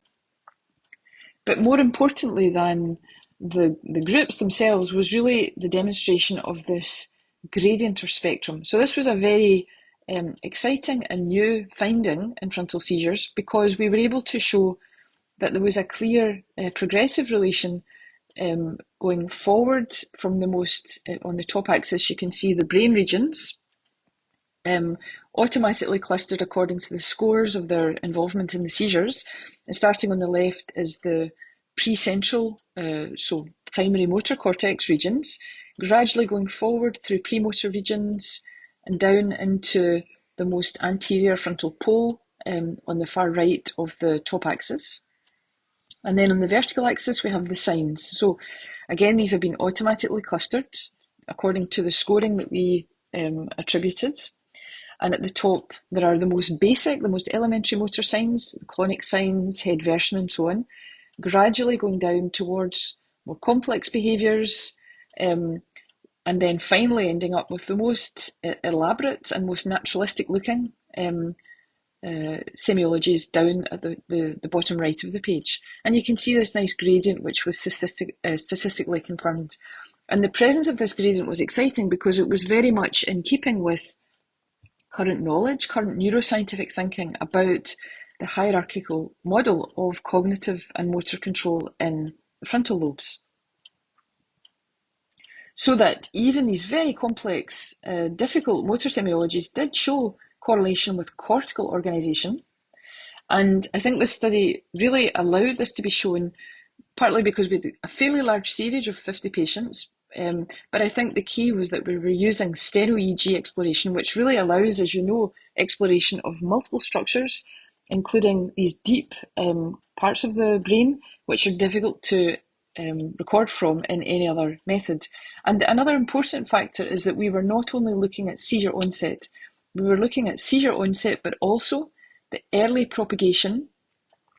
But more importantly than the groups themselves was really the demonstration of this gradient or spectrum. So this was a very exciting and new finding in frontal seizures because we were able to show that there was a clear progressive relation going forward from the most, on the top axis you can see the brain regions automatically clustered according to the scores of their involvement in the seizures. And starting on the left is the precentral, so primary motor cortex regions, gradually going forward through premotor regions and down into the most anterior frontal pole on the far right of the top axis. And then on the vertical axis we have the signs. So again, these have been automatically clustered according to the scoring that we attributed. And at the top there are the most basic, the most elementary motor signs, the clonic signs, head version and so on, gradually going down towards more complex behaviours, and then finally ending up with the most elaborate and most naturalistic looking semiologies down at the bottom right of the page. And you can see this nice gradient which was statistically confirmed. And the presence of this gradient was exciting because it was very much in keeping with current knowledge, current neuroscientific thinking about the hierarchical model of cognitive and motor control in the frontal lobes. So that even these very complex, difficult motor semiologies did show correlation with cortical organisation. And I think this study really allowed this to be shown, partly because we had a fairly large series of 50 patients, but I think the key was that we were using stereo-EEG exploration, which really allows, as you know, exploration of multiple structures, including these deep parts of the brain, which are difficult to record from in any other method. And another important factor is that we were not only looking at seizure onset, we were looking at seizure onset, but also the early propagation,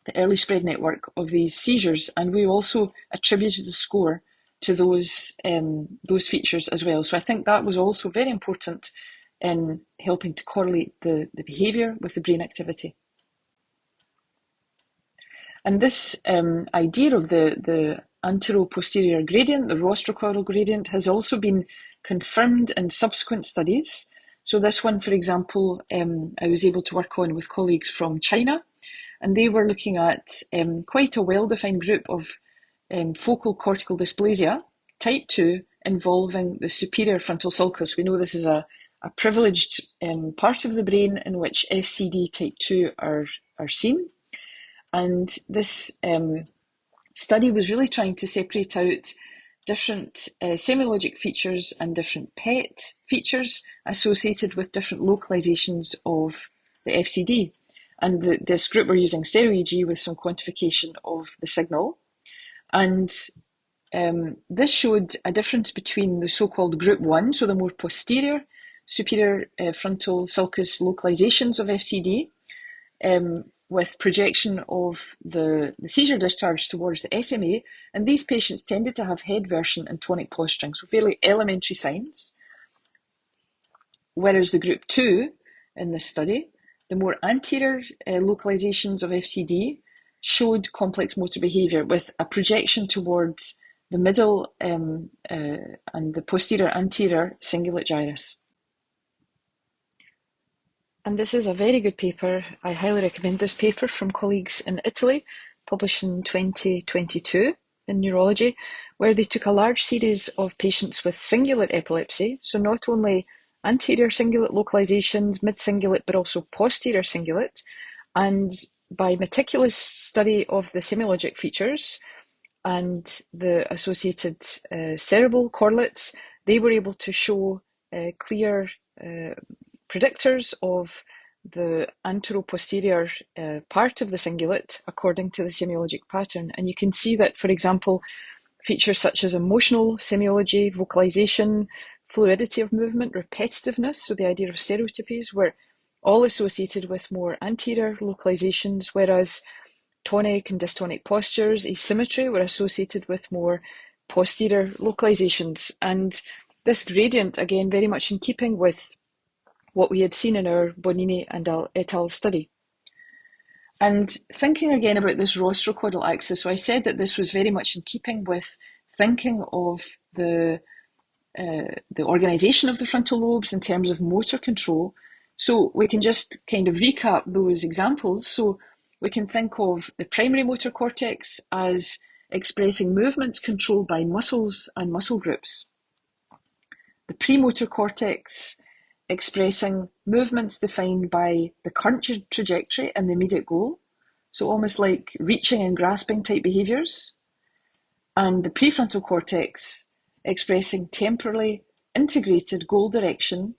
the early spread network of these seizures, and we also attributed a score to those features as well. So I think that was also very important in helping to correlate the behaviour with the brain activity. And this idea of the antero-posterior gradient, the rostrocaudal gradient, has also been confirmed in subsequent studies. So this one, for example, I was able to work on with colleagues from China, and they were looking at quite a well-defined group of focal cortical dysplasia, type 2, involving the superior frontal sulcus. We know this is a privileged part of the brain in which FCD type 2 are seen. And this study was really trying to separate out different semiologic features and different PET features associated with different localizations of the FCD. And this group were using stereo-EEG with some quantification of the signal. And this showed a difference between the so-called group 1, so the more posterior superior frontal sulcus localizations of FCD, with projection of the seizure discharge towards the SMA, and these patients tended to have head version and tonic posturing, so fairly elementary signs. Whereas the group 2 in this study, the more anterior localizations of FCD showed complex motor behaviour with a projection towards the middle and the posterior anterior cingulate gyrus. And this is a very good paper. I highly recommend this paper from colleagues in Italy, published in 2022 in Neurology, where they took a large series of patients with cingulate epilepsy, so not only anterior cingulate localizations, mid-cingulate, but also posterior cingulate, and by meticulous study of the semiologic features and the associated cerebral correlates, they were able to show clear predictors of the antero-posterior part of the cingulate according to the semiologic pattern. And you can see that, for example, features such as emotional semiology, vocalization, fluidity of movement, repetitiveness, so the idea of stereotypies, were all associated with more anterior localizations, whereas tonic and dystonic postures, asymmetry, were associated with more posterior localizations. And this gradient, again, very much in keeping with what we had seen in our Bonini and et al. Study. And thinking again about this rostrocaudal axis, so I said that this was very much in keeping with thinking of the organisation of the frontal lobes in terms of motor control. So we can just kind of recap those examples. So we can think of the primary motor cortex as expressing movements controlled by muscles and muscle groups. The premotor cortex expressing movements defined by the current trajectory and the immediate goal, so almost like reaching and grasping type behaviours, and the prefrontal cortex expressing temporally integrated goal-directed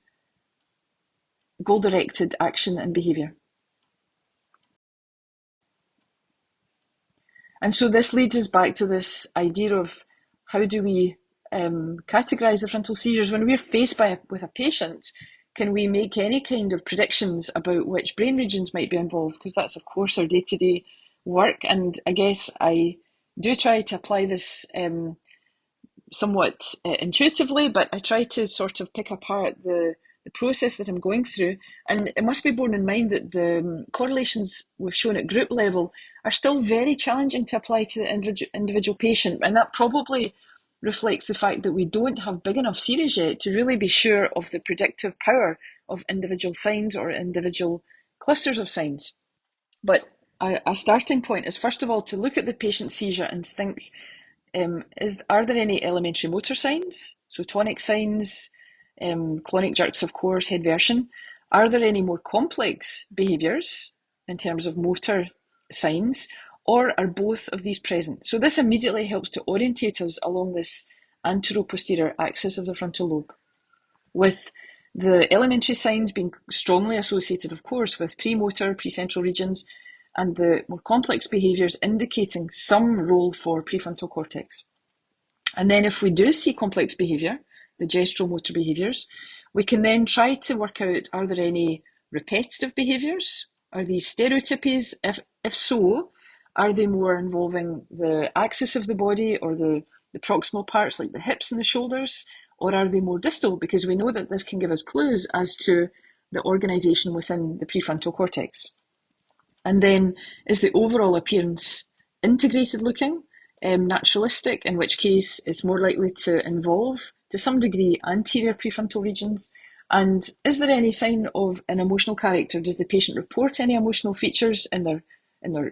action and behaviour. And so this leads us back to this idea of how do we categorise the frontal seizures when we're faced with a patient. Can we make any kind of predictions about which brain regions might be involved? Because that's, of course, our day-to-day work. And I guess I do try to apply this somewhat intuitively, but I try to sort of pick apart the process that I'm going through. And it must be borne in mind that the correlations we've shown at group level are still very challenging to apply to the individual patient. And that probably reflects the fact that we don't have big enough series yet to really be sure of the predictive power of individual signs or individual clusters of signs. But a starting point is, first of all, to look at the patient's seizure and think, are there any elementary motor signs? So tonic signs, clonic jerks, of course, head version. Are there any more complex behaviours in terms of motor signs, or are both of these present? So this immediately helps to orientate us along this anteroposterior axis of the frontal lobe, with the elementary signs being strongly associated, of course, with premotor, precentral regions, and the more complex behaviours indicating some role for prefrontal cortex. And then if we do see complex behaviour, the gestural motor behaviours, we can then try to work out, are there any repetitive behaviours? Are these stereotypies? If so, are they more involving the axis of the body or the proximal parts like the hips and the shoulders? Or are they more distal? Because we know that this can give us clues as to the organisation within the prefrontal cortex. And then, is the overall appearance integrated looking, naturalistic, in which case it's more likely to involve, to some degree, anterior prefrontal regions? And is there any sign of an emotional character? Does the patient report any emotional features in their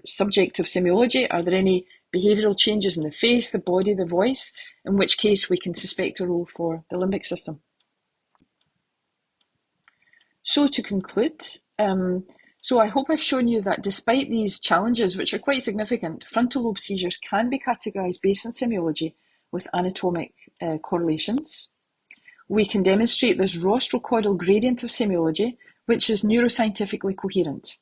subjective semiology? Are there any behavioural changes in the face, the body, the voice? In which case we can suspect a role for the limbic system. So to conclude, so I hope I've shown you that despite these challenges, which are quite significant, frontal lobe seizures can be categorised based on semiology with anatomic correlations. We can demonstrate this rostrocaudal gradient of semiology, which is neuroscientifically coherent.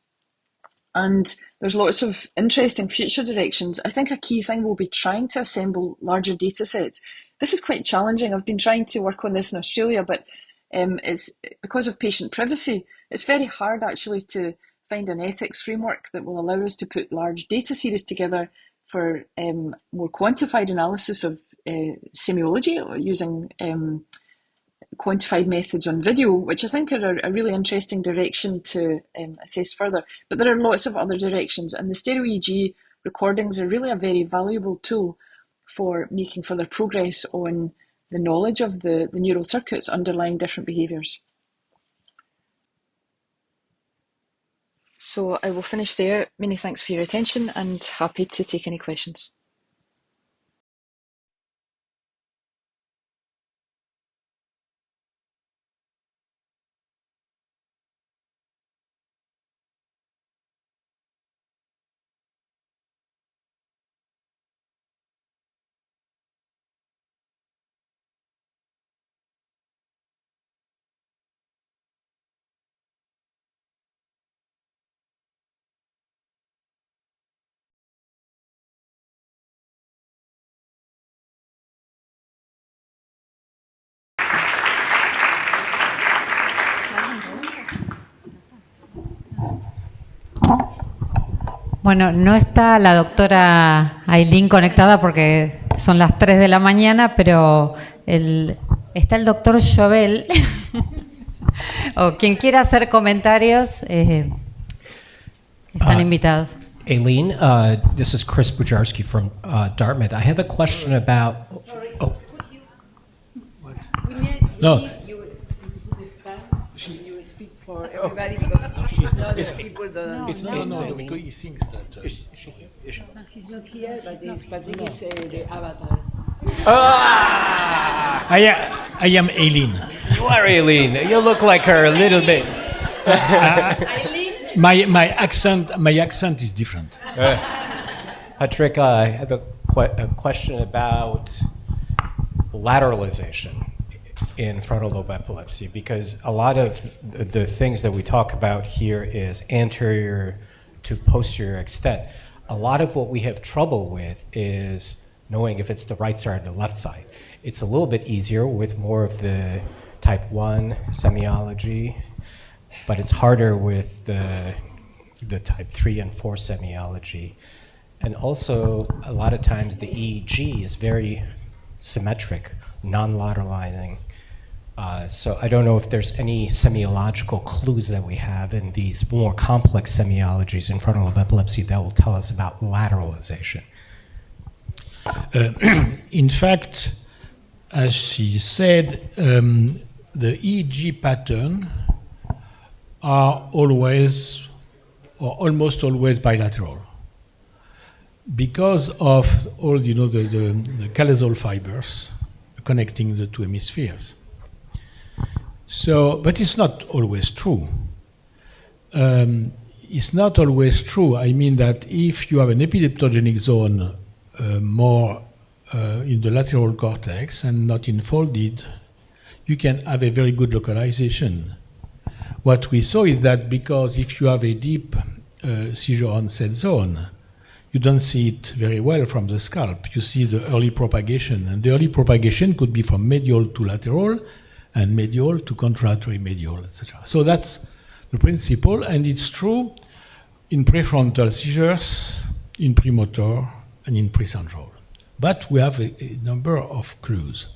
And there's lots of interesting future directions. I think a key thing will be trying to assemble larger data sets. This is quite challenging. I've been trying to work on this in Australia, but it's because of patient privacy, it's very hard actually to find an ethics framework that will allow us to put large data series together for more quantified analysis of semiology, or using quantified methods on video, which I think are a really interesting direction to assess further. But there are lots of other directions, and the stereo EEG recordings are really a very valuable tool for making further progress on the knowledge of the neural circuits underlying different behaviours. So I will finish there. Many thanks for your attention, and happy to take any questions. Bueno, no está la doctora Aileen conectada porque son las 3 de la mañana, pero está el doctor Jovel, o quien quiera hacer comentarios, están invitados. Aileen, this is Chris Bujarski from Dartmouth. I have a question about... Oh. No. For everybody, because the people don't. Because he thinks that She's not here, but Patrick is the avatar. I am Aileen. You are Aileen. You look like her a little bit. My accent is different. Patrick, I have a question about lateralization in frontal lobe epilepsy, because a lot of the things that we talk about here is anterior to posterior extent. A lot of what we have trouble with is knowing if it's the right side or the left side. It's a little bit easier with more of the type 1 semiology, but it's harder with the type 3 and 4 semiology. And also, a lot of times the EEG is very symmetric, non-lateralizing. So I don't know if there's any semiological clues that we have in these more complex semiologies in frontal lobe epilepsy that will tell us about lateralization. In fact, as she said, the EEG pattern are always or almost always bilateral, because of all the calyzal fibers connecting the two hemispheres. So, but it's not always true. It's not always true. I mean that if you have an epileptogenic zone more in the lateral cortex and not enfolded, you can have a very good localization. What we saw is that because if you have a deep seizure onset zone, you don't see it very well from the scalp. You see the early propagation, and the early propagation could be from medial to lateral and medial to contralateral medial, etc. So that's the principle, and it's true in prefrontal seizures, in premotor, and in precentral. But we have a number of clues.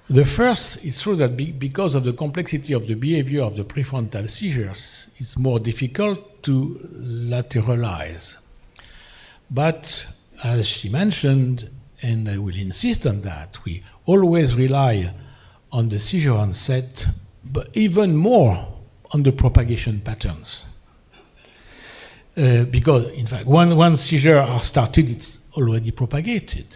The first, it's true that because of the complexity of the behavior of the prefrontal seizures, it's more difficult to lateralize. But as she mentioned, and I will insist on that, we always rely on the seizure onset, but even more on the propagation patterns. Because, in fact, once seizures are started, it's already propagated.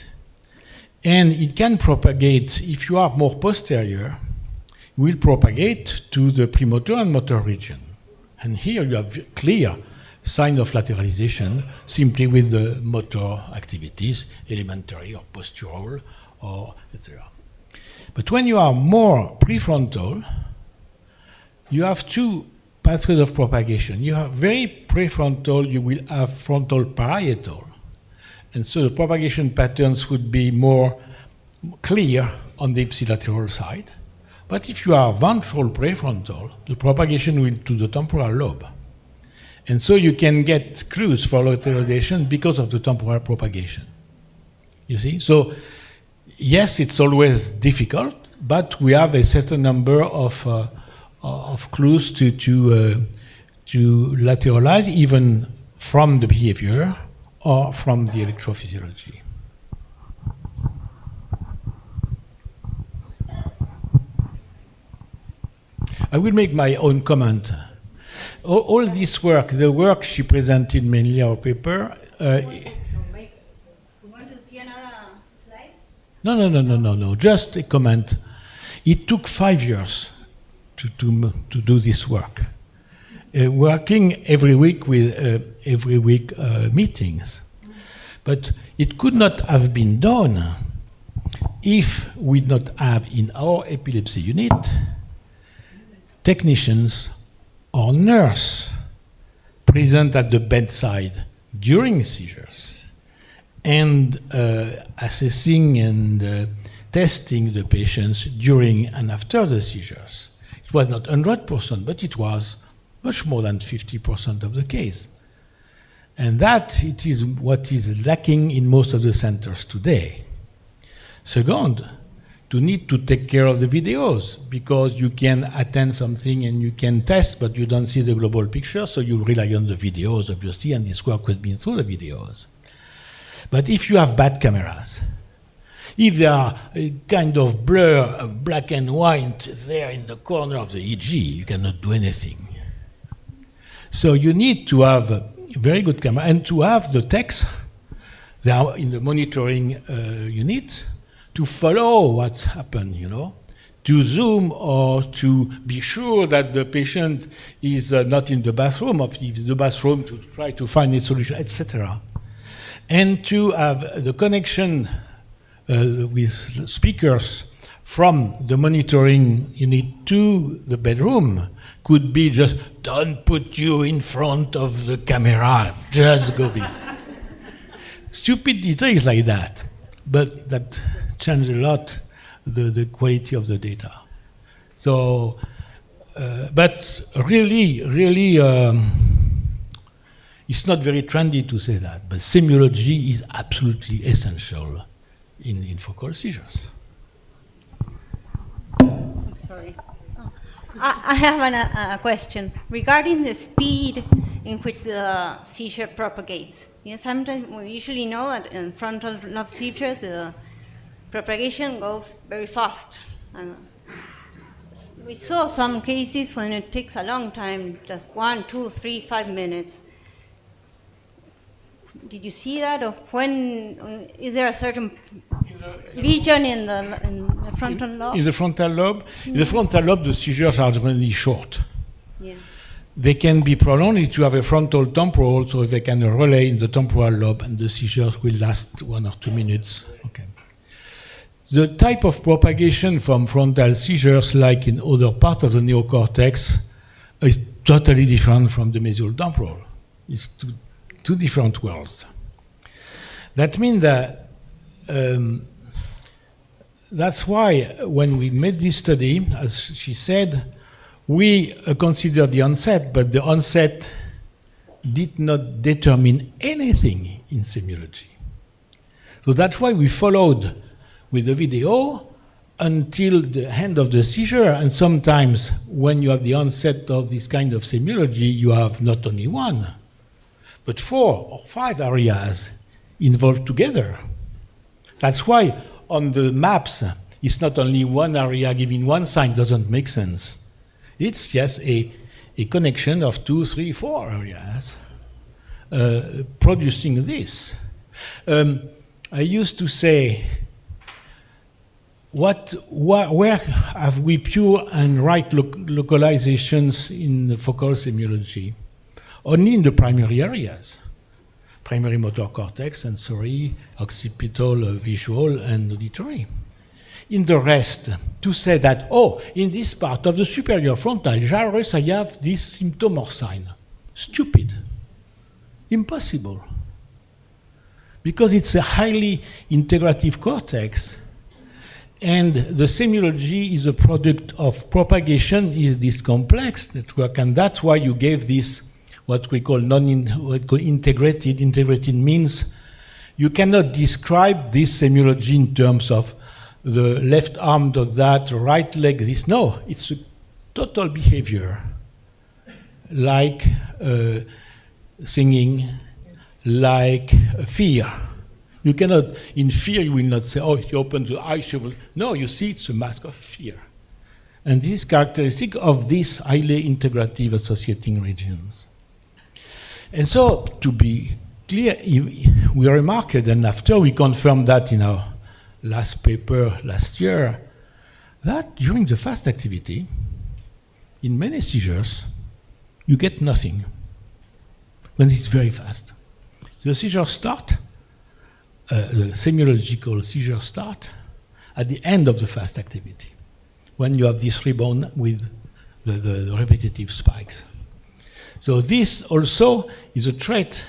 And it can propagate, if you are more posterior, it will propagate to the premotor and motor region. And here you have clear sign of lateralization simply with the motor activities, elementary or postural, or etc. But when you are more prefrontal, you have two pathways of propagation. You have very prefrontal, you will have frontal parietal. And so the propagation patterns would be more clear on the ipsilateral side. But if you are ventral prefrontal, the propagation will to the temporal lobe. And so you can get clues for lateralization because of the temporal propagation. You see? So, yes, it's always difficult, but we have a certain number of clues to lateralize, even from the behavior or from the electrophysiology. I will make my own comment. All this work, the work she presented mainly our paper. You want to see another slide? No. Just a comment. It took 5 years to do this work. Working every week with meetings. But it could not have been done if we did not have in our epilepsy unit technicians or nurse present at the bedside during seizures and assessing and testing the patients during and after the seizures. It was not 100%, but it was much more than 50% of the case. And that it is what is lacking in most of the centers today. Second, to need to take care of the videos, because you can attend something and you can test, but you don't see the global picture, so you rely on the videos, obviously, and this work has been through the videos. But if you have bad cameras, if there are a kind of blur, black and white there in the corner of the EEG, you cannot do anything. So you need to have a very good camera and to have the techs there in the monitoring unit to follow what's happened, to zoom or to be sure that the patient is not in the bathroom, or if in the bathroom to try to find a solution, etc. And to have the connection with speakers from the monitoring unit to the bedroom could be just, don't put you in front of the camera, just go busy. Stupid details like that, but that change a lot the quality of the data. So, but really, it's not very trendy to say that, but semiology is absolutely essential in focal seizures. Sorry. Oh. I have a question regarding the speed in which the seizure propagates. Sometimes we usually know that in frontal lobe seizures, the propagation goes very fast. We saw some cases when it takes a long time, just 1, 2, 3, 5 minutes. Did you see that? Or when is there a certain region in the frontal lobe? In the frontal lobe? In the frontal lobe, the seizures are really short. Yeah. They can be prolonged if you have a frontal temporal, so if they can relay in the temporal lobe, and the seizures will last 1 or 2 minutes. Okay. The type of propagation from frontal seizures, like in other parts of the neocortex, is totally different from the mesial temporal. It's two different worlds. That means that that's why when we made this study, as she said, we considered the onset, but the onset did not determine anything in semiology. So that's why we followed with the video until the end of the seizure, and sometimes when you have the onset of this kind of semiology, you have not only 1, but 4 or 5 areas involved together. That's why on the maps, it's not only 1 area giving 1 sign, doesn't make sense. It's just a connection of 2, 3, 4 areas producing this. I used to say, where have we pure and right localizations in the focal semiology? Only in the primary areas. Primary motor cortex, sensory, occipital, visual, and auditory. In the rest, to say that, oh, in this part of the superior frontal gyrus, I have this symptom or sign. Stupid. Impossible. Because it's a highly integrative cortex, and the semiology is a product of propagation, is this complex network, and that's why you gave this what we call integrated. Integrated means you cannot describe this semiology in terms of the left arm does that, right leg this. No, it's a total behavior, like singing, like fear. You cannot, in fear, you will not say, oh, you open the eyes, you will. No, you see, it's a mask of fear. And this is characteristic of these highly integrative associating regions. And so, to be clear, we remarked, and after we confirmed that in our last paper last year, that during the fast activity, in many seizures, you get nothing when it's very fast. The seizures start, the semiological seizures start at the end of the fast activity, when you have this rebound with the repetitive spikes. So this also is a trait.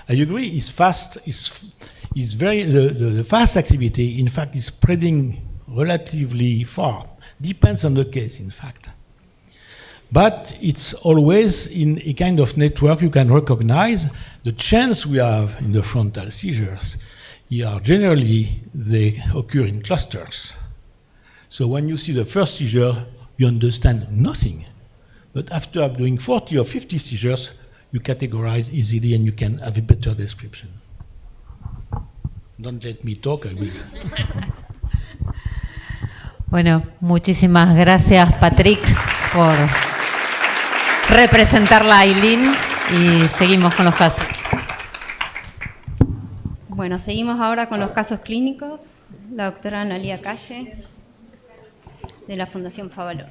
I agree, it's fast, is very, the fast activity, in fact, is spreading relatively far. Depends on the case, in fact. But it's always in a kind of network you can recognize. The chance we have in the frontal seizures are generally, they occur in clusters. So when you see the first seizure, you understand nothing. But after doing 40 or 50 seizures, you categorize easily and you can have a better description. Don't let me talk, I will. Bueno, muchísimas gracias, Patrick, por representar la Aileen, y seguimos con los casos. Bueno, seguimos ahora con los casos clínicos. La doctora Analía Calle, de la Fundación Favaloro.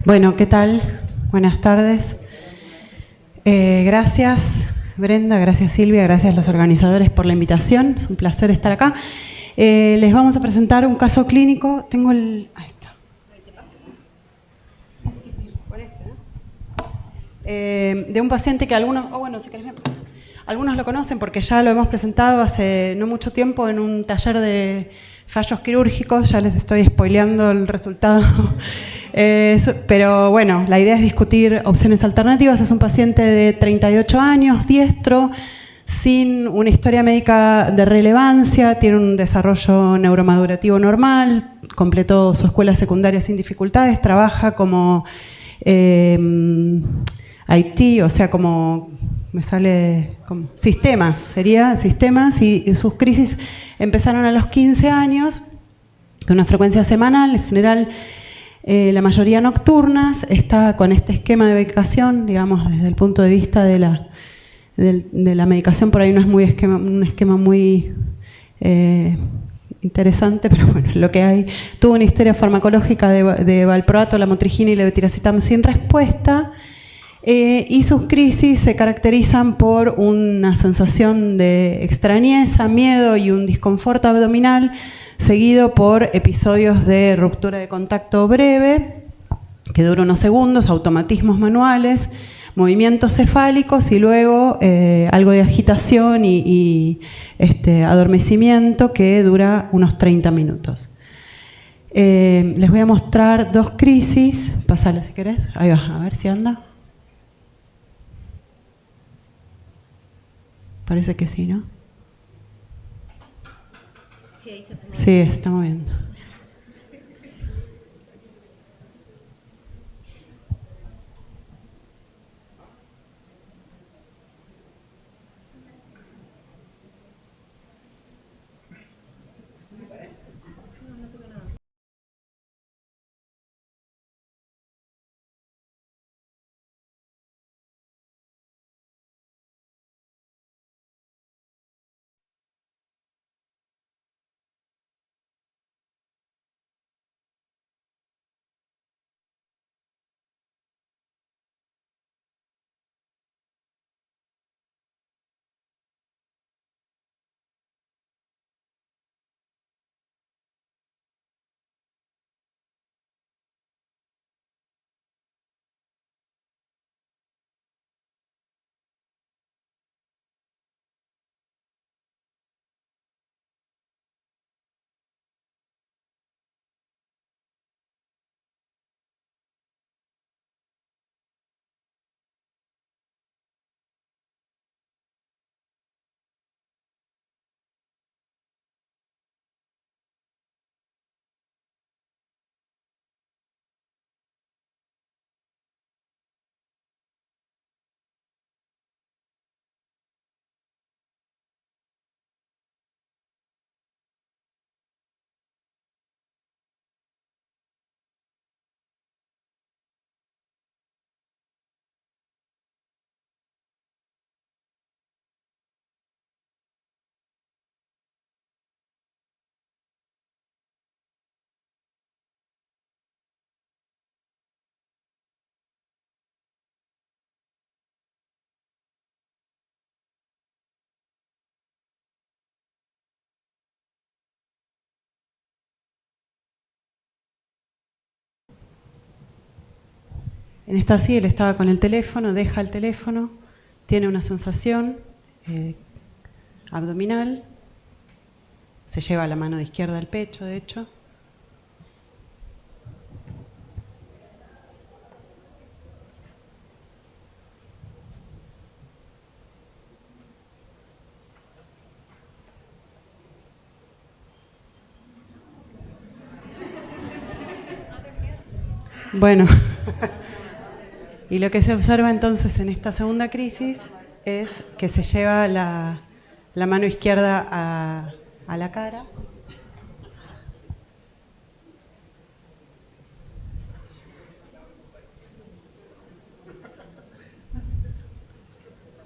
Bueno, ¿qué tal? Buenas tardes. Gracias, Brenda, gracias, Silvia, gracias a los organizadores por la invitación. Es un placer estar acá. Les vamos a presentar un caso clínico. Tengo el... Ahí está. de un paciente que algunos, si querés me pasa. Algunos lo conocen porque ya lo hemos presentado hace no mucho tiempo en un taller de fallos quirúrgicos, ya les estoy spoileando el resultado. Pero bueno, la idea es discutir opciones alternativas. Es un paciente de 38 años, diestro, sin una historia médica de relevancia, tiene un desarrollo neuromadurativo normal, completó su escuela secundaria sin dificultades, trabaja como IT, o sea, como me sale como sistemas, y sus crisis empezaron a los 15 años, con una frecuencia semanal, en general la mayoría nocturnas, está con este esquema de medicación, digamos, desde el punto de vista de la medicación, por ahí no es un esquema muy interesante, pero bueno, lo que hay. Tuvo una historia farmacológica de valproato, lamotrigina y levetiracetam sin respuesta, y sus crisis se caracterizan por una sensación de extrañeza, miedo y un disconfort abdominal, seguido por episodios de ruptura de contacto breve, que dura unos segundos, automatismos manuales, movimientos cefálicos y luego algo de agitación y adormecimiento que dura unos 30 minutos. Les voy a mostrar dos crisis. Pasala si querés. Ahí va, a ver si anda. Parece que sí, ¿no? Sí, se está moviendo. En esta sí, él estaba con el teléfono, deja el teléfono, tiene una sensación abdominal, se lleva la mano de izquierda al pecho, de hecho. Bueno, y lo que se observa entonces en esta segunda crisis es que se lleva la mano izquierda a la cara.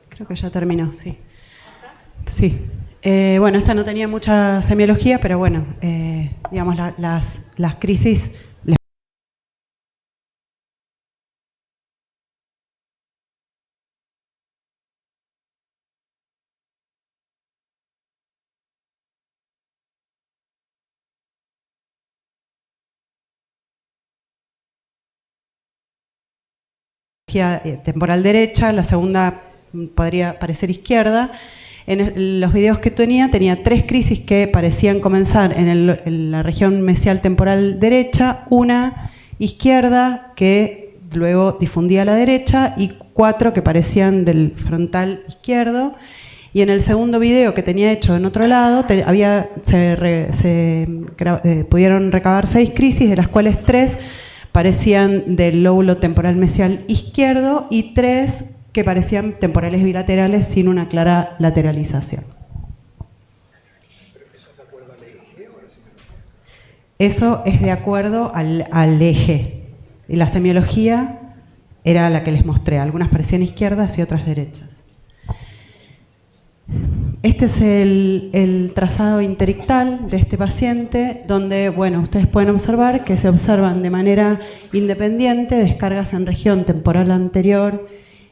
Creo que ya terminó, sí. Sí. Bueno, esta no tenía mucha semiología, pero bueno, digamos, las crisis... semiología temporal derecha, la segunda podría parecer izquierda. En los videos que tenía 3 crisis que parecían comenzar en la región mesial temporal derecha, una izquierda que luego difundía a la derecha y 4 que parecían del frontal izquierdo. Y en el segundo video que tenía hecho en otro lado, pudieron recabar 6 crisis, de las cuales 3 parecían del lóbulo temporal mesial izquierdo y 3 que parecían temporales bilaterales sin una clara lateralización. Eso es de acuerdo al eje. Y la semiología era la que les mostré. Algunas parecían izquierdas y otras derechas. Este es el trazado interictal de este paciente, donde, bueno, ustedes pueden observar que se observan de manera independiente descargas en región temporal anterior,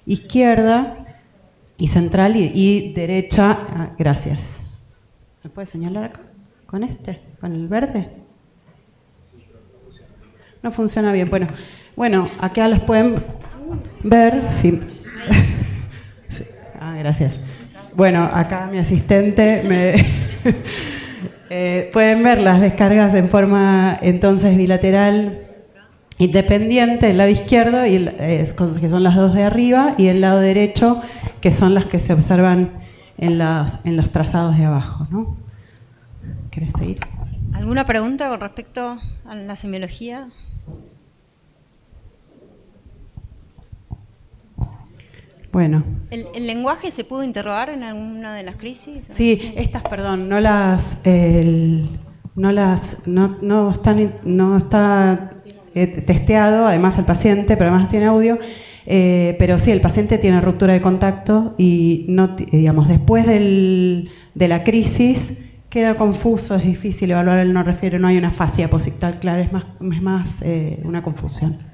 izquierda y central y derecha. Gracias. ¿Se puede señalar acá? ¿Con este? ¿Con el verde? No funciona bien. Bueno, acá los pueden ver. Sí. Sí. Gracias. Bueno, acá mi asistente pueden ver las descargas en forma entonces bilateral independiente, el lado izquierdo, que son las 2 de arriba, y el lado derecho, que son las que se observan en los trazados de abajo, ¿no? ¿Querés seguir? ¿Alguna pregunta con respecto a la semiología? Bueno. ¿El lenguaje se pudo interrogar en alguna de las crisis? Sí, estas, perdón, no está testeado, además el paciente, pero además tiene audio, pero sí, el paciente tiene ruptura de contacto y digamos, después de la crisis queda confuso, es difícil evaluar el no refiere, no hay una fascia posictal clara, es más una confusión.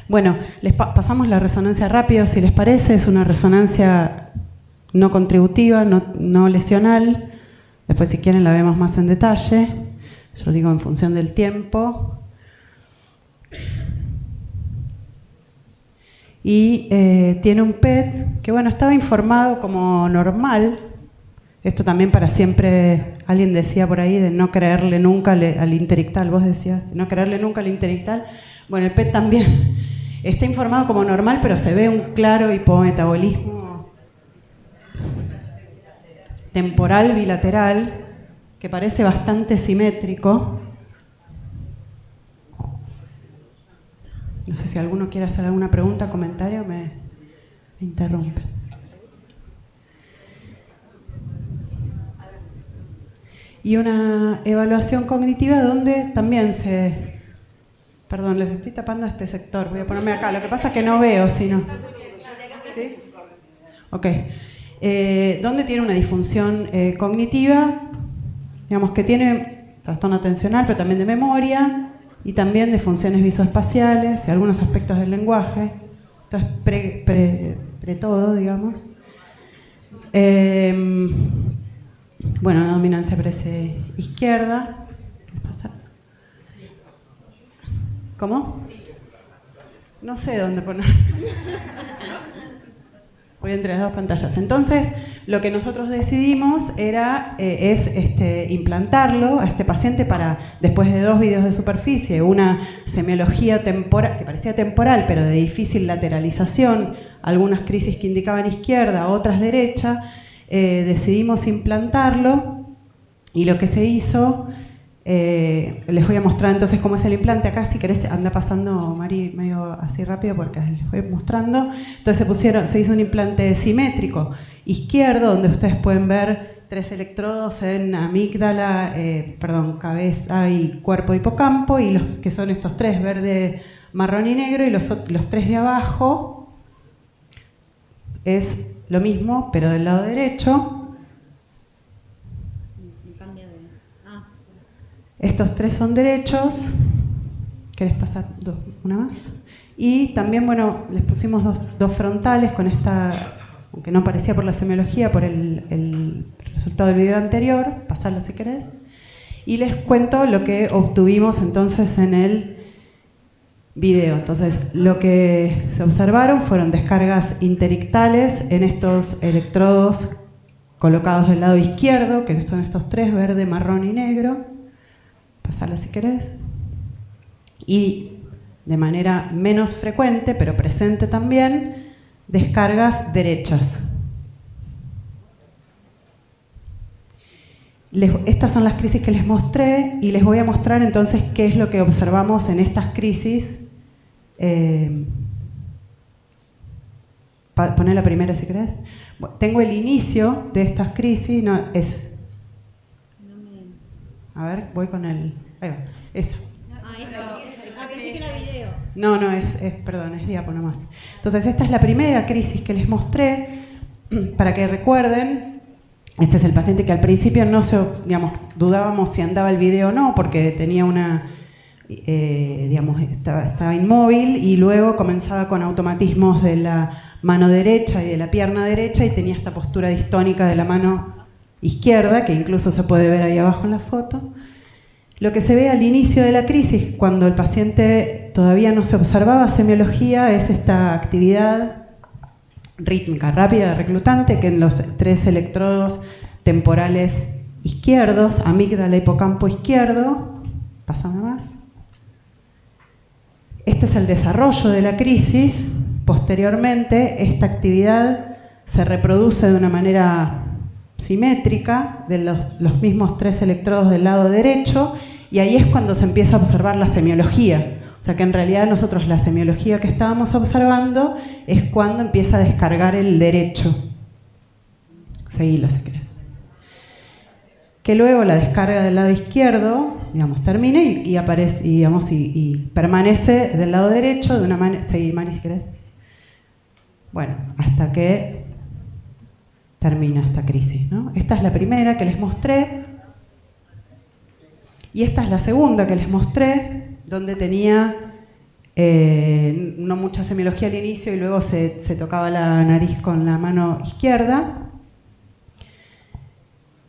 Bueno, les pasamos la resonancia rápido, si les parece, es una resonancia no contributiva, no lesional. Después, si quieren, la vemos más en detalle. Yo digo en función del tiempo. Y tiene un PET que, bueno, estaba informado como normal. Esto también para siempre, alguien decía por ahí de no creerle nunca al interictal. Vos decías, no creerle nunca al interictal. Bueno, el PET también está informado como normal, pero se ve un claro hipometabolismo temporal bilateral que parece bastante simétrico. No sé si alguno quiere hacer alguna pregunta, comentario, me interrumpe. Y una evaluación cognitiva donde también Perdón, les estoy tapando este sector. Voy a ponerme acá. Lo que pasa es que no veo, sino... ¿Sí? Ok. ¿Dónde tiene una disfunción cognitiva? Digamos que tiene trastorno atencional, pero también de memoria y también de funciones visoespaciales y algunos aspectos del lenguaje. Esto es todo, digamos. Bueno, la dominancia parece izquierda. ¿Qué pasa? ¿Cómo? No sé dónde poner. Voy entre las 2 pantallas. Entonces, lo que nosotros decidimos es implantarlo a este paciente para, después de 2 videos de superficie, una semiología temporal, que parecía temporal, pero de difícil lateralización, algunas crisis que indicaban izquierda, otras derecha, decidimos implantarlo y lo que se hizo... les voy a mostrar entonces cómo es el implante. Acá, si querés, anda pasando, Mari, medio así rápido porque les voy mostrando. Entonces se hizo un implante simétrico izquierdo, donde ustedes pueden ver 3 electrodos en amígdala, cabeza y cuerpo hipocampo, y los que son estos 3, verde, marrón y negro, y los 3 de abajo es lo mismo, pero del lado derecho. Estos 3 son derechos. ¿Querés pasar una más? Y también, bueno, les pusimos dos frontales con esta, aunque no parecía por la semiología, por el resultado del video anterior. Pasarlo si querés. Y les cuento lo que obtuvimos entonces en el video. Entonces, lo que se observaron fueron descargas interictales en estos electrodos colocados del lado izquierdo, que son estos tres, verde, marrón y negro. Pasala si querés. Y de manera menos frecuente, pero presente también, descargas derechas. Estas son las crisis que les mostré y les voy a mostrar entonces qué es lo que observamos en estas crisis. Poné la primera si querés. Bueno, tengo el inicio de estas crisis. No, es. A ver, voy con el. Ahí va, esa. Pensé que era video. No, perdón, es diapo nomás. Entonces, esta es la primera crisis que les mostré, para que recuerden. Este es el paciente que al principio dudábamos si andaba el video o no, porque tenía estaba inmóvil y luego comenzaba con automatismos de la mano derecha y de la pierna derecha y tenía esta postura distónica de la mano izquierda, que incluso se puede ver ahí abajo en la foto. Lo que se ve al inicio de la crisis, cuando el paciente todavía no se observaba semiología, es esta actividad rítmica, rápida, reclutante, que en los tres electrodos temporales izquierdos, amígdala, hipocampo izquierdo, pásame más. Este es el desarrollo de la crisis. Posteriormente, esta actividad se reproduce de una manera simétrica de los mismos tres electrodos del lado derecho, y ahí es cuando se empieza a observar la semiología. O sea que en realidad nosotros la semiología que estábamos observando es cuando empieza a descargar el derecho. Seguilo si querés. Que luego la descarga del lado izquierdo, termina y aparece, y permanece del lado derecho de una manera. Seguí, Mari, si querés. Bueno, hasta que termina esta crisis, ¿no? Esta es la primera que les mostré. Y esta es la segunda que les mostré, donde tenía no mucha semiología al inicio y luego se tocaba la nariz con la mano izquierda,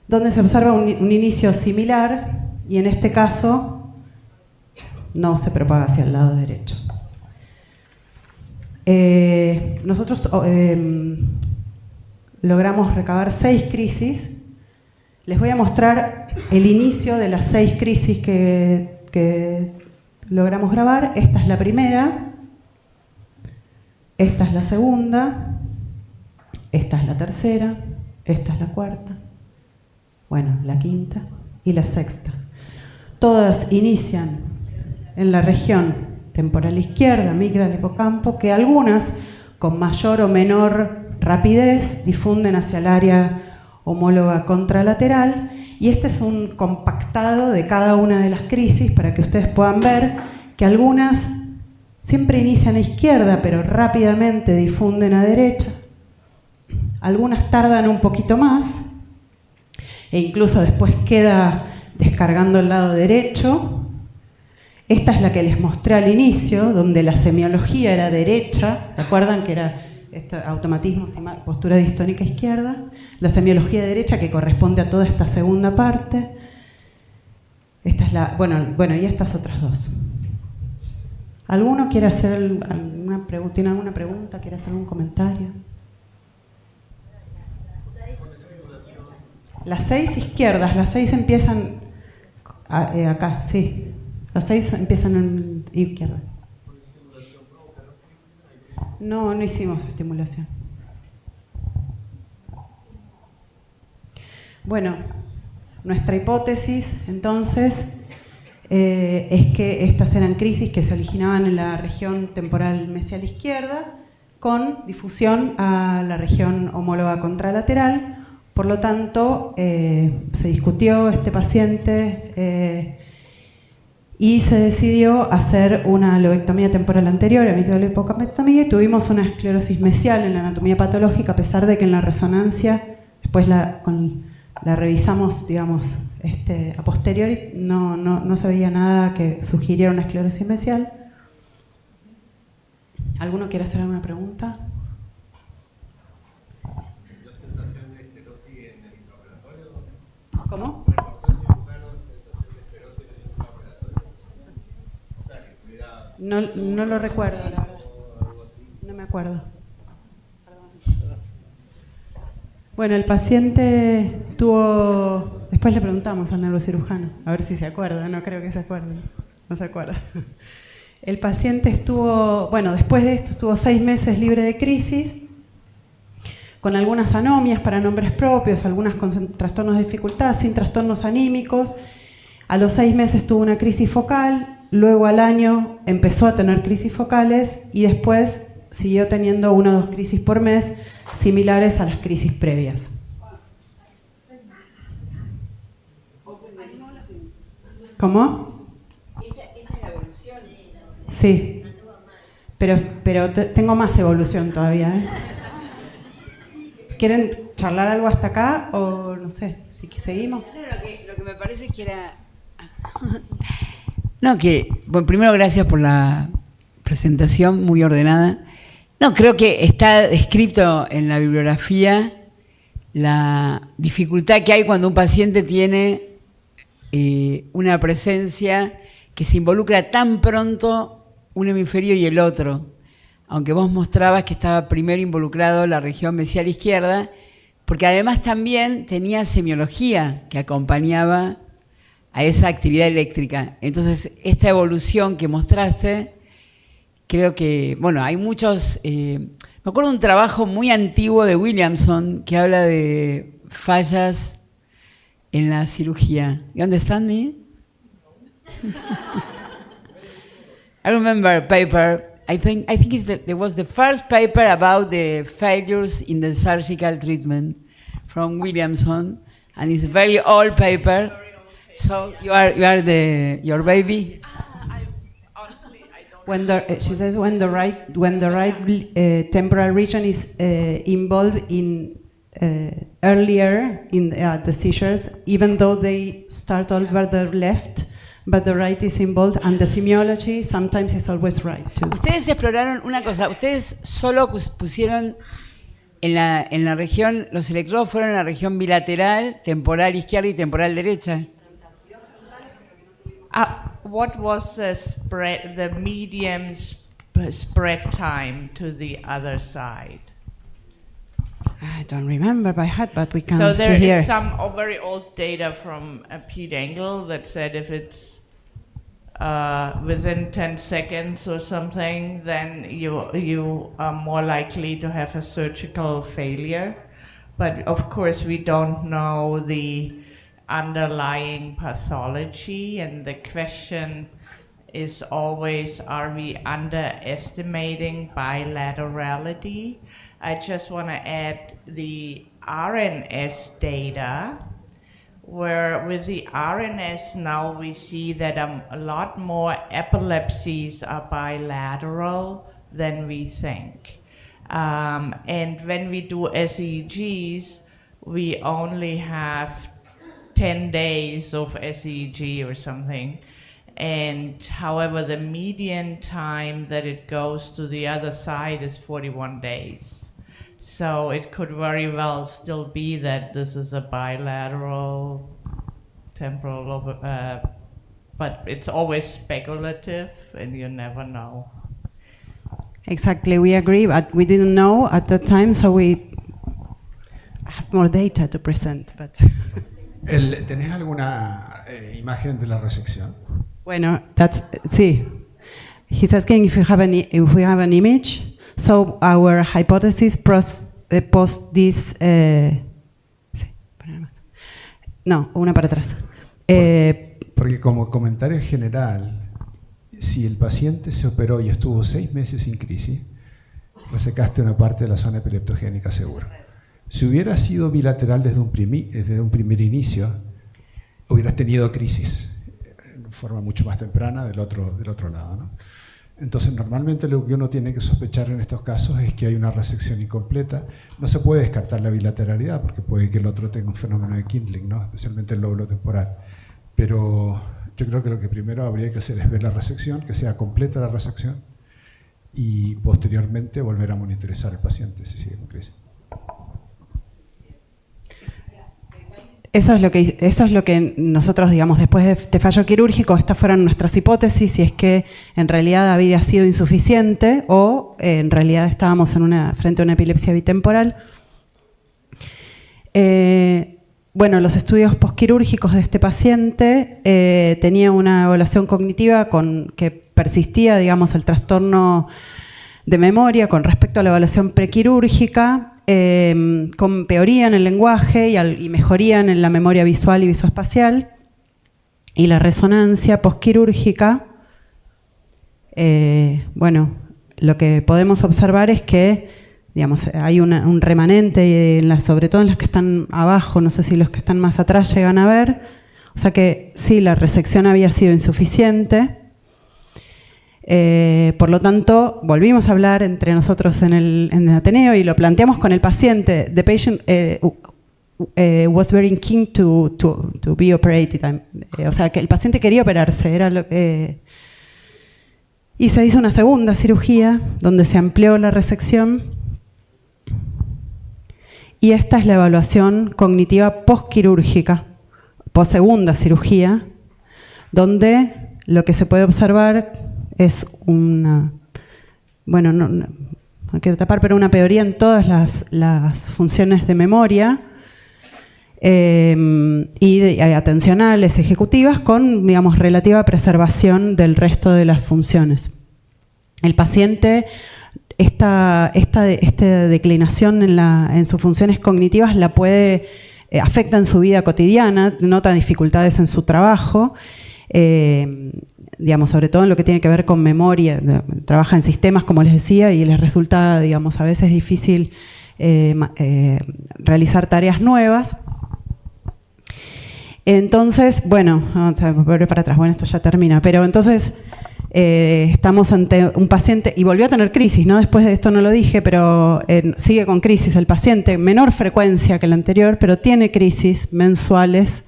donde se observa un inicio similar y en este caso no se propaga hacia el lado derecho. Nosotros logramos recabar 6 crisis. Les voy a mostrar el inicio de las 6 crisis que logramos grabar. Esta es la primera, esta es la segunda, esta es la tercera, esta es la cuarta, bueno, la quinta y la sexta. Todas inician en la región temporal izquierda, amígdala, hipocampo, que algunas con mayor o menor rapidez difunden hacia el área homóloga contralateral, y este es un compactado de cada una de las crisis para que ustedes puedan ver que algunas siempre inician a izquierda pero rápidamente difunden a derecha, algunas tardan un poquito más e incluso después queda descargando el lado derecho. Esta es la que les mostré al inicio, donde la semiología era derecha, ¿se acuerdan que era automatismo, postura distónica izquierda? La semiología derecha, que corresponde a toda esta segunda parte. Esta es la, bueno, y estas otras dos. ¿Alguno quiere hacer alguna pregunta? ¿Tiene alguna pregunta? ¿Quiere hacer algún comentario? Las 6 izquierdas, las 6 empiezan acá, sí. Las 6 empiezan en izquierda. No hicimos estimulación. Bueno, nuestra hipótesis entonces es que estas eran crisis que se originaban en la región temporal mesial izquierda con difusión a la región homóloga contralateral. Por lo tanto, se discutió este paciente y se decidió hacer una lobectomía temporal anterior, amígdala hipocampectomía, y tuvimos una esclerosis mesial en la anatomía patológica, a pesar de que en la resonancia, después la revisamos, digamos, a posteriori, no se veía nada que sugiriera una esclerosis mesial. ¿Alguno quiere hacer alguna pregunta? ¿Cómo? no lo recuerdo, la verdad. No me acuerdo. Bueno, el paciente tuvo... Después le preguntamos al neurocirujano, a ver si se acuerda. No creo que se acuerde. No se acuerda. El paciente estuvo... Bueno, después de esto estuvo 6 meses libre de crisis, con algunas anomias para nombres propios, algunas con trastornos de dificultad, sin trastornos anímicos. A los 6 meses tuvo una crisis focal, luego al año empezó a tener crisis focales y después siguió teniendo 1 o 2 crisis por mes, similares a las crisis previas. ¿Cómo? Esta es la evolución. Sí, pero tengo más evolución todavía, ¿eh? ¿Quieren charlar algo hasta acá o no sé, si seguimos? Lo que me parece es que era... No, que... Bueno, primero gracias por la presentación muy ordenada. No, creo que está escrito en la bibliografía la dificultad que hay cuando un paciente tiene una presencia que se involucra tan pronto un hemisferio y el otro. Aunque vos mostrabas que estaba primero involucrado la región mesial izquierda, porque además también tenía semiología que acompañaba a esa actividad eléctrica. Entonces, esta evolución que mostraste, creo que, bueno, hay muchos... me acuerdo de un trabajo muy antiguo de Williamson que habla de fallas en la cirugía. You understand me? I remember a paper... I think it was the first paper about the failures in the surgical treatment from Williamson, and it's a very old paper. So you are your baby. She says when the right temporal region is involved in earlier in the seizures, even though they start over the left. But the right is involved, and the semiology sometimes is always right too. Ustedes exploraron una cosa, ustedes solo pusieron en la región, los electrodos fueron en la región bilateral, temporal izquierda y temporal derecha. What was the median spread time to the other side? I don't remember by heart, but we can so see there here. Is some very old data from Pete Engel that said if it's within 10 seconds or something, then you are more likely to have a surgical failure. But of course, we don't know the underlying pathology, and the question is always, are we underestimating bilaterality? I just want to add the RNS data, where with the RNS now we see that a lot more epilepsies are bilateral than we think. And when we do SEEGs, we only have 10 days of SEEG or something. And however, the median time that it goes to the other side is 41 days. So it could very well still be that this is a bilateral temporal, but it's always speculative and you never know. Exactly, we agree, but we didn't know at the time, so we have more data to present. But ¿Tenés alguna imagen de la resección? Bueno, sí. He's asking if we have an image. So our hypothesis post this. No, una para atrás. Porque como comentario general, si el paciente se operó y estuvo 6 meses sin crisis, resecaste una parte de la zona epileptogénica seguro. Si hubiera sido bilateral desde un primer inicio, hubieras tenido crisis de forma mucho más temprana del otro lado, ¿no? Entonces, normalmente lo que uno tiene que sospechar en estos casos es que hay una resección incompleta. No se puede descartar la bilateralidad porque puede que el otro tenga un fenómeno de kindling, ¿no? Especialmente el lóbulo temporal. Pero yo creo que lo que primero habría que hacer es ver la resección, que sea completa la resección, y posteriormente volver a monitorizar al paciente si sigue con crisis. Eso es lo que nosotros, digamos, después de este fallo quirúrgico, estas fueron nuestras hipótesis, si es que en realidad había sido insuficiente o en realidad estábamos frente a una epilepsia bitemporal. Bueno, los estudios postquirúrgicos de este paciente tenía una evaluación cognitiva que persistía, digamos, el trastorno de memoria con respecto a la evaluación prequirúrgica, con peoría en el lenguaje y mejoría en la memoria visual y visoespacial, y la resonancia postquirúrgica, bueno, lo que podemos observar es que, digamos, hay un remanente, sobre todo en las que están abajo, no sé si los que están más atrás llegan a ver, o sea que sí, la resección había sido insuficiente. Por lo tanto, volvimos a hablar entre nosotros en el Ateneo y lo planteamos con el paciente. The patient was very keen to be operated. O sea, que el paciente quería operarse. Y se hizo una segunda cirugía donde se amplió la resección. Y esta es la evaluación cognitiva postquirúrgica, post-segunda cirugía, donde lo que se puede observar es una, bueno, no quiero tapar, pero una peoría en todas las funciones de memoria y atencionales, ejecutivas, con, digamos, relativa preservación del resto de las funciones. El paciente, esta declinación en sus funciones cognitivas la afecta en su vida cotidiana, nota dificultades en su trabajo, digamos, sobre todo en lo que tiene que ver con memoria. Trabaja en sistemas, como les decía, y les resulta, digamos, a veces difícil realizar tareas nuevas. Entonces, bueno, vamos a volver para atrás, bueno, esto ya termina, pero entonces estamos ante un paciente, y volvió a tener crisis, ¿no? Después de esto no lo dije, pero sigue con crisis el paciente, menor frecuencia que el anterior, pero tiene crisis mensuales.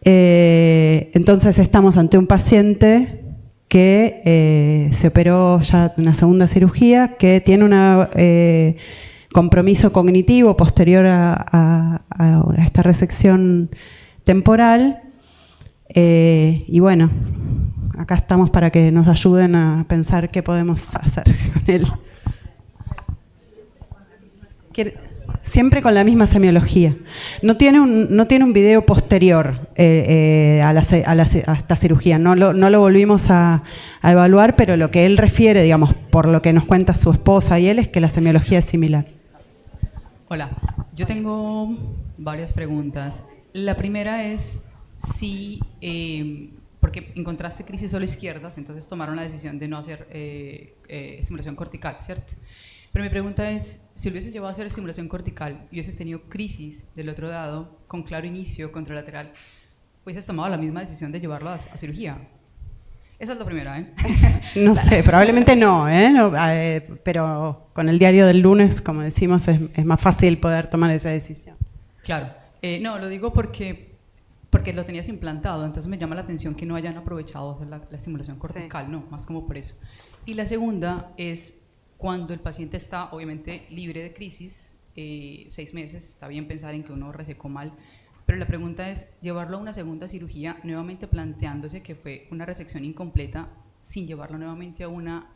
Entonces estamos ante un paciente que se operó ya una segunda cirugía, que tiene un compromiso cognitivo posterior a esta resección temporal, y bueno, acá estamos para que nos ayuden a pensar qué podemos hacer con él. Siempre con la misma semiología. No tiene un video posterior a esta cirugía. No lo volvimos a evaluar, pero lo que él refiere, digamos, por lo que nos cuenta su esposa y él, es que la semiología es similar. Hola, yo tengo varias preguntas. La primera es si, porque encontraste crisis solo izquierdas, entonces tomaron la decisión de no hacer estimulación cortical, ¿cierto? Pero mi pregunta es, si hubieses llevado a hacer estimulación cortical y hubieses tenido crisis del otro lado, con claro inicio contralateral, ¿hubieses tomado la misma decisión de llevarlo a cirugía? Esa es la primera, ¿eh? No sé, probablemente no, pero con el diario del lunes, como decimos, es más fácil poder tomar esa decisión. Claro. No, lo digo porque lo tenías implantado, entonces me llama la atención que no hayan aprovechado hacer la estimulación cortical, sí. No, más como por eso. Y la segunda es, cuando el paciente está obviamente libre de crisis, 6 meses, está bien pensar en que uno resecó mal, pero la pregunta es llevarlo a una segunda cirugía, nuevamente planteándose que fue una resección incompleta, sin llevarlo nuevamente a una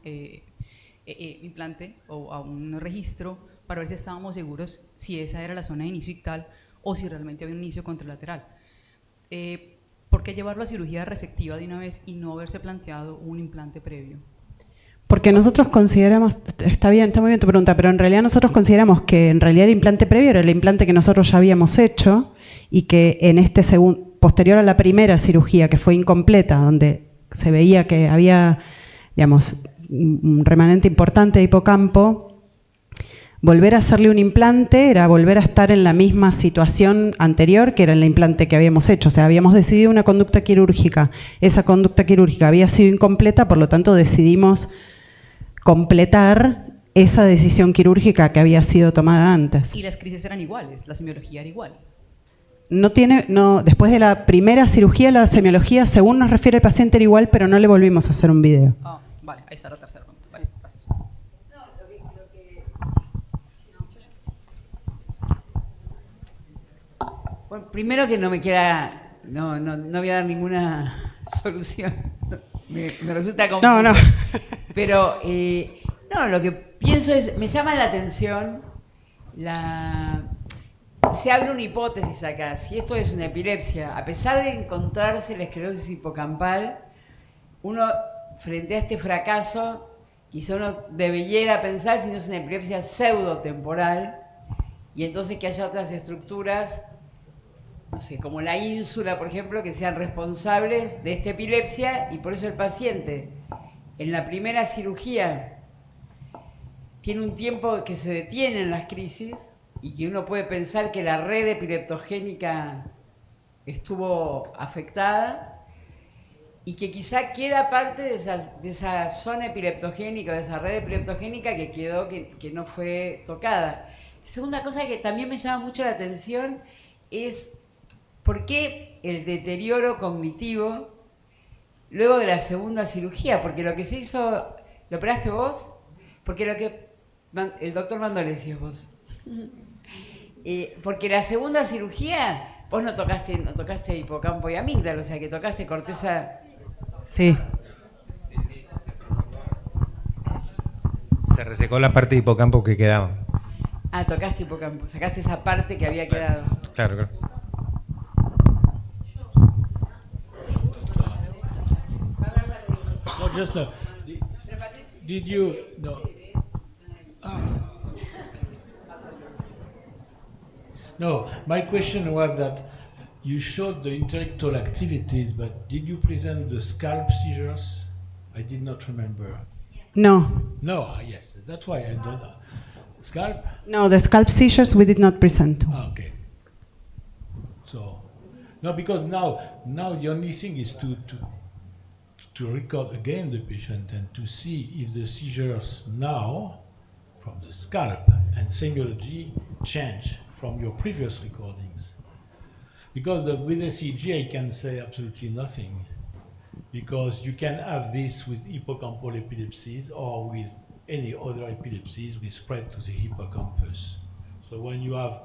implante o a un registro, para ver si estábamos seguros si esa era la zona de inicio ictal o si realmente había un inicio contralateral. ¿Por qué llevarlo a cirugía resectiva de una vez y no haberse planteado un implante previo? Porque nosotros consideramos, está muy bien tu pregunta, pero en realidad nosotros consideramos que en realidad el implante previo era el implante que nosotros ya habíamos hecho y que en este posterior a la primera cirugía, que fue incompleta, donde se veía que había, digamos, un remanente importante de hipocampo, volver a hacerle un implante era volver a estar en la misma situación anterior que era el implante que habíamos hecho. O sea, habíamos decidido una conducta quirúrgica. Esa conducta quirúrgica había sido incompleta, por lo tanto decidimos completar esa decisión quirúrgica que había sido tomada antes. ¿Y las crisis eran iguales? ¿La semiología era igual? Después de la primera cirugía, la semiología, según nos refiere el paciente, era igual, pero no le volvimos a hacer un video. Vale, ahí está la tercera. Vale, gracias. Bueno, primero que no me queda, no voy a dar ninguna solución. Me resulta confuso. No. Pero, no, lo que pienso es, me llama la atención, se abre una hipótesis acá, si esto es una epilepsia, a pesar de encontrarse la esclerosis hipocampal, uno, frente a este fracaso, quizá uno debiera pensar si no es una epilepsia pseudotemporal, y entonces que haya otras estructuras, no sé, como la ínsula, por ejemplo, que sean responsables de esta epilepsia, y por eso el paciente, en la primera cirugía, tiene un tiempo que se detienen las crisis, y que uno puede pensar que la red epileptogénica estuvo afectada, y que quizá queda parte de esa zona epileptogénica, de esa red epileptogénica que quedó, que no fue tocada. La segunda cosa que también me llama mucho la atención es por qué el deterioro cognitivo luego de la segunda cirugía, porque lo que se hizo, ¿lo operaste vos? Porque lo que el doctor Mandolesi es vos. Porque la segunda cirugía, vos no tocaste hipocampo y amígdala, o sea que tocaste corteza. Sí. Se resecó la parte de hipocampo que quedaba. Ah, tocaste hipocampo, sacaste esa parte que había quedado. Claro. No, just no. Did you no? No, my question was that you showed the intellectual activities, but did you present the scalp seizures? I did not remember. No. No, yes, that's why I don't know. Scalp? No, the scalp seizures we did not present. Okay. So, no, because now the only thing is to record again the patient and to see if the seizures now from the scalp and semiology change from your previous recordings. Because with the SEEG I can say absolutely nothing, because you can have this with hippocampal epilepsies or with any other epilepsies we spread to the hippocampus. So when you have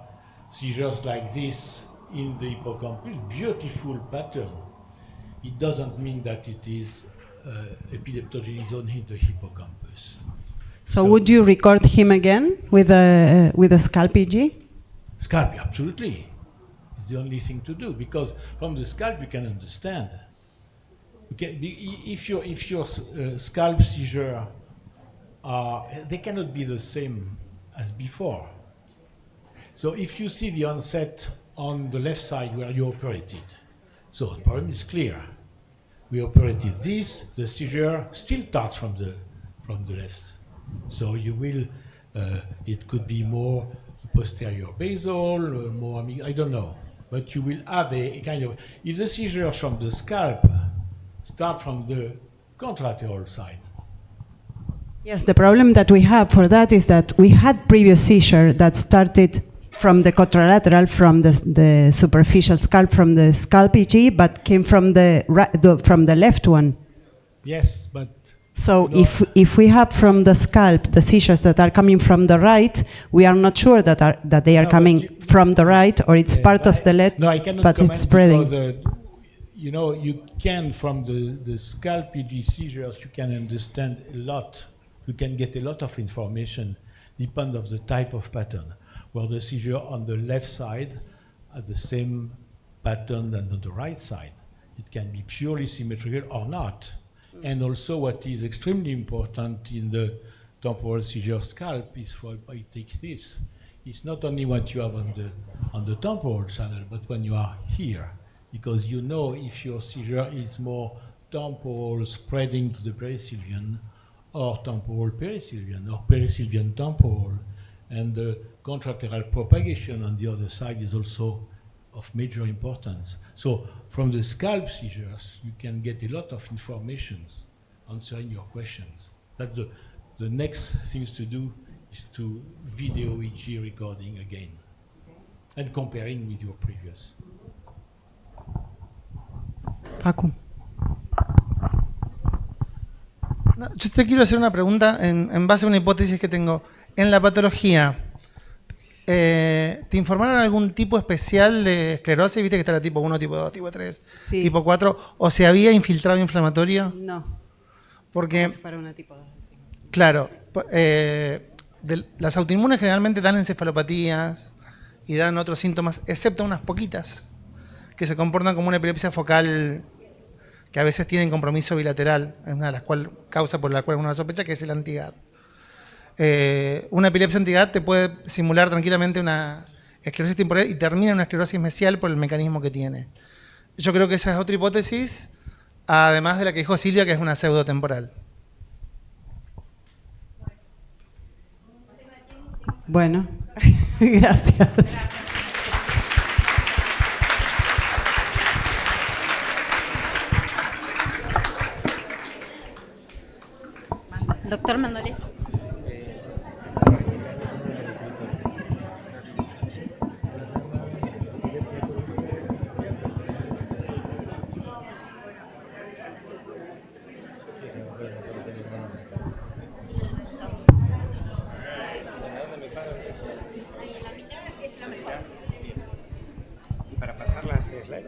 seizures like this in the hippocampus, beautiful pattern, it doesn't mean that it is epileptogenic zone in the hippocampus. So would you record him again with a scalp EEG? Scalp, absolutely. It's the only thing to do, because from the scalp you can understand. If your scalp seizure they cannot be the same as before. So if you see the onset on the left side where you operated, so the problem is clear. We operated this, the seizure still starts from the left. So you will, it could be more posterior basal, more, I don't know. But you will have a kind of, if the seizures from the scalp start from the contralateral side. Yes, the problem that we have for that is that we had previous seizure that started from the contralateral, from the superficial scalp, from the scalp EEG, but came from the left one. Yes, but so if we have from the scalp the seizures that are coming from the right, we are not sure that they are coming from the right, or it's part of the left, but it's spreading. Because, you know, you can, from the scalp EEG seizures, you can understand a lot. You can get a lot of information, depending on the type of pattern. Where the seizure on the left side are the same pattern than on the right side. It can be purely symmetrical or not. And also what is extremely important in the temporal seizure scalp is for it takes this. It's not only what you have on the temporal channel, but when you are here, because you know if your seizure is more temporal spreading to the perisylvian, or temporal perisylvian, or perisylvian temporal, and the contralateral propagation on the other side is also of major importance. So from the scalp seizures, you can get a lot of information answering your questions. That the next things to do is to video EEG recording again and comparing with your previous. Paco. No, yo te quiero hacer una pregunta en base a una hipótesis que tengo. En la patología, ¿te informaron algún tipo especial de esclerosis? ¿Viste que está la tipo 1, tipo 2, tipo 3, Sí. tipo 4? ¿O se había infiltrado inflamatorio? No. Porque, Como si fuera una tipo 2. claro, las autoinmunes generalmente dan encefalopatías y dan otros síntomas, excepto unas poquitas, que se comportan como una epilepsia focal, que a veces tienen compromiso bilateral, es una de las causas por la cual uno sospecha, que es el anti-GAD. Una epilepsia anti-GAD te puede simular tranquilamente una esclerosis temporal y termina en una esclerosis mesial por el mecanismo que tiene. Yo creo que esa es otra hipótesis, además de la que dijo Silvia, que es una pseudotemporal. Bueno, gracias. Doctor Mandolesi. ¿Y para pasarla a ese slide?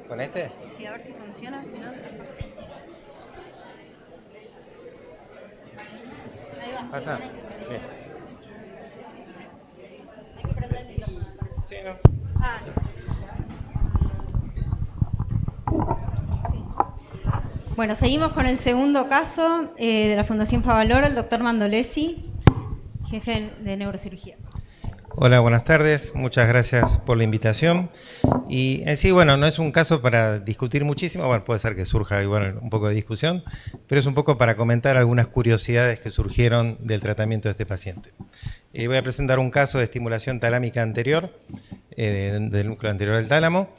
¿Con este? Sí, a ver si funciona, si no, ahí va. Pasa. Bien. Hay que prender el micrófono. Sí, ¿no? Ah, bueno, seguimos con el segundo caso de la Fundación Favaloro, el doctor Mandolesi, jefe de neurocirugía. Hola, buenas tardes. Muchas gracias por la invitación. Y en sí, bueno, no es un caso para discutir muchísimo, bueno, puede ser que surja igual un poco de discusión, pero es un poco para comentar algunas curiosidades que surgieron del tratamiento de este paciente. Voy a presentar un caso de estimulación talámica anterior, del núcleo anterior del tálamo.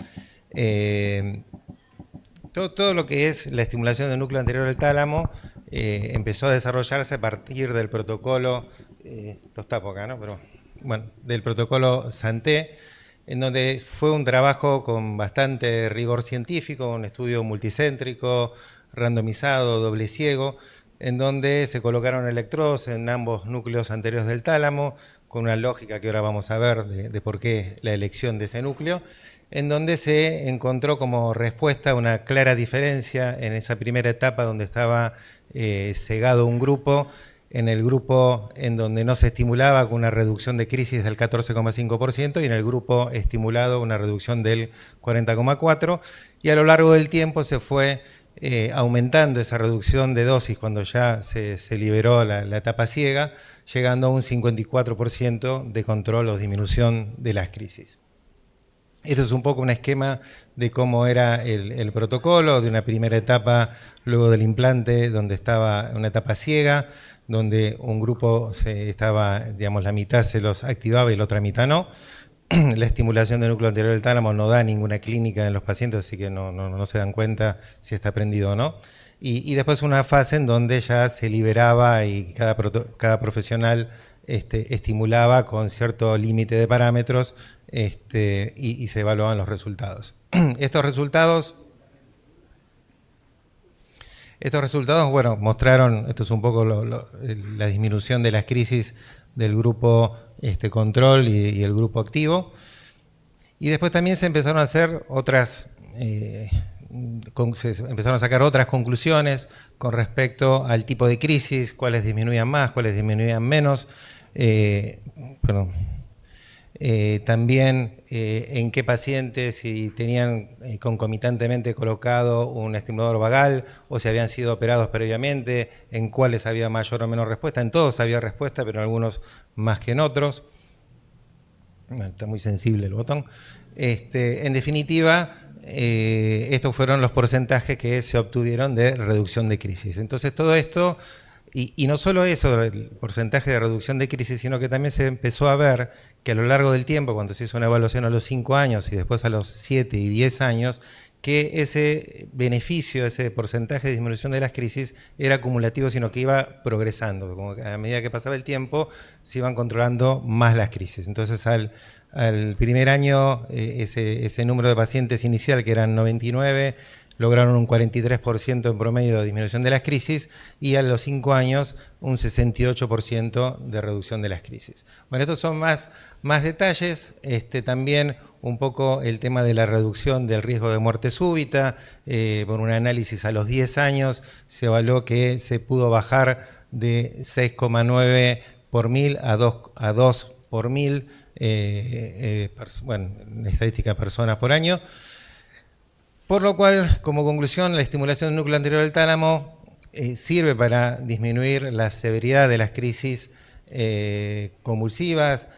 Todo lo que es la estimulación del núcleo anterior del tálamo empezó a desarrollarse a partir del protocolo, los tapo acá, ¿no? Pero, bueno, del protocolo Santé, en donde fue un trabajo con bastante rigor científico, un estudio multicéntrico, randomizado, doble ciego, en donde se colocaron electrodos en ambos núcleos anteriores del tálamo, con una lógica que ahora vamos a ver de por qué la elección de ese núcleo, en donde se encontró como respuesta una clara diferencia en esa primera etapa donde estaba cegado un grupo, en el grupo en donde no se estimulaba con una reducción de crisis del 14,5% y en el grupo estimulado una reducción del 40,4%, y a lo largo del tiempo se fue aumentando esa reducción de dosis cuando ya se liberó la etapa ciega, llegando a un 54% de control o disminución de las crisis. Esto es un poco un esquema de cómo era el protocolo, de una primera etapa luego del implante, donde estaba una etapa ciega, donde un grupo estaba, digamos, la mitad se los activaba y la otra mitad no. La estimulación del núcleo anterior del tálamo no da ninguna clínica en los pacientes, así que no se dan cuenta si está prendido o no. Y después una fase en donde ya se liberaba y cada profesional estimulaba con cierto límite de parámetros y se evaluaban los resultados. Estos resultados, bueno, mostraron, esto es un poco la disminución de las crisis del grupo control y el grupo activo. Y después también se empezaron a hacer otras, se empezaron a sacar otras conclusiones con respecto al tipo de crisis, cuáles disminuían más, cuáles disminuían menos. También en qué pacientes, si tenían concomitantemente colocado un estimulador vagal o si habían sido operados previamente, en cuáles había mayor o menor respuesta. En todos había respuesta, pero en algunos más que en otros. Bueno, está muy sensible el botón. En definitiva, estos fueron los porcentajes que se obtuvieron de reducción de crisis. Entonces todo esto, y no solo eso, el porcentaje de reducción de crisis, sino que también se empezó a ver que a lo largo del tiempo, cuando se hizo una evaluación a los 5 años y después a los 7 y 10 años, que ese beneficio, ese porcentaje de disminución de las crisis era acumulativo, sino que iba progresando. Como que a medida que pasaba el tiempo, se iban controlando más las crisis. Entonces, al primer año, ese número de pacientes inicial, que eran 99, lograron un 43% en promedio de disminución de las crisis y a los 5 años un 68% de reducción de las crisis. Bueno, estos son más detalles, también un poco el tema de la reducción del riesgo de muerte súbita. Por un análisis a los 10 años se evaluó que se pudo bajar de 6,9 por 1000 a 2 por 1000, en estadística personas por año. Por lo cual, como conclusión, la estimulación del núcleo anterior del tálamo sirve para disminuir la severidad de las crisis convulsivas,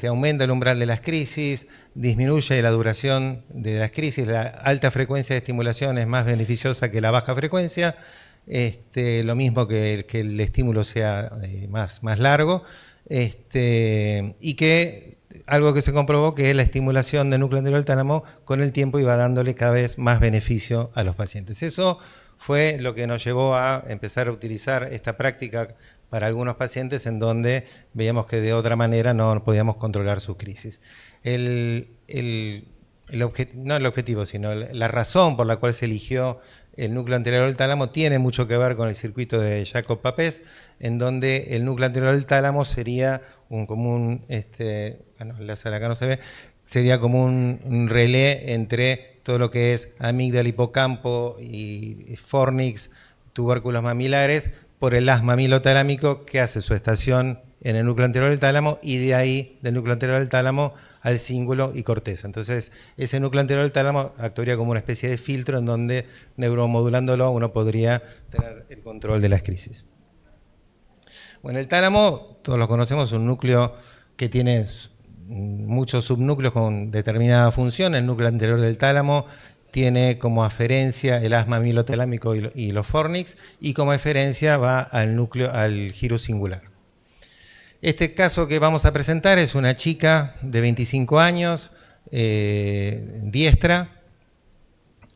aumenta el umbral de las crisis, disminuye la duración de las crisis, la alta frecuencia de estimulación es más beneficiosa que la baja frecuencia, lo mismo que el estímulo sea más largo, y que algo que se comprobó que la estimulación del núcleo anterior del tálamo con el tiempo iba dándole cada vez más beneficio a los pacientes. Eso fue lo que nos llevó a empezar a utilizar esta práctica para algunos pacientes en donde veíamos que de otra manera no podíamos controlar sus crisis. No el objetivo, sino la razón por la cual se eligió el núcleo anterior del tálamo tiene mucho que ver con el circuito de Jacob-Papez, en donde el núcleo anterior del tálamo sería acá no se ve, sería como un relé entre todo lo que es amígdala, hipocampo y fornix, tubérculos mamilares, por el haz mamilotalámico que hace su estación en el núcleo anterior del tálamo y de ahí, del núcleo anterior del tálamo, al cíngulo y corteza. Entonces, ese núcleo anterior del tálamo actuaría como una especie de filtro en donde, neuromodulándolo, uno podría tener el control de las crisis. Bueno, el tálamo, todos lo conocemos, es un núcleo que tiene muchos subnúcleos con determinada función. El núcleo anterior del tálamo tiene como aferencia el haz mamilotalámico y los fornix, y como eferencia va al giro singular. Este caso que vamos a presentar es una chica de 25 años, diestra,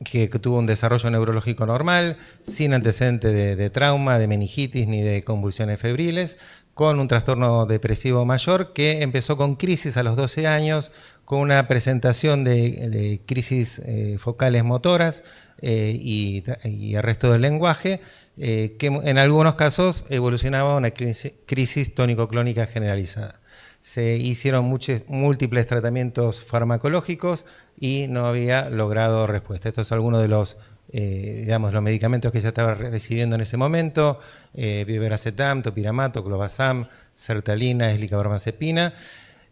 que tuvo un desarrollo neurológico normal, sin antecedente de trauma, de meningitis ni de convulsiones febriles, con un trastorno depresivo mayor que empezó con crisis a los 12 años, con una presentación de crisis focales motoras y arresto del lenguaje, que en algunos casos evolucionaba a una crisis tónico-clónica generalizada. Se hicieron múltiples tratamientos farmacológicos y no había logrado respuesta. Estos son algunos de los medicamentos que ella estaba recibiendo en ese momento: biveracetam, topiramato, clobazam, sertalina, eslicarbamazepina.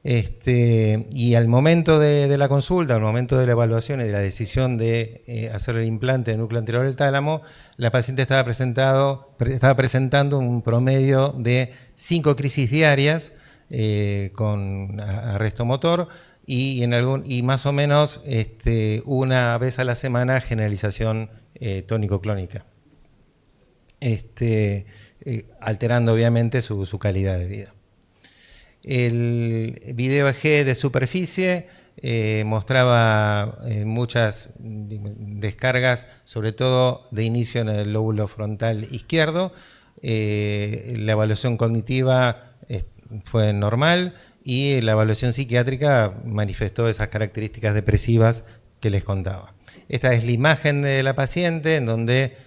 Y al momento de la consulta, al momento de la evaluación y de la decisión de hacer el implante del núcleo anterior del tálamo, la paciente estaba presentando un promedio de 5 crisis diarias con arresto motor y más o menos una vez a la semana generalización tónico-clónica, alterando obviamente su calidad de vida. El video EEG de superficie mostraba muchas descargas, sobre todo de inicio en el lóbulo frontal izquierdo. La evaluación cognitiva fue normal y la evaluación psiquiátrica manifestó esas características depresivas que les contaba. Esta es la imagen de la paciente en donde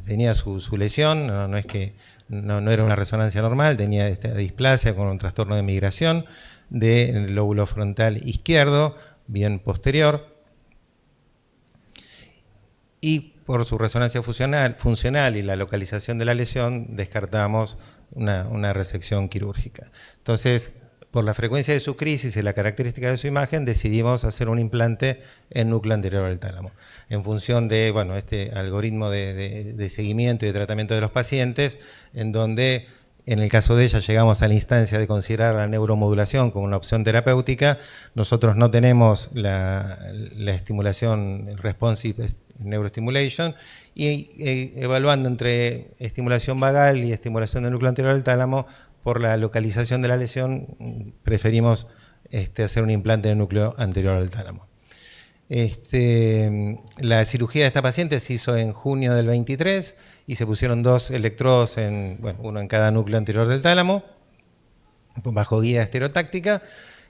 tenía su lesión, no es que no era una resonancia normal, tenía esta displasia con un trastorno de migración del lóbulo frontal izquierdo, bien posterior, y por su resonancia funcional y la localización de la lesión descartamos una resección quirúrgica. Entonces, por la frecuencia de su crisis y la característica de su imagen, decidimos hacer un implante en núcleo anterior del tálamo. En función de este algoritmo de seguimiento y de tratamiento de los pacientes, en donde en el caso de ella llegamos a la instancia de considerar la neuromodulación como una opción terapéutica. Nosotros no tenemos la estimulación responsive neurostimulation, y evaluando entre estimulación vagal y estimulación del núcleo anterior del tálamo, por la localización de la lesión, preferimos hacer un implante en el núcleo anterior del tálamo. La cirugía de esta paciente se hizo en junio del 23 y se pusieron 2 electrodos, uno en cada núcleo anterior del tálamo, bajo guía estereotáctica.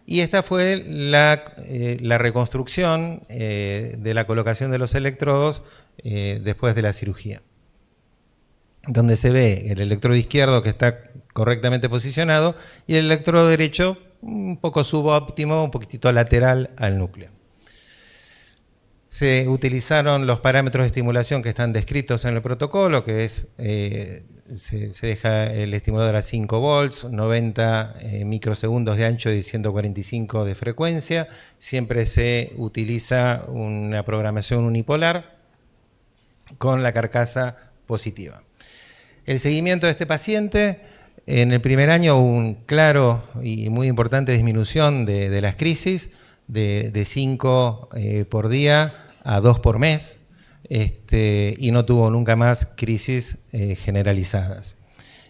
Y esta fue la reconstrucción de la colocación de los electrodos después de la cirugía, donde se ve el electrodo izquierdo que está correctamente posicionado y el electrodo derecho un poco subóptimo, un poquitito lateral al núcleo. Se utilizaron los parámetros de estimulación que están descritos en el protocolo, que es, se deja el estimulador a 5 volts, 90 microsegundos de ancho y 145 de frecuencia. Siempre se utiliza una programación unipolar con la carcasa positiva. El seguimiento de este paciente, en el primer año hubo un claro y muy importante disminución de las crisis, de 5 por día a 2 por mes, y no tuvo nunca más crisis generalizadas.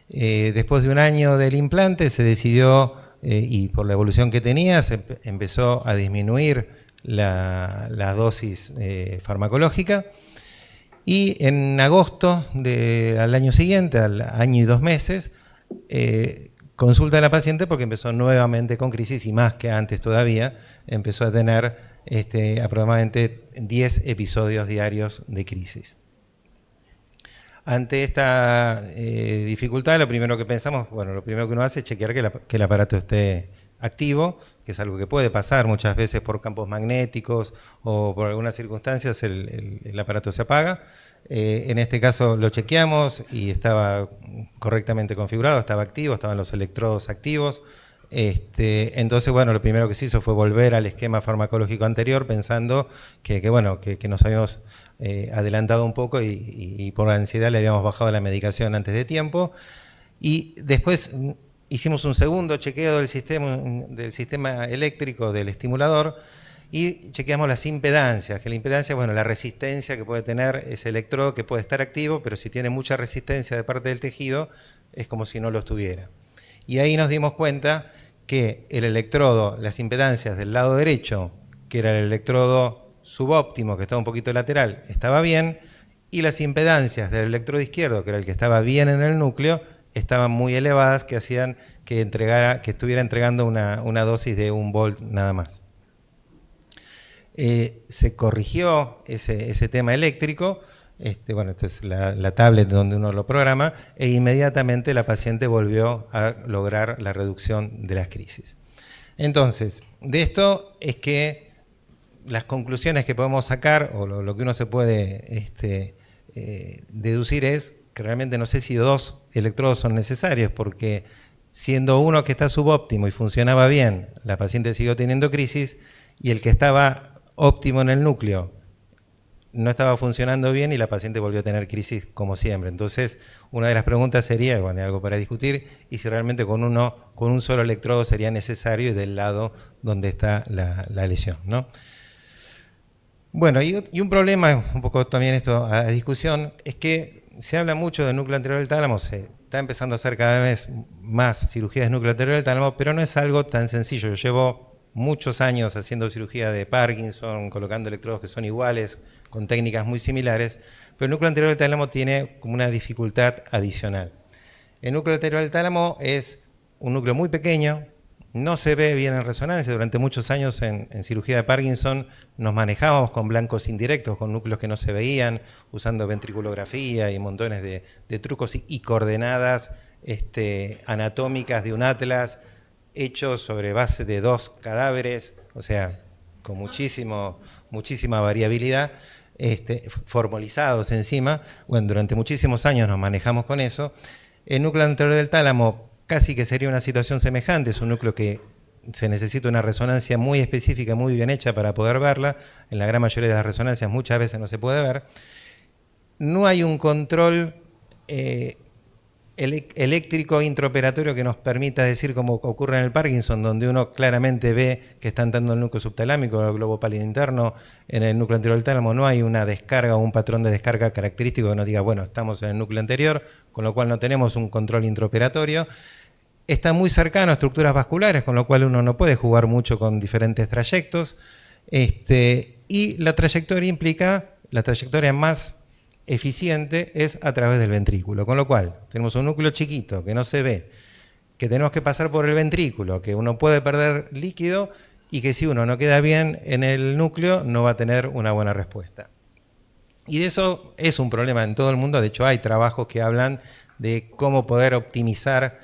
Después de un año del implante se decidió, y por la evolución que tenía, se empezó a disminuir la dosis farmacológica, y en agosto al año siguiente, al año y 2 meses, consulta a la paciente porque empezó nuevamente con crisis y más que antes todavía, empezó a tener aproximadamente 10 episodios diarios de crisis. Ante esta dificultad, lo primero que pensamos, bueno, lo primero que uno hace es chequear que el aparato esté activo, que es algo que puede pasar muchas veces por campos magnéticos o por algunas circunstancias el aparato se apaga. En este caso lo chequeamos y estaba correctamente configurado, estaba activo, estaban los electrodos activos. Entonces, bueno, lo primero que se hizo fue volver al esquema farmacológico anterior pensando que nos habíamos adelantado un poco y por ansiedad le habíamos bajado la medicación antes de tiempo. Y después hicimos un segundo chequeo del sistema eléctrico del estimulador y chequeamos las impedancias, que la impedancia, bueno, la resistencia que puede tener ese electrodo que puede estar activo, pero si tiene mucha resistencia de parte del tejido, es como si no lo estuviera. Y ahí nos dimos cuenta que el electrodo, las impedancias del lado derecho, que era el electrodo subóptimo, que estaba un poquito lateral, estaba bien, y las impedancias del electrodo izquierdo, que era el que estaba bien en el núcleo, estaban muy elevadas, que hacían que estuviera entregando una dosis de 1 volt nada más. Se corrigió ese tema eléctrico. Esta es la tablet donde uno lo programa, e inmediatamente la paciente volvió a lograr la reducción de las crisis. Entonces, de esto es que las conclusiones que podemos sacar, o lo que uno se puede deducir es que realmente no sé si 2 electrodos son necesarios, porque siendo uno que está subóptimo y funcionaba bien, la paciente siguió teniendo crisis, y el que estaba óptimo en el núcleo no estaba funcionando bien y la paciente volvió a tener crisis como siempre. Entonces, una de las preguntas sería, bueno, algo para discutir, y si realmente con un solo electrodo sería necesario y del lado donde está la lesión, ¿no? Bueno, y un problema, un poco también esto a discusión, es que se habla mucho del núcleo anterior del tálamo, se está empezando a hacer cada vez más cirugías de núcleo anterior del tálamo, pero no es algo tan sencillo. Yo llevo muchos años haciendo cirugía de Parkinson, colocando electrodos que son iguales, con técnicas muy similares, pero el núcleo anterior del tálamo tiene como una dificultad adicional. El núcleo anterior del tálamo es un núcleo muy pequeño, no se ve bien en resonancia. Durante muchos años en cirugía de Parkinson nos manejábamos con blancos indirectos, con núcleos que no se veían, usando ventriculografía y montones de trucos y coordenadas anatómicas de un atlas hechos sobre base de 2 cadáveres, o sea, con muchísima variabilidad, formalizados encima. Bueno, durante muchísimos años nos manejamos con eso. El núcleo anterior del tálamo casi que sería una situación semejante, es un núcleo que se necesita una resonancia muy específica, muy bien hecha para poder verla. En la gran mayoría de las resonancias muchas veces no se puede ver. No hay un control eléctrico intraoperatorio que nos permita decir, como ocurre en el Parkinson, donde uno claramente ve que está entrando el núcleo subtalámico, el globo pálido interno. En el núcleo anterior del tálamo no hay una descarga o un patrón de descarga característico que nos diga, bueno, estamos en el núcleo anterior, con lo cual no tenemos un control intraoperatorio. Está muy cercano a estructuras vasculares, con lo cual uno no puede jugar mucho con diferentes trayectos. Y la trayectoria más eficiente es a través del ventrículo, con lo cual tenemos un núcleo chiquito que no se ve, que tenemos que pasar por el ventrículo, que uno puede perder líquido y que si uno no queda bien en el núcleo no va a tener una buena respuesta. Y de eso es un problema en todo el mundo. De hecho, hay trabajos que hablan de cómo poder optimizar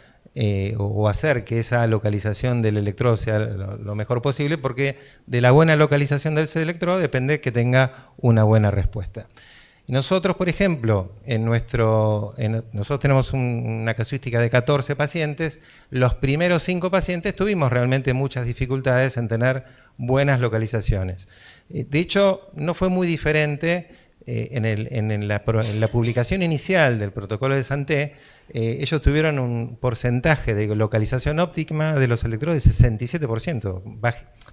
o hacer que esa localización del electrodo sea lo mejor posible, porque de la buena localización de ese electrodo depende que tenga una buena respuesta. Nosotros, por ejemplo, nosotros tenemos una casuística de 14 pacientes. Los primeros 5 pacientes tuvimos realmente muchas dificultades en tener buenas localizaciones. De hecho, no fue muy diferente en la publicación inicial del protocolo de Santé. Ellos tuvieron un porcentaje de localización óptima de los electrodos de 67%,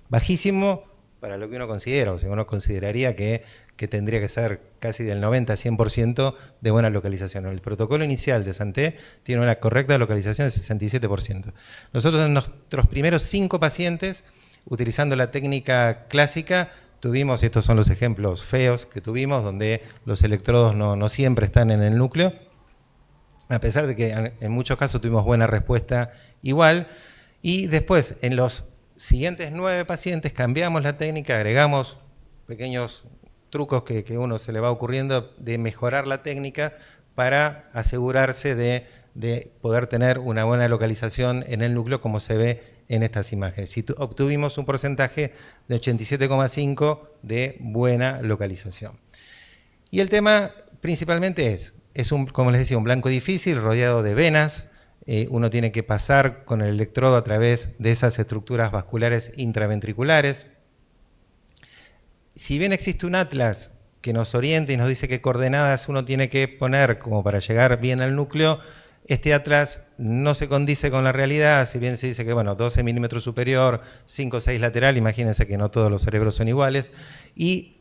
bajísimo para lo que uno considera. O sea, uno consideraría que tendría que ser casi del 90-100% de buena localización. El protocolo inicial de Santé tiene una correcta localización de 67%. Nosotros en nuestros primeros 5 pacientes, utilizando la técnica clásica, tuvimos, y estos son los ejemplos feos que tuvimos, donde los electrodos no siempre están en el núcleo, a pesar de que en muchos casos tuvimos buena respuesta igual. Y después, en los siguientes 9 pacientes, cambiamos la técnica, agregamos pequeños trucos que uno se le va ocurriendo de mejorar la técnica para asegurarse de poder tener una buena localización en el núcleo, como se ve en estas imágenes. Si obtuvimos un porcentaje de 87,5 de buena localización. Y el tema principalmente es como les decía, un blanco difícil rodeado de venas. Uno tiene que pasar con el electrodo a través de esas estructuras vasculares intraventriculares. Si bien existe un atlas que nos orienta y nos dice qué coordenadas uno tiene que poner como para llegar bien al núcleo, este atlas no se condice con la realidad. Si bien se dice que 12 milímetros superior, 5 o 6 lateral, imagínense que no todos los cerebros son iguales. Y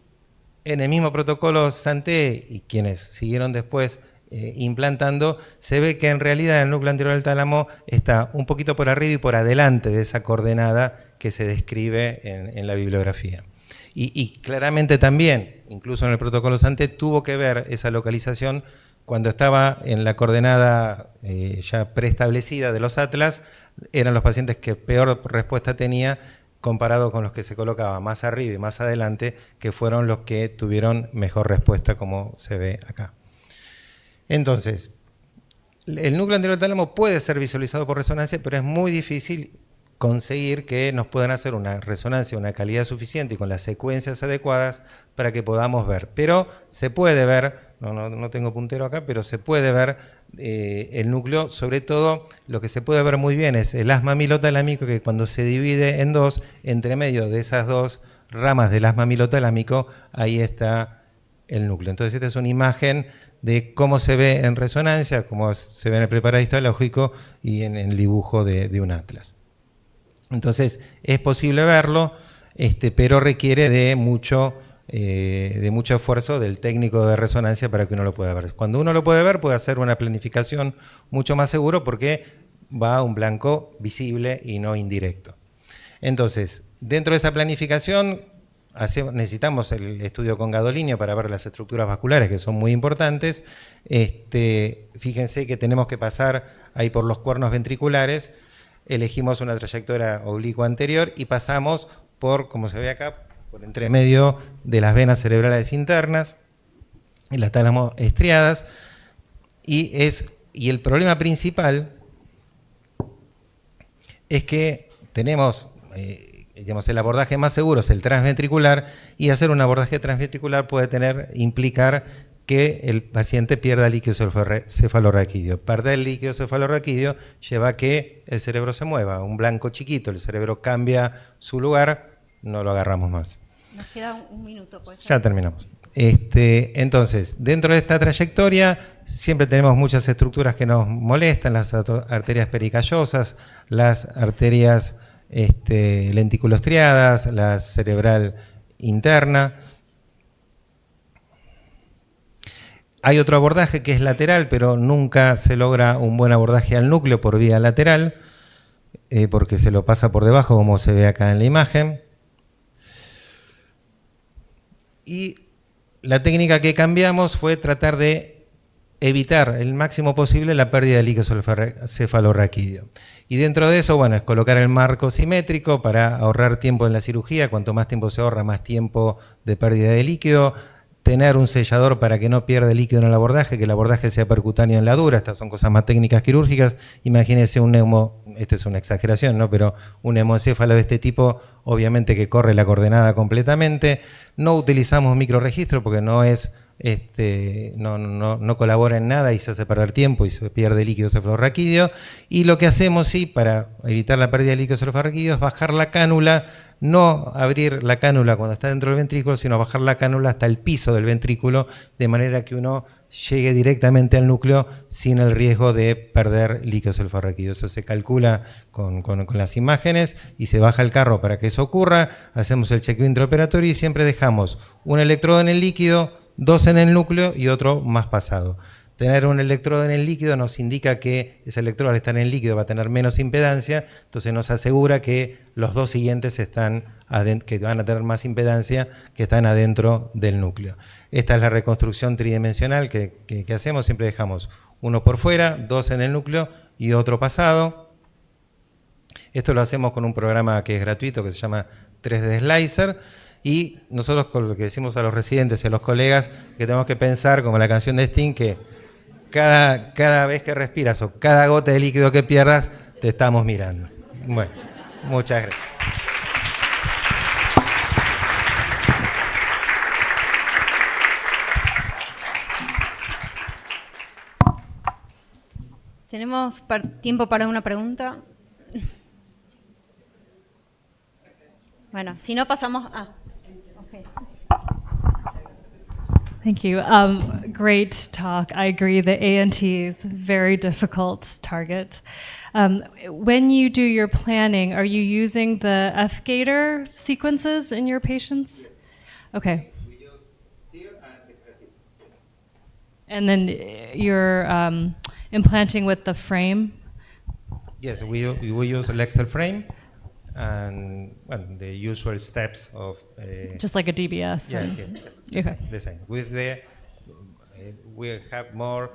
en el mismo protocolo Santé, y quienes siguieron después implantando, se ve que en realidad el núcleo anterior del tálamo está un poquito por arriba y por adelante de esa coordenada que se describe en la bibliografía. Y claramente también, incluso en el protocolo Santé, tuvo que ver esa localización cuando estaba en la coordenada ya preestablecida de los atlas. Eran los pacientes que peor respuesta tenía comparado con los que se colocaba más arriba y más adelante, que fueron los que tuvieron mejor respuesta, como se ve acá. Entonces, el núcleo anterior del tálamo puede ser visualizado por resonancia, pero es muy difícil conseguir que nos puedan hacer una resonancia, una calidad suficiente y con las secuencias adecuadas para que podamos ver. Pero se puede ver, no tengo puntero acá, pero se puede ver el núcleo. Sobre todo lo que se puede ver muy bien es el haz mamilotalámico, que cuando se divide en dos, entre medio de esas dos ramas del haz mamilotalámico, ahí está el núcleo. Entonces esta es una imagen de cómo se ve en resonancia, cómo se ve en el preparado histológico y en el dibujo de un atlas. Entonces es posible verlo, pero requiere de mucho esfuerzo del técnico de resonancia para que uno lo pueda ver. Cuando uno lo puede ver, puede hacer una planificación mucho más seguro, porque va a un blanco visible y no indirecto. Entonces, dentro de esa planificación necesitamos el estudio con gadolinio para ver las estructuras vasculares, que son muy importantes. Fíjense que tenemos que pasar ahí por los cuernos ventriculares. Elegimos una trayectoria oblicua anterior y pasamos por, como se ve acá, por entre medio de las venas cerebrales internas y las tálamo estriadas. Y el problema principal es que tenemos, el abordaje más seguro es el transventricular, y hacer un abordaje transventricular puede implicar que el paciente pierda líquido cefalorraquídeo. Perder el líquido cefalorraquídeo lleva a que el cerebro se mueva. Un blanco chiquito, el cerebro cambia su lugar, no lo agarramos más. Nos queda un minuto, pues. Ya terminamos. Entonces, dentro de esta trayectoria siempre tenemos muchas estructuras que nos molestan: las arterias pericallosas, las arterias lenticulostriadas, la cerebral interna. Hay otro abordaje que es lateral, pero nunca se logra un buen abordaje al núcleo por vía lateral, porque se lo pasa por debajo, como se ve acá en la imagen. Y la técnica que cambiamos fue tratar de evitar el máximo posible la pérdida de líquido cefalorraquídeo. Y dentro de eso, bueno, es colocar el marco simétrico para ahorrar tiempo en la cirugía. Cuanto más tiempo se ahorra, más tiempo de pérdida de líquido. Tener un sellador para que no pierda líquido en el abordaje, que el abordaje sea percutáneo en la dura. Estas son cosas más técnicas quirúrgicas. Imagínense un esta es una exageración, ¿no? Pero un neumoencéfalo de este tipo, obviamente que corre la coordenada completamente. No utilizamos microregistro porque no colabora en nada y se hace perder tiempo y se pierde líquido cefalorraquídeo. Y lo que hacemos, sí, para evitar la pérdida de líquido cefalorraquídeo es bajar la cánula, no abrir la cánula cuando está dentro del ventrículo, sino bajar la cánula hasta el piso del ventrículo, de manera que uno llegue directamente al núcleo sin el riesgo de perder líquido cefalorraquídeo. Eso se calcula con las imágenes y se baja el carro para que eso ocurra. Hacemos el chequeo intraoperatorio y siempre dejamos un electrodo en el líquido, 2 en el núcleo y otro más pasado. Tener un electrodo en el líquido nos indica que ese electrodo al estar en el líquido va a tener menos impedancia, entonces nos asegura que los 2 siguientes que van a tener más impedancia, que están adentro del núcleo. Esta es la reconstrucción tridimensional que hacemos, siempre dejamos uno por fuera, 2 en el núcleo y otro pasado. Esto lo hacemos con un programa que es gratuito, que se llama 3D Slicer. Y nosotros con lo que decimos a los residentes y a los colegas, que tenemos que pensar, como la canción de Sting, que cada vez que respiras o cada gota de líquido que pierdas, te estamos mirando. Bueno, muchas gracias. ¿Tenemos tiempo para una pregunta? Bueno, si no pasamos a... Okay. Thank you. Great talk. I agree that ANT is a very difficult target. When you do your planning, are you using the F-gator sequences in your patients? Okay. And then you're implanting with the frame? Yes, we use a Lexel frame. And well, the usual steps of just like a DBS. Yes. The same. With we have more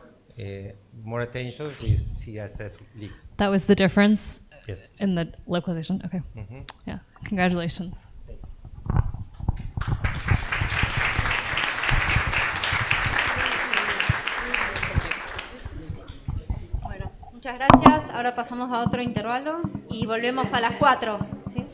attention with CSF leaks. That was the difference. Yes. In the localization. Okay. Mm-hmm. Yeah. Congratulations. Muchas gracias. Ahora pasamos a otro intervalo y volvemos a las 4. ¿Sí?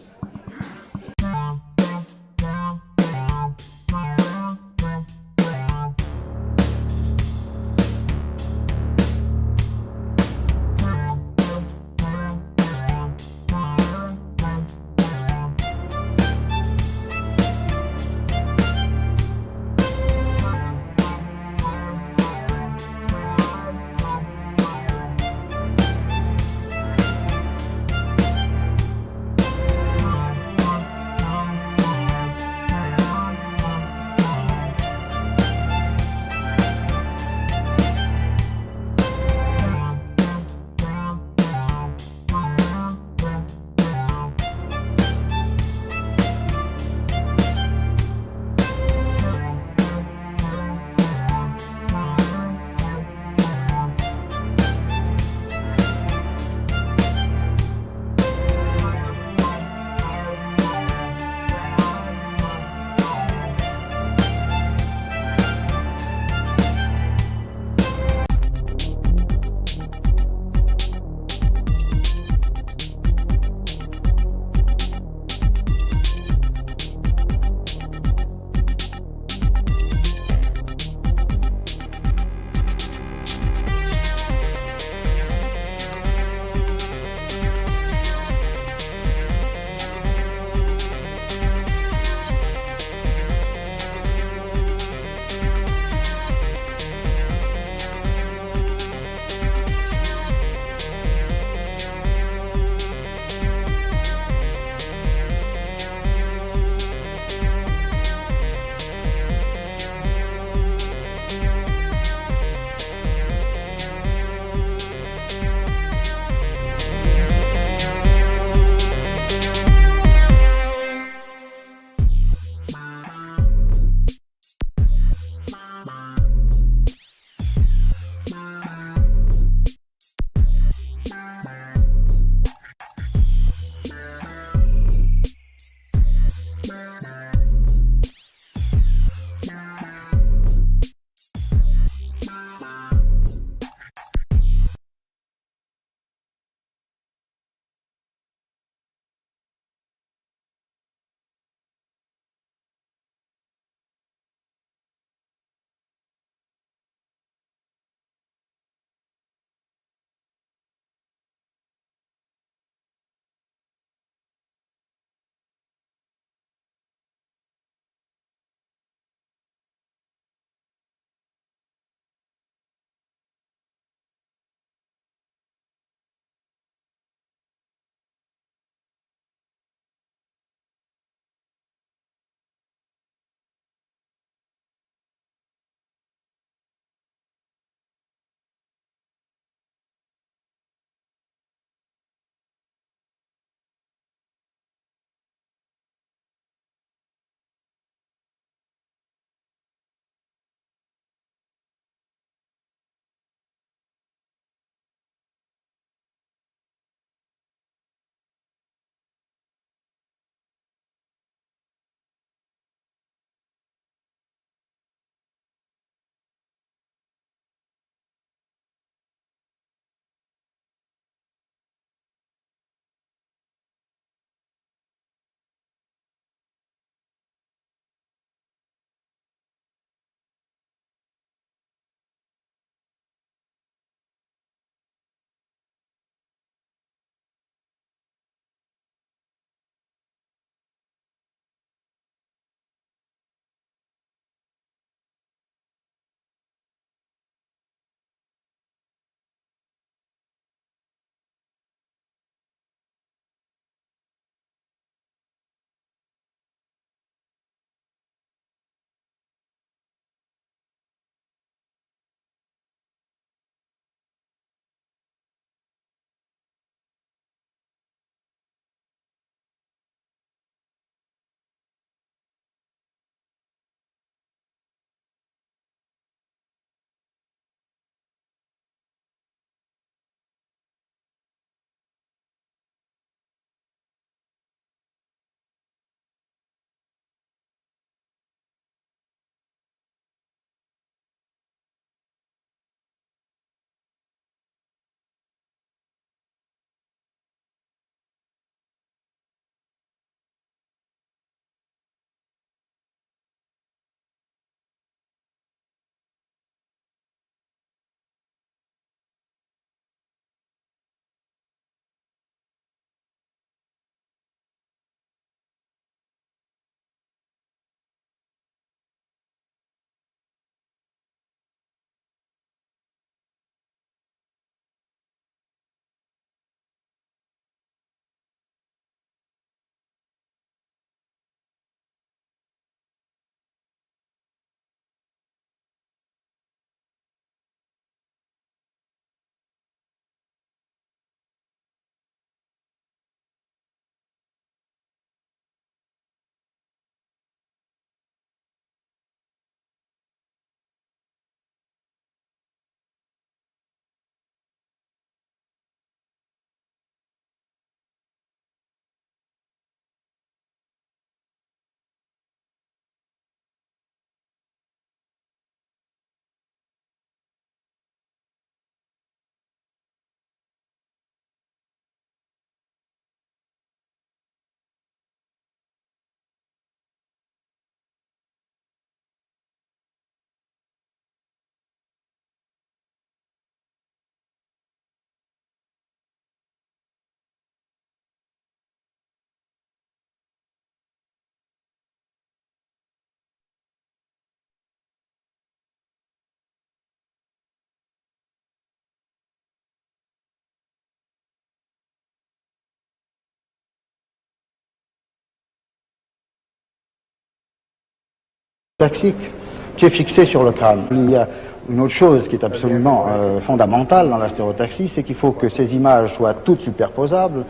taxique qui est fixé sur le crâne. Il y a une autre chose qui est absolument fondamentale dans la stéréotaxie, c'est qu'il faut que ces images soient toutes superposables,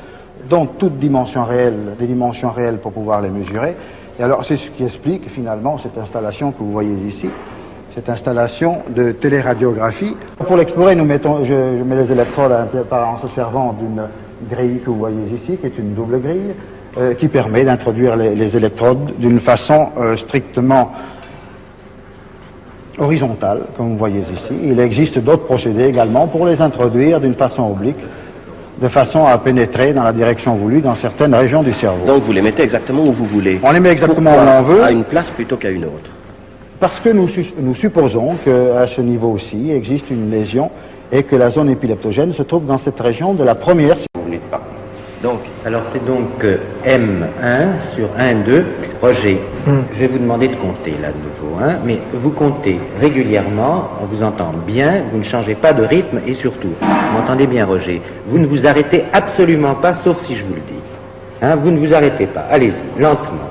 dans toutes dimensions réelles, des dimensions réelles pour pouvoir les mesurer. Et alors c'est ce qui explique finalement cette installation que vous voyez ici, cette installation de téléradiographie. Pour l'explorer, je mets les électrodes en se servant d'une grille que vous voyez ici, qui est une double grille, qui permet d'introduire les électrodes d'une façon strictement horizontale, comme vous voyez ici. Il existe d'autres procédés également pour les introduire d'une façon oblique, de façon à pénétrer dans la direction voulue dans certaines régions du cerveau. Donc vous les mettez exactement où vous voulez. On les met exactement où l'on veut. À une place plutôt qu'à une autre. Parce que nous supposons qu'à ce niveau-ci existe une lésion et que la zone épileptogène se trouve dans cette région de la première. Vous venez de parler. Donc, alors c'est donc M1 sur 1, 2. Roger, je vais vous demander de compter là de nouveau, hein, mais vous comptez régulièrement, on vous entend bien, vous ne changez pas de rythme et surtout, vous m'entendez bien Roger, vous ne vous arrêtez absolument pas, sauf si je vous le dis. Hein, vous ne vous arrêtez pas, allez-y, lentement.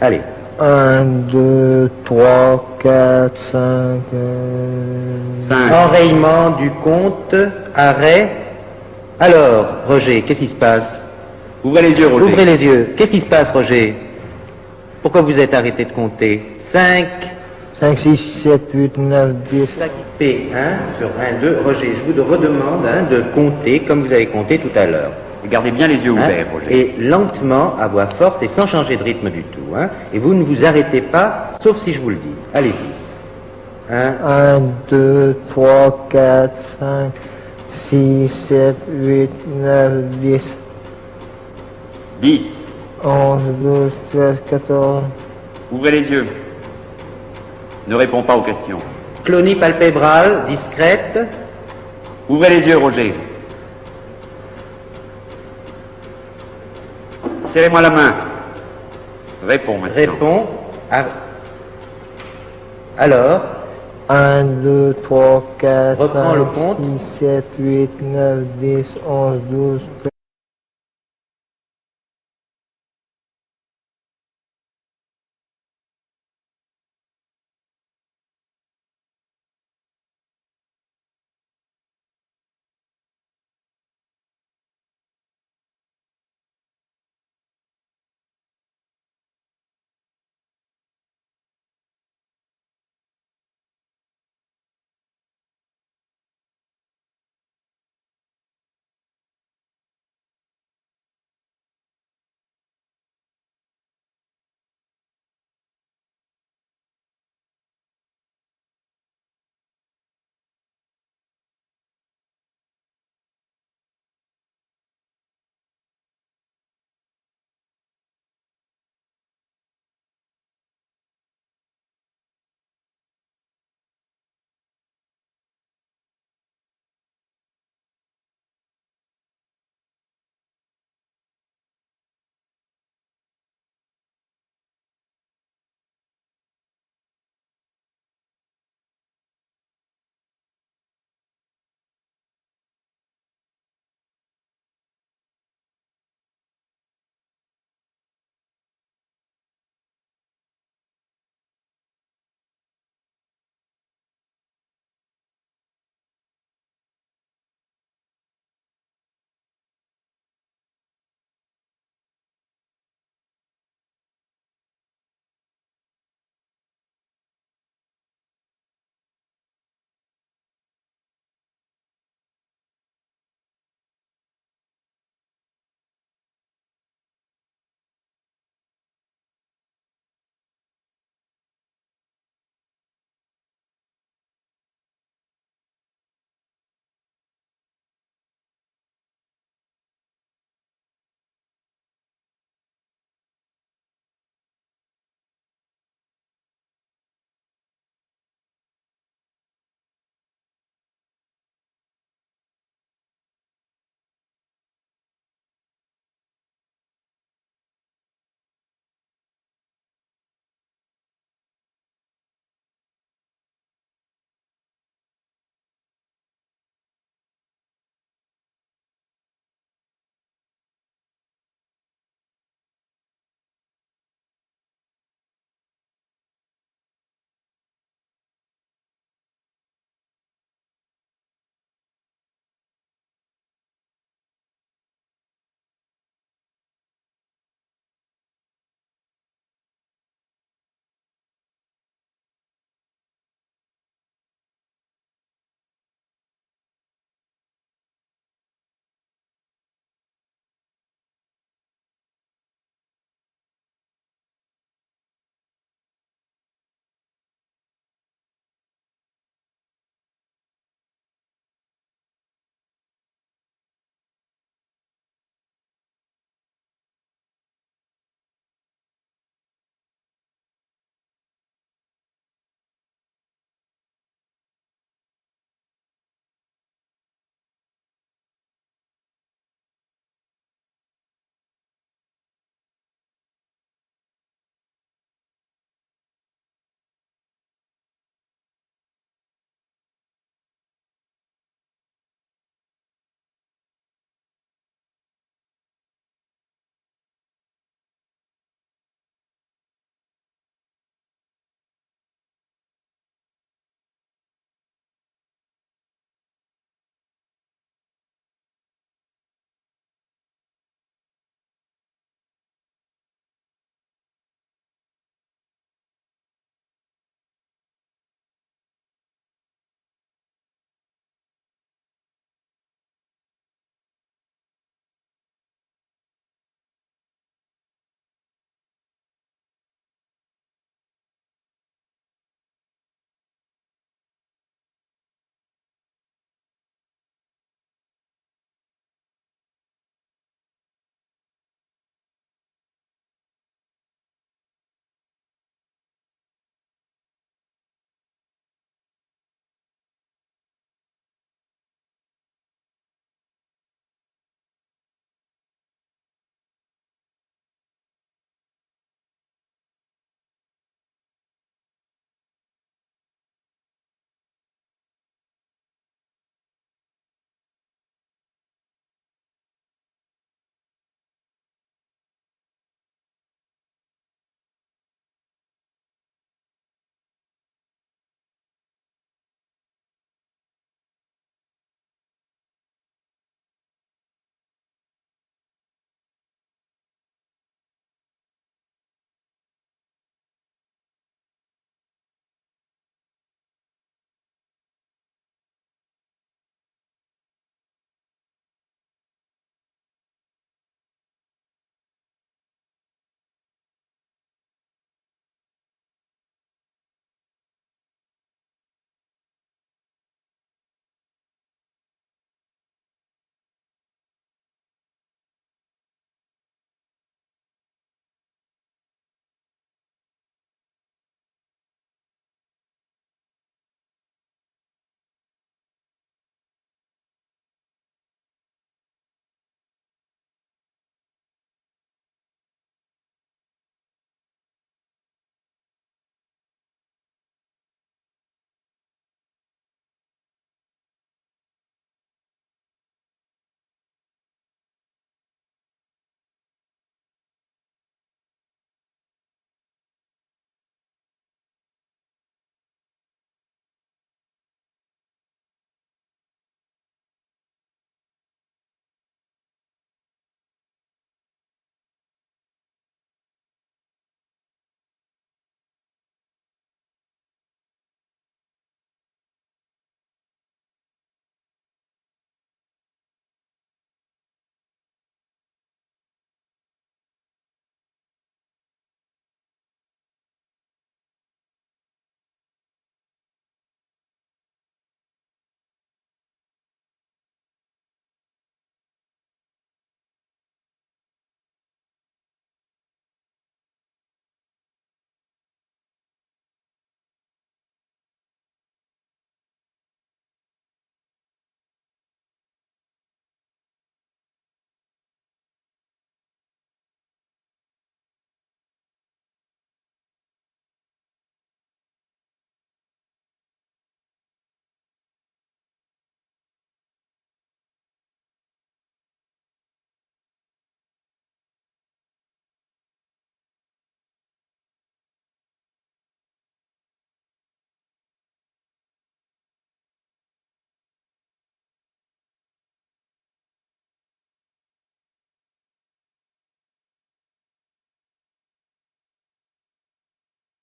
Allez. 1, 2, 3, 4, 5... Enrayement du compte, arrêt. Alors, Roger, qu'est-ce qui se passe? Ouvrez les yeux, Roger. Ouvrez les yeux. Qu'est-ce qui se passe, Roger? Pourquoi vous êtes arrêté de compter? 5, 6, 7, 8, 9, 10... P1 sur 1, 2. Roger, je vous redemande de compter comme vous avez compté tout à l'heure. Gardez bien les yeux ouverts, Roger. Et lentement, à voix forte et sans changer de rythme du tout. Hein. Et vous ne vous arrêtez pas, sauf si je vous le dis. Allez-y. 1, 2, 3, 4, 5, 6, 7, 8, 9, 10. 10. 11, 12, 13, 14. Ouvrez les yeux. Ne réponds pas aux questions. Clonie palpébrale, discrète. Ouvrez les yeux, Roger. Serrez-moi la main. Réponds maintenant. Réponds. Alors 1, 2, 3, 4, Reprends 5, le compte. 6, 7, 8, 9, 10, 11, 12, 13.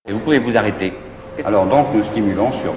Et vous pouvez vous arrêter. Alors donc nous stimulons sur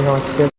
présidentielle.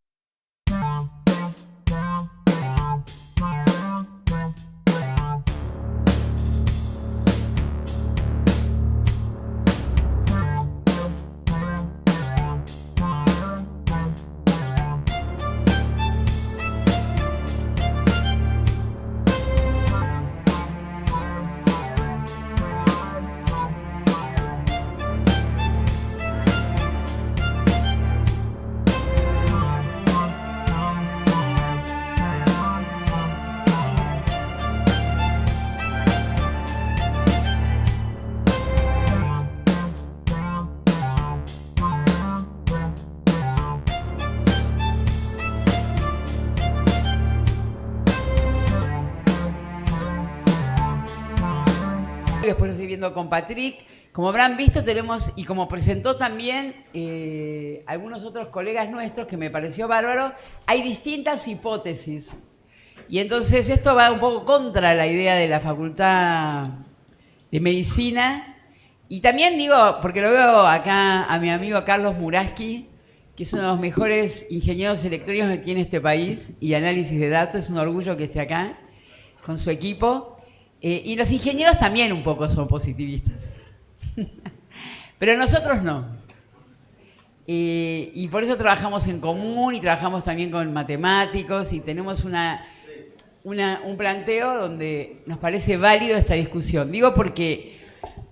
Después lo estoy viendo con Patrick. Como habrán visto, tenemos, y como presentó también algunos otros colegas nuestros, que me pareció bárbaro, hay distintas hipótesis. Y entonces esto va un poco contra la idea de la Facultad de Medicina. Y también digo, porque lo veo acá a mi amigo Carlos Muraski, que es uno de los mejores ingenieros electrónicos que tiene este país, y análisis de datos, es un orgullo que esté acá con su equipo. Y los ingenieros también un poco son positivistas. Pero nosotros no. Y por eso trabajamos en común y trabajamos también con matemáticos y tenemos un planteo donde nos parece válido esta discusión. Digo porque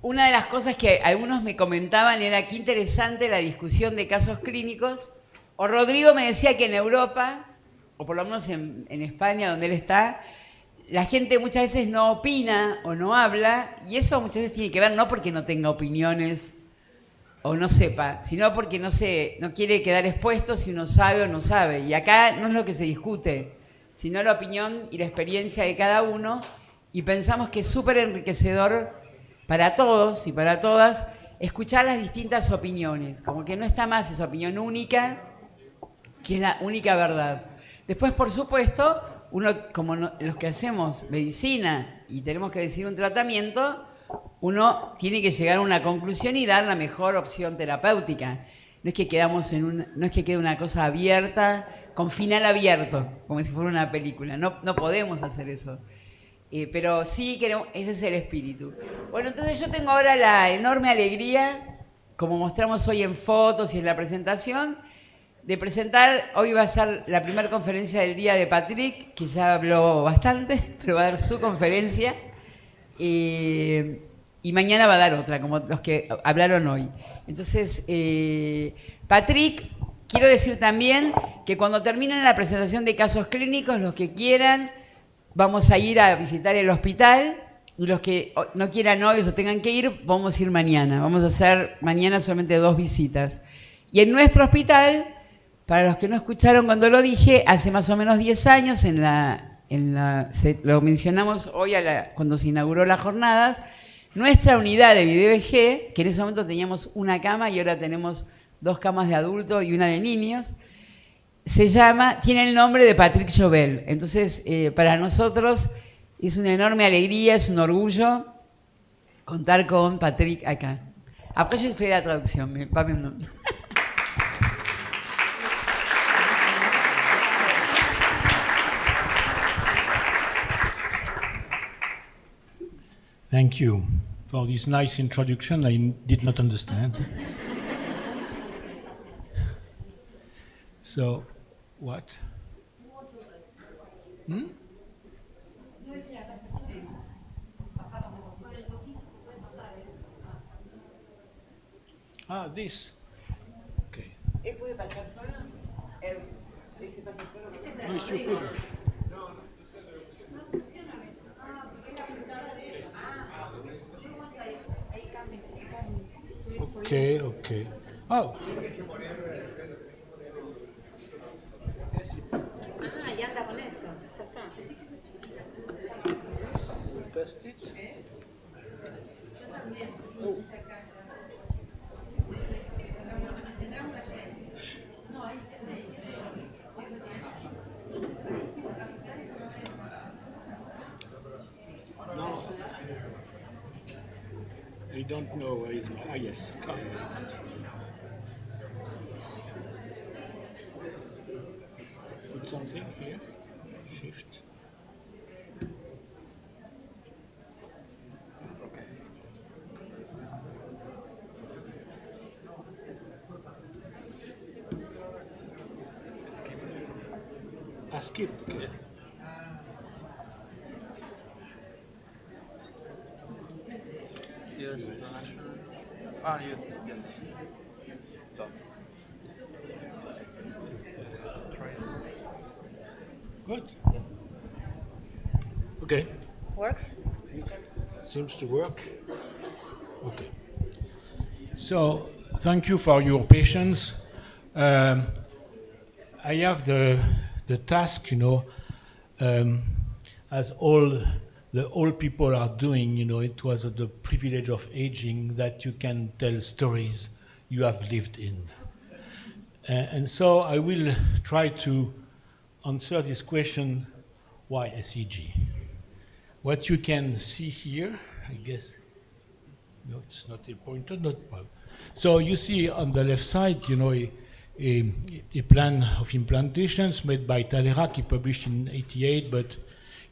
una de las cosas que algunos me comentaban era qué interesante la discusión de casos clínicos. O Rodrigo me decía que en Europa, o por lo menos en España donde él está, la gente muchas veces no opina o no habla, y eso muchas veces tiene que ver no porque no tenga opiniones o no sepa, sino porque no quiere quedar expuesto si uno sabe o no sabe. Y acá no es lo que se discute, sino la opinión y la experiencia de cada uno, y pensamos que es súper enriquecedor para todos y para todas escuchar las distintas opiniones, como que no está más esa opinión única, que es la única verdad. Después, por supuesto, uno, como los que hacemos medicina y tenemos que decir un tratamiento, uno tiene que llegar a una conclusión y dar la mejor opción terapéutica. No es que no es que quede una cosa abierta, con final abierto, como si fuera una película. No podemos hacer eso. Pero sí queremos, ese es el espíritu. Bueno, entonces yo tengo ahora la enorme alegría, como mostramos hoy en fotos y en la presentación, de presentar, hoy va a ser la primera conferencia del día de Patrick, que ya habló bastante, pero va a dar su conferencia, y mañana va a dar otra, como los que hablaron hoy. Entonces, Patrick, quiero decir también que cuando terminen la presentación de casos clínicos, los que quieran, vamos a ir a visitar el hospital, y los que no quieran hoy o tengan que ir, vamos a ir mañana. Vamos a hacer mañana solamente 2 visitas. Y en nuestro hospital, para los que no escucharon cuando lo dije, hace más o menos 10 años, lo mencionamos hoy cuando se inauguró las jornadas, nuestra unidad de BBG, que en ese momento teníamos una cama y ahora tenemos 2 camas de adultos y una de niños, tiene el nombre de Patrick Jovel. Entonces, para nosotros es una enorme alegría, es un orgullo contar con Patrick acá. Après, je fais la traducción, mais pas maintenant. Thank you for this nice introduction. I did not understand. So, what? This. Okay. ¿Él puede pasar solo? ¿Él se pasa solo? No, you could. Okay. Oh. Ya anda con eso. Ya está. Test it. Yo también. I don't know where is my... yes. Put something here. Shift. Skip. Okay. Yes, yes. Done. Try it. Good. Yes. Okay. Works? Seems to work. Okay. So, thank you for your patience. I have the task, as all the old people are doing. It was the privilege of aging that you can tell stories you have lived in. And so I will try to answer this question, why SEG? What you can see here, I guess, no, it's not a pointer, not well. So you see on the left side, a plan of implantations made by Talleyrand. He published in '88, but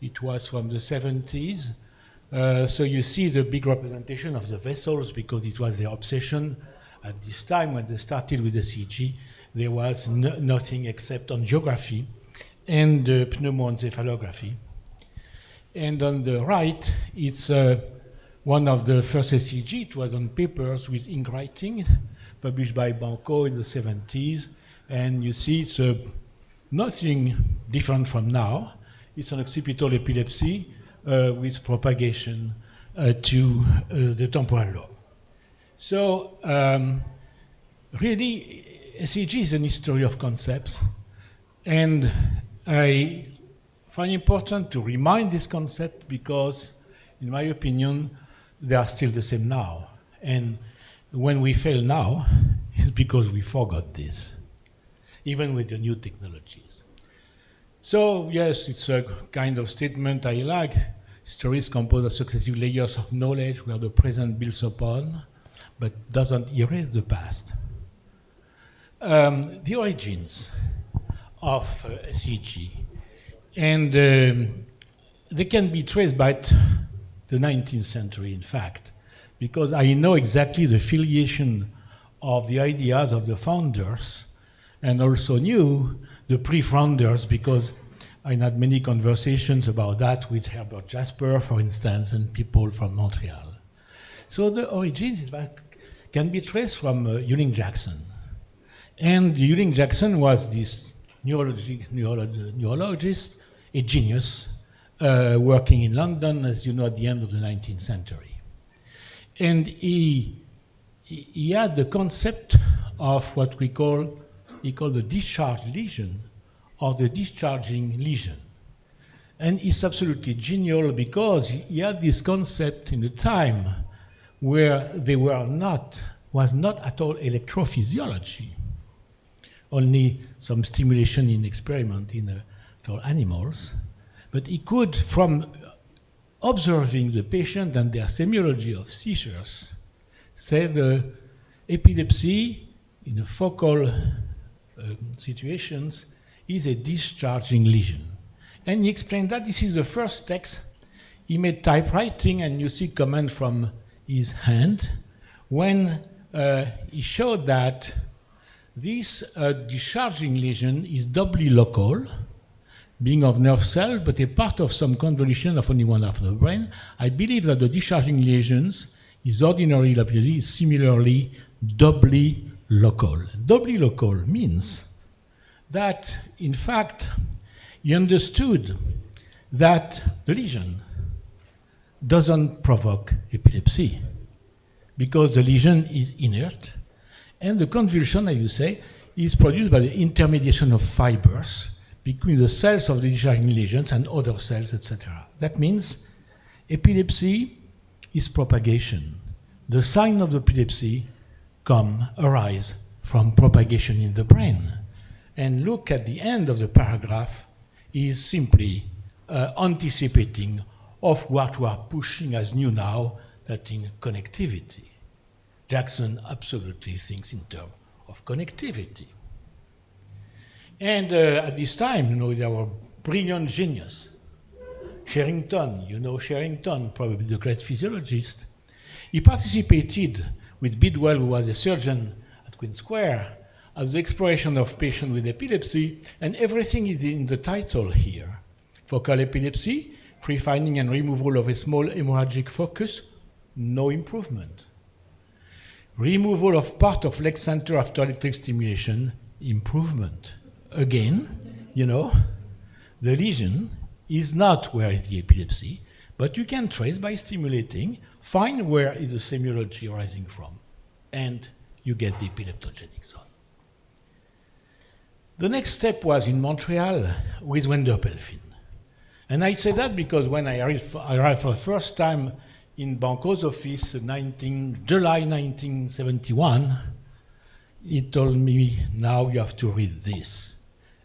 it was from the 70s. So you see the big representation of the vessels because it was their obsession at this time when they started with the SEG. There was nothing except angiography and pneumoencephalography. And on the right, it's one of the first SEG. It was on papers with ink writing, published by BANCAUD in the 70s. And you see it's nothing different from now. It's an occipital epilepsy with propagation to the temporal lobe. So really, SEG is an history of concepts. And I find important to remind this concept because, in my opinion, they are still the same now. And when we fail now, it's because we forgot this, even with the new technologies. So, yes, it's a kind of statement I like. History is composed of successive layers of knowledge where the present builds upon, but doesn't erase the past. The origins of SEG, and they can be traced back the 19th century, in fact, because I know exactly the filiation of the ideas of the founders and also knew the pre-founders because I had many conversations about that with Herbert Jasper, for instance, and people from Montreal. So the origins, in fact, can be traced from Ewing-Jackson. And Ewing-Jackson was this neurologist, a genius, working in London, as you know, at the end of the 19th century. And he had the concept of what he called the discharge lesion or the discharging lesion. And it's absolutely genial because he had this concept in a time where there was not at all electrophysiology, only some stimulation in experiment in animals. But he could, from observing the patient and their semiology of seizures, say the epilepsy in a focal situations is a discharging lesion. And he explained that this is the first text. He made typewriting, and you see comment from his hand when he showed that this discharging lesion is doubly local, being of nerve cell, but a part of some convolution of only one half of the brain. I believe that the discharging lesions is ordinarily similarly doubly local. Doubly local means that, in fact, he understood that the lesion doesn't provoke epilepsy because the lesion is inert, and the convulsion, I would say, is produced by the intermediation of fibers between the cells of the discharging lesions and other cells, etc. That means epilepsy is propagation. The sign of the epilepsy arise from propagation in the brain. And look at the end of the paragraph is simply anticipating of what we are pushing as new now, that in connectivity. Jackson absolutely thinks in terms of connectivity. And at this time, there were brilliant genius. Sherrington, Sherrington, probably the great physiologist. He participated with Bidwell, who was a surgeon at Queen Square, as the exploration of patients with epilepsy, and everything is in the title here. Focal epilepsy, free finding and removal of a small hemorrhagic focus, no improvement. Removal of part of leg center after electric stimulation, improvement. Again, the lesion is not where is the epilepsy, but you can trace by stimulating, find where is the semiology arising from, and you get the epileptogenic zone. The next step was in Montreal with Wenderpelfin. And I say that because when I arrived for the first time in BANCAUD's office in July 1971, he told me, now you have to read this.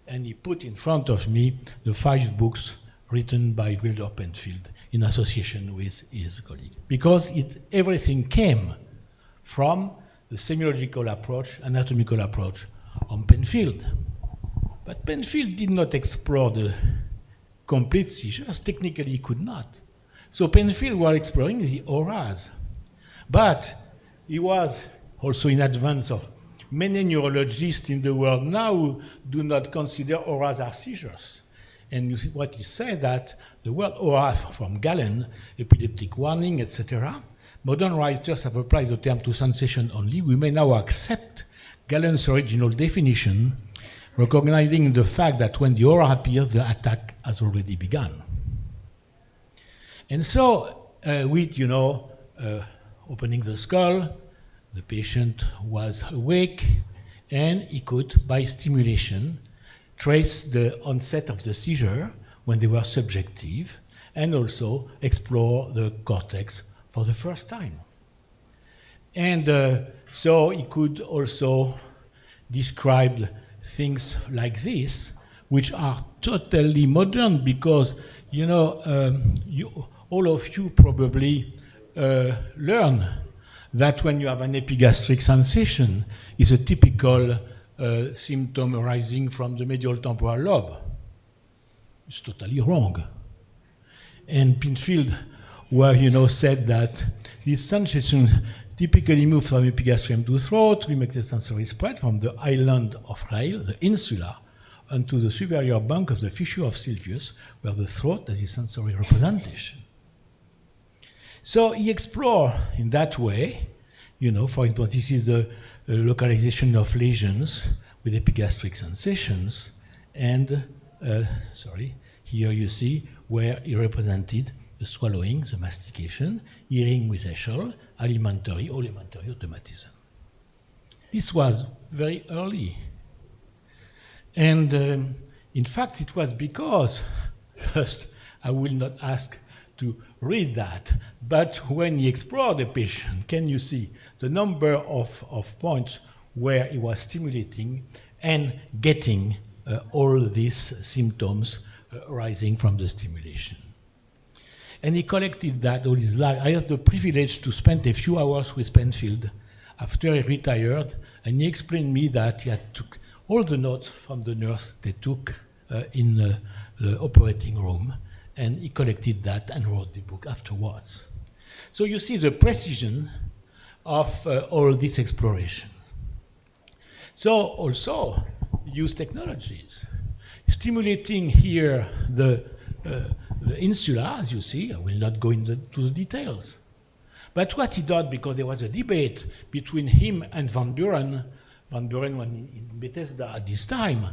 And he put in front of me the 5 books written by Wilder Penfield in association with his colleague. Because everything came from the semiological approach, anatomical approach on Penfield. But Penfield did not explore the complete seizures. Technically, he could not. So Penfield was exploring the auras. But he was also in advance of many neurologists in the world now who do not consider auras as seizures. And what he said that the word aura from Galen, epileptic warning, etc., modern writers have applied the term to sensation only. We may now accept Galen's original definition, recognizing the fact that when the aura appears, the attack has already begun. And so, with, opening the skull, the patient was awake, and he could, by stimulation, trace the onset of the seizure when they were subjective, and also explore the cortex for the first time. And so he could also describe things like this, which are totally modern, because all of you probably learn that when you have an epigastric sensation, is a typical symptom arising from the medial temporal lobe. It's totally wrong. And Penfield, said that this sensation typically moves from epigastrium to throat. We make the sensory spread from the island of Ryle, the insula, onto the superior bank of the fissure of Sylvius, where the throat has a sensory representation. So he explored in that way, for instance, this is the localization of lesions with epigastric sensations, and, here you see where he represented the swallowing, the mastication, hearing with Eschel, alimentary automatism. This was very early. And in fact, it was because, I will not ask to read that, but when he explored the patient, can you see the number of points where he was stimulating and getting all these symptoms arising from the stimulation. And he collected that all his life. I had the privilege to spend a few hours with Penfield after he retired, and he explained me that he had took all the notes from the nurse they took in the operating room, and he collected that and wrote the book afterwards. So you see the precision of all this exploration. So also use technologies. Stimulating here the insula, as you see, I will not go into the details. But what he did, because there was a debate between him and Van Buren when in Bethesda at this time,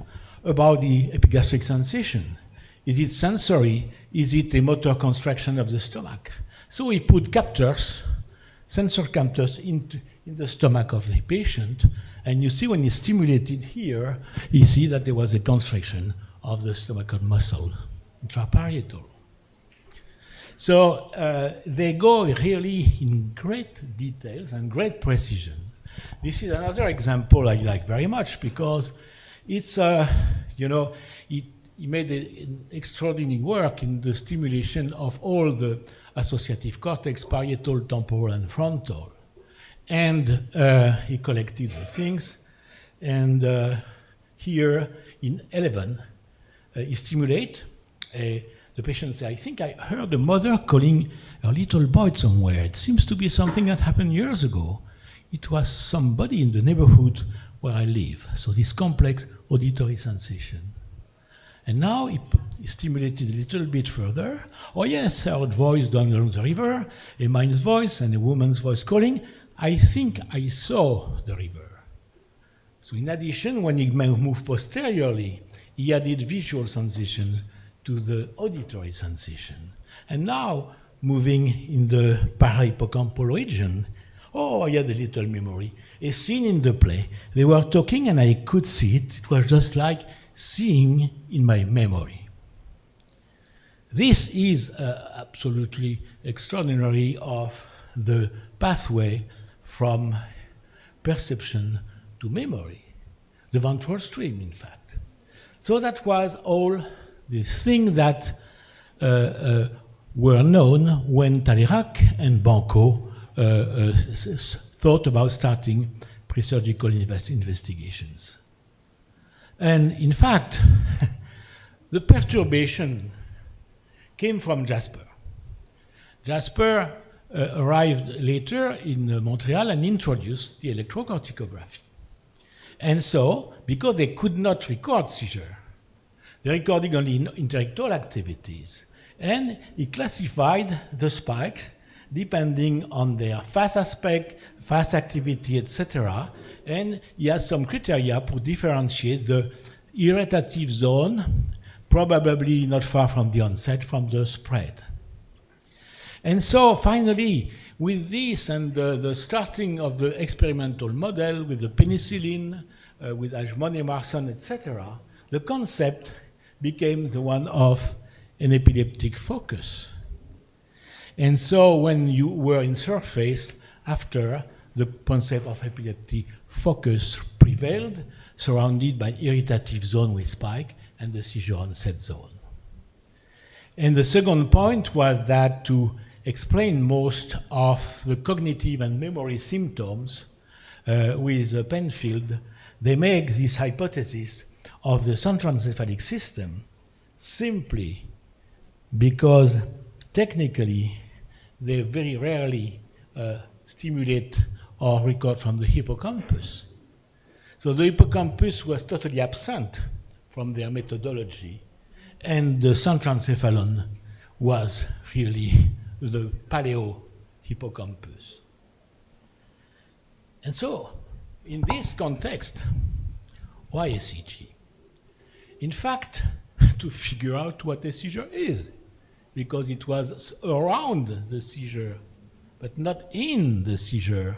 about the epigastric sensation. Is it sensory? Is it a motor construction of the stomach? So he put captors, sensor captors, in the stomach of the patient, and you see when he stimulated here, you see that there was a constriction of the stomachal muscle, intraparietal. So they go really in great details and great precision. This is another example I like very much because it's, he made an extraordinary work in the stimulation of all the associative cortex, parietal, temporal, and frontal. And he collected the things. And here in 11, he stimulate. The patient says, I think I heard a mother calling her little boy somewhere. It seems to be something that happened years ago. It was somebody in the neighborhood where I live. So this complex auditory sensation. And now he stimulated a little bit further. Oh yes, I heard voice down along the river, a man's voice and a woman's voice calling. I think I saw the river. So in addition, when he moved posteriorly, he added visual sensation to the auditory sensation. And now, moving in the parahippocampal region, oh, I had a little memory. A scene in the play, they were talking and I could see it. It was just like seeing in my memory. This is absolutely extraordinary of the pathway from perception to memory, the ventral stream, in fact. So that was all the things that were known when Talleyrand and BANCAUD thought about starting pre-surgical investigations. And in fact, the perturbation came from Jasper. Jasper arrived later in Montreal and introduced the electrocorticography. And so, because they could not record seizure, they recorded only intellectual activities. And he classified the spikes depending on their fast aspect, fast activity, etc. And he has some criteria to differentiate the irritative zone, probably not far from the onset, from the spread. And so finally, with this and the starting of the experimental model with the penicillin, with Ajmon-Emerson, etc., the concept became the one of an epileptic focus. And so when you were in surface, after the concept of epileptic focus prevailed, surrounded by irritative zone with spike and the seizure onset zone. And the second point was that to explain most of the cognitive and memory symptoms with Penfield, they make this hypothesis of the central encephalic system simply because technically they very rarely stimulate or record from the hippocampus. So the hippocampus was totally absent from their methodology, and the centroencephalon was really the paleo hippocampus. And so, in this context, why SEEG? In fact, to figure out what a seizure is, because it was around the seizure, but not in the seizure.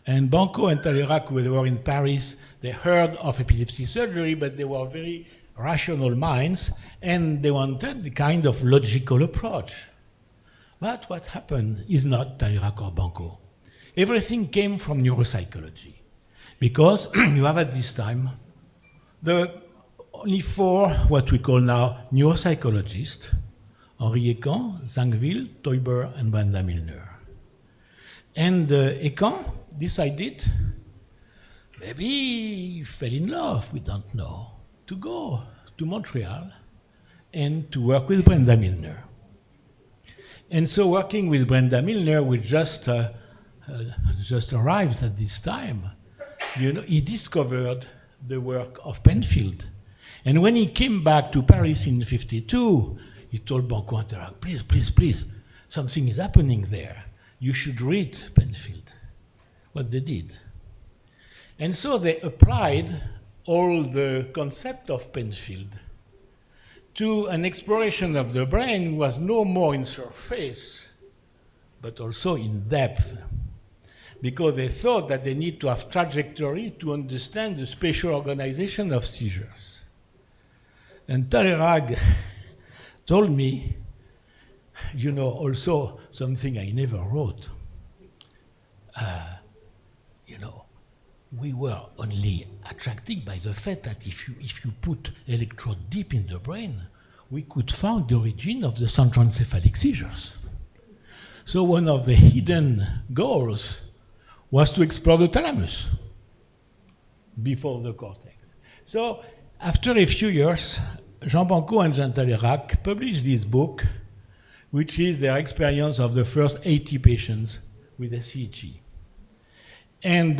And BANCAUD and Talleyrand, when they were in Paris, they heard of epilepsy surgery, but they were very rational minds, and they wanted the kind of logical approach. But what happened is not Talleyrand or BANCAUD. Everything came from neuropsychology, because you have at this time only 4 what we call now neuropsychologists: Henri Ecan, Zangwill, Teuber, and Brenda Milner. And Ecan decided, maybe he fell in love, we don't know, to go to Montreal and to work with Brenda Milner. And so working with Brenda Milner, which just arrived at this time, he discovered the work of Penfield. And when he came back to Paris in '52, he told BANCAUD and Talleyrand, please, please, please, something is happening there. You should read Penfield. What they did. And so they applied all the concept of Penfield to an exploration of the brain was no more in surface, but also in depth, because they thought that they need to have trajectory to understand the spatial organization of seizures. And Talleyrand told me, also something I never wrote. We were only attracted by the fact that if you put electrode deep in the brain, we could find the origin of the centroencephalic seizures. So one of the hidden goals was to explore the thalamus before the cortex. So after a few years, Jean BANCAUD and Jean Talleyrand published this book, which is their experience of the first 80 patients with SEEG. And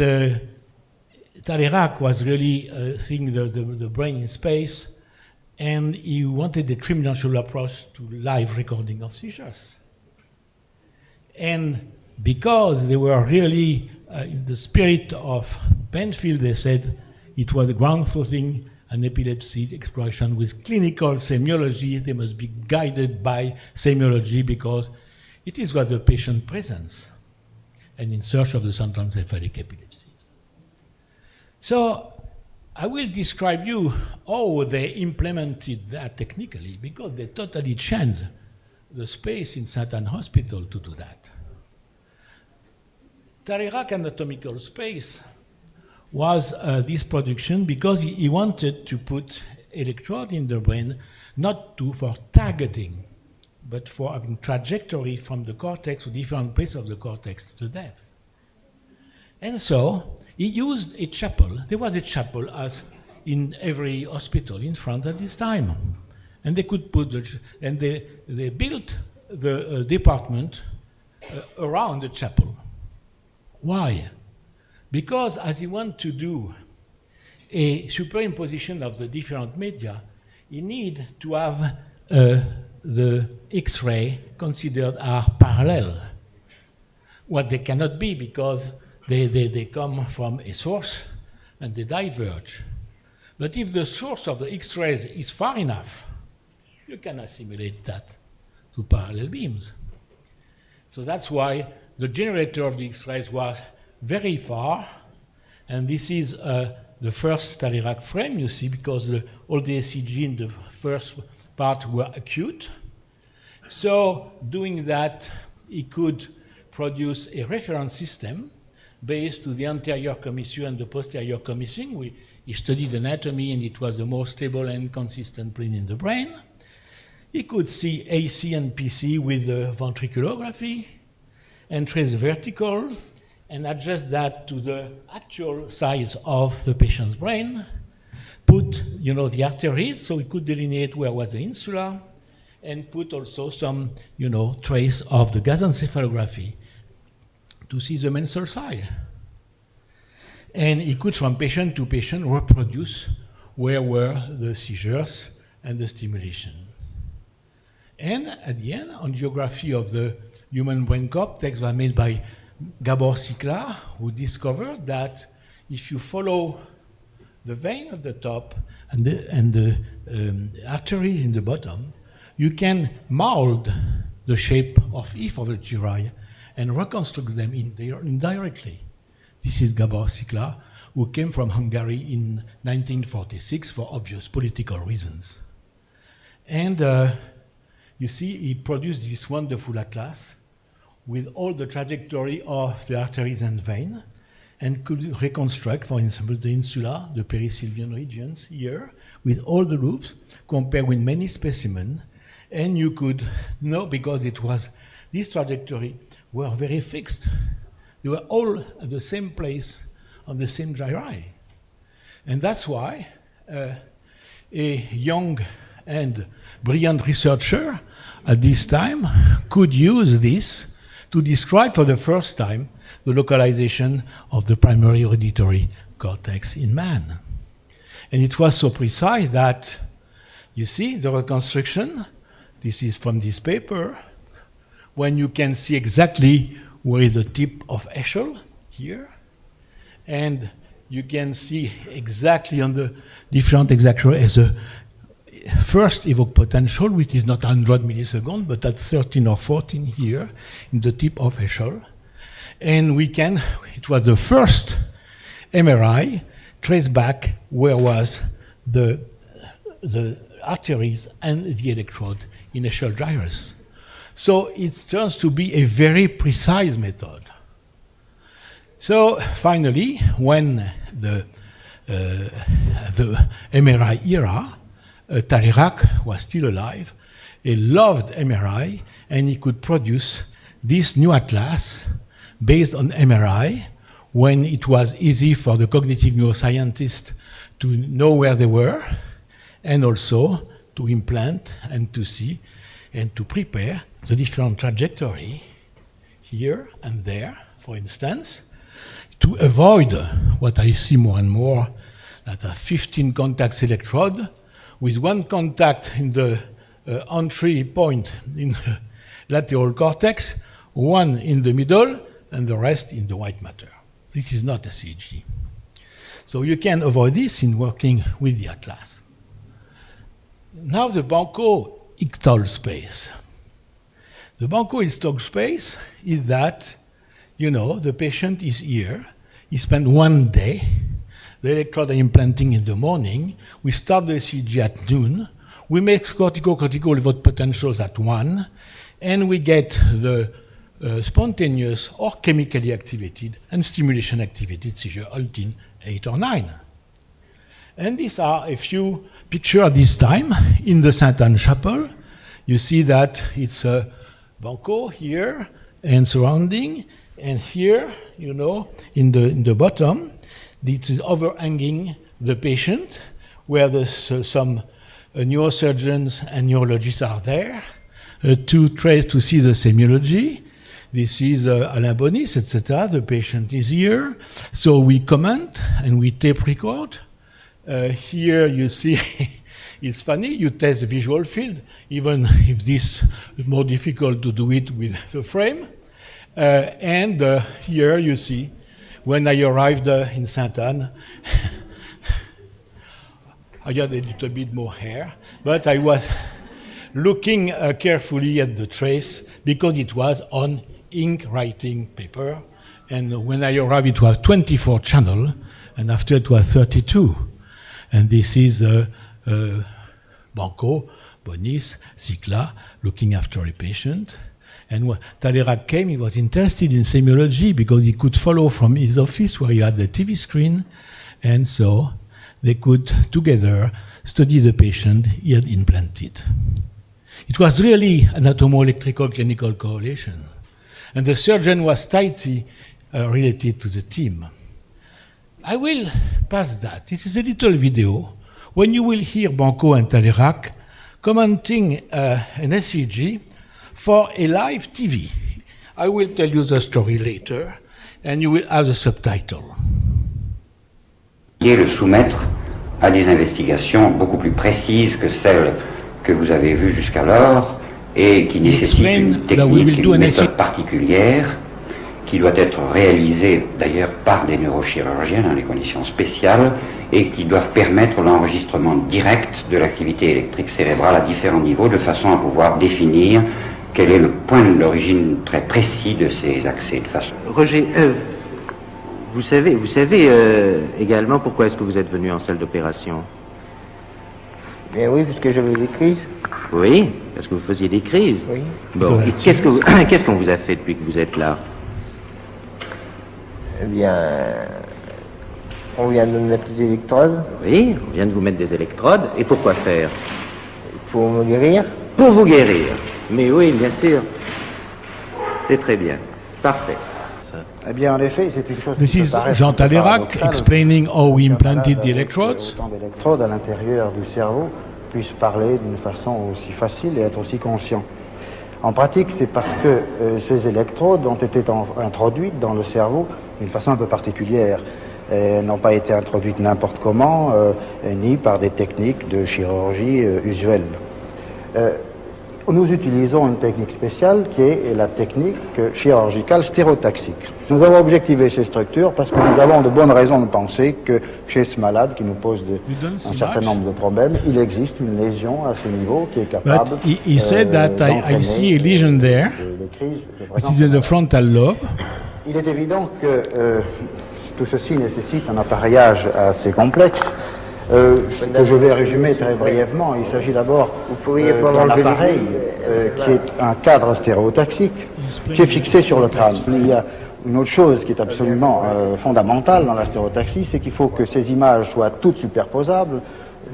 Talleyrand was really seeing the brain in space, and he wanted a tridimensional approach to live recording of seizures. And because they were really in the spirit of Penfield, they said it was a groundbreaking an epilepsy exploration with clinical semiology. They must be guided by semiology because it is what the patient presents and in search of the centroencephalic epilepsies. So I will describe you how they implemented that technically, because they totally changed the space in St. Anne Hospital to do that. Talleyrand's anatomical space was this production because he wanted to put electrode in the brain not for targeting, but for having trajectory from the cortex to different places of the cortex to the depth. And so he used a chapel. There was a chapel as in every hospital in France at this time. And they could put they built the department around the chapel. Why? Because as he wanted to do a superimposition of the different media, you need to have the X-ray considered are parallel. What they cannot be because they come from a source and they diverge. But if the source of the X-rays is far enough, you can assimilate that to parallel beams. So that's why the generator of the X-rays was very far, and this is the first Talleyrand frame, you see, because all the SEEG in the first part were acute. So doing that, he could produce a reference system based to the anterior commissure and the posterior commissure. He studied anatomy, and it was the most stable and consistent plane in the brain. He could see AC and PC with the ventriculography and trace vertical and adjust that to the actual size of the patient's brain, put the arteries, so he could delineate where was the insula, and put also some trace of the gas encephalography to see the mental side. And he could, from patient to patient, reproduce where were the seizures and the stimulation. And at the end, angiography of the human brain cortex was made by Gabor Szikla, who discovered that if you follow the vein at the top and the arteries in the bottom, you can mold the shape of each of the gyri and reconstruct them indirectly. This is Gabor Szikla, who came from Hungary in 1946 for obvious political reasons. And you see, he produced this wonderful atlas with all the trajectory of the arteries and vein, and could reconstruct, for example, the insula, the perisylvian regions here, with all the loops, compared with many specimens, and you could know, because it was, this trajectory were very fixed. They were all at the same place on the same gyri. And that's why a young and brilliant researcher at this time could use this to describe for the first time the localization of the primary auditory cortex in man. And it was so precise that, you see, the reconstruction, this is from this paper, when you can see exactly where is the tip of Eschel, here, and you can see exactly on the different exact as a first evoked potential, which is not 100 milliseconds, but at 13 or 14 here in the tip of Eschel. And we can, it was the first MRI, trace back where was the arteries and the electrode in Eschel gyrus. So it turns to be a very precise method. So finally, when the MRI era, Talleyrand was still alive. He loved MRI, and he could produce this new atlas based on MRI when it was easy for the cognitive neuroscientists to know where they were, and also to implant and to see and to prepare the different trajectory here and there, for instance, to avoid what I see more and more, that a 15 contacts electrode with one contact in the entry point in the lateral cortex, one in the middle, and the rest in the white matter. This is not a SEEG. So you can avoid this in working with the atlas. Now the BANCAUD ictal space. The BANCAUD ictal space is that, the patient is here, he spent one day, the electrode are implanting in the morning, we start the SEEG at noon, we make cortical without potentials at 1, and we get the spontaneous or chemically activated and stimulation activated seizure until 8 or 9. And these are a few pictures this time in the Sainte Anne Chapel. You see that it's a banco here and surrounding, and here, you know, in the bottom, this is overhanging the patient, where some neurosurgeons and neurologists are there to see the semiology. This is Alain Bonis, etc. The patient is here. So we comment and we tape record. Here you see, it's funny, you test the visual field, even if this is more difficult to do it with the frame. And here you see, when I arrived in Sainte Anne, I had a little bit more hair, but I was looking carefully at the trace because it was on ink writing paper. And when I arrived, it was 24 channel, and after it was 32. And this is Banco, Bonis, Cicla, looking after a patient. And when Talleyrand came, he was interested in semiology because he could follow from his office where he had the TV screen. And so they could together study the patient he had implanted. It was really anatomo-electrical clinical correlation. And the surgeon was tightly related to the team. I will pass that. It is a little video when you will hear Banco and Talleyrand commenting an SEEG for a live TV. I will tell you the story later, and you will have the subtitle. Et le soumettre à des investigations beaucoup plus précises que celles que vous avez vues jusqu'alors et qui nécessitent une technique, une méthode particulière qui doit être réalisée d'ailleurs par des neurochirurgiens dans des conditions spéciales et qui doivent permettre l'enregistrement direct de l'activité électrique cérébrale à différents niveaux de façon à pouvoir définir quel est le point d'origine très précis de ces accès. De façon... Roger, vous savez également pourquoi est-ce que vous êtes venu en salle d'opération? Bien oui, parce que j'avais des crises. Oui, parce que vous faisiez des crises. Oui. Bon, et qu'est-ce qu'on vous a fait depuis que vous êtes là? Eh bien, on vient de me mettre des électrodes. Oui, on vient de vous mettre des électrodes. Et pourquoi faire? Pour me guérir. Pour vous guérir. Mais oui, bien sûr. C'est très bien. Parfait. Eh bien, en effet, c'est une chose. This is Jean Talleyrand explaining how we implanted the electrodes. Autant d'électrodes à l'intérieur du cerveau puissent parler d'une façon aussi facile et être aussi conscient. En pratique, c'est parce que ces électrodes ont été introduites dans le cerveau d'une façon un peu particulière. Elles n'ont pas été introduites n'importe comment, ni par des techniques de chirurgie usuelles. Nous utilisons une technique spéciale qui est la technique chirurgicale stéréotaxique. Nous avons objectivé ces structures parce que nous avons de bonnes raisons de penser que chez ce malade qui nous pose un certain nombre de problèmes, il existe une lésion à ce niveau qui est capable But he said that I see a lesion there, which is in the frontal lobe. Il est évident que tout ceci nécessite un appareillage assez complexe. Que je vais résumer très brièvement. Il s'agit d'abord d'un appareil qui est un cadre stéréotaxique qui est fixé sur le crâne. Il y a une autre chose qui est absolument fondamentale dans la stéréotaxie, c'est qu'il faut que ces images soient toutes superposables,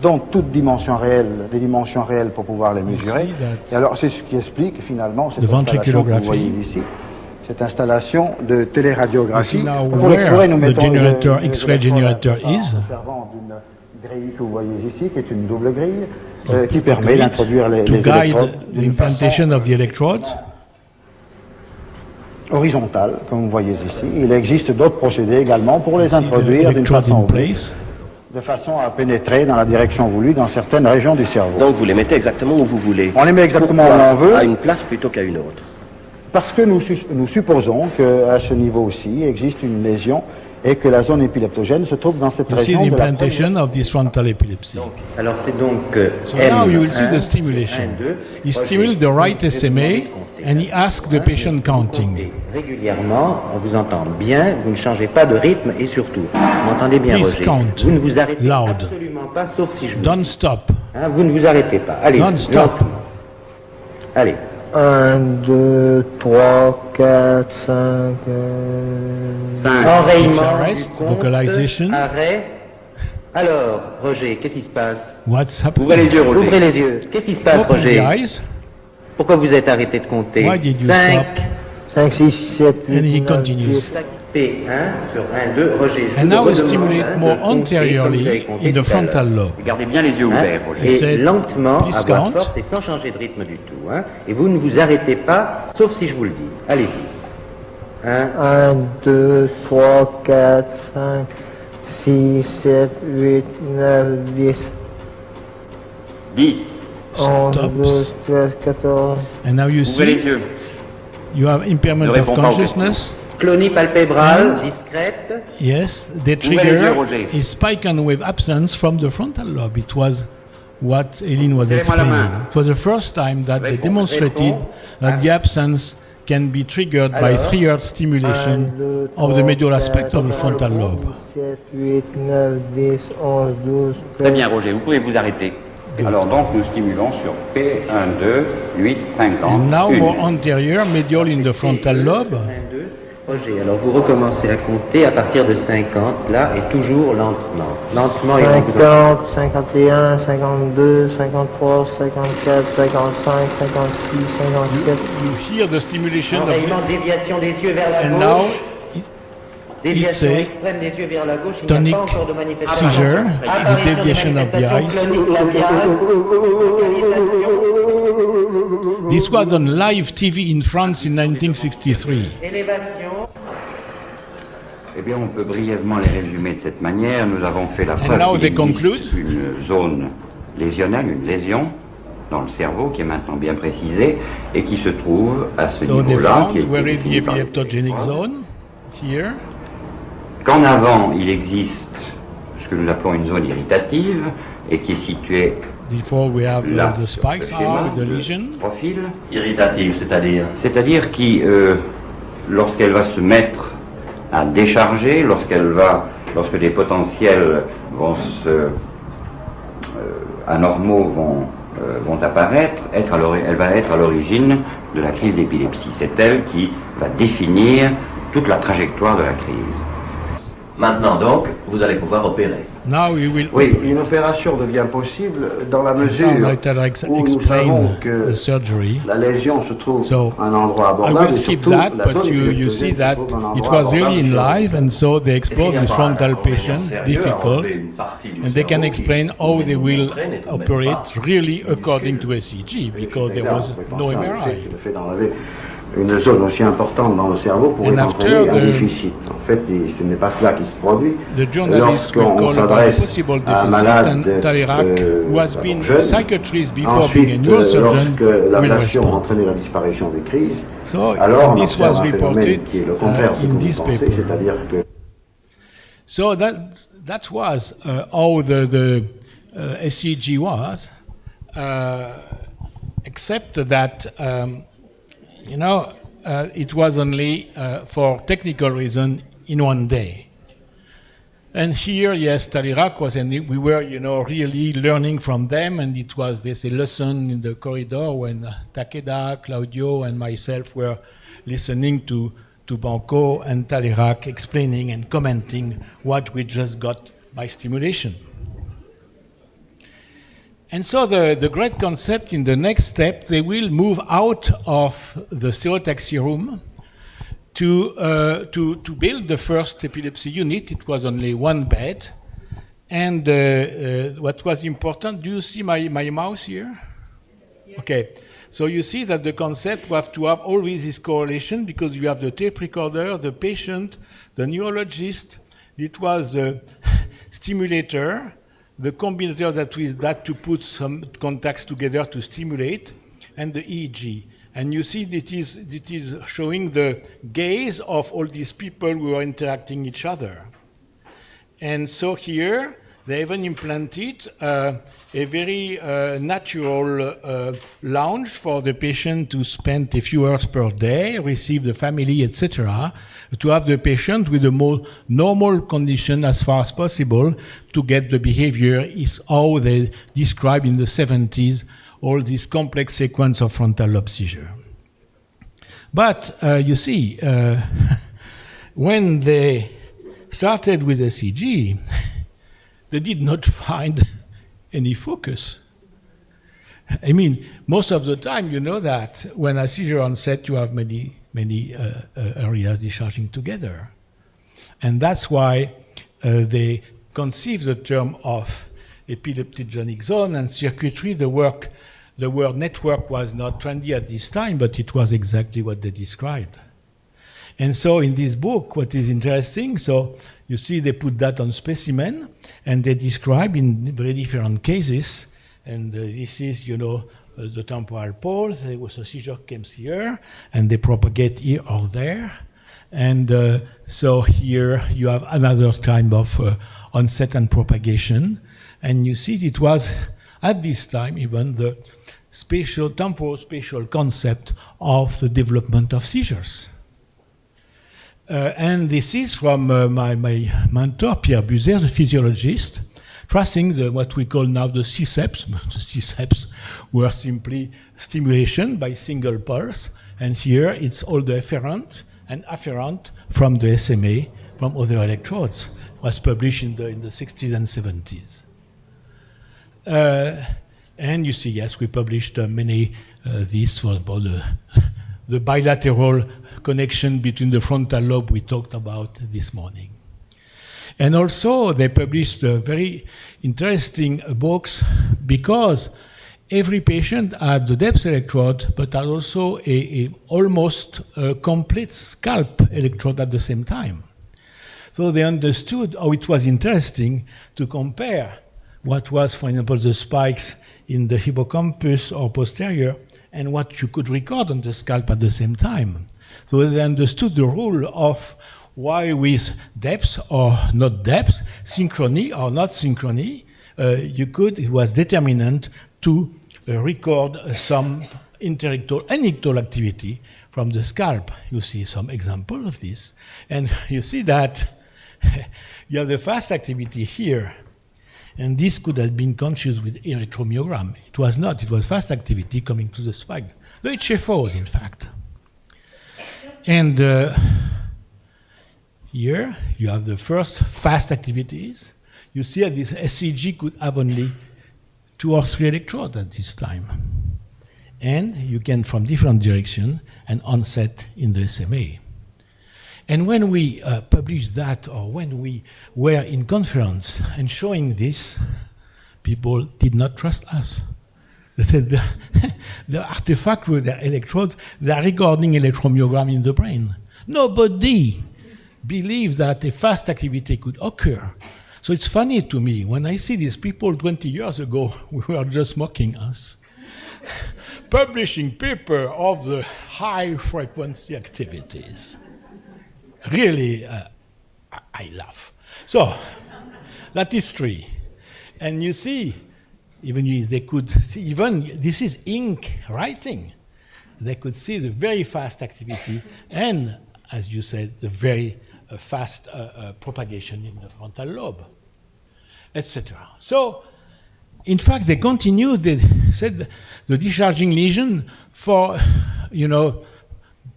dans toutes dimensions réelles, des dimensions réelles pour pouvoir les mesurer. Et alors c'est ce qui explique finalement cette installation que vous voyez ici. Cette installation de téléradiographie. Pour l'explorer, nous mettons X-ray generator is. Grille que vous voyez ici, qui est une double grille, qui permet d'introduire les électrodes implantation of the electrodes horizontale, comme vous voyez ici. Il existe d'autres procédés également pour les introduire d'une façon oblique, de façon à pénétrer dans la direction voulue dans certaines régions du cerveau. Donc vous les mettez exactement où vous voulez. On les met exactement où on veut. À une place plutôt qu'à une autre. Parce que nous supposons qu'à ce niveau-ci existe une lésion et que la zone épileptogène se trouve dans cette région the implantation of this frontal epilepsy. Alors c'est donc so now you will see the stimulation. He stimulates the right SMA and he asks the patient counting. Régulièrement, on vous entend bien, vous ne changez pas de rythme et surtout, vous m'entendez bien, Please Roger, count vous ne vous arrêtez loud. absolument pas, sauf si je vous Don't stop. Hein, vous ne vous arrêtez pas. Allez, non-stop. Allez. 1, 2, 3, 4, 5, 5. Enrayement, Rest, vocalization. Arrêt. Alors, Roger, qu'est-ce qui se passe? What's happening? Ouvrez les yeux, Roger. Ouvrez les yeux. Qu'est-ce qui se passe, Open Roger? the eyes. Pourquoi vous êtes arrêté de compter? Why did you 5. stop? 5, 6, 7, 8, And he 9, continues. 10. P1 sur 1, 2, Roger. And now we stimulate more anteriorly in the frontal lobe. Gardez bien les yeux ouverts, Roger. Et Et lentement, please à voix count. forte et sans changer de rythme du tout. Hein. Et vous ne vous arrêtez pas, sauf si je vous le dis. Allez-y. 1, 2, 3, 4, 5, 6, 7, 8, 9, 10. 10. 11, Stops. 12, 13, 14. And now you Ouvrez les see yeux. you have impairment Ne of réponds pas aux consciousness. Clonie palpébrale, And- discrète. Yes, the Ouvrez les yeux, trigger Roger. is spike and wave absence from the frontal lobe. It was what Eileen was Serrez-moi la explaining. main. It was the first time that they Réponds, demonstrated réponds. that the absence can be triggered by Alors, 3-hertz stimulation 1, 2, of the 3, medial 4, aspect of the frontal lobe. 7, 8, 9, 10, 11, 12, 13. Très bien, Roger, vous pouvez vous arrêter. Alors donc, nous stimulons sur P1, 2, 8, 50. And now Une. more anterior, medial in the frontal lobe. 1, 2. Roger, alors vous recommencez à compter à partir de 50, là, et toujours lentement. Lentement et on vous en... 50, 51, 52, 53, 54, 55, 56, 57. You hear the stimulation of Enrayement, déviation des yeux vers la and gauche. now Déviation it's a extrême des yeux vers la gauche. Il n'y tonic a pas encore de manifestation. seizure, Apparition the deviation of the manifestation eyes. clonique labiale. This was on live TV in France in 1963. Élévation. Eh bien, on peut brièvement les résumer de cette manière. Nous avons fait la preuve now qu'il they existe conclude. une zone lésionnelle, une lésion dans le cerveau qui est maintenant bien précisée et qui se trouve à ce So they niveau-là. qui est found where is the défini par les epileptogenic électrodes. zone here. Qu'en avant, il existe ce que nous appelons une zone irritative et qui est située Before we have là, the sur spikes ce schéma, are with the le lesion. profil. Irritative, c'est-à-dire. C'est-à-dire qui, lorsqu'elle va se mettre à décharger, lorsque des potentiels anormaux vont apparaître, elle va être à l'origine de la crise d'épilepsie. C'est elle qui va définir toute la trajectoire de la crise. Maintenant donc, vous allez pouvoir opérer. Now we will Oui, operate. une opération devient possible dans la The mesure sound writer où nous explain savons que the surgery. la lésion se trouve So, à un endroit I abordable will et skip surtout that, la but zone you épileptogène see se that trouve à un it endroit was really in abordable. live, and so they explore this frontal patient, difficult, and they can explain how they will operate really according to SEEG, because there was no MRI. Le fait d'enlever une zone aussi importante dans le cerveau pourrait And after entraîner un the- déficit. En fait, ce n'est pas cela qui se produit. The journalists will Lorsqu'on call about a s'adresse possible à un deficit, malade and Talirac, who has been a jeune, psychiatrist before ensuite, being a neurosurgeon, lorsque will l'ablation respond. entraîne la disparition des crises, So, alors on this observe was un phénomène reported qui est le contraire de ce in que this vous pensez, paper. c'est-à-dire que So that was how the SEEG was, except that it was only for technical reason in one day. And here, yes, Talirac was, and we were, really learning from them, and it was this a lesson in the corridor when Takeda, Claudio, and myself were listening to BANCAUD and Talirac explaining and commenting what we just got by stimulation. And so the great concept in the next step, they will move out of the stereotaxy room to build the first epilepsy unit. It was only one bed. And what was important, do you see my mouse here? Yes. Okay. So you see that the concept was to have always this correlation because you have the tape recorder, the patient, the neurologist. It was the stimulator, the combinator that to put some contacts together to stimulate, and the EEG. And you see this is showing the gaze of all these people who are interacting each other. And so here, they even implanted a very natural lounge for the patient to spend a few hours per day, receive the family, etc., to have the patient with a more normal condition as far as possible to get the behavior is how they describe in the 70s all this complex sequence of frontal lobe seizure. But you see, when they started with SEEG, they did not find any focus. I mean, most of the time, you know that when a seizure onset, you have many areas discharging together. And that's why they conceived the term of epileptogenic zone and circuitry. The word network was not trendy at this time, but it was exactly what they described. And so in this book, what is interesting, so you see they put that on specimen, and they describe in very different cases, and this is, you know, the temporal pole. There was a seizure comes here, and they propagate here or there. And so here you have another kind of onset and propagation. And you see it was, at this time, even the temporal spatial concept of the development of seizures. And this is from my mentor, Pierre Buzet, the physiologist, tracing what we call now the CSEPs. The CSEPs were simply stimulation by single pulse, and here it's all the efferent and afferent from the SMA, from other electrodes. It was published in the 60s and 70s. And you see, yes, we published many, this was about the bilateral connection between the frontal lobe we talked about this morning. And also they published very interesting books because every patient had the depth electrode but had also a almost complete scalp electrode at the same time. So they understood how it was interesting to compare what was, for example, the spikes in the hippocampus or posterior and what you could record on the scalp at the same time. So they understood the rule of why with depth or not depth, synchrony or not synchrony, it was determinant to record some interictal and ictal activity from the scalp. You see some example of this. And you see that you have the fast activity here. And this could have been confused with electromyogram. It was not. It was fast activity coming to the spike. The HFOs, in fact. And here you have the first fast activities. You see that this SEEG could have only 2 or 3 electrodes at this time. And you can, from different direction, an onset in the SMA. And when we published that, or when we were in conference and showing this, people did not trust us. They said the artifact with their electrodes, they are recording electromyogram in the brain. Nobody believes that a fast activity could occur. So it's funny to me, when I see these people 20 years ago, who were just mocking us, publishing paper of the high frequency activities. Really, I laugh. So, that is 3. And you see, even they could see, even this is ink writing. They could see the very fast activity and, as you said, the very fast propagation in the frontal lobe, etc. So, in fact, they continued, they said the discharging lesion for,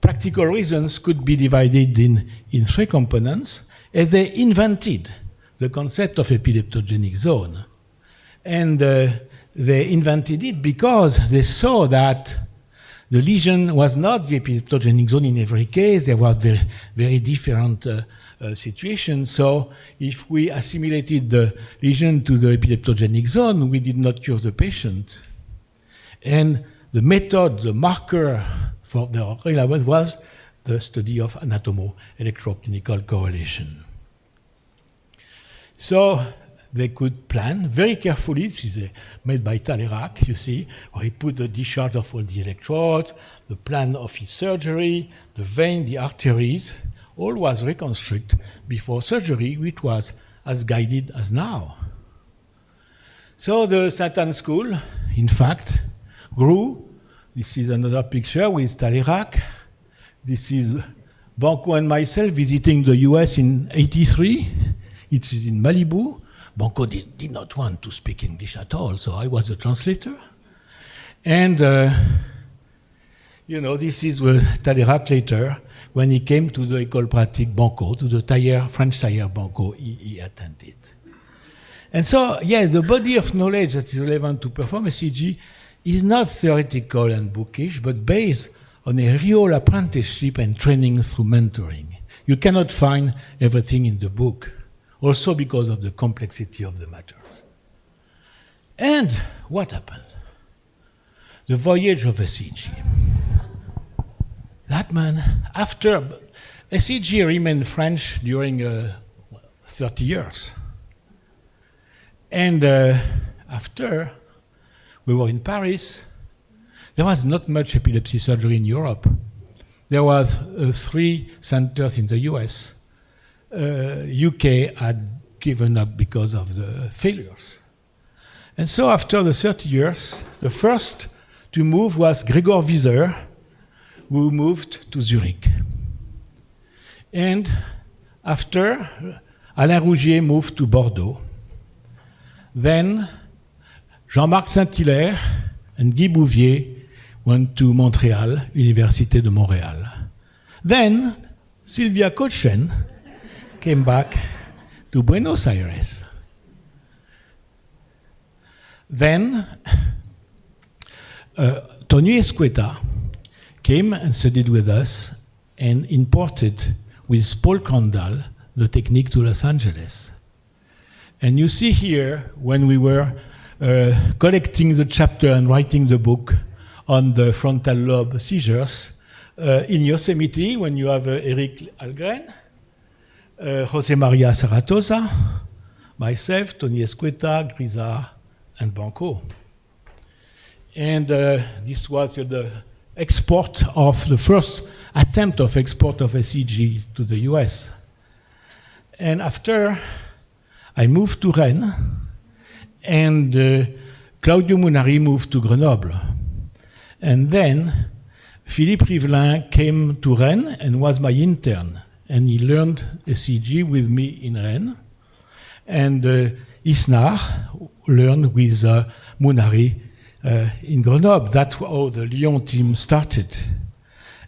practical reasons could be divided in 3 components, and they invented the concept of epileptogenic zone. And they invented it because they saw that the lesion was not the epileptogenic zone in every case. There were very, very different situations. So if we assimilated the lesion to the epileptogenic zone, we did not cure the patient. And the method, the marker for the relevance was the study of anatomo-electroclinical correlation. So they could plan very carefully. This is made by Talleyrand, you see, where he put the discharge of all the electrodes, the plan of his surgery, the vein, the arteries, all was reconstructed before surgery, which was as guided as now. So the Saint-Anne School, in fact, grew. This is another picture with Talleyrand. This is BANCAUD and myself visiting the US in '83. It is in Malibu. BANCAUD did not want to speak English at all, so I was the translator. And, this is Talleyrand later, when he came to the École Pratique BANCAUD, to the French tire BANCAUD he attended. And so, yes, the body of knowledge that is relevant to performance EEG is not theoretical and bookish, but based on a real apprenticeship and training through mentoring. You cannot find everything in the book, also because of the complexity of the matters. And what happened? The voyage of SEEG. That man, after SEEG remained French during 30 years. And after we were in Paris, there was not much epilepsy surgery in Europe. There was 3 centers in the US. UK had given up because of the failures. And so after the 30 years, the first to move was Gregor Wieser, who moved to Zurich. And after, Alain Rougier moved to Bordeaux. Then Jean-Marc Saint-Hilaire and Guy Bouvier went to Montreal, Université de Montréal. Then Sylvia Kochen came back to Buenos Aires. Then Tony Escueta came and studied with us and imported with Paul Crandall the technique to Los Angeles. And you see here, when we were collecting the chapter and writing the book on the frontal lobe seizures, in Yosemite, when you have Eric Algren, Jose Maria Saratosa, myself, Tony Escueta, Grisard, and BANCAUD. And this was the export of the first attempt of export of SEEG to the US. And after, I moved to Rennes, and Claudio Munari moved to Grenoble. And then Philippe Rivelin came to Rennes and was my intern, and he learned SEEG with me in Rennes. And Isnar learned with Munari in Grenoble. That's how the Lyon team started.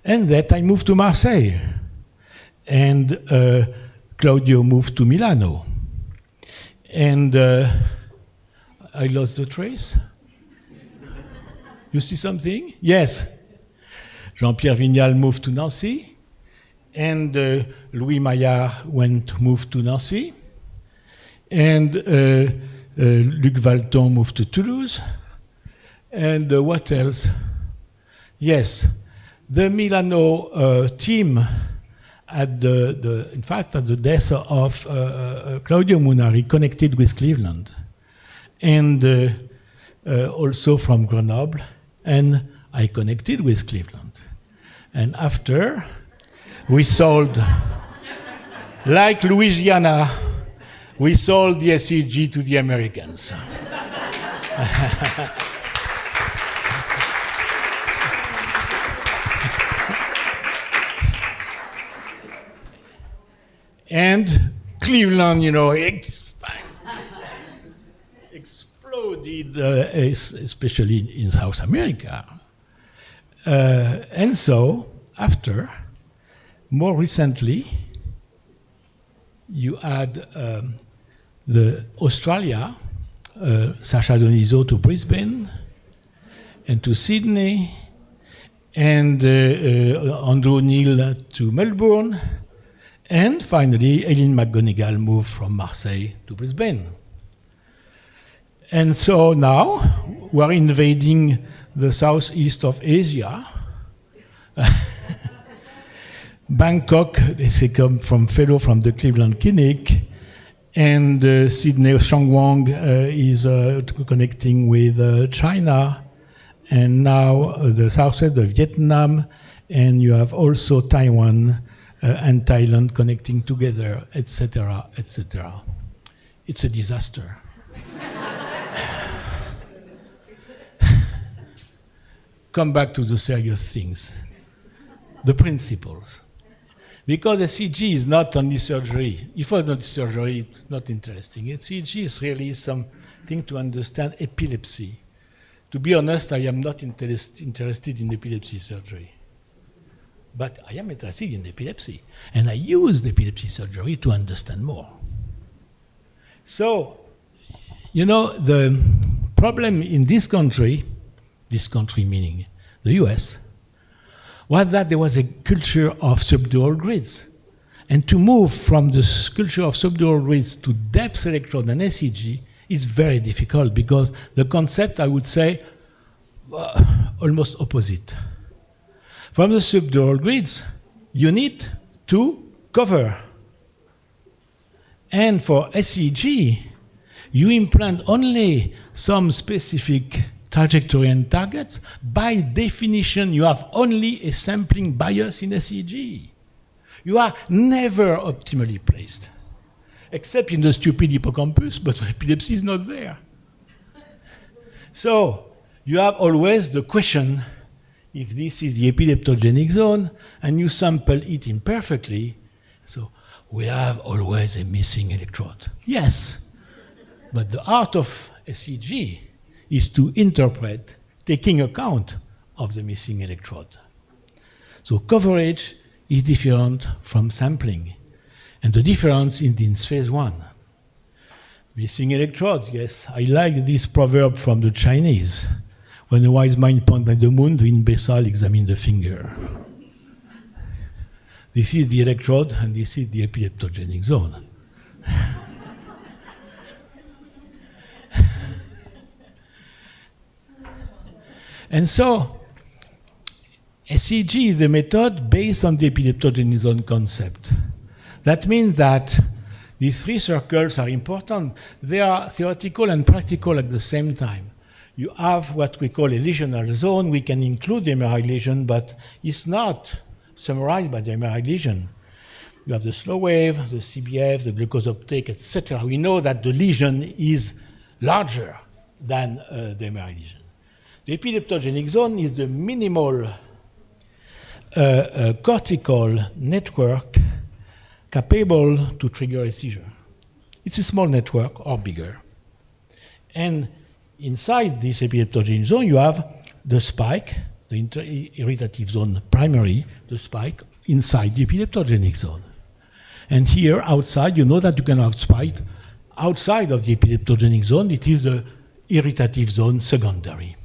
And then I moved to Marseille, and Claudio moved to Milano. And I lost the trace. You see something? Yes. Jean-Pierre Vignal moved to Nancy, and Louis Maillard moved to Nancy, and Luc Valton moved to Toulouse, and what else? Yes, the Milano team in fact, at the death of Claudio Munari, connected with Cleveland, and also from Grenoble, and I connected with Cleveland. And after, we sold, like Louisiana, we sold the SEEG to the Americans. And Cleveland, exploded, especially in South America. And so, after, more recently, you had the Australia, Sacha Donizo to Brisbane, and to Sydney, and Andrew O'Neill to Melbourne, and finally, Eileen McGonigal moved from Marseille to Brisbane. And so now, we're invading the southeast of Asia. Bangkok, they come from fellow from the Cleveland Clinic, and Sydney Shangwang is connecting with China, and now the southwest of Vietnam, and you have also Taiwan and Thailand connecting together, etc., etc. It's a disaster. come back to the serious things, the principles. Because the SEEG is not only surgery. If it was not surgery, it's not interesting. SEEG is really something to understand epilepsy. To be honest, I am not interested in epilepsy surgery. But I am interested in epilepsy. And I use epilepsy surgery to understand more. So, you know, the problem in this country meaning the US, was that there was a culture of subdural grids. And to move from the culture of subdural grids to depth electrode and SEEG is very difficult because the concept, I would say, almost opposite. From the subdural grids, you need to cover. And for SEEG, you implant only some specific trajectory and targets. By definition, you have only a sampling bias in SEEG. You are never optimally placed, except in the stupid hippocampus, but epilepsy is not there. So you have always the question, if this is the epileptogenic zone, and you sample it imperfectly, so we have always a missing electrode. Yes, but the art of SEEG is to interpret, taking account of the missing electrode. So coverage is different from sampling. And the difference is in phase one. Missing electrodes, yes. I like this proverb from the Chinese. When a wise mind points at the moon, the imbecile examines the finger. This is the electrode, and this is the epileptogenic zone. And so, SEEG is the method based on the epileptogenic zone concept. That means that these three circles are important. They are theoretical and practical at the same time. You have what we call a lesional zone. We can include the MRI lesion, but it's not summarized by the MRI lesion. You have the slow wave, the CBF, the glucose uptake, etc. We know that the lesion is larger than the MRI lesion. The epileptogenic zone is the minimal cortical network capable to trigger a seizure. It's a small network or bigger. And inside this epileptogenic zone, you have the spike, the irritative zone primary, the spike inside the epileptogenic zone. And here, outside, you know that you can have spike outside of the epileptogenic zone. It is the irritative zone secondary.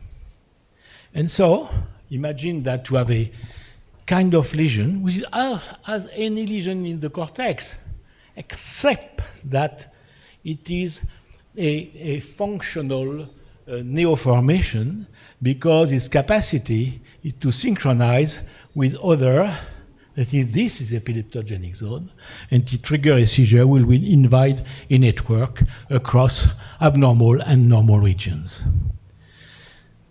And so, imagine that you have a kind of lesion, which is as any lesion in the cortex, except that it is a functional neoformation because its capacity is to synchronize with other, that is, this is the epileptogenic zone, and to trigger a seizure will invite a network across abnormal and normal regions.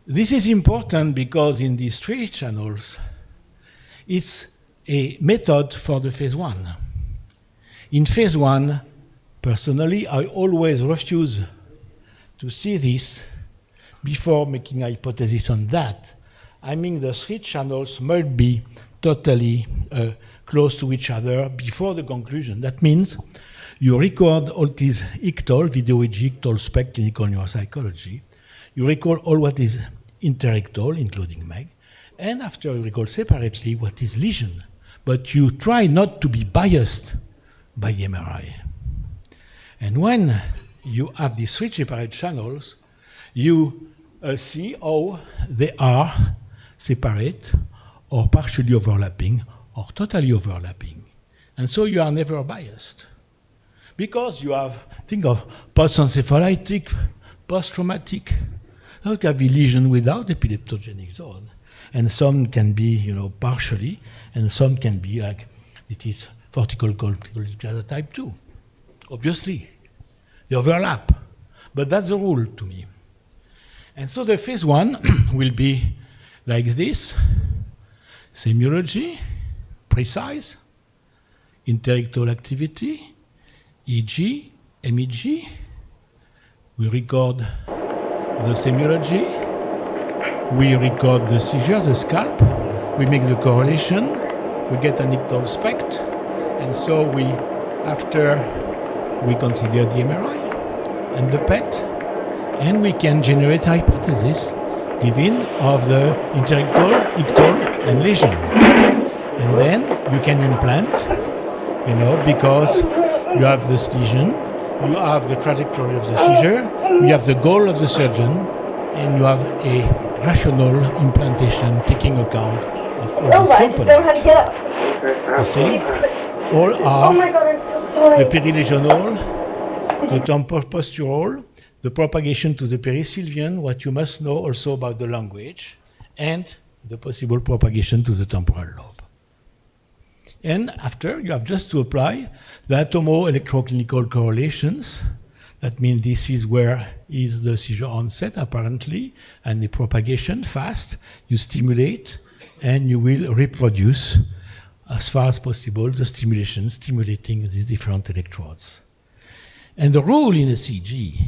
This is important because in these three channels, it's a method for the phase one. In phase one, personally, I always refuse to see this before making a hypothesis on that. I mean, the three channels must be totally close to each other before the conclusion. That means you record all these ictal, video EEG, ictal spec, clinical neuropsychology. You record all what is interictal, including MEG, and after you record separately what is lesion. But you try not to be biased by MRI. And when you have these three separate channels, you see how they are separate or partially overlapping or totally overlapping. And so you are never biased. Because you have, think of post-encephalitic, post-traumatic. You have a lesion without epileptogenic zone. And some can be, partially, and some can be like, it is cortical type 2. Obviously, they overlap. But that's the rule to me. And so the phase one will be like this: semiology, precise, interictal activity, EEG, MEG. We record the semiology, we record the seizure, the scalp, we make the correlation, we get an ictal spect, and so after we consider the MRI and the PET, and we can generate hypothesis given of the interictal, ictal, and lesion. And then you can implant, because you have this lesion, you have the trajectory of the seizure, you have the goal of the surgeon, and you have a rational implantation taking account of all these components. You see? All are the perilegional, the temporopostural, the propagation to the perisylvian, what you must know also about the language, and the possible propagation to the temporal lobe. And after, you have just to apply the atomo-electroclinical correlations. That means this is where is the seizure onset, apparently, and the propagation fast. You stimulate, and you will reproduce, as far as possible, the stimulation, stimulating these different electrodes. And the rule in a SEEG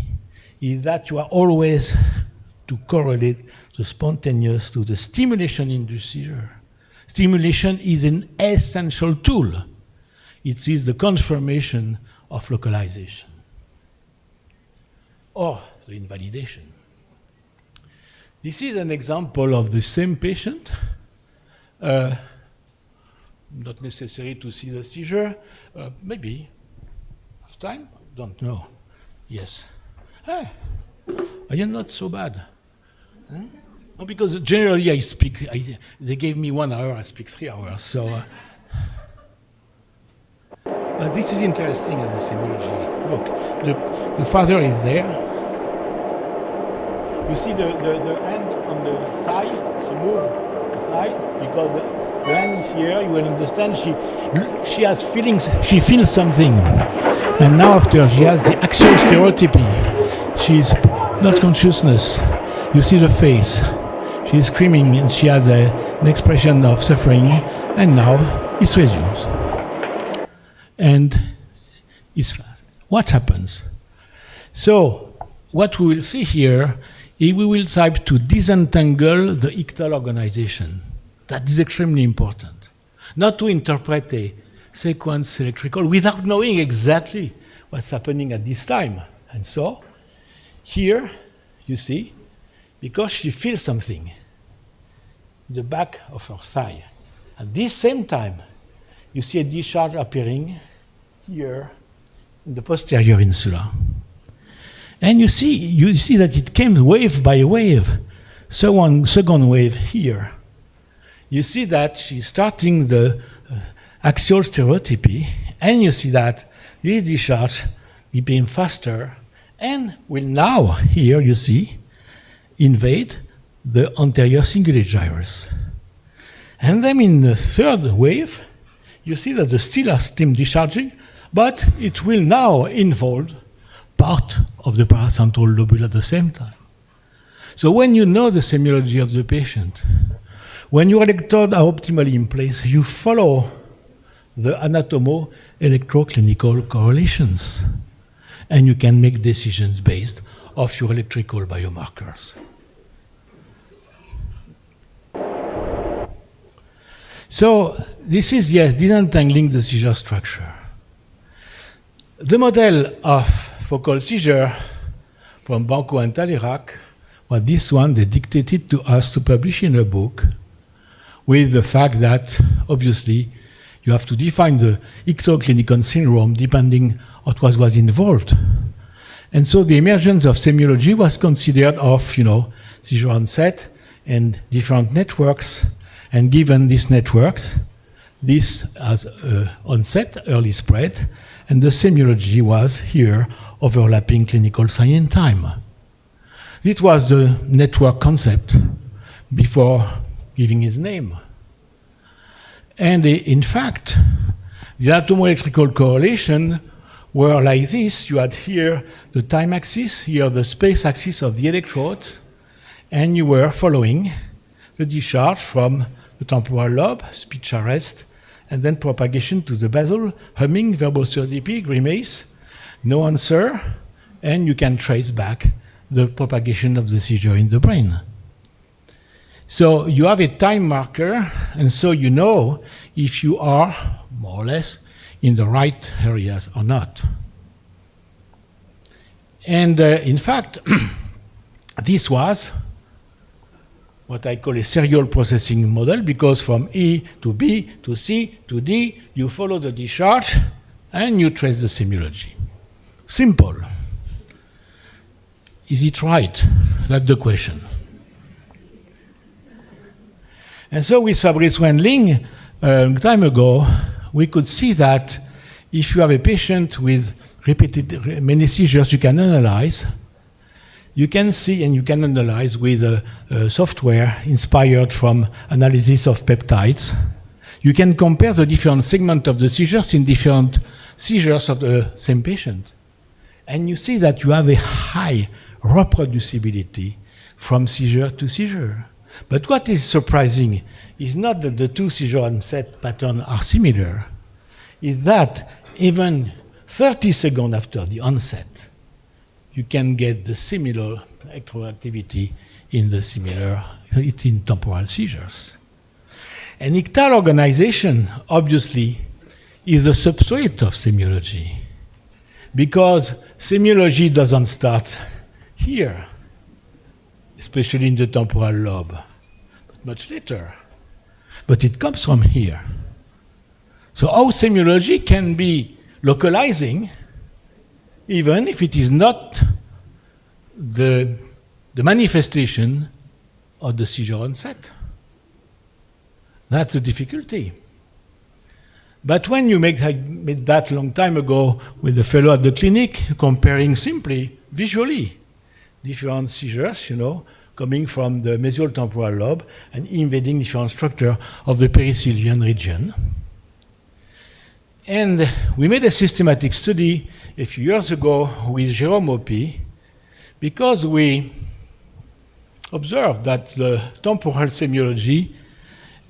is that you are always to correlate the spontaneous to the stimulation-induced seizure. Stimulation is an essential tool. It is the confirmation of localization or the invalidation. This is an example of the same patient. Not necessary to see the seizure. Maybe. Have time? Don't know. Yes. Hey, I am not so bad. Huh? No, because generally I speak, they gave me 1 hour, I speak 3 hours. So, but this is interesting as a semiology. Look, the father is there. You see the hand on the thigh, she moves the thigh, because the hand is here, you will understand, she has feelings, she feels something. And now after she has the axial stereotypy, she's not consciousness. You see the face. She's screaming and she has an expression of suffering, and now it resumes. And it's fast. What happens? So, what we will see here is we will try to disentangle the ictal organization. That is extremely important. Not to interpret a sequence electrical without knowing exactly what's happening at this time. And so, here, you see, because she feels something in the back of her thigh. At this same time, you see a discharge appearing here in the posterior insula. And you see that it came wave by wave. So second wave here. You see that she's starting the axial stereotypy, and you see that this discharge became faster and will now, here you see, invade the anterior cingulate gyrus. And then in the third wave, you see that the still are still discharging, but it will now involve part of the paracentral lobule at the same time. So when you know the semiology of the patient, when your electrodes are optimally in place, you follow the anatomo-electroclinical correlations, and you can make decisions based off your electrical biomarkers. So this is, yes, disentangling the seizure structure. The model of focal seizure from BANCAUD and Talirac was this one. They dictated to us to publish in a book with the fact that, obviously, you have to define the ictoclinical syndrome depending on what was involved. And so the emergence of semiology was considered of, seizure onset and different networks. And given these networks, this has onset, early spread, and the semiology was here overlapping clinical sign and time. It was the network concept before giving his name. And in fact, the atomo-electrical correlation were like this. You had here the time axis, here the space axis of the electrodes, and you were following the discharge from the temporal lobe, speech arrest, and then propagation to the basal, humming, verbal stereotypy, grimace, no answer, and you can trace back the propagation of the seizure in the brain. So you have a time marker, and so you know if you are, more or less, in the right areas or not. And in fact, this was what I call a serial processing model, because from E to B to C to D, you follow the discharge and you trace the semiology. Simple. Is it right? That's the question. And so with Fabrice Wendling, a long time ago, we could see that if you have a patient with repeated many seizures, you can analyze. You can see and you can analyze with software inspired from analysis of peptides. You can compare the different segments of the seizures in different seizures of the same patient. And you see that you have a high reproducibility from seizure to seizure. But what is surprising is not that the two seizure onset patterns are similar, is that even 30 seconds after the onset, you can get the similar electroactivity in the similar, in temporal seizures. And ictal organization, obviously, is the substrate of semiology, because semiology doesn't start here, especially in the temporal lobe, but much later. But it comes from here. So how semiology can be localizing, even if it is not the manifestation of the seizure onset. That's the difficulty. But when you made that long time ago with a fellow at the clinic, comparing simply, visually, different seizures, coming from the mesial temporal lobe and invading different structure of the pericilian region. And we made a systematic study a few years ago with Jérôme Opie, because we observed that the temporal semiology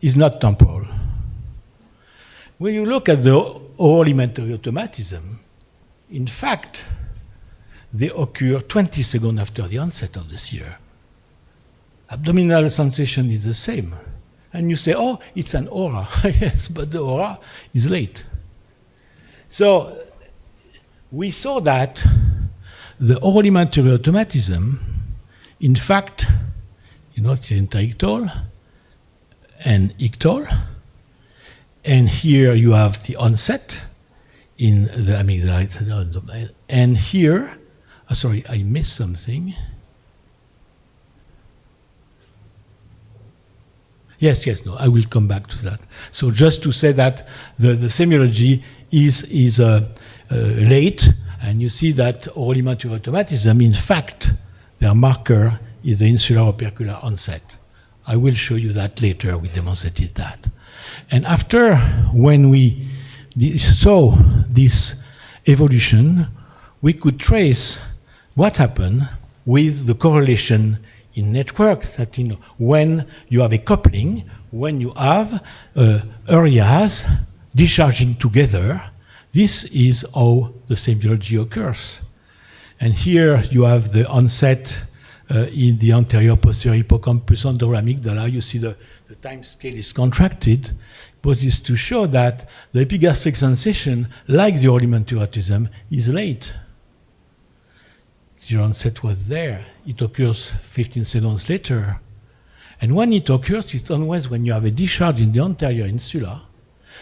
is not temporal. When you look at the oral alimentary automatism, in fact, they occur 20 seconds after the onset of the seizure. Abdominal sensation is the same. And you say, oh, it's an aura. Yes, but the aura is late. So we saw that the oral alimentary automatism, in fact, it's interictal and ictal. And here you have the onset in the amygdala. And here, sorry, I missed something. Yes, no, I will come back to that. So just to say that the semiology is late, and you see that oral alimentary automatism, in fact, their marker is the insular opercular onset. I will show you that later. We demonstrated that. And after, when we saw this evolution, we could trace what happened with the correlation in networks, that when you have a coupling, when you have areas discharging together, this is how the semiology occurs. And here you have the onset in the anterior posterior hippocampus under amygdala. You see the time scale is contracted. This is to show that the epigastric sensation, like the oral alimentary autism, is late. The onset was there. It occurs 15 seconds later. And when it occurs, it's always when you have a discharge in the anterior insula,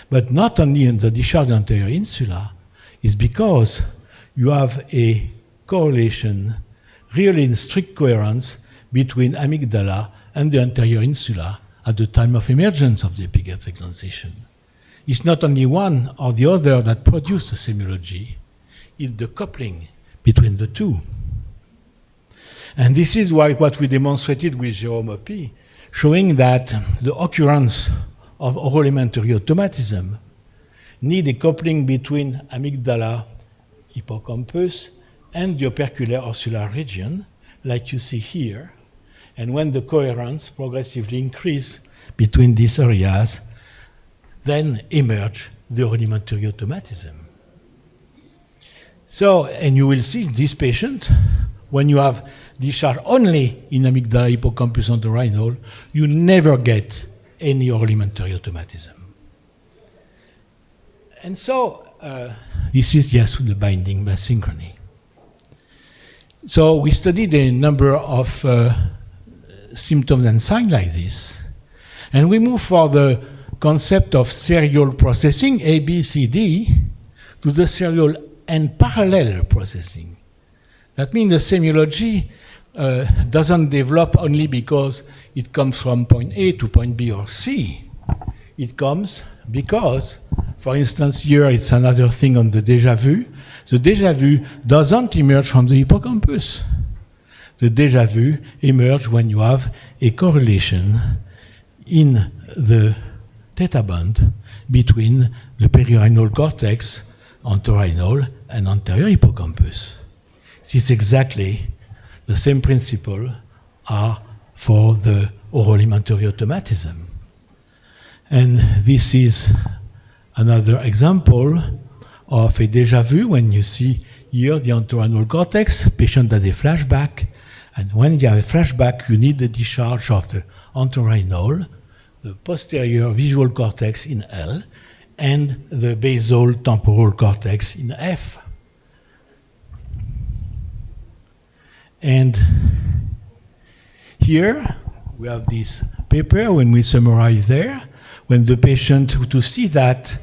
but not only in the discharge anterior insula, is because you have a correlation, really in strict coherence, between amygdala and the anterior insula at the time of emergence of the epigastric sensation. It's not only one or the other that produce the semiology, it's the coupling between the two. And this is why what we demonstrated with Jérôme Opie, showing that the occurrence of oral alimentary automatism need a coupling between amygdala, hippocampus, and the opercular orsular region, like you see here. And when the coherence progressively increase between these areas, then emerge the oral alimentary automatism. So, and you will see this patient, when you have discharge only in amygdala, hippocampus, entorhinal, you never get any elementary automatism. And so this is just the binding by synchrony. So we studied a number of symptoms and signs like this. And we move for the concept of serial processing, A, B, C, D, to the serial and parallel processing. That means the semiology doesn't develop only because it comes from point A to point B or C. It comes because, for instance, here it's another thing on the déjà vu. The déjà vu doesn't emerge from the hippocampus. The déjà vu emerges when you have a correlation in the theta band between the perirhinal cortex, entorhinal, and anterior hippocampus. It is exactly the same principle are for the oral elementary automatism. And this is another example of a déjà vu when you see here the entorhinal cortex, patient has a flashback, and when you have a flashback, you need the discharge of the entorhinal, the posterior visual cortex in L, and the basal temporal cortex in F. And here we have this paper when we summarize there, when the patient, to see that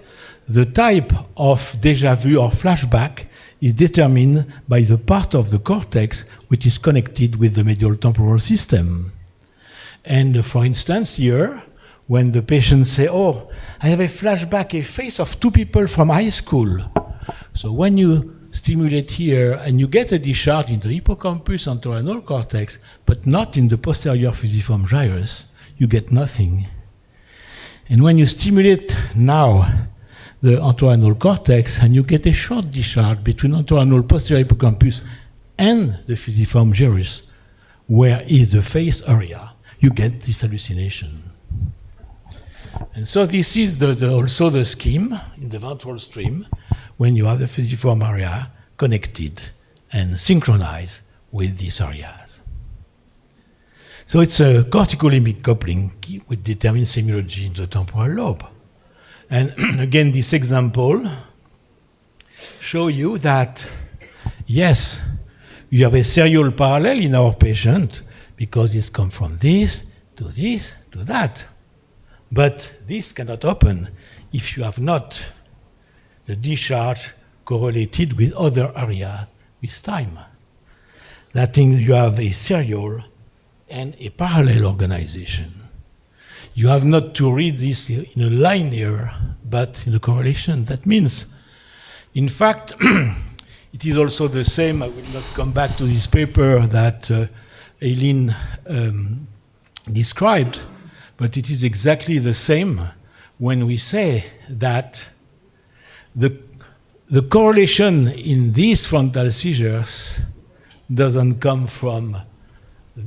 the type of déjà vu or flashback is determined by the part of the cortex which is connected with the medial temporal system. And for instance, here, when the patient say, oh, I have a flashback, a face of two people from high school. So when you stimulate here and you get a discharge in the hippocampus entorhinal cortex, but not in the posterior fusiform gyrus, you get nothing. And when you stimulate now the entorhinal cortex and you get a short discharge between entorhinal posterior hippocampus and the fusiform gyrus, where is the face area, you get this hallucination. And so this is also the scheme in the ventral stream when you have the fusiform area connected and synchronized with these areas. So it's a cortical limbic coupling which determines semiology in the temporal lobe. And again, this example show you that, yes, you have a serial parallel in our patient because it's come from this to that. But this cannot happen if you have not the discharge correlated with other areas with time. That means you have a serial and a parallel organization. You have not to read this in a linear, but in a correlation. That means, in fact, it is also the same. I will not come back to this paper that Eileen described, but it is exactly the same when we say that the correlation in these frontal seizures doesn't come from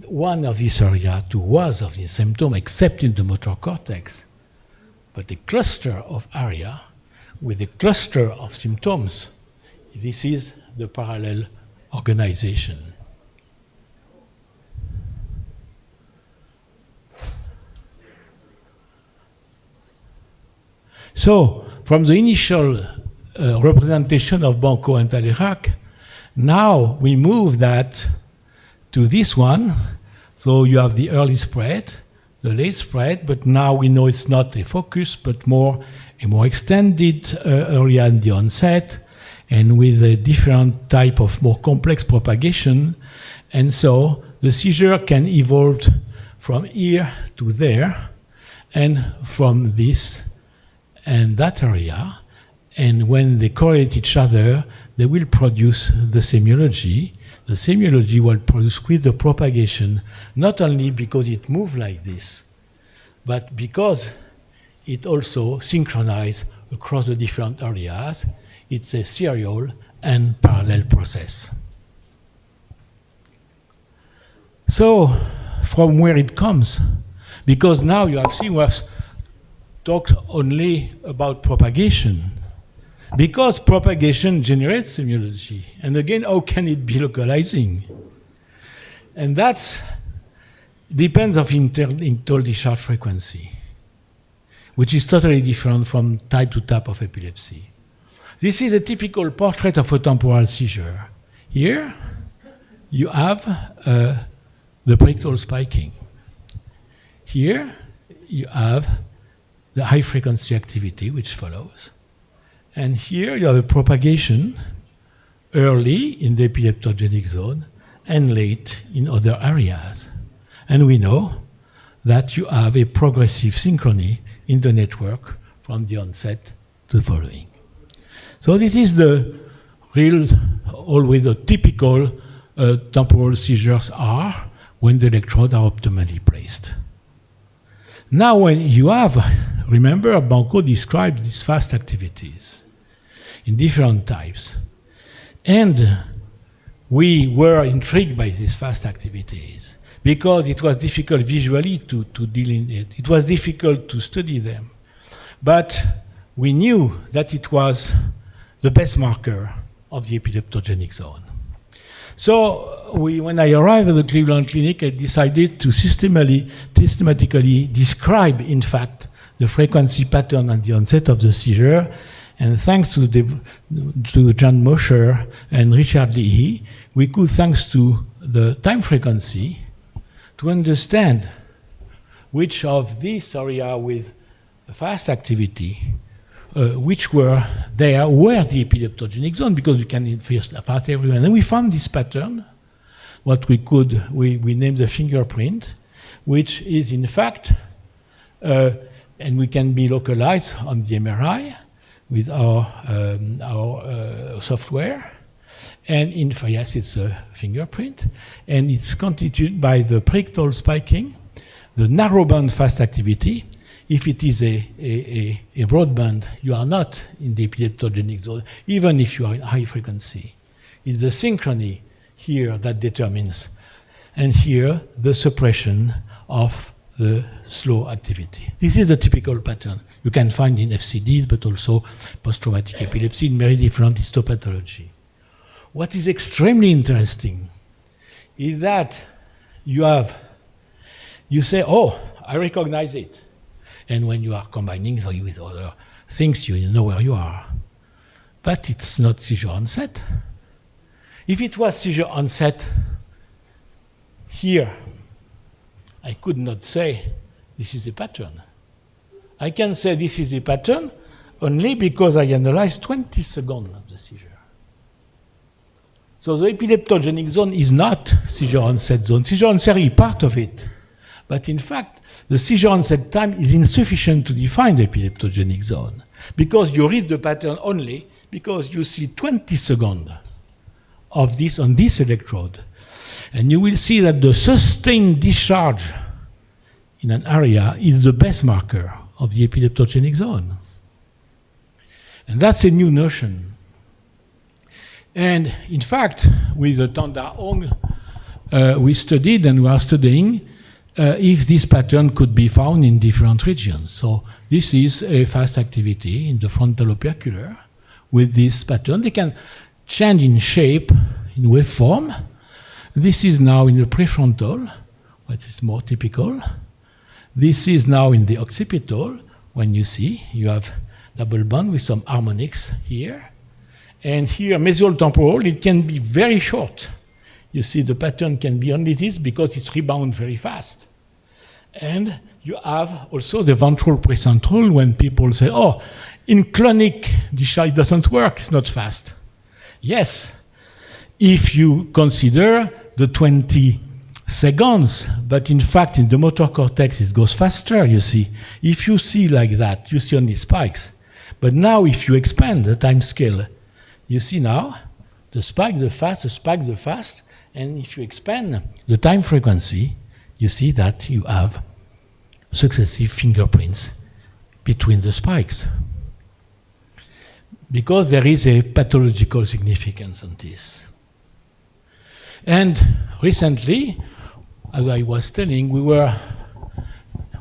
one of these areas to one of these symptoms, except in the motor cortex, but a cluster of area with a cluster of symptoms. This is the parallel organization. So, from the initial representation of BANCAUD and Talleyrand, now we move that to this one. So you have the early spread, the late spread, but now we know it's not a focus, but a more extended area in the onset, and with a different type of more complex propagation. And so the seizure can evolve from here to there, and from this and that area. And when they correlate each other, they will produce the semiology. The semiology will produce with the propagation, not only because it moves like this, but because it also synchronizes across the different areas. It's a serial and parallel process. So, from where it comes, because now you have seen we have talked only about propagation, because propagation generates semiology. And again, how can it be localizing? And that depends of internal discharge frequency, which is totally different from type to type of epilepsy. This is a typical portrait of a temporal seizure. Here, you have the predictable spiking. Here, you have the high frequency activity, which follows. And here, you have a propagation early in the epileptogenic zone and late in other areas. And we know that you have a progressive synchrony in the network from the onset to the following. So this is the real, always the typical temporal seizures are when the electrodes are optimally placed. Now when you have, remember BANCAUD described these fast activities in different types. And we were intrigued by these fast activities because it was difficult visually to deal in it. It was difficult to study them. But we knew that it was the best marker of the epileptogenic zone. So when I arrived at the Cleveland Clinic, I decided to systematically describe, in fact, the frequency pattern at the onset of the seizure. And thanks to John Mosher and Richard Leahy, we could, thanks to the time frequency, to understand which of these areas with fast activity, which were there were the epileptogenic zone, because we can infer fast everywhere. And we found this pattern, what we named the fingerprint, which is in fact, and we can be localized on the MRI with our software. And yes, it's a fingerprint, and it's constituted by the predictable spiking, the narrowband fast activity. If it is a broadband, you are not in the epileptogenic zone, even if you are in high frequency. It's the synchrony here that determines, and here the suppression of the slow activity. This is the typical pattern you can find in FCDs, but also post-traumatic epilepsy in very different histopathology. What is extremely interesting is that you say, oh, I recognize it. And when you are combining it with other things, you know where you are. But it's not seizure onset. If it was seizure onset here, I could not say this is a pattern. I can say this is a pattern only because I analyzed 20 seconds of the seizure. So the epileptogenic zone is not seizure onset zone. Seizure onset is part of it. But in fact, the seizure onset time is insufficient to define the epileptogenic zone because you read the pattern only because you see 20 seconds of this on this electrode. And you will see that the sustained discharge in an area is the best marker of the epileptogenic zone. And that's a new notion. And in fact, with the Tanda Hong, we studied and we are studying if this pattern could be found in different regions. So this is a fast activity in the frontal opercular with this pattern. They can change in shape, in waveform. This is now in the prefrontal, which is more typical. This is now in the occipital, when you see you have double band with some harmonics here. And here, mesial temporal, it can be very short. You see the pattern can be only this because it's rebound very fast. And you have also the ventral precentral when people say, oh, in clonic discharge it doesn't work, it's not fast. Yes, if you consider the 20 seconds, but in fact in the motor cortex it goes faster, you see. If you see like that, you see only spikes. But now if you expand the time scale, you see now the spike, the fast, the spike, the fast, and if you expand the time frequency, you see that you have successive fingerprints between the spikes. Because there is a pathological significance on this. And recently, as I was telling,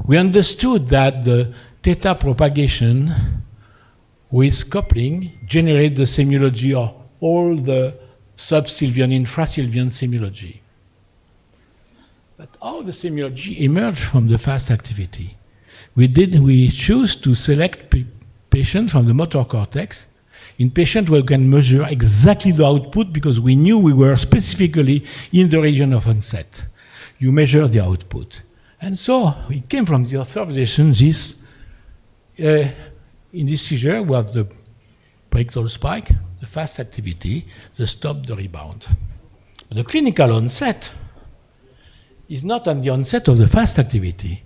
we understood that the theta propagation with coupling generate the semiology of all the sub-Sylvian, infra-Sylvian semiology. But how the semiology emerged from the fast activity? We choose to select patients from the motor cortex in patients where we can measure exactly the output because we knew we were specifically in the region of onset. You measure the output. And so it came from the observation in this seizure we have the predictable spike, the fast activity, the stop, the rebound. The clinical onset is not at the onset of the fast activity,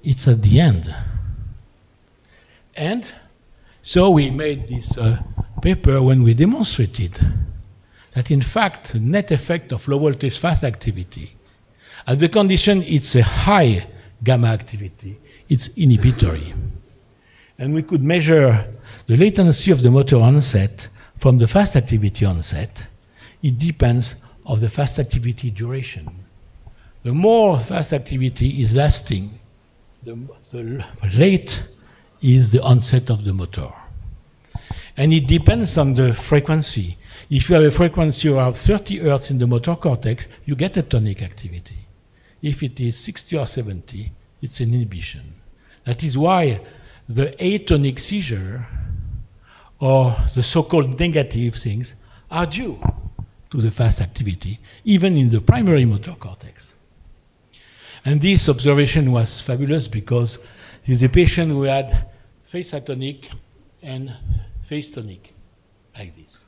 it's at the end. And so we made this paper when we demonstrated that in fact the net effect of low voltage fast activity, as the condition it's a high gamma activity, it's inhibitory. And we could measure the latency of the motor onset from the fast activity onset. It depends on the fast activity duration. The more fast activity is lasting, the late is the onset of the motor. And it depends on the frequency. If you have a frequency around 30 Hertz in the motor cortex, you get a tonic activity. If it is 60 or 70, it's an inhibition. That is why the atonic seizure or the so-called negative things are due to the fast activity, even in the primary motor cortex. And this observation was fabulous because he's a patient who had face atonic and face tonic, like this.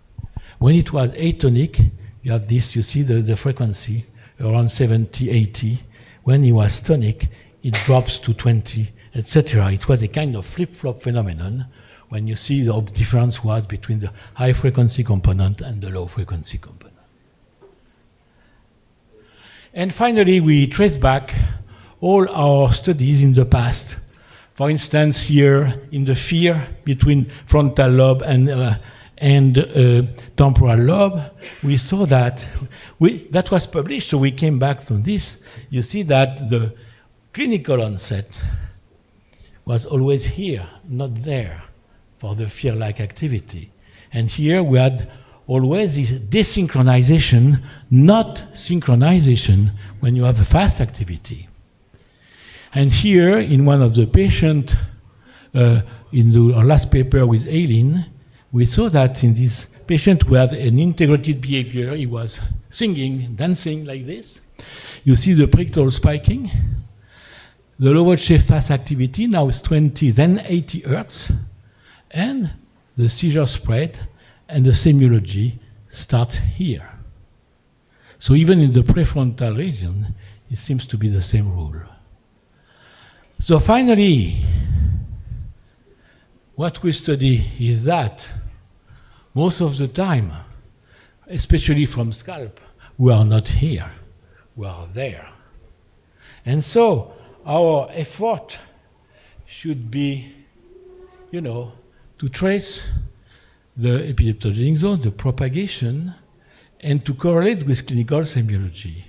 When it was atonic, you have this, you see the frequency around 70, 80. When he was tonic, it drops to 20, etc. It was a kind of flip-flop phenomenon when you see the difference was between the high frequency component and the low frequency component. And finally, we trace back all our studies in the past. For instance, here in the fear between frontal lobe and temporal lobe, we saw that that was published, so we came back to this. You see that the clinical onset was always here, not there, for the fear-like activity. And here we had always this desynchronization, not synchronization, when you have a fast activity. And here, in one of the patients, in our last paper with Aileen, we saw that in this patient who had an integrated behavior, he was singing, dancing like this. You see the predictable spiking. The low voltage fast activity now is 20, then 80 Hertz. And the seizure spread and the semiology starts here. So even in the prefrontal region, it seems to be the same rule. So finally, what we study is that most of the time, especially from scalp, we are not here, we are there. And so our effort should be, to trace the epileptogenic zone, the propagation, and to correlate with clinical semiology.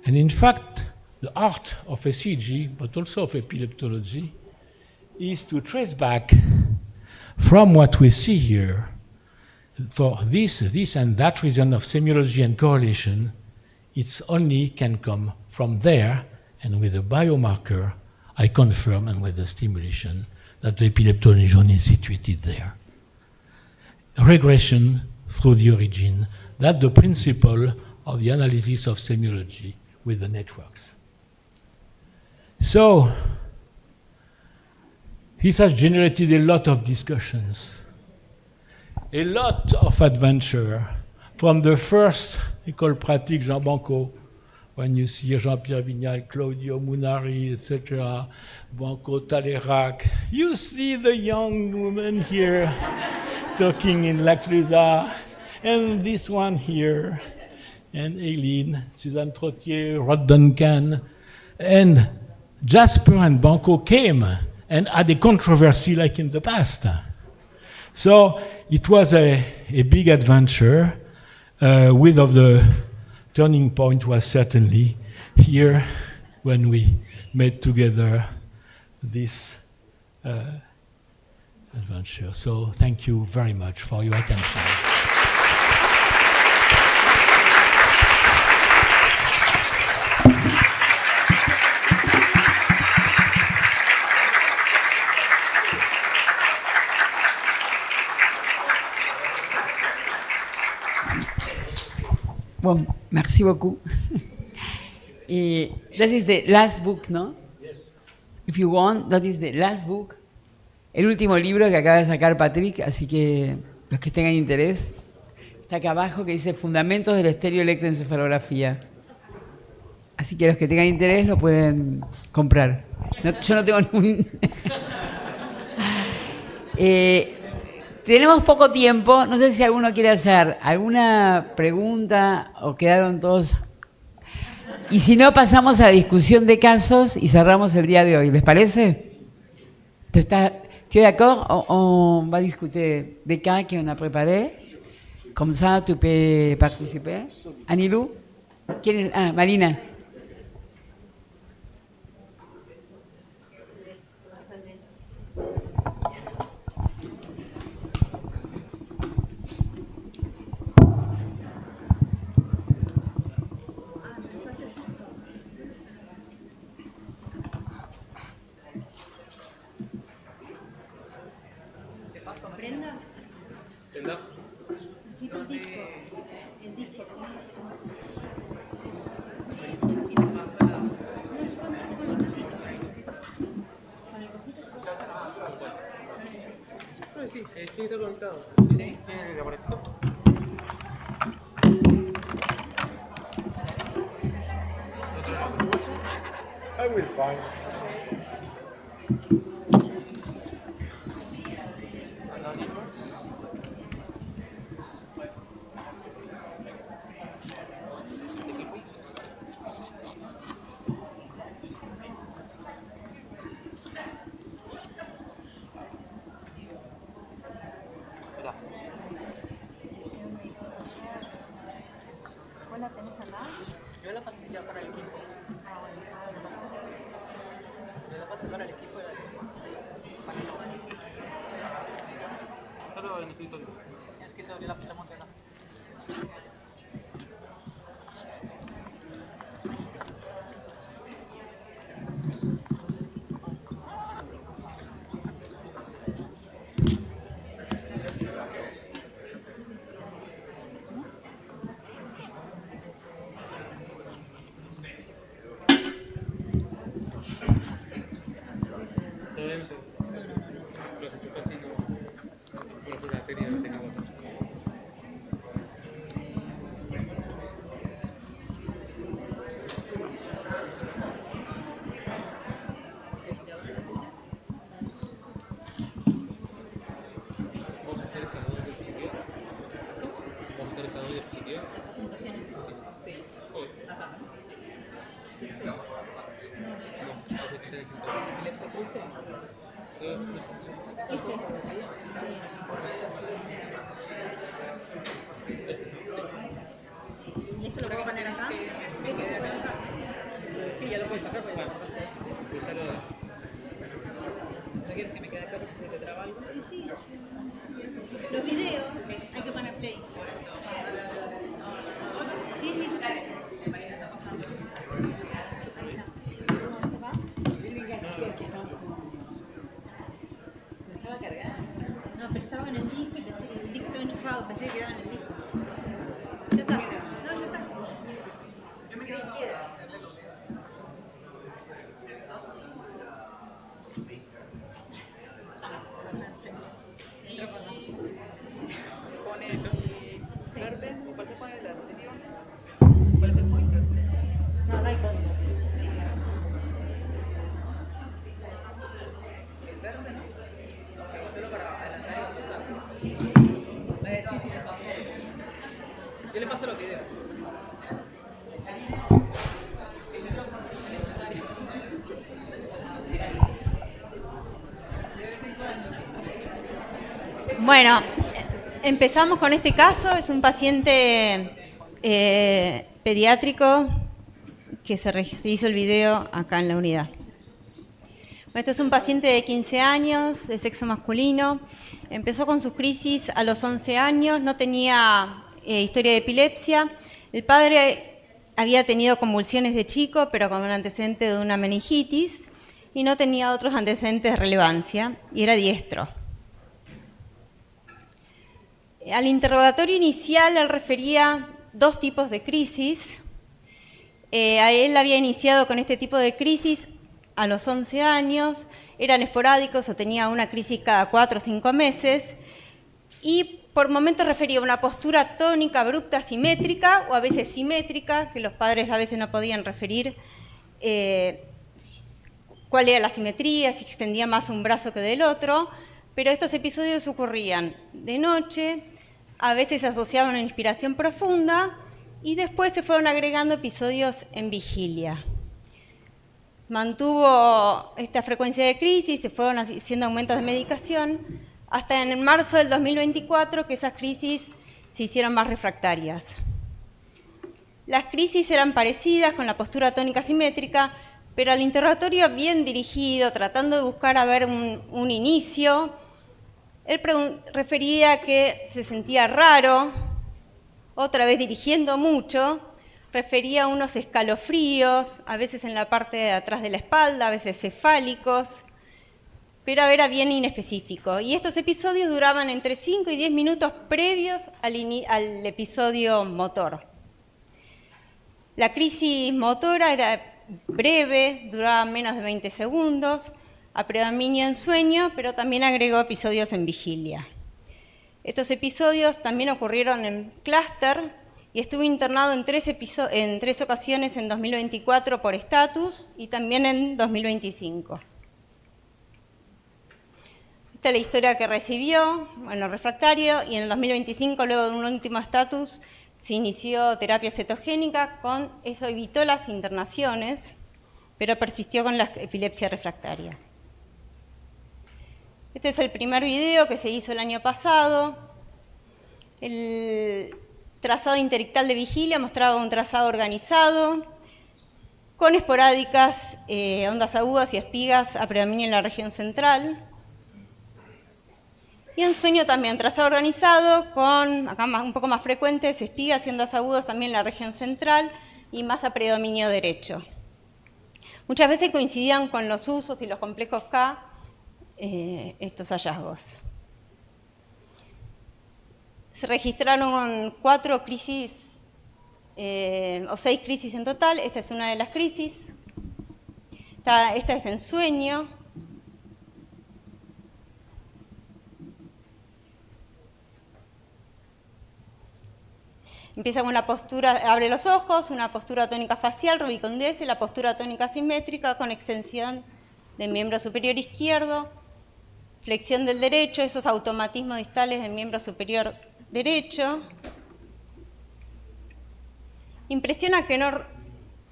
And in fact, the art of SEEG, but also of epileptology, is to trace back from what we see here for this and that region of semiology and correlation. It's only can come from there, and with a biomarker, I confirm, and with the stimulation, that the epileptogenic zone is situated there. Regression through the origin, that's the principle of the analysis of semiology with the networks. So, this has generated a lot of discussions, a lot of adventure, from the first école pratique Jean Bancaud, when you see Jean-Pierre Vignal, Claudio Munari, etc., Bancaud, Talleyrand, you see the young woman here talking in Laclusa, and this one here, and Aileen, Suzanne Trottier, Rod Duncan, and Jasper and Bancaud came and had a controversy like in the past. So it was a big adventure. With of the turning point was certainly here when we made together this adventure. So thank you very much for your attention. Bon, merci beaucoup. That is the last book, ¿no? Yes. If you want, that is the last book. El último libro que acaba de sacar Patrick, así que los que tengan interés, está acá abajo que dice Fundamentos de la estereoelectroencefalografía. Así que los que tengan interés lo pueden comprar. Yo no tengo ningún... Tenemos poco tiempo, no sé si alguno quiere hacer alguna pregunta o quedaron todos... Y si no, pasamos a la discusión de casos y cerramos el día de hoy. ¿Les parece? Tu es d'accord? On va discuter des cas qu'on a préparés. Comme ça, tu peux participer. Anilou? ¿Quién es? Ah, Marina. I will find. ¿Vos la tenés acá? Yo la pasé ya para el equipo. Yo la pasé para el equipo de la solo en el escritorio. En el escritorio la monté acá. ¿Y esto lo puedo poner acá? Sí, ya lo puedes sacar, pero bueno, pulsarlo. ¿No quieres que me quede acá porque se te traba algo? Sí. Los videos hay que poner play. Sí, sí. Marina está pasando. ¿No estaba cargada? No, pero estaba en el disco y pensé que el disco estaba enchufado, pensé que quedaba en el disco. Ya está. No, ya está. Yo me quedo quieta a hacerle los dedos. ¿Me avisas? Pone el verde, ¿cuál se pone la diapositiva? ¿Cuál es el pointer? No, no hay pointer. El verde, ¿no? Solo para adelantar y empezar. Sí, sí, le paso. Yo le paso los videos. Bueno, empezamos con este caso. Es un paciente pediátrico que se hizo el video acá en la unidad. Bueno, este es un paciente de 15 años, de sexo masculino. Empezó con sus crisis a los 11 años, no tenía historia de epilepsia. El padre había tenido convulsiones de chico, pero con un antecedente de una meningitis, y no tenía otros antecedentes de relevancia, y era diestro. Al interrogatorio inicial, él refería 2 tipos de crisis. Él había iniciado con este tipo de crisis a los 11 años, eran esporádicos o tenía una crisis cada 4 o 5 meses, y por momentos refería a una postura tónica, abrupta, simétrica, o a veces simétrica, que los padres a veces no podían referir cuál era la simetría, si extendía más un brazo que del otro, pero estos episodios ocurrían de noche, a veces se asociaban a una inspiración profunda, y después se fueron agregando episodios en vigilia. Mantuvo esta frecuencia de crisis, se fueron haciendo aumentos de medicación, hasta en marzo del 2024 que esas crisis se hicieron más refractarias. Las crisis eran parecidas con la postura tónica simétrica, pero al interrogatorio bien dirigido, tratando de buscar a ver un inicio, él refería que se sentía raro, otra vez dirigiendo mucho, refería a unos escalofríos, a veces en la parte de atrás de la espalda, a veces cefálicos, pero era bien inespecífico. Y estos episodios duraban entre 5 y 10 minutos previos al episodio motor. La crisis motora era breve, duraba menos de 20 segundos, a predominio en sueño, pero también agregó episodios en vigilia. Estos episodios también ocurrieron en clúster y estuvo internado en 3 ocasiones en 2024 por estatus y también en 2025. Esta es la historia que recibió, bueno, refractario, y en el 2025, luego de un último estatus, se inició terapia cetogénica, eso evitó las internaciones, pero persistió con la epilepsia refractaria. Este es el primer video que se hizo el año pasado. El trazado interictal de vigilia mostraba un trazado organizado, con esporádicas, ondas agudas y espigas a predominio en la región central. Y en sueño también, trazado organizado, con acá un poco más frecuentes, espigas y ondas agudas también en la región central y más a predominio derecho. Muchas veces coincidían con los usos y los complejos K estos hallazgos. Se registraron 4 crisis, o 6 crisis en total. Esta es una de las crisis. Esta es en sueño. Empieza con una postura, abre los ojos, una postura tónica facial, rubicondese, la postura tónica simétrica con extensión del miembro superior izquierdo, flexión del derecho, esos automatismos distales del miembro superior derecho. Impresiona que no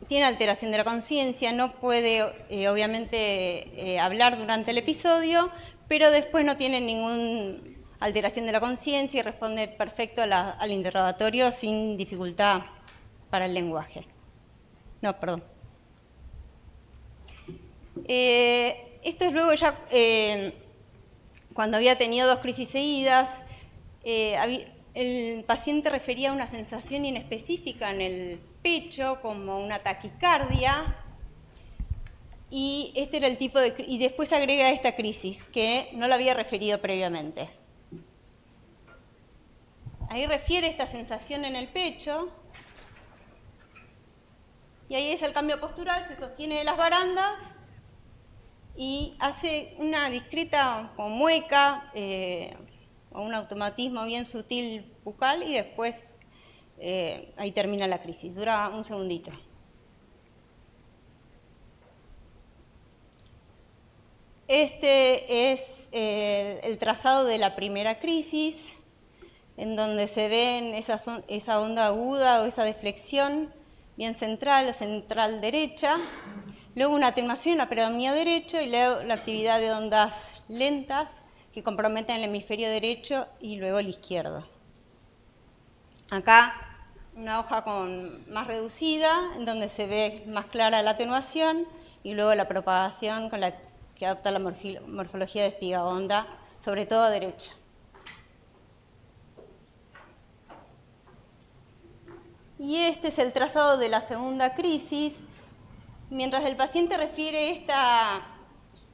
tiene alteración de la conciencia, no puede obviamente hablar durante el episodio, pero después no tiene ninguna alteración de la conciencia y responde perfecto al interrogatorio sin dificultad para el lenguaje. No, perdón. Esto es luego ya cuando había tenido 2 crisis seguidas, el paciente refería a una sensación inespecífica en el pecho, como una taquicardia, y este era el tipo de, y después agrega esta crisis que no la había referido previamente. Ahí refiere esta sensación en el pecho, y ahí es el cambio postural, se sostiene de las barandas y hace una discreta como mueca o un automatismo bien sutil bucal y después ahí termina la crisis, dura un segundito. Este es el trazado de la primera crisis, en donde se ven esa onda aguda o esa deflexión bien central, la central derecha, luego una atenuación a predominio derecho y luego la actividad de ondas lentas que comprometen el hemisferio derecho y luego el izquierdo. Acá una hoja más reducida, en donde se ve más clara la atenuación y luego la propagación con la que adopta la morfología de espiga onda, sobre todo a derecha. Y este es el trazado de la segunda crisis. Mientras el paciente refiere esta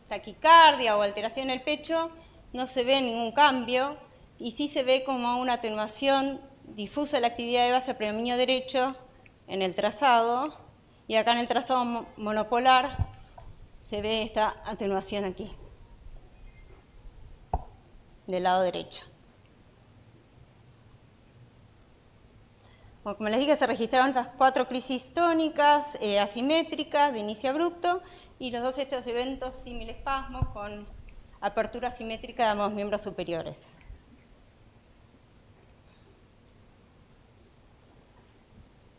taquicardia o alteración en el pecho, no se ve ningún cambio y sí se ve como una atenuación difusa la actividad de base predominio derecho en el trazado, y acá en el trazado monopolar se ve esta atenuación aquí, del lado derecho. Bueno, como les dije, se registraron estas 4 crisis tónicas asimétricas de inicio abrupto y los 2 estos eventos similespasmos con apertura asimétrica de ambos miembros superiores.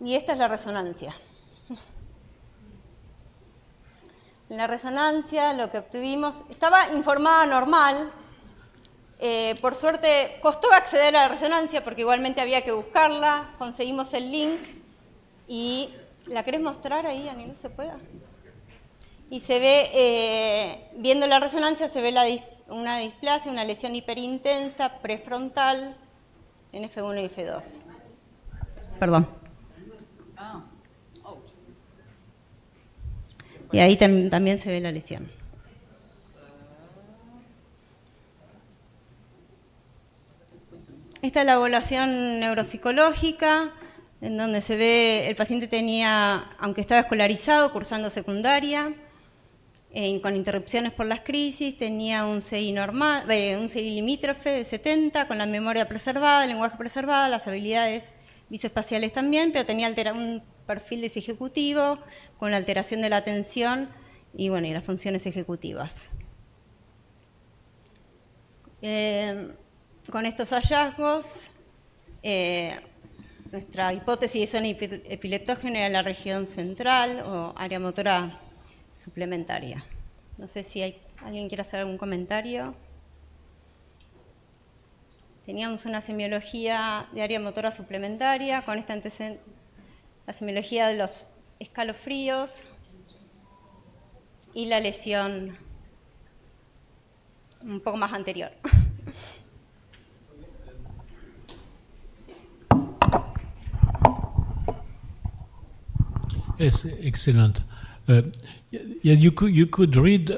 Y esta es la resonancia. En la resonancia lo que obtuvimos, estaba informada normal, por suerte costó acceder a la resonancia porque igualmente había que buscarla, conseguimos el link y ¿la querés mostrar ahí, Ani? ¿No se puede? Y se ve, viendo la resonancia, se ve una displasia, una lesión hiperintensa prefrontal en F1 y F2. Perdón. Y ahí también se ve la lesión. Esta es la evaluación neuropsicológica, en donde se ve el paciente tenía, aunque estaba escolarizado, cursando secundaria, con interrupciones por las crisis, tenía un CI normal, un CI limítrofe de 70, con la memoria preservada, el lenguaje preservado, las habilidades visoespaciales también, pero tenía un perfil desejecutivo, con la alteración de la atención y, bueno, y las funciones ejecutivas. Con estos hallazgos, nuestra hipótesis de zona epileptógena era la región central o área motora suplementaria. No sé si alguien quiere hacer algún comentario. Teníamos una semiología de área motora suplementaria con esta antecedente, la semiología de los escalofríos y la lesión un poco más anterior. Yes, excellent. Yeah, you could read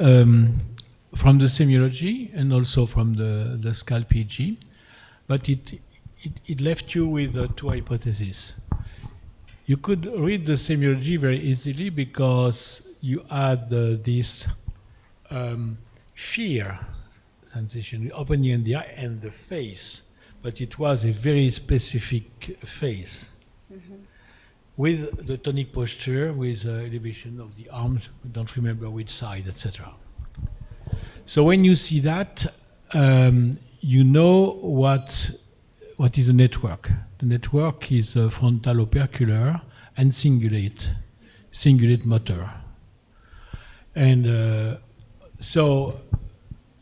from the semiology and also from the scalp EEG, but it left you with 2 hypotheses. You could read the semiology very easily because you had this fear sensation opening in the eye and the face, but it was a very specific face. With the tonic posture, with elevation of the arms, I don't remember which side, etc. So when you see that, you know what is the network. The network is frontal opercular and cingulate motor. And so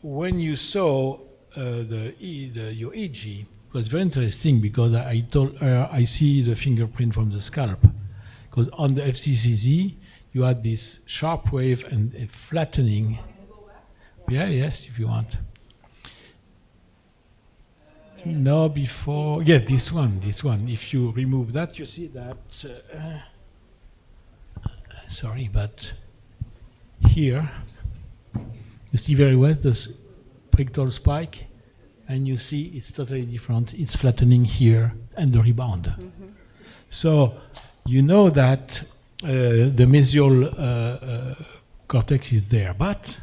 when you saw your EEG, it was very interesting because I told her I see the fingerprint from the scalp. Because on the FCCZ, you had this sharp wave and a flattening. Yeah, yes, if you want. No, before. Yes, this one. If you remove that, you see that. Sorry, but here, you see very well the prectal spike. And you see it's totally different. It's flattening here and the rebound. Mm-hmm. So you know that the mesial cortex is there. But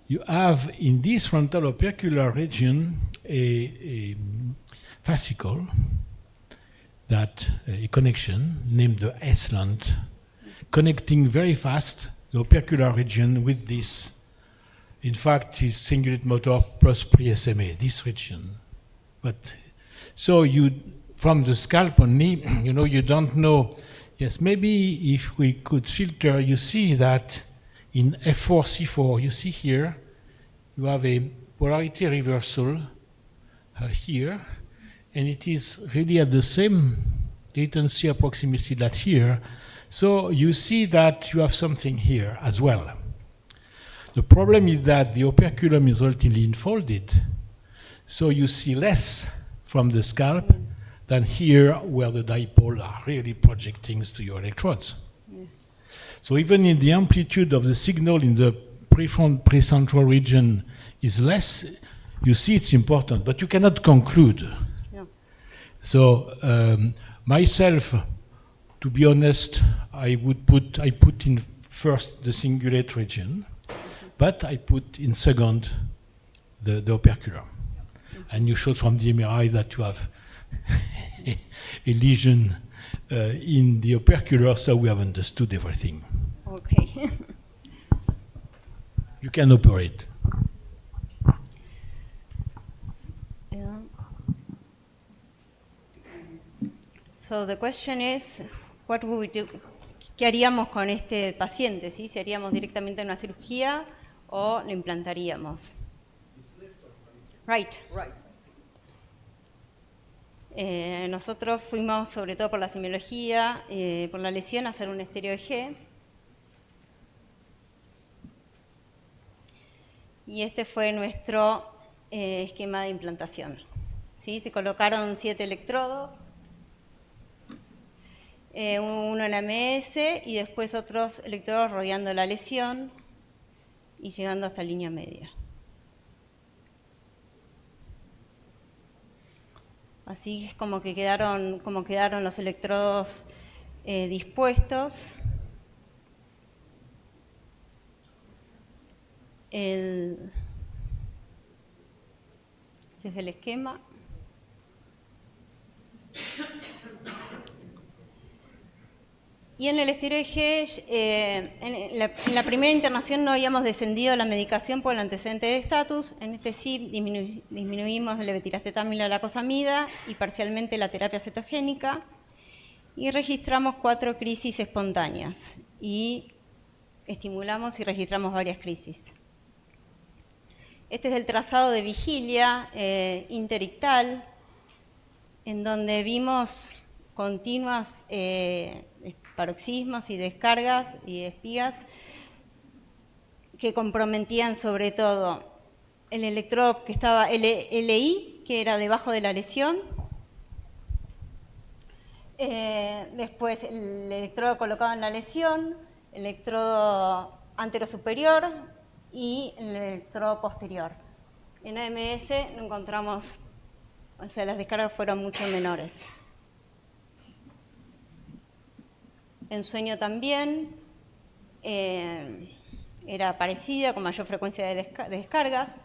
you have in this frontal opercular region a fascicle, that a connection named the S-lant, connecting very fast the opercular region with this. In fact, is cingulate motor plus pre-SMA, this region. But so you, from the scalp only, you don't know. Yes, maybe if we could filter, you see that in F4, C4, you see here, you have a polarity reversal here, and it is really at the same latency approximacy that here. So you see that you have something here as well. The problem is that the operculum is relatively enfolded, so you see less from the scalp than here where the dipole are really projecting to your electrodes. Yeah. So even in the amplitude of the signal in the precentral region is less, you see it's important, but you cannot conclude. Yeah. So myself, to be honest, I put in first the cingulate region, but I put in second the opercular. And you showed from the MRI that you have a lesion in the opercular, so we have understood everything. Okay. You can operate. Yeah. So the question is, what would we do? ¿Qué haríamos con este paciente? ¿Sí? ¿Si haríamos directamente una cirugía o lo implantaríamos? Right. Nosotros fuimos, sobre todo por la semiología, por la lesión, a hacer un estéreo-EG. Y este fue nuestro esquema de implantación. ¿Sí? Se colocaron 7 electrodos, uno en la MS y después otros electrodos rodeando la lesión y llegando hasta línea media. Así es como quedaron los electrodos dispuestos. Este es el esquema. Y en el estéreo-EG, en la primera internación no habíamos descendido la medicación por el antecedente de estatus. En este sí disminuimos la levetiracetamida y la lacosamida y parcialmente la terapia cetogénica. Y registramos 4 crisis espontáneas. Y estimulamos y registramos varias crisis. Este es el trazado de vigilia interictal, en donde vimos continuas paroxismos y descargas y espigas que comprometían sobre todo el electrodo que estaba LI, que era debajo de la lesión, después el electrodo colocado en la lesión, el electrodo anterosuperior y el electrodo posterior. En AMS no encontramos, o sea, las descargas fueron mucho menores. En sueño también era parecida, con mayor frecuencia de descargas.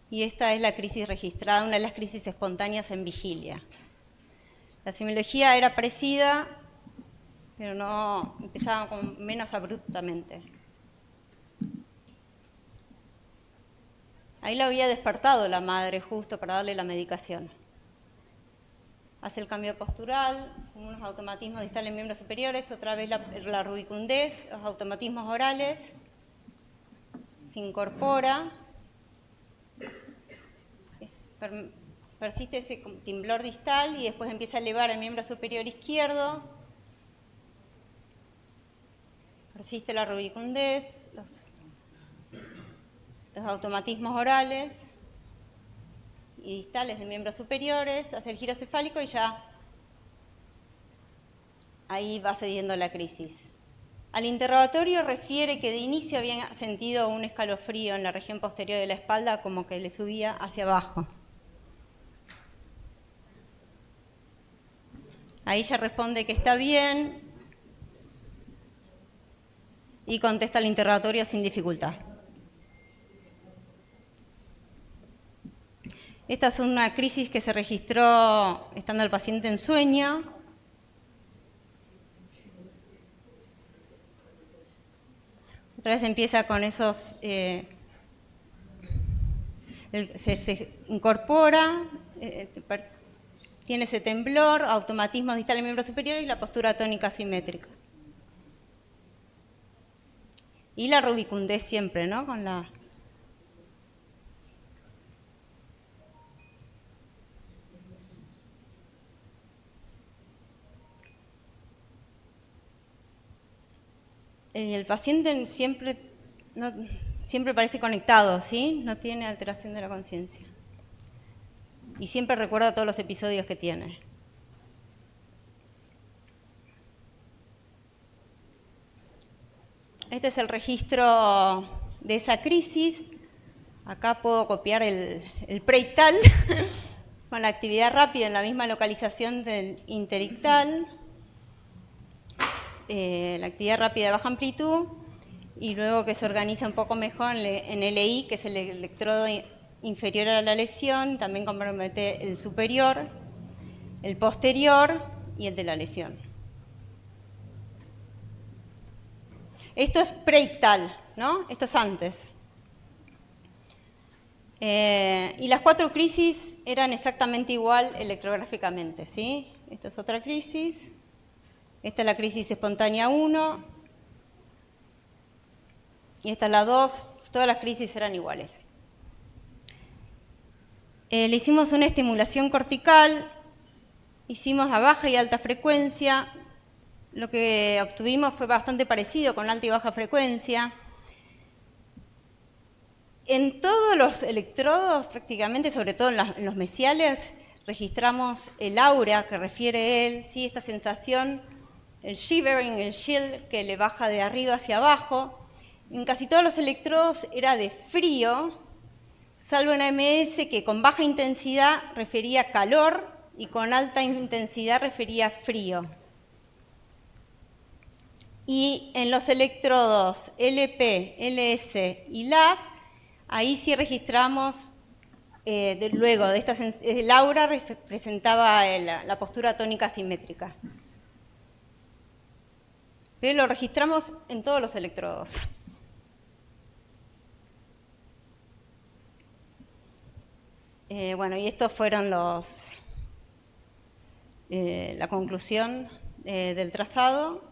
Y esta es la crisis registrada, una de las crisis espontáneas en vigilia. La semiología era parecida, pero no empezaba menos abruptamente. Ahí la había despertado la madre justo para darle la medicación. Hace el cambio postural, unos automatismos distales en miembros superiores, otra vez la rubicundez, los automatismos orales, se incorpora, persiste ese temblor distal y después empieza a elevar el miembro superior izquierdo, persiste la rubicundez, los automatismos orales y distales de miembros superiores, hace el giro cefálico y ya ahí va cediendo la crisis. Al interrogatorio refiere que de inicio había sentido un escalofrío en la región posterior de la espalda, como que le subía hacia abajo. Ahí ya responde que está bien y contesta el interrogatorio sin dificultad. Esta es una crisis que se registró estando el paciente en sueño. Otra vez empieza con esos... se incorpora, tiene ese temblor, automatismo distal en miembro superior y la postura tónica simétrica. Y la rubicundez siempre, ¿no? Con la... El paciente siempre parece conectado, ¿sí? No tiene alteración de la conciencia. Y siempre recuerda todos los episodios que tiene. Este es el registro de esa crisis. Acá puedo copiar el preictal con la actividad rápida en la misma localización del interictal, la actividad rápida de baja amplitud, y luego que se organiza un poco mejor en LI, que es el electrodo inferior a la lesión, también compromete el superior, el posterior y el de la lesión. Esto es preictal, ¿no? Esto es antes. Y las 4 crisis eran exactamente igual electrográficamente, ¿sí? Esta es otra crisis. Esta es la crisis espontánea 1. Y esta es la 2. Todas las crisis eran iguales. Le hicimos una estimulación cortical. Hicimos a baja y alta frecuencia. Lo que obtuvimos fue bastante parecido con alta y baja frecuencia. En todos los electrodos, prácticamente, sobre todo en los mesiales, registramos el aura que refiere él, ¿sí? Esta sensación, el shivering, el chill, que le baja de arriba hacia abajo. En casi todos los electrodos era de frío, salvo en AMS que con baja intensidad refería calor y con alta intensidad refería frío. Y en los electrodos LP, LS y LAS, ahí sí registramos, luego de el aura representaba la postura tónica simétrica. Pero lo registramos en todos los electrodos. Bueno, y estos fueron la conclusión del trazado.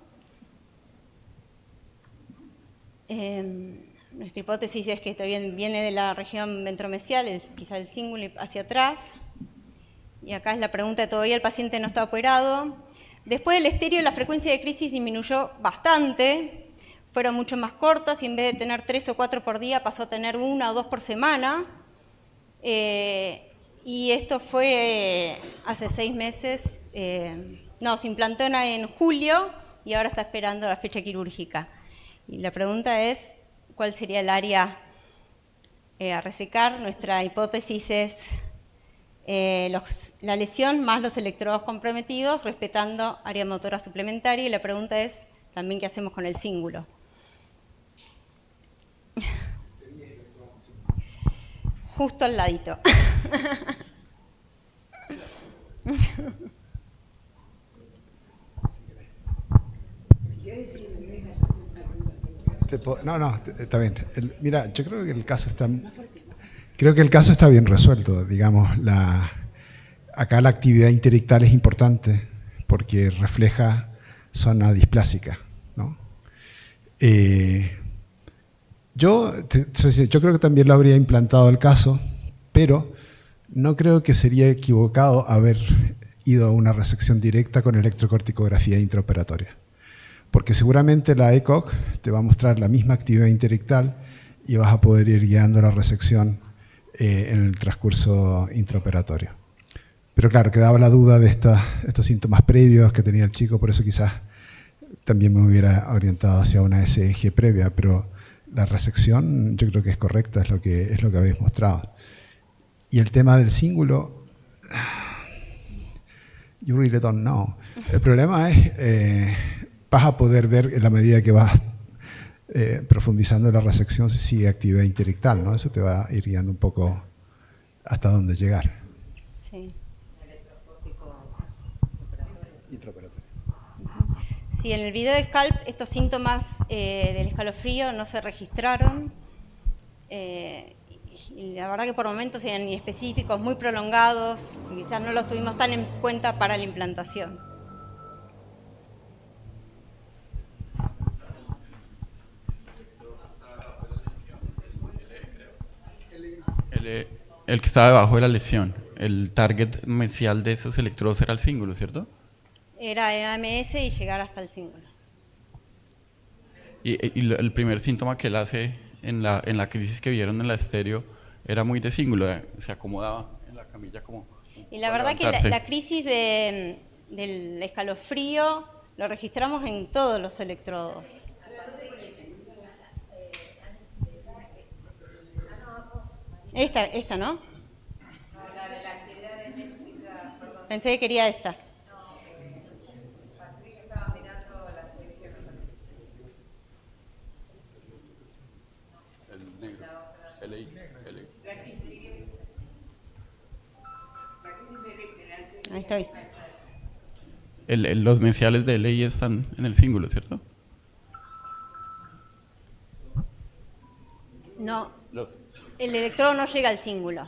Nuestra hipótesis es que esto viene de la región ventromesial, quizá el cíngulo hacia atrás. Y acá es la pregunta, todavía el paciente no está operado. Después del estéreo, la frecuencia de crisis disminuyó bastante. Fueron mucho más cortas y en vez de tener 3 o 4 por día, pasó a tener 1 o 2 por semana. Y esto fue hace 6 meses. No, se implantó en julio y ahora está esperando la fecha quirúrgica. Y la pregunta es, ¿cuál sería el área a resecar? Nuestra hipótesis es la lesión más los electrodos comprometidos, respetando área motora suplementaria. Y la pregunta es también qué hacemos con el cíngulo. Justo al ladito. No, está bien. Mira, yo creo que el caso está bien resuelto. Digamos, acá la actividad interictal es importante porque refleja zona displásica, ¿no? Yo creo que también lo habría implantado el caso, pero no creo que sería equivocado haber ido a una resección directa con electrocorticografía intraoperatoria. Porque seguramente la ECOG te va a mostrar la misma actividad interictal y vas a poder ir guiando la resección en el transcurso intraoperatorio. Pero claro, quedaba la duda de estos síntomas previos que tenía el chico, por eso quizás también me hubiera orientado hacia una SEEG previa, pero la resección yo creo que es correcta, es lo que habéis mostrado. Y el tema del cíngulo, you really don't know. El problema es, vas a poder ver en la medida que vas profundizando en la resección si sigue actividad interictal, ¿no? Eso te va a ir guiando un poco hasta dónde llegar. Sí. Sí, en el video de Scalp estos síntomas del escalofrío no se registraron. Y la verdad que por momentos eran inespecíficos, muy prolongados, y quizás no los tuvimos tan en cuenta para la implantación. El que estaba debajo de la lesión, el target mesial de esos electrodos era el cíngulo, ¿cierto? Era AMS y llegar hasta el cíngulo. Y el primer síntoma que él hace en la crisis que vieron en la estéreo era muy de cíngulo, se acomodaba en la camilla como... Y la verdad que la crisis del escalofrío lo registramos en todos los electrodos. Esta, ¿no? Pensé que quería esta. Ahí estoy. Los mesiales de ley están en el cíngulo, ¿cierto? No, el electrodo no llega al cíngulo.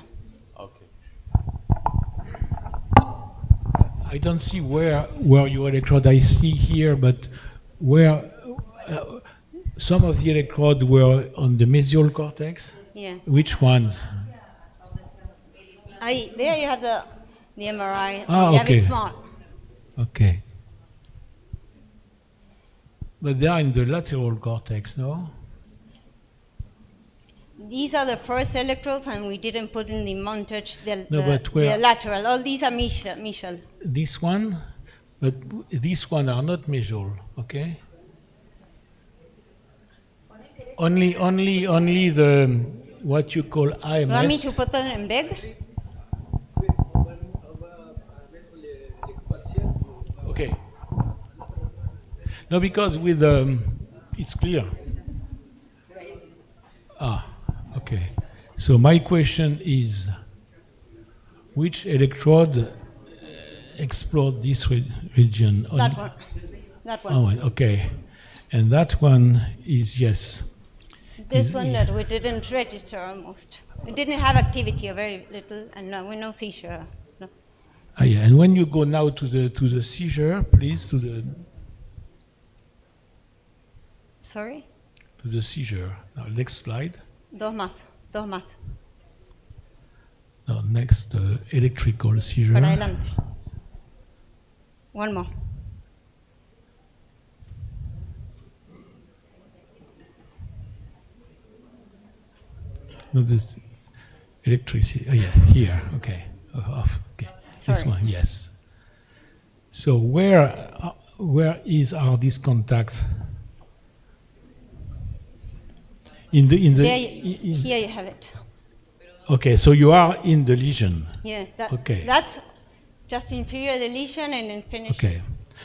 I don't see where your electrode, I see here, but where some of the electrodes were on the mesial cortex. Yeah. Which ones? There you have the MRI. Ah, You have okay. it small. Okay. But they are in the lateral cortex, no? These are the first electrodes, and we didn't put in the montage but where- the lateral. All these are mesial. This one, but these one are not mesial, okay? Only the what you call IMS. You want me to put them in big? Okay. No, because with it's clear. Okay. So my question is, which electrode explored this region? That one. That one. Oh, okay. And that one is yes. This one that we didn't register almost. We didn't have activity, or very little, and no seizure. No. Yeah. And when you go now to the seizure, please, to the seizure. Now, next slide. Dos más. No, next, electrical seizure. Para adelante. One more. No, this electricity. Yeah, here. Okay. Off. Okay. Sorry. This one. Yes. So where are these contacts? Here you have it. Okay, so you are in the lesion. Yeah. Okay. That's just inferior the lesion, and then finishes. Okay.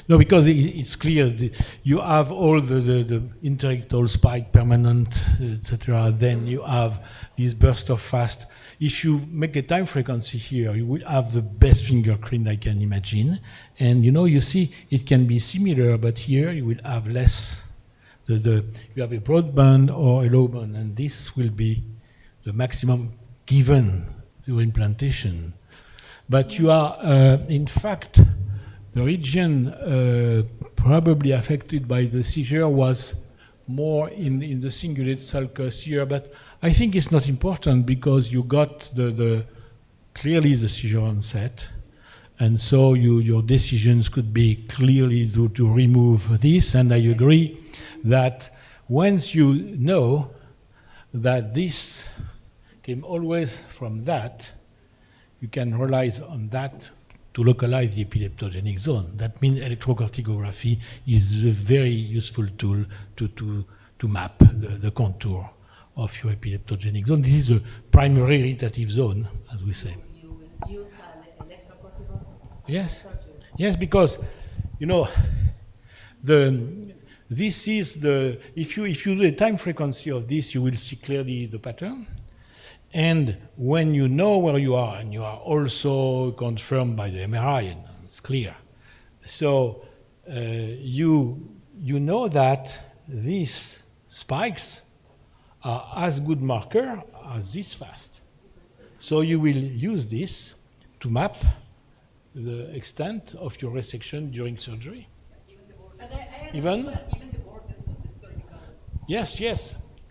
No, because it's clear you have all the interictal spike permanent, etc. Then you have this burst of fast. If you make a time frequency here, you will have the best fingerprint I can imagine. And you see it can be similar, but here you will have less. You have a broad band or a low band, and this will be the maximum given the implantation. But you are, in fact, the region probably affected by the seizure was more in the cingulate sulcus here, but I think it's not important because you got clearly the seizure onset, and so your decisions could be clearly to remove this, and I agree that once you know that this came always from that, you can rely on that to localize the epileptogenic zone. That means electrocorticography is a very useful tool to map the contour of your epileptogenic zone. This is a primary irritative zone, as we say. You will use an electrocortical? Yes, because this is if you do the time frequency of this, you will see clearly the pattern. And when you know where you are, and you are also confirmed by the MRI, and it's clear. So you know that these spikes are as good marker as this fast. So you will use this to map the extent of your resection during surgery. Even the borders of the cervical. Yes.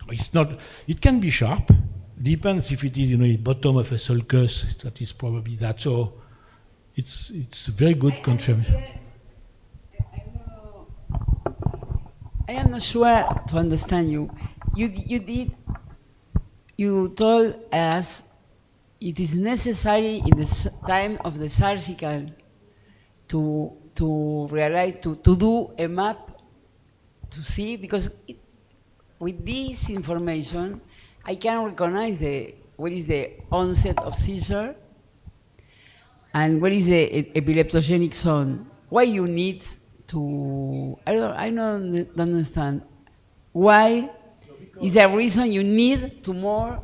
It's not. It can be sharp. Depends if it is the bottom of a sulcus. That is probably that. So it's very good confirmation. I am not sure to understand you. You told us it is necessary in the time of the surgical to realize, to do a map to see, because with this information I can recognize the what is the onset of seizure, and what is the epileptogenic zone. Why you need to? I don't understand. Why is there a reason you need to more?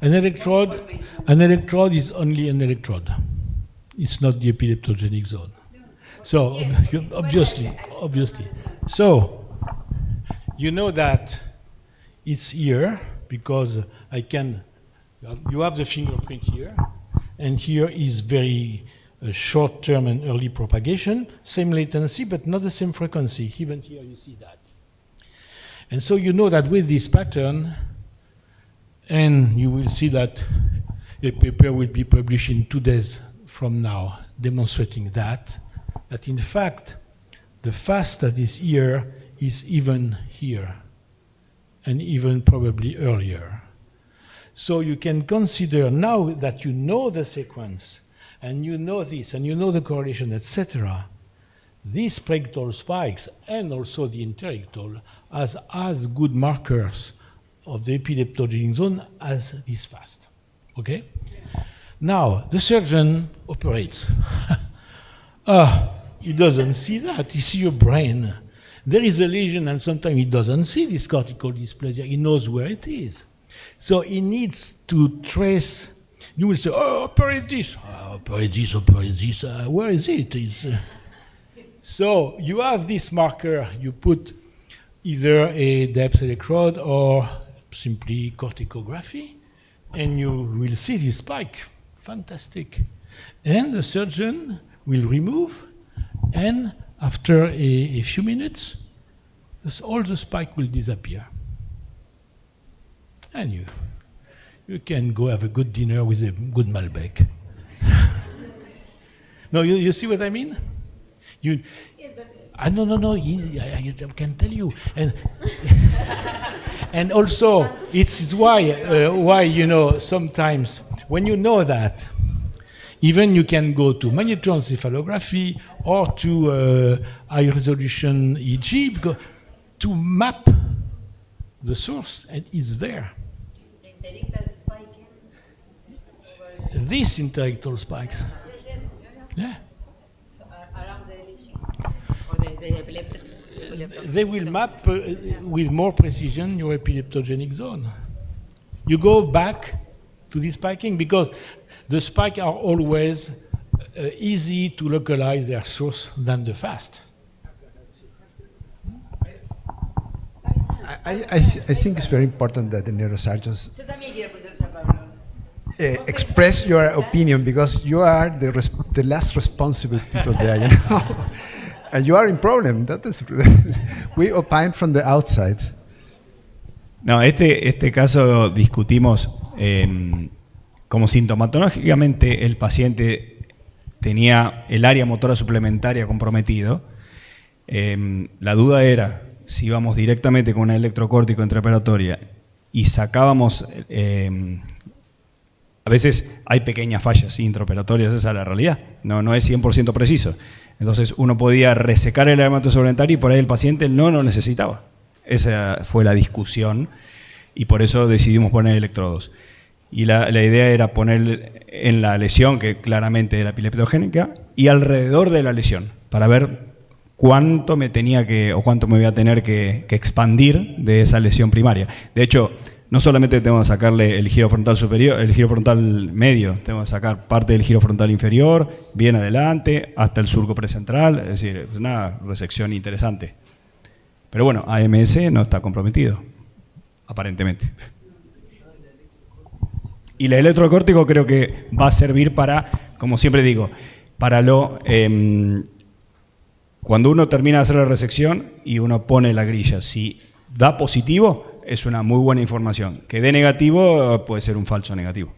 An electrode is only an electrode. It's not the epileptogenic zone. So obviously. So you know that it's here because you have the fingerprint here, and here is very short-term and early propagation, same latency, but not the same frequency. Even here you see that. And so you know that with this pattern, and you will see that a paper will be published in 2 days from now, demonstrating that in fact, the fast that is here is even here, and even probably earlier. So you can consider, now that you know the sequence, and you know this, and you know the correlation, etc., these prectal spikes, and also the interictal, as good markers of the epileptogenic zone as this fast. Okay? Now, the surgeon operates. He doesn't see that. He sees your brain. There is a lesion, and sometimes he doesn't see this cortical dysplasia. He knows where it is. So he needs to trace. You will say, operate this. Operate this, where is it? So you have this marker. You put either a depth electrode or simply corticography, and you will see this spike. Fantastic. And the surgeon will remove, and after a few minutes, all the spike will disappear. And you can go have a good dinner with a good Malbec. No, you see what I mean? No, I can tell you. And also, it's why sometimes when you know that, even you can go to magnetoencephalography or to high resolution EEG to map the source, and it's there. These interictal spikes. Yeah. They will map with more precision your epileptogenic zone. You go back to the spiking because the spikes are always easy to localize their source than the fast. I think it's very important that the neurosurgeons express your opinion, because you are the last responsible people there, and you are in problem. That is, we opine from the outside. No, este caso discutimos como sintomatológicamente el paciente tenía el área motora suplementaria comprometido. La duda era si íbamos directamente con una electrocórtico intraoperatoria y sacábamos, a veces hay pequeñas fallas intraoperatorias, esa es la realidad, no es 100% preciso. Entonces uno podía resecar el área motora suplementaria y por ahí el paciente no lo necesitaba. Esa fue la discusión y por eso decidimos poner electrodos. Y la idea era poner en la lesión, que claramente era epileptogénica, y alrededor de la lesión, para ver cuánto me voy a tener que expandir de esa lesión primaria. De hecho, no solamente tengo que sacarle el giro frontal superior, el giro frontal medio, tengo que sacar parte del giro frontal inferior, bien adelante, hasta el surco precentral, es decir, es una resección interesante. Pero bueno, AMS no está comprometido, aparentemente. Y el electrocórtico creo que va a servir para, como siempre digo, para cuando uno termina de hacer la resección y uno pone la grilla, si da positivo es una muy buena información. Que dé negativo puede ser un falso negativo.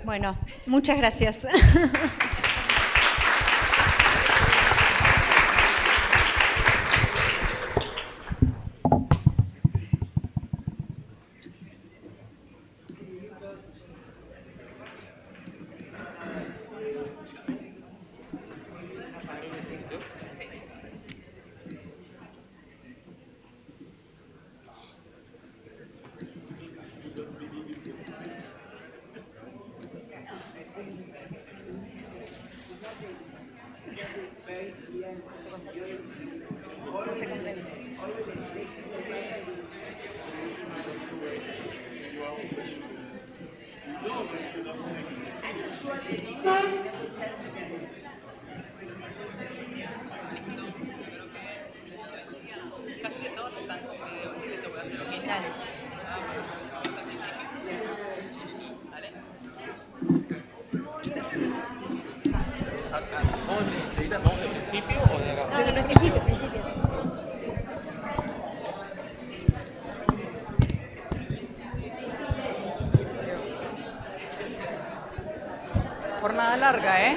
Bueno, muchas gracias. Casi que todos están con video, así que te voy a hacer ok. Dale. Vamos al principio. ¿Vale? ¿Vamos del principio o de acá? Desde el principio, principio. Jornada larga, ¿eh?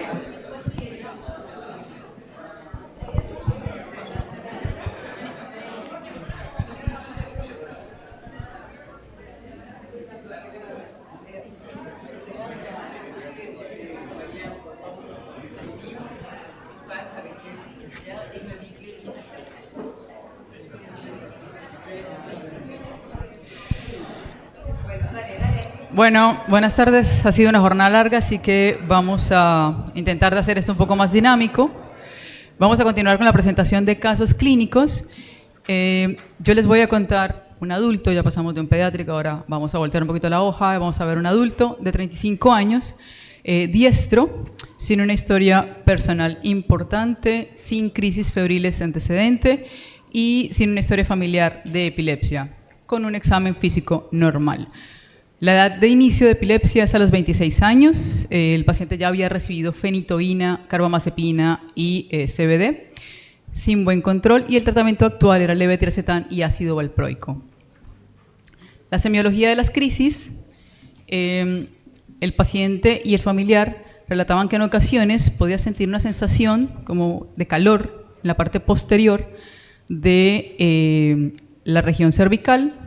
Bueno, buenas tardes. Ha sido una jornada larga, así que vamos a intentar de hacer esto un poco más dinámico. Vamos a continuar con la presentación de casos clínicos. Yo les voy a contar un adulto, ya pasamos de un pediátrico, ahora vamos a voltear un poquito la hoja, vamos a ver un adulto de 35 años, diestro, sin una historia personal importante, sin crisis febriles antecedente y sin una historia familiar de epilepsia, con un examen físico normal. La edad de inicio de epilepsia es a los 26 años. El paciente ya había recibido fenitoína, carbamazepina y CBD sin buen control, y el tratamiento actual era levetiracetam y ácido valproico. La semiología de las crisis, el paciente y el familiar relataban que en ocasiones podía sentir una sensación como de calor en la parte posterior de la región cervical,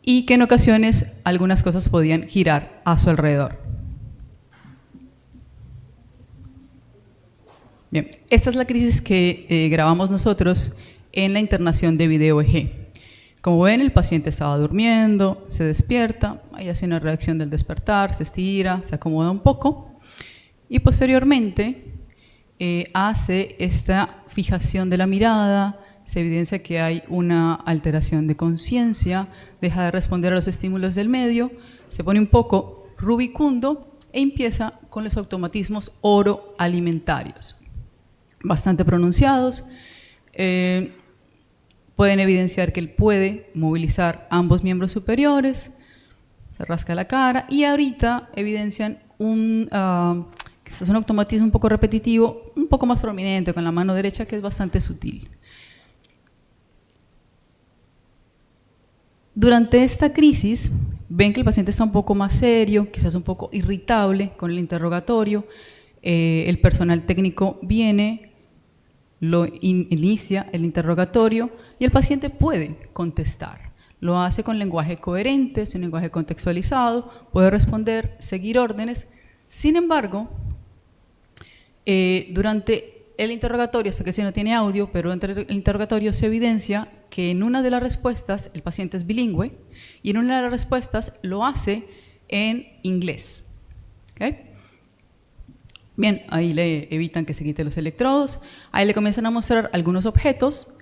y que en ocasiones algunas cosas podían girar a su alrededor. Bien, esta es la crisis que grabamos nosotros en la internación de video EG. Como ven, el paciente estaba durmiendo, se despierta, ahí hace una reacción del despertar, se estira, se acomoda un poco y posteriormente hace esta fijación de la mirada. Se evidencia que hay una alteración de conciencia, deja de responder a los estímulos del medio, se pone un poco rubicundo e empieza con los automatismos oroalimentarios, bastante pronunciados. Pueden evidenciar que él puede movilizar ambos miembros superiores, se rasca la cara, y ahorita evidencian un automatismo un poco repetitivo, un poco más prominente con la mano derecha, que es bastante sutil. Durante esta crisis, ven que el paciente está un poco más serio, quizás un poco irritable con el interrogatorio. El personal técnico viene, lo inicia el interrogatorio y el paciente puede contestar. Lo hace con lenguaje coherente, es un lenguaje contextualizado, puede responder, seguir órdenes. Sin embargo, durante el interrogatorio, hasta que si no tiene audio, pero entre el interrogatorio se evidencia que en una de las respuestas el paciente es bilingüe y en una de las respuestas lo hace en inglés. ¿Okay? Bien, ahí le evitan que se quite los electrodos, ahí le comienzan a mostrar algunos objetos,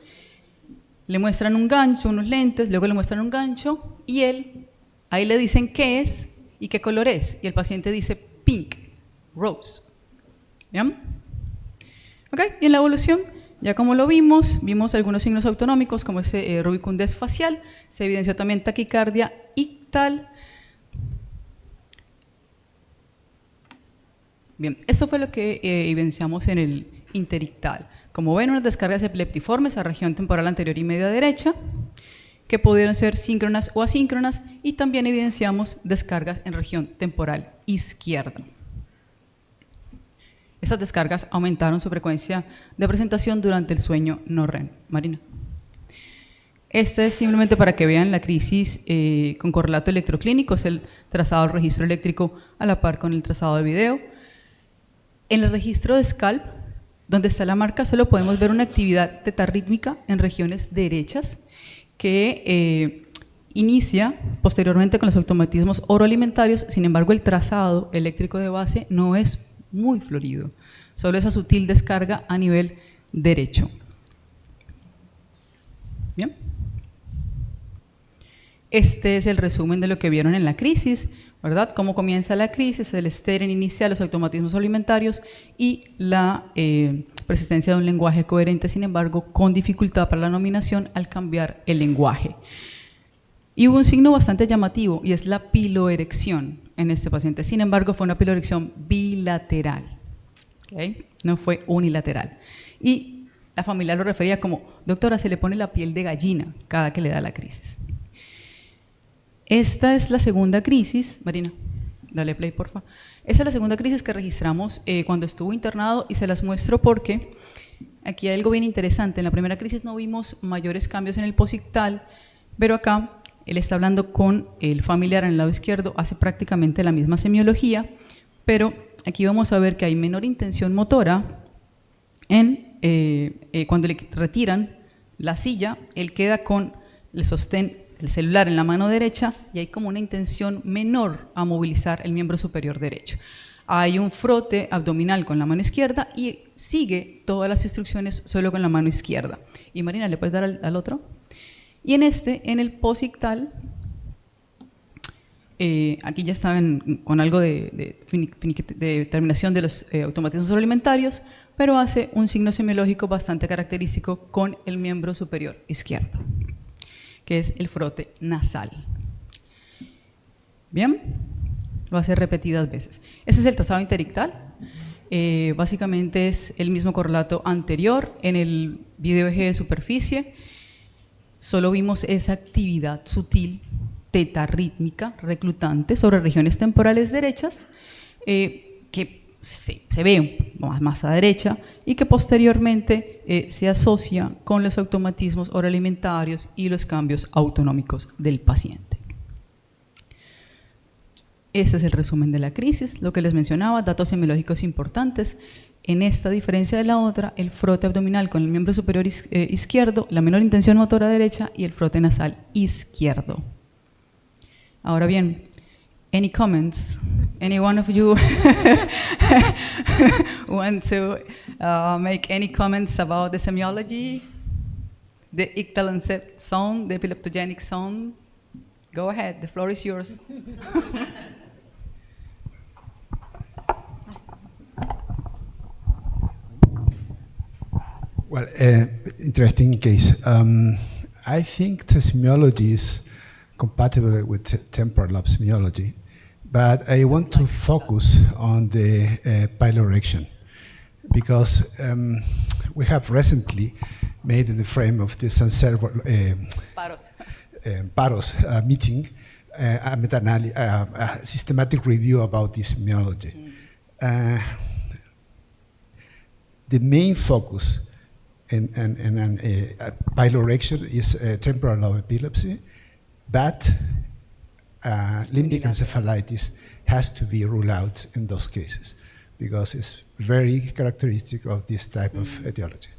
le muestran un gancho, unos lentes, luego le muestran un gancho y ahí le dicen qué es y qué color es, y el paciente dice pink, rose. ¿Bien? Okay. Y en la evolución, ya como lo vimos algunos signos autonómicos como ese rubicundez facial, se evidenció también taquicardia ictal. Bien, esto fue lo que evidenciamos en el interictal. Como ven, unas descargas epileptiformes a región temporal anterior y media derecha, que pudieron ser síncronas o asíncronas, y también evidenciamos descargas en región temporal izquierda. Esas descargas aumentaron su frecuencia de presentación durante el sueño no REM. Marina. Este es simplemente para que vean la crisis con correlato electroclínico, es el trazado del registro eléctrico a la par con el trazado de video. En el registro de scalp, donde está la marca, solo podemos ver una actividad tetarrítmica en regiones derechas que inicia posteriormente con los automatismos oroalimentarios. Sin embargo, el trazado eléctrico de base no es muy florido, solo esa sutil descarga a nivel derecho. Bien. este es el resumen de lo que vieron en la crisis, ¿verdad? Cómo comienza la crisis, el steering inicial, los automatismos alimentarios y la persistencia de un lenguaje coherente, sin embargo, con dificultad para la nominación al cambiar el lenguaje. Y hubo un signo bastante llamativo, y es la piloerección en este paciente. Sin embargo, fue una piloerección bilateral, ¿okay? No fue unilateral. Y la familia lo refería como, doctora, se le pone la piel de gallina cada que le da la crisis. Esta es la segunda crisis, Marina, dale play por favor. Esta es la segunda crisis que registramos cuando estuvo internado y se las muestro porque aquí hay algo bien interesante. En la primera crisis no vimos mayores cambios en el posictal, pero acá él está hablando con el familiar en el lado izquierdo, hace prácticamente la misma semiología, pero aquí vamos a ver que hay menor intención motora cuando le retiran la silla, él queda con el sostén, el celular en la mano derecha y hay como una intención menor a movilizar el miembro superior derecho. Hay un frote abdominal con la mano izquierda y sigue todas las instrucciones solo con la mano izquierda. Y Marina, ¿le puedes dar al otro? Y en el posictal, aquí ya estaban con algo de terminación de los automatismos alimentarios, pero hace un signo semiológico bastante característico con el miembro superior izquierdo, que es el frote nasal. Bien, lo hace repetidas veces. Este es el tasado interictal. Básicamente es el mismo correlato anterior en el video eje de superficie. Solo vimos esa actividad sutil, tetarrítmica, reclutante sobre regiones temporales derechas, que se ve más a derecha y que posteriormente se asocia con los automatismos oroalimentarios y los cambios autonómicos del paciente. Este es el resumen de la crisis, lo que les mencionaba, datos semiológicos importantes. En esta diferencia de la otra, el frote abdominal con el miembro superior izquierdo, la menor intención motora derecha y el frote nasal izquierdo. Ahora bien, any comments? Any one of you want to make any comments about the semiology, the ictal-onset zone, the epileptogenic zone? Go ahead, the floor is yours. Well, interesting case. I think the semiology is compatible with temporal lobe semiology, but I want to focus on the piloerection because we have recently made in the frame of the Paros meeting a systematic review about this semiology. The main focus in piloerection is temporal lobe epilepsy, but limbic encephalitis has to be ruled out in those cases because it's very characteristic of this type of etiology.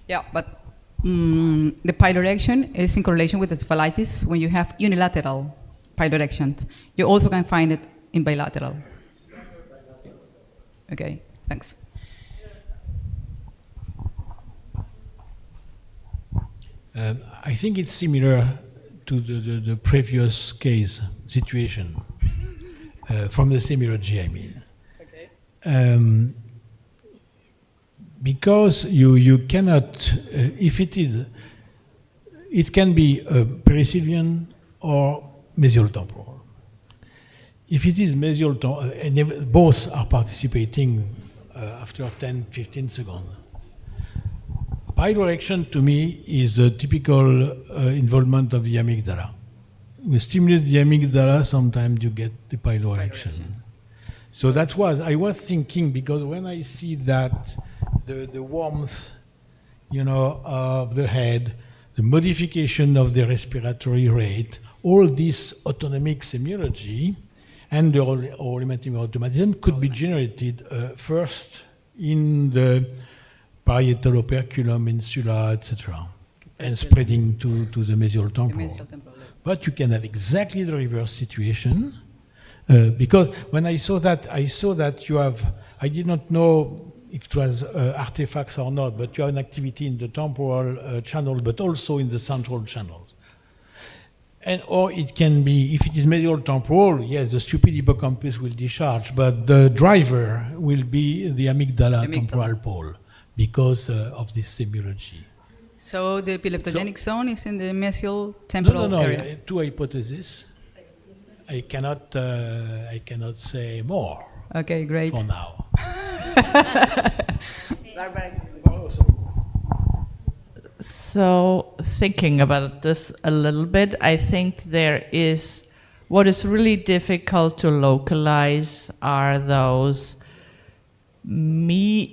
Yeah, but the piloerection is in correlation with encephalitis when you have unilateral piloerections. You also can find it in bilateral. Okay, thanks. I think it's similar to the previous case situation from the semiology, I mean. Okay. Because you cannot, if it can be perisylvian or mesial temporal. If it is mesial temporal, and both are participating after 10-15 seconds. Piloerection to me is a typical involvement of the amygdala. We stimulate the amygdala, sometimes you get the piloerection. So that was, I was thinking, because when I see that, the warmth, of the head, the modification of the respiratory rate, all this autonomic semiology and the automatism could be generated first in the parietal operculum, insula, etc., and spreading to the mesial temporal. But you can have exactly the reverse situation, because when I saw that you have, I did not know if it was artifacts or not, but you have an activity in the temporal channel, but also in the central channels. And or it can be, if it is medial temporal, yes, the stupid hippocampus will discharge, but the driver will be the amygdala temporal pole because of this semiology. So the epileptogenic zone is in the mesial temporal area? No, two hypotheses. I cannot say more. Okay, great. For now. So thinking about this a little bit, I think there is, what is really difficult to localize are those medial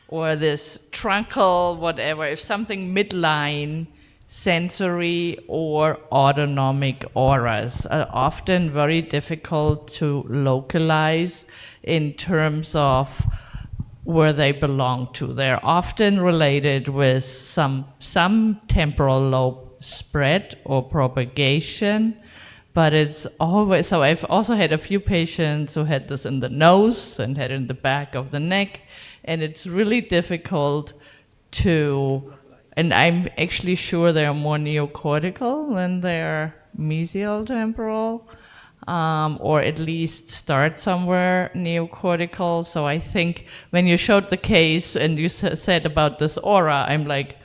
or this truncal, whatever, if something midline, sensory or autonomic auras are often very difficult to localize in terms of where they belong to. They're often related with some temporal lobe spread or propagation, but it's always, so I've also had a few patients who had this in the nose and had it in the back of the neck, and it's really difficult to, and I'm actually sure they're more neocortical than they're mesial temporal, or at least start somewhere neocortical. So I think when you showed the case and you said about this aura, I'm like,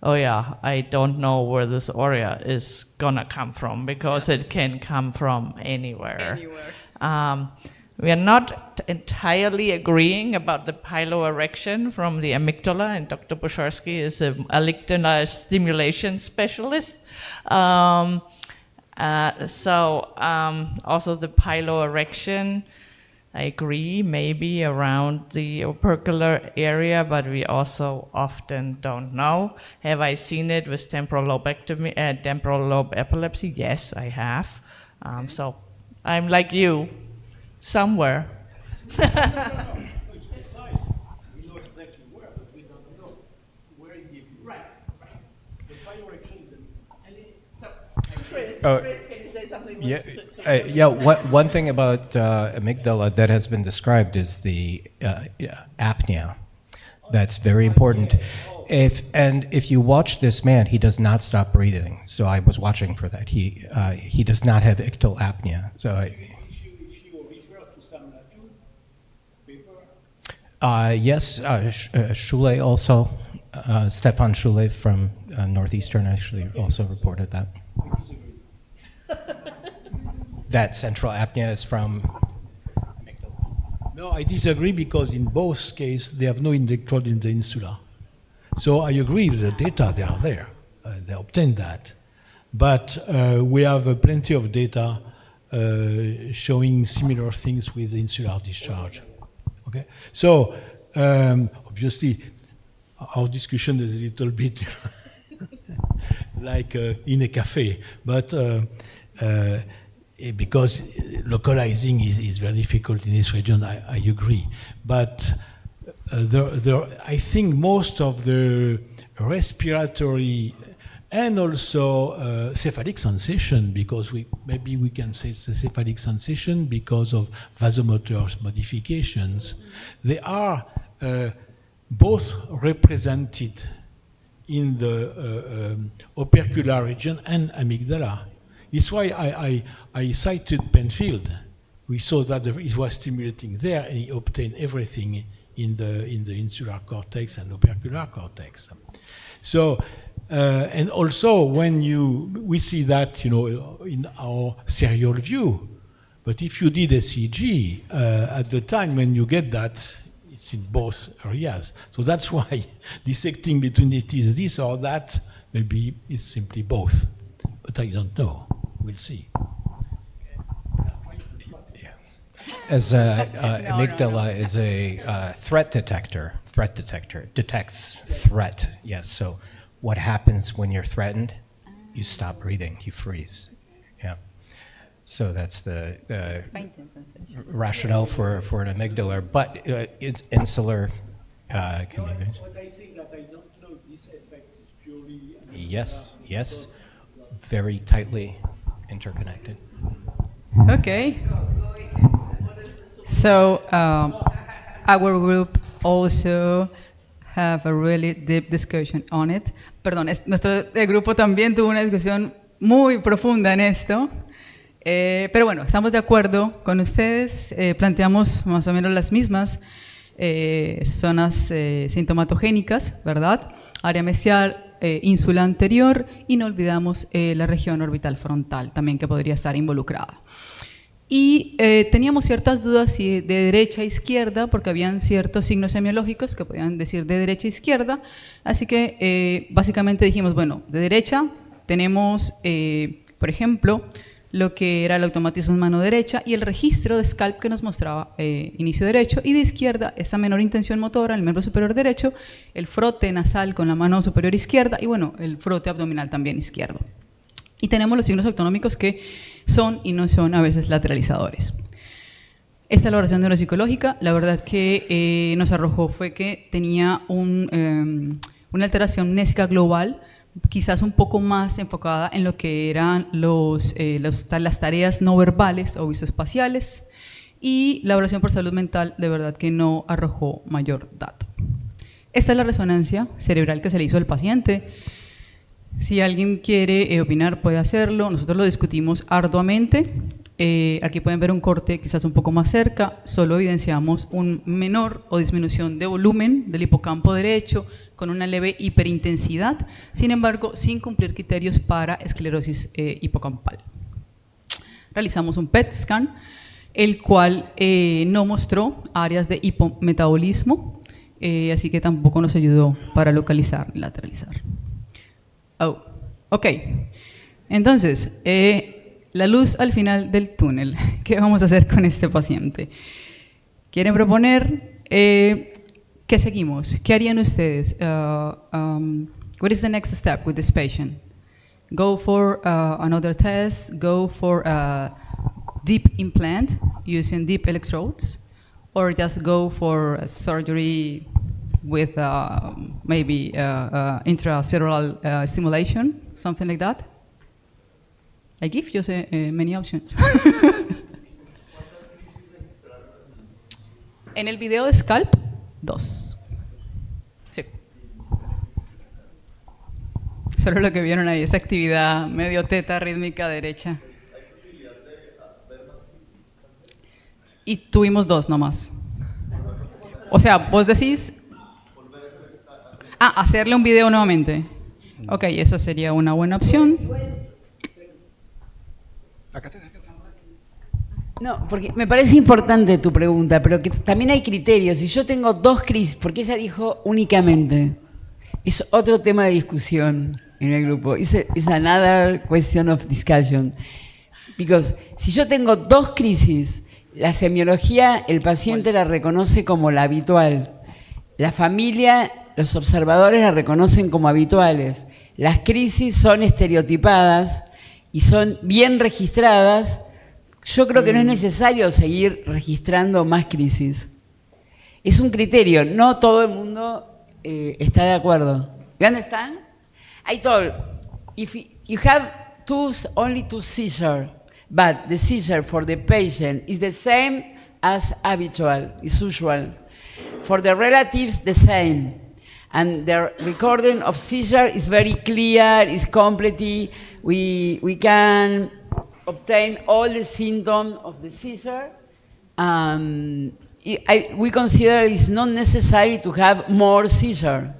oh yeah, I don't know where this aura is gonna come from, because it can come from anywhere. We are not entirely agreeing about the piloerection from the amygdala, and Dr. Busharsky is an amygdala stimulation specialist. Also the piloerection, I agree, maybe around the opercular area, but we also often don't know. Have I seen it with temporal lobectomy, temporal lobe epilepsy? Yes, I have. So I'm like you, somewhere. Chris, can you say something? One thing about amygdala that has been described is the apnea. That's very important. If you watch this man, he does not stop breathing. So I was watching for that. He does not have ictal apnea. So if you refer to some paper. yes, Schule also, Stefan Schule from Northeastern actually also reported that. That central apnea is from amygdala. No, I disagree, because in both cases they have no electrode in the insula. So I agree with the data, they are there. They obtained that. But we have plenty of data showing similar things with insular discharge. Okay? So obviously our discussion is a little bit like in a cafe, but because localizing is very difficult in this region, I agree. But I think most of the respiratory and also cephalic sensation, because maybe we can say it's a cephalic sensation because of vasomotor modifications, they are both represented in the opercular region and amygdala. It's why I cited Penfield. We saw that it was stimulating there, and he obtained everything in the insular cortex and opercular cortex. So, and also when we see that, in our serial view. But if you did a SEEG, at the time when you get that, it's in both areas. So that's why dissecting between it is this or that, maybe it's simply both. But I don't know. We'll see. As amygdala is a threat detector, detects threat, yes. So what happens when you're threatened? You stop breathing, you freeze. Yeah. So that's the rationale for an amygdala, but it's insular can be good. What I say that I don't know if this effect is purely... Yes, very tightly interconnected. Okay. So our group also have a really deep discussion on it. Perdón, nuestro grupo también tuvo una discusión muy profunda en esto. Pero bueno, estamos de acuerdo con ustedes, planteamos más o menos las mismas zonas sintomatogénicas, ¿verdad? Área mesial, ínsula anterior, y no olvidamos la región orbital frontal también, que podría estar involucrada. Y teníamos ciertas dudas si de derecha a izquierda, porque habían ciertos signos semiológicos que podían decir de derecha a izquierda, así que básicamente dijimos, bueno, de derecha tenemos, por ejemplo, lo que era el automatismo en mano derecha y el registro de scalp que nos mostraba inicio derecho, y de izquierda esa menor intención motora en el miembro superior derecho, el frote nasal con la mano superior izquierda y bueno, el frote abdominal también izquierdo. Y tenemos los signos autonómicos que son y no son a veces lateralizadores. Esta valoración neuropsicológica, la verdad que nos arrojó fue que tenía una alteración mnésica global, quizás un poco más enfocada en lo que eran las tareas no verbales o visoespaciales, y la evaluación por salud mental de verdad que no arrojó mayor dato. Esta es la resonancia cerebral que se le hizo al paciente. Si alguien quiere opinar puede hacerlo, nosotros lo discutimos arduamente. Aquí pueden ver un corte quizás un poco más cerca, solo evidenciamos un menor o disminución de volumen del hipocampo derecho con una leve hiperintensidad, sin embargo, sin cumplir criterios para esclerosis hipocampal. Realizamos un PET scan, el cual no mostró áreas de hipometabolismo, así que tampoco nos ayudó para localizar y lateralizar. Ok, entonces, la luz al final del túnel. ¿Qué vamos a hacer con este paciente? ¿Quieren proponer? ¿Qué seguimos? ¿Qué harían ustedes? What is the next step with this patient? Go for another test, go for a deep implant using deep electrodes, or just go for a surgery with maybe intracellular stimulation, something like that? I give you many options. En el video de Scalp, 2. Sí. Solo lo que vieron ahí, esa actividad medio teta rítmica derecha. Y tuvimos 2 nomás. O sea, vos decís... hacerle un video nuevamente. Ok, eso sería una buena opción. No, porque me parece importante tu pregunta, pero que también hay criterios. Si yo tengo 2 crisis, porque ella dijo únicamente, es otro tema de discusión en el grupo. It's another question of discussion. Because si yo tengo 2 crisis, la semiología, el paciente la reconoce como la habitual. La familia, los observadores la reconocen como habituales. Las crisis son estereotipadas y son bien registradas. Yo creo que no es necesario seguir registrando más crisis. Es un criterio, no todo el mundo está de acuerdo. You understand? I told, if you have only 2 seizures, but the seizure for the patient is the same as habitual, is usual. For the relatives, the same. And the recording of seizure is very clear, is complete. We can obtain all the symptoms of the seizure. We consider it's not necessary to have more seizure.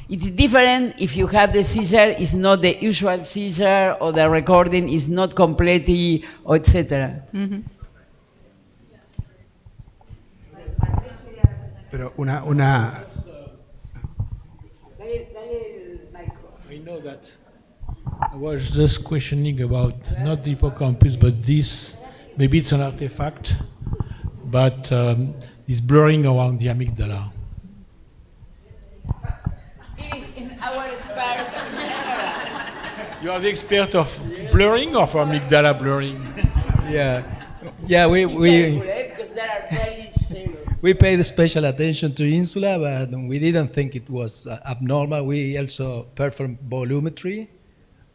It's different if you have the seizure, it's not the usual seizure, or the recording is not complete, or etc. Pero I know that. I was just questioning about not the hippocampus, but this. Maybe it's an artifact, but it's blurring around the amygdala. In our expert, You are the expert of blurring or for amygdala blurring? Yeah, because there are very serious. we paid special attention to insula, but we didn't think it was abnormal. We also performed volumetry,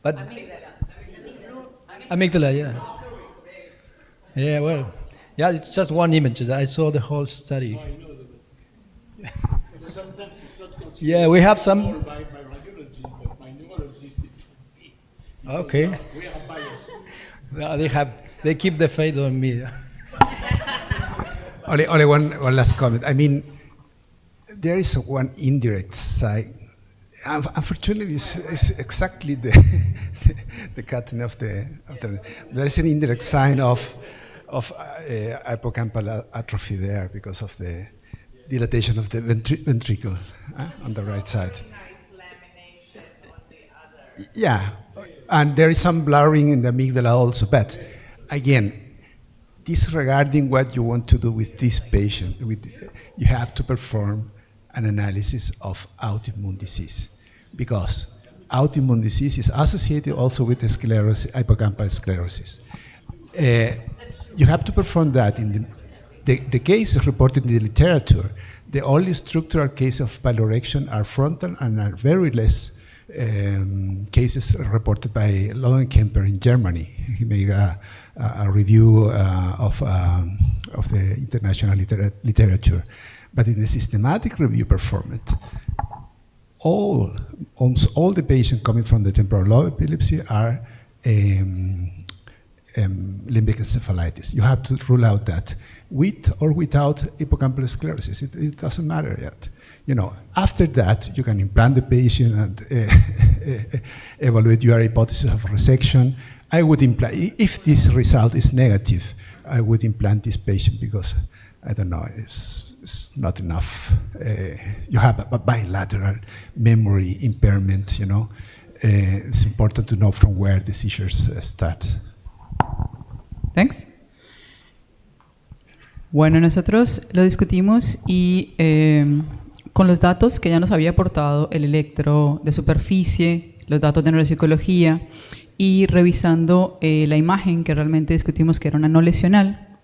but amygdala, yeah. Yeah, well, yeah, it's just one image. I saw the whole study. Yeah, we have some. Okay. No, they keep the faith on me. Only one last comment. I mean, there is one indirect side. Unfortunately, it's exactly the cutting of the. There is an indirect sign of hippocampal atrophy there because of the dilatation of the ventricle on the right side. Yeah, and there is some blurring in the amygdala also. But again, disregarding what you want to do with this patient, you have to perform an analysis of autoimmune disease, because autoimmune disease is associated also with sclerosis, hippocampal sclerosis. You have to perform that. In the cases reported in the literature, the only structural cases of piloerection are frontal and are very less cases reported by Lodenkemper in Germany. He made a review of the international literature. But in the systematic review performed, almost all the patients coming from the temporal lobe epilepsy are limbic encephalitis. You have to rule out that with or without hippocampal sclerosis. It doesn't matter yet. You know, after that, you can implant the patient and evaluate your hypothesis of resection. I would implant, if this result is negative, I would implant this patient because, I don't know, it's not enough. You have a bilateral memory impairment, you know. It's important to know from where the seizures start. Thanks. Bueno, nosotros lo discutimos y con los datos que ya nos había aportado el electro de superficie, los datos de neuropsicología y revisando la imagen que realmente discutimos que era una no lesional,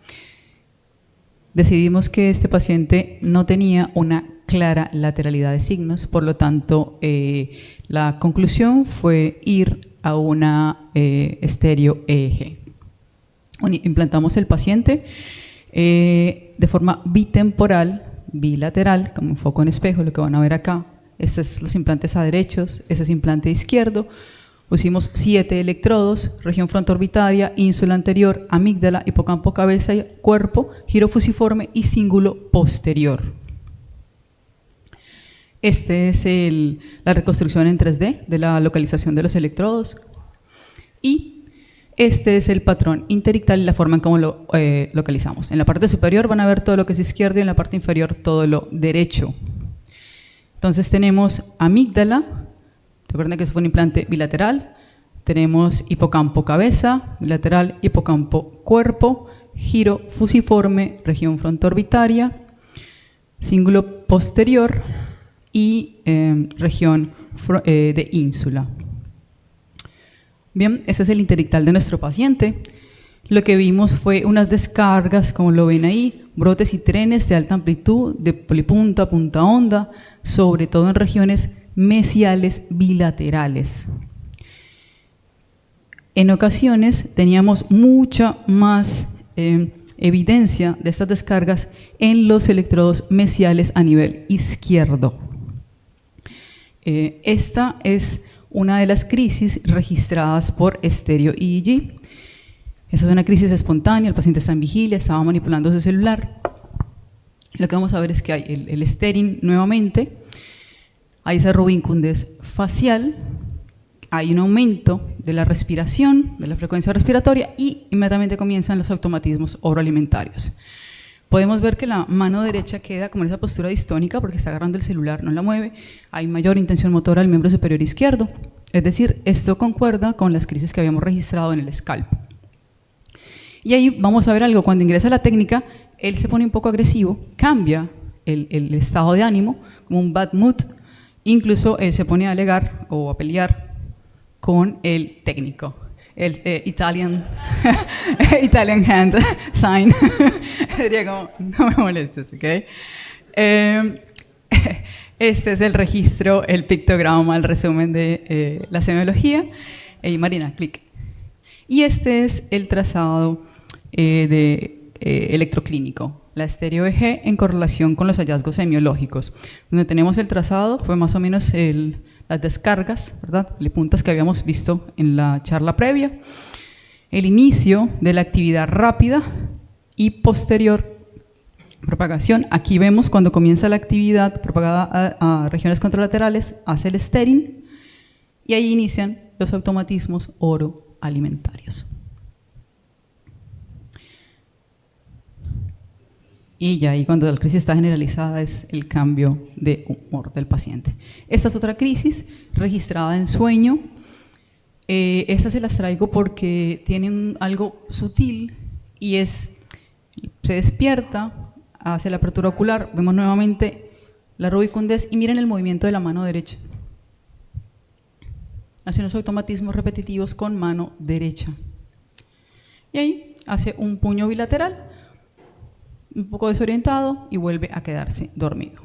decidimos que este paciente no tenía una clara lateralidad de signos, por lo tanto la conclusión fue ir a una estéreo EEG. Implantamos el paciente de forma bitemporal, bilateral, como un foco en espejo, lo que van a ver acá. Estos son los implantes a derechos, ese es implante izquierdo. Pusimos 7 electrodos, región frontoorbitaria, ínsula anterior, amígdala, hipocampo, cabeza y cuerpo, giro fusiforme y cíngulo posterior. Este es la reconstrucción en 3D de la localización de los electrodos. Y este es el patrón interictal y la forma en cómo lo localizamos. En la parte superior van a ver todo lo que es izquierdo y en la parte inferior todo lo derecho. Entonces tenemos amígdala. Recuerden que eso fue un implante bilateral. Tenemos hipocampo cabeza, bilateral, hipocampo cuerpo, giro fusiforme, región frontoorbitaria, cíngulo posterior y región de ínsula. Bien, ese es el interictal de nuestro paciente. Lo que vimos fue unas descargas, como lo ven ahí, brotes y trenes de alta amplitud, de polipunta a punta onda, sobre todo en regiones mesiales bilaterales. En ocasiones teníamos mucha más evidencia de estas descargas en los electrodos mesiales a nivel izquierdo. Esta es una de las crisis registradas por estéreo EEG. Esa es una crisis espontánea, el paciente está en vigilia, estaba manipulando su celular. Lo que vamos a ver es que hay el steering nuevamente. Hay esa rubincundez facial, hay un aumento de la respiración, de la frecuencia respiratoria y inmediatamente comienzan los automatismos oroalimentarios. Podemos ver que la mano derecha queda como en esa postura distónica porque está agarrando el celular, no la mueve. Hay mayor intención motora del miembro superior izquierdo. Es decir, esto concuerda con las crisis que habíamos registrado en el scalp. Y ahí vamos a ver algo. Cuando ingresa la técnica, él se pone un poco agresivo, cambia el estado de ánimo, como un bad mood. Incluso se pone a alegar o a pelear con el técnico, el Italian hand sign. Sería como, no me molestes, ¿ok? Este es el registro, el pictograma, el resumen de la semiología. Marina, clic. Y este es el trazado electroclínico. la estéreo EG en correlación con los hallazgos semiológicos. Donde tenemos el trazado fue más o menos las descargas, ¿verdad? De puntas que habíamos visto en la charla previa. El inicio de la actividad rápida y posterior propagación. Aquí vemos cuando comienza la actividad propagada a regiones contralaterales, hace el steering y ahí inician los automatismos oroalimentarios. Y ya ahí cuando la crisis está generalizada es el cambio de humor del paciente. Esta es otra crisis registrada en sueño. Estas se las traigo porque tienen algo sutil y se despierta, hace la apertura ocular, vemos nuevamente la rubicundez y miren el movimiento de la mano derecha. Hace unos automatismos repetitivos con mano derecha. Y ahí hace un puño bilateral, un poco desorientado y vuelve a quedarse dormido.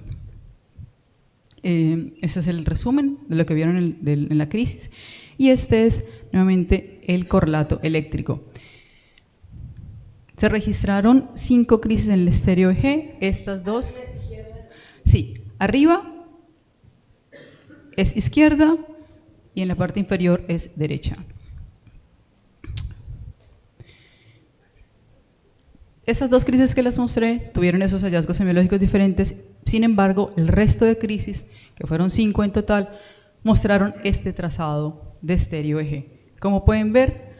Este es el resumen de lo que vieron en la crisis y este es nuevamente el correlato eléctrico. Se registraron 5 crisis en el estéreo EG, estas dos, sí, arriba es izquierda y en la parte inferior es derecha. Estas 2 crisis que les mostré tuvieron esos hallazgos semiológicos diferentes, sin embargo, el resto de crisis, que fueron 5 en total, mostraron este trazado de estéreo EG. Como pueden ver,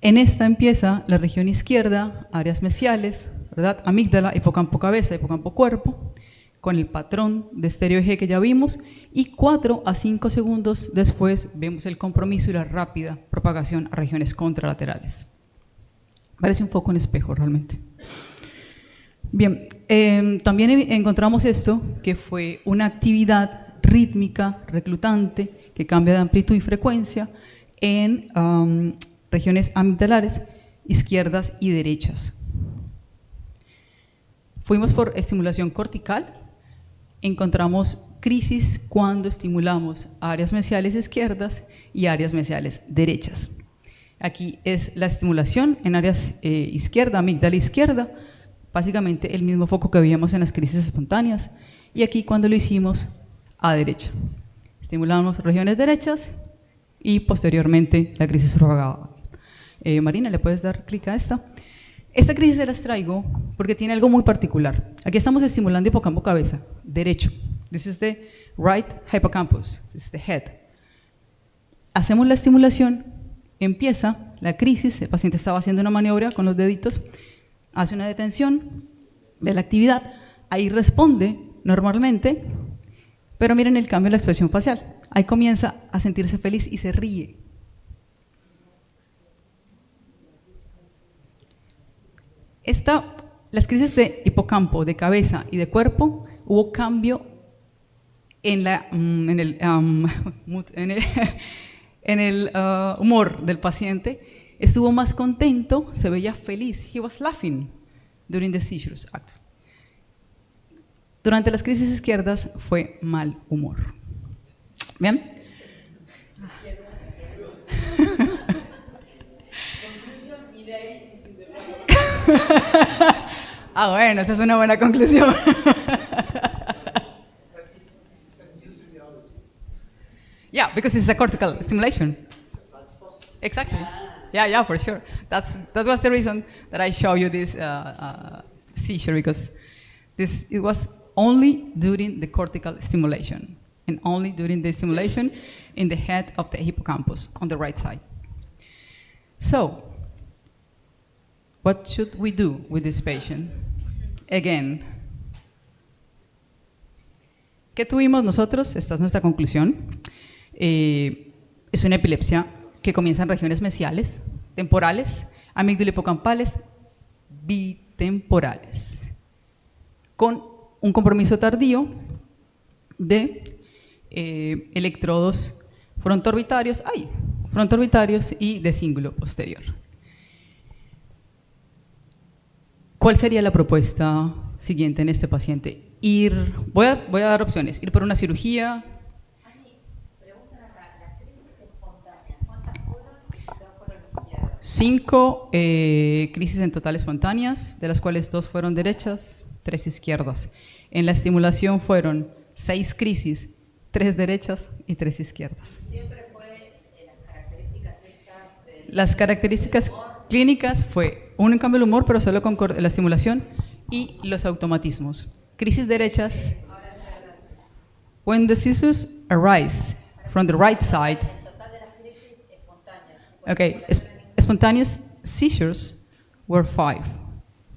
en esta empieza la región izquierda, áreas mesiales, ¿verdad? Amígdala, hipocampo cabeza, hipocampo cuerpo, con el patrón de estéreo EG que ya vimos, y 4 a 5 segundos después vemos el compromiso y la rápida propagación a regiones contralaterales. Parece un foco en espejo realmente. Bien, también encontramos esto, que fue una actividad rítmica, reclutante, que cambia de amplitud y frecuencia en regiones amigdalares, izquierdas y derechas. Fuimos por estimulación cortical, encontramos crisis cuando estimulamos áreas mesiales izquierdas y áreas mesiales derechas. Aquí es la estimulación en áreas izquierda, amígdala izquierda, básicamente el mismo foco que veíamos en las crisis espontáneas, y aquí cuando lo hicimos a derecha. Estimulamos regiones derechas y posteriormente la crisis propagada. Marina, ¿le puedes dar clic a esta? Esta crisis se las traigo porque tiene algo muy particular. Aquí estamos estimulando hipocampo cabeza, derecho. This is the right hippocampus, this is the head. Hacemos la estimulación, empieza la crisis, el paciente estaba haciendo una maniobra con los deditos, hace una detención de la actividad, ahí responde normalmente, pero miren el cambio en la expresión facial. Ahí comienza a sentirse feliz y se ríe. Las crisis de hipocampo, de cabeza y de cuerpo, hubo cambio en el humor del paciente. Estuvo más contento, se veía feliz. He was laughing during the seizures act. Durante las crisis izquierdas fue mal humor. ¿Bien? Bueno, esa es una buena conclusión. Yeah, because it's a cortical stimulation. Exactly. Yeah, for sure. That was the reason that I show you this seizure, because it was only during the cortical stimulation and only during the stimulation in the head of the hippocampus on the right side. So, what should we do with this patient? Again, ¿qué tuvimos nosotros? Esta es nuestra conclusión. Es una epilepsia que comienza en regiones mesiales, temporales, amígdalo-hipocampales, bitemporales, con un compromiso tardío de electrodos frontoorbitarios y de cíngulo posterior. ¿Cuál sería la propuesta siguiente en este paciente? Voy a dar opciones, ir por una cirugía. 5 crisis en total espontáneas, de las cuales 2 fueron derechas, 3 izquierdas. En la estimulación fueron 6 crisis, 3 derechas y 3 izquierdas. Siempre fue las características Las características clínicas fue un cambio del humor, pero solo con la estimulación, y los automatismos. Crisis derechas. When the seizures arise from the right side. Okay, spontaneous seizures were 5.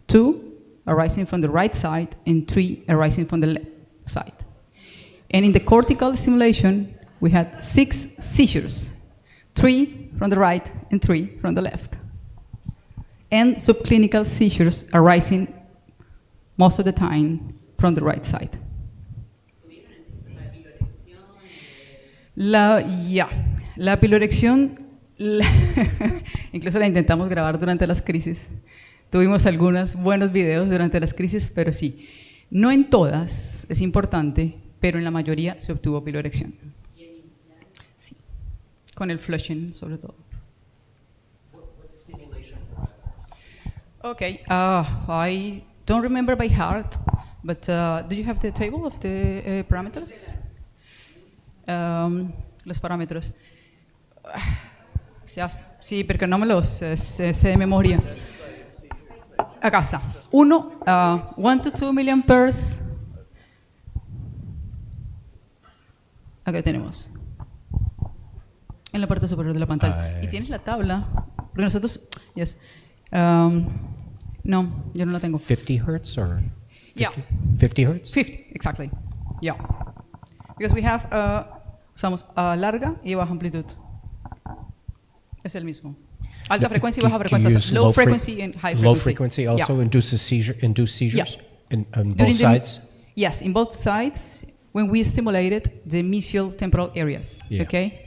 2 arising from the right side and 3 arising from the left side. And in the cortical stimulation, we had 6 seizures, 3 from the right and 3 from the left. And subclinical seizures arising most of the time from the right side. La pilorección, incluso la intentamos grabar durante las crisis. Tuvimos algunos buenos videos durante las crisis, pero sí, no en todas, es importante, pero en la mayoría se obtuvo pilorección. Sí, con el flushing sobre todo. Okay, I don't remember by heart, but do you have the table of the parameters? Los parámetros. Sí, porque no me los sé de memoria. Acá está. 1 to 2 milliamperes. Acá tenemos. En la parte superior de la pantalla. Y tienes la tabla. Porque nosotros. Yes. No, yo no la tengo. 50 hertz or 50? Yeah. 50 hertz? 50, exactly. Yeah. Because we have, usamos larga y baja amplitud. Es el mismo. Alta frecuencia y baja frecuencia. Low frequency and high frequency. Low frequency also induces seizures Yeah. in both sides? Yes, in both sides when we stimulated the mesial temporal areas. Yeah. Okay?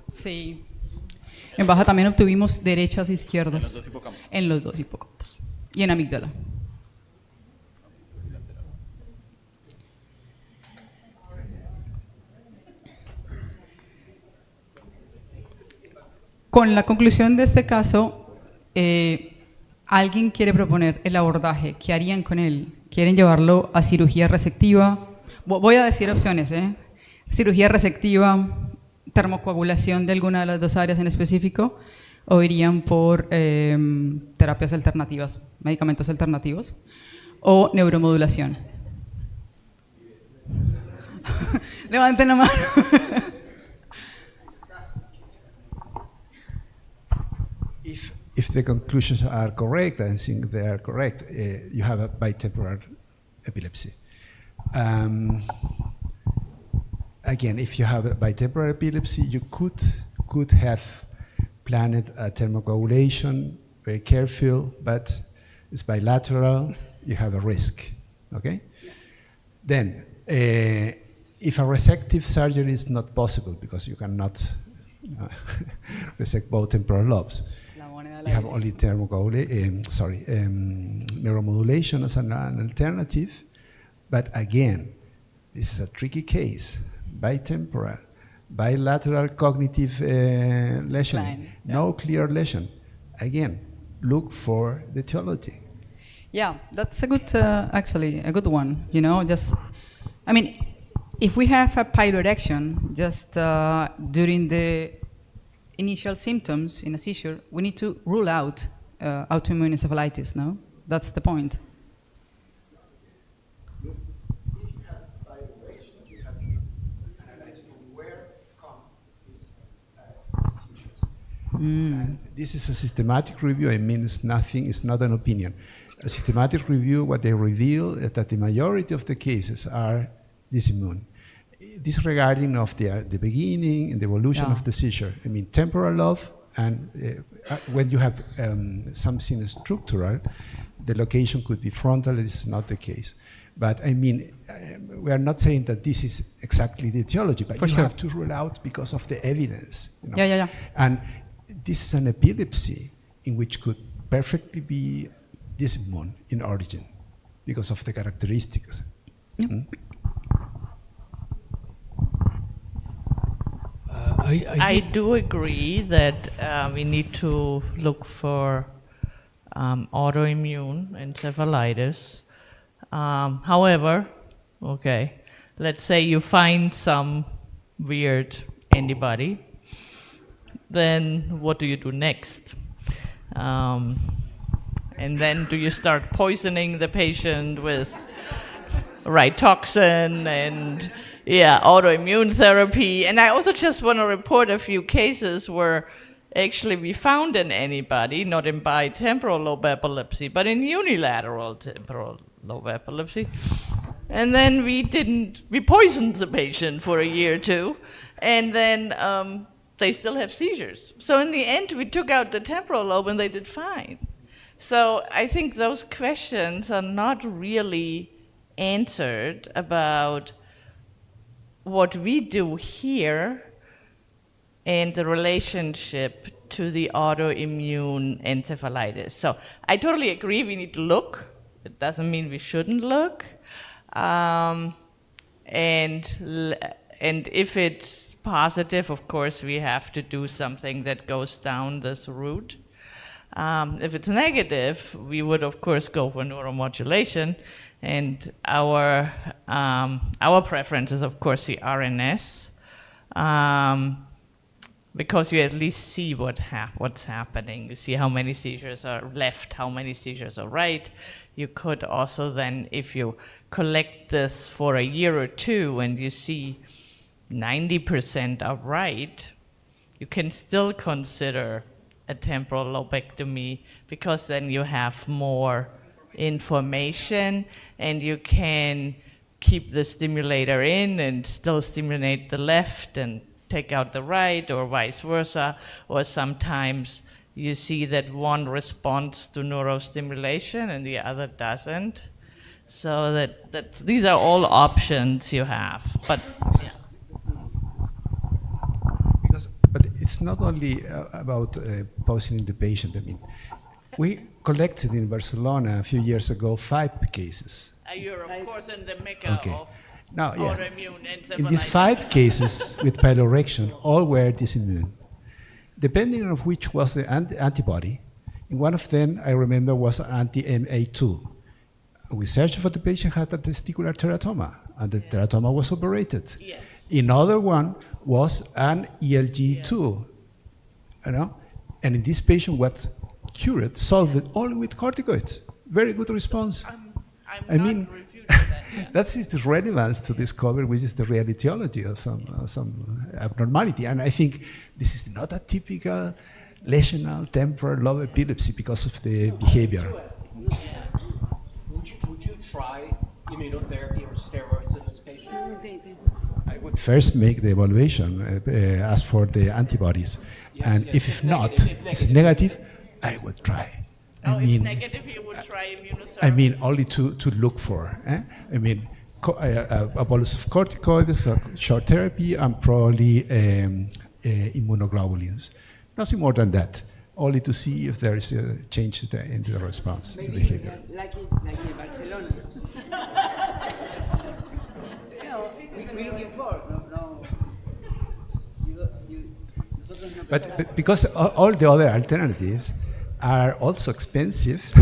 Sí. En baja también obtuvimos derechas e izquierdas. En los dos hipocampos. Y en amígdala. Con la conclusión de este caso, alguien quiere proponer el abordaje. ¿Qué harían con él? ¿Quieren llevarlo a cirugía resectiva? Voy a decir opciones, cirugía resectiva, termocoagulación de alguna de las dos áreas en específico, o irían por terapias alternativas, medicamentos alternativos, o neuromodulación. Levanten la mano. If the conclusions are correct, I think they are correct, you have a bitemporal epilepsy. Again, if you have a bitemporal epilepsy, you could have planned a thermocoagulation, very careful, but it's bilateral, you have a risk, okay? Then, if a resective surgery is not possible, because you cannot resect both temporal lobes, you have only neuromodulation as an alternative, but again, this is a tricky case. Bitemporal, bilateral cognitive lesion, no clear lesion. Again, look for the etiology. Yeah, that's a good, actually, a good one. You know, just, I mean, if we have a pilorection just during the initial symptoms in a seizure, we need to rule out autoimmune encephalitis, no? That's the point. This is a systematic review. I mean, it's nothing, it's not an opinion. A systematic review, what they reveal is that the majority of the cases are disimmune. Disregarding of the beginning and the evolution of the seizure. I mean, temporal lobe, and when you have something structural, the location could be frontal. This is not the case. But I mean, we are not saying that this is exactly the etiology, but you have to rule out because of the evidence. You know? And this is an epilepsy in which could perfectly be disimmune in origin because of the characteristics. I do agree that we need to look for autoimmune encephalitis. However, okay, let's say you find some weird antibody, then what do you do next? And then do you start poisoning the patient with Rituxan and autoimmune therapy? And I also just want to report a few cases where actually we found an antibody, not in bitemporal lobe epilepsy, but in unilateral temporal lobe epilepsy. And then we poisoned the patient for a year or two, and then they still have seizures. So in the end, we took out the temporal lobe and they did fine. So I think those questions are not really answered about what we do here and the relationship to the autoimmune encephalitis. So I totally agree we need to look. It doesn't mean we shouldn't look. And if it's positive, of course, we have to do something that goes down this route. If it's negative, we would, of course, go for neuromodulation. And our preference is, of course, the RNS, because you at least see what's happening. You see how many seizures are left, how many seizures are right. You could also then, if you collect this for a year or two and you see 90% are right, you can still consider a temporal lobectomy, because then you have more information and you can keep the stimulator in and still stimulate the left and take out the right, or vice versa. Or sometimes you see that one responds to neurostimulation and the other doesn't. So that these are all options you have. But yeah. But it's not only about poisoning the patient. I mean, we collected in Barcelona a few years ago 5 cases. You're, of course, in the mecca of autoimmune encephalitis. In these 5 cases with piloerection, all were disimmune. Depending on which was the antibody, in one of them, I remember, was anti-MA2. We searched for the patient had a testicular teratoma, and the teratoma was operated. Yes. Another one was an ELG2, and in this patient was cured, solved only with corticoids. Very good response. I mean, that's its relevance to discover which is the real etiology of some abnormality. And I think this is not a typical lesional temporal lobe epilepsy because of the behavior. Would you try immunotherapy or steroids in this patient? I would first make the evaluation, ask for the antibodies. And if not, it's negative, I would try. If negative, you would try immunotherapy? I mean, only to look for. I mean, a bolus of corticoids, short therapy, and probably immunoglobulins. Nothing more than that. Only to see if there is a change in the response, the behavior. Like in Barcelona. We're looking for, But because all the other alternatives are also expensive,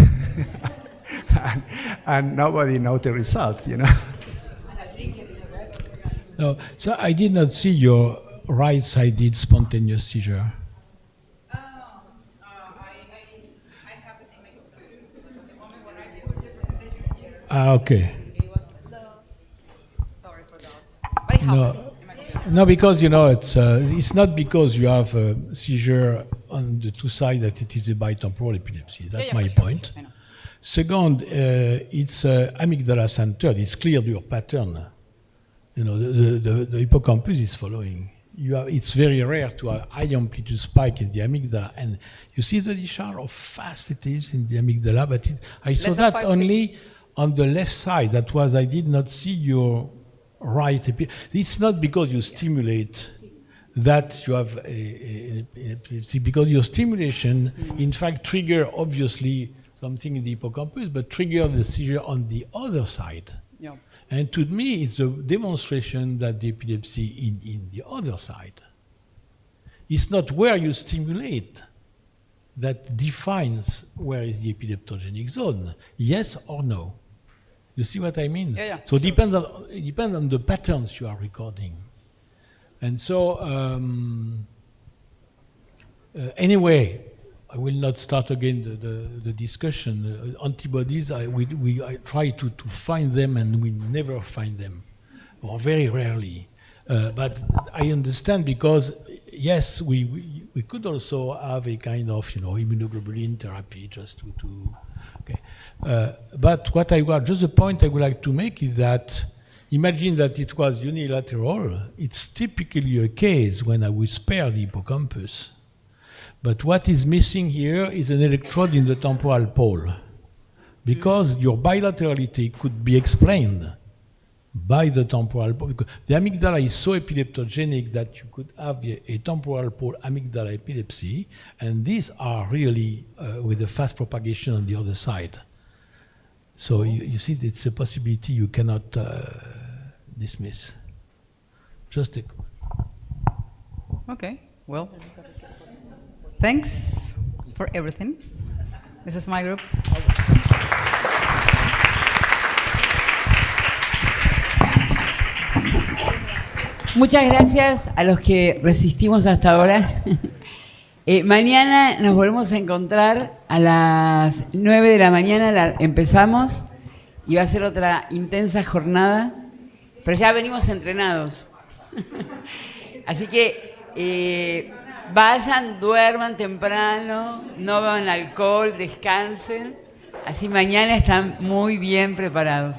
and nobody knows the results, No, so I did not see your right-sided spontaneous seizure. Okay. Sorry for that. But it happened. No, because it's not because you have a seizure on the 2 sides that it is a bitemporal epilepsy. That's my point. Sure. Second, it's amygdala centered. It's clear your pattern. The hippocampus is following. It's very rare to have high amplitude spike in the amygdala, and you see the discharge how fast it is in the amygdala. But I saw that only on the left side. That was I did not see your right. It's not because you stimulate that you have an epilepsy, because your stimulation, in fact, trigger obviously something in the hippocampus, but trigger the seizure on the other side. Yeah. And to me, it's a demonstration that the epilepsy in the other side. It's not where you stimulate that defines where is the epileptogenic zone, yes or no. You see what I mean? Yeah. So it depends on the patterns you are recording. And so, anyway, I will not start again the discussion. Antibodies, I try to find them, and we never find them, or very rarely. But I understand, because yes, we could also have a kind of immunoglobulin therapy just to okay. But just the point I would like to make is that imagine that it was unilateral. It's typically a case when I will spare the hippocampus. But what is missing here is an electrode in the temporal pole, because your bilaterality could be explained by the temporal pole. Because the amygdala is so epileptogenic that you could have a temporal pole amygdala epilepsy, and these are really with a fast propagation on the other side. So you see, it's a possibility you cannot dismiss. Just a... Okay, well, thanks for everything. This is my group. Muchas gracias a los que resistimos hasta ahora. Mañana nos volvemos a encontrar a las 9 de la mañana, empezamos, y va a ser otra intensa jornada, pero ya venimos entrenados. Así que vayan, duerman temprano, no beban alcohol, descansen, así mañana están muy bien preparados.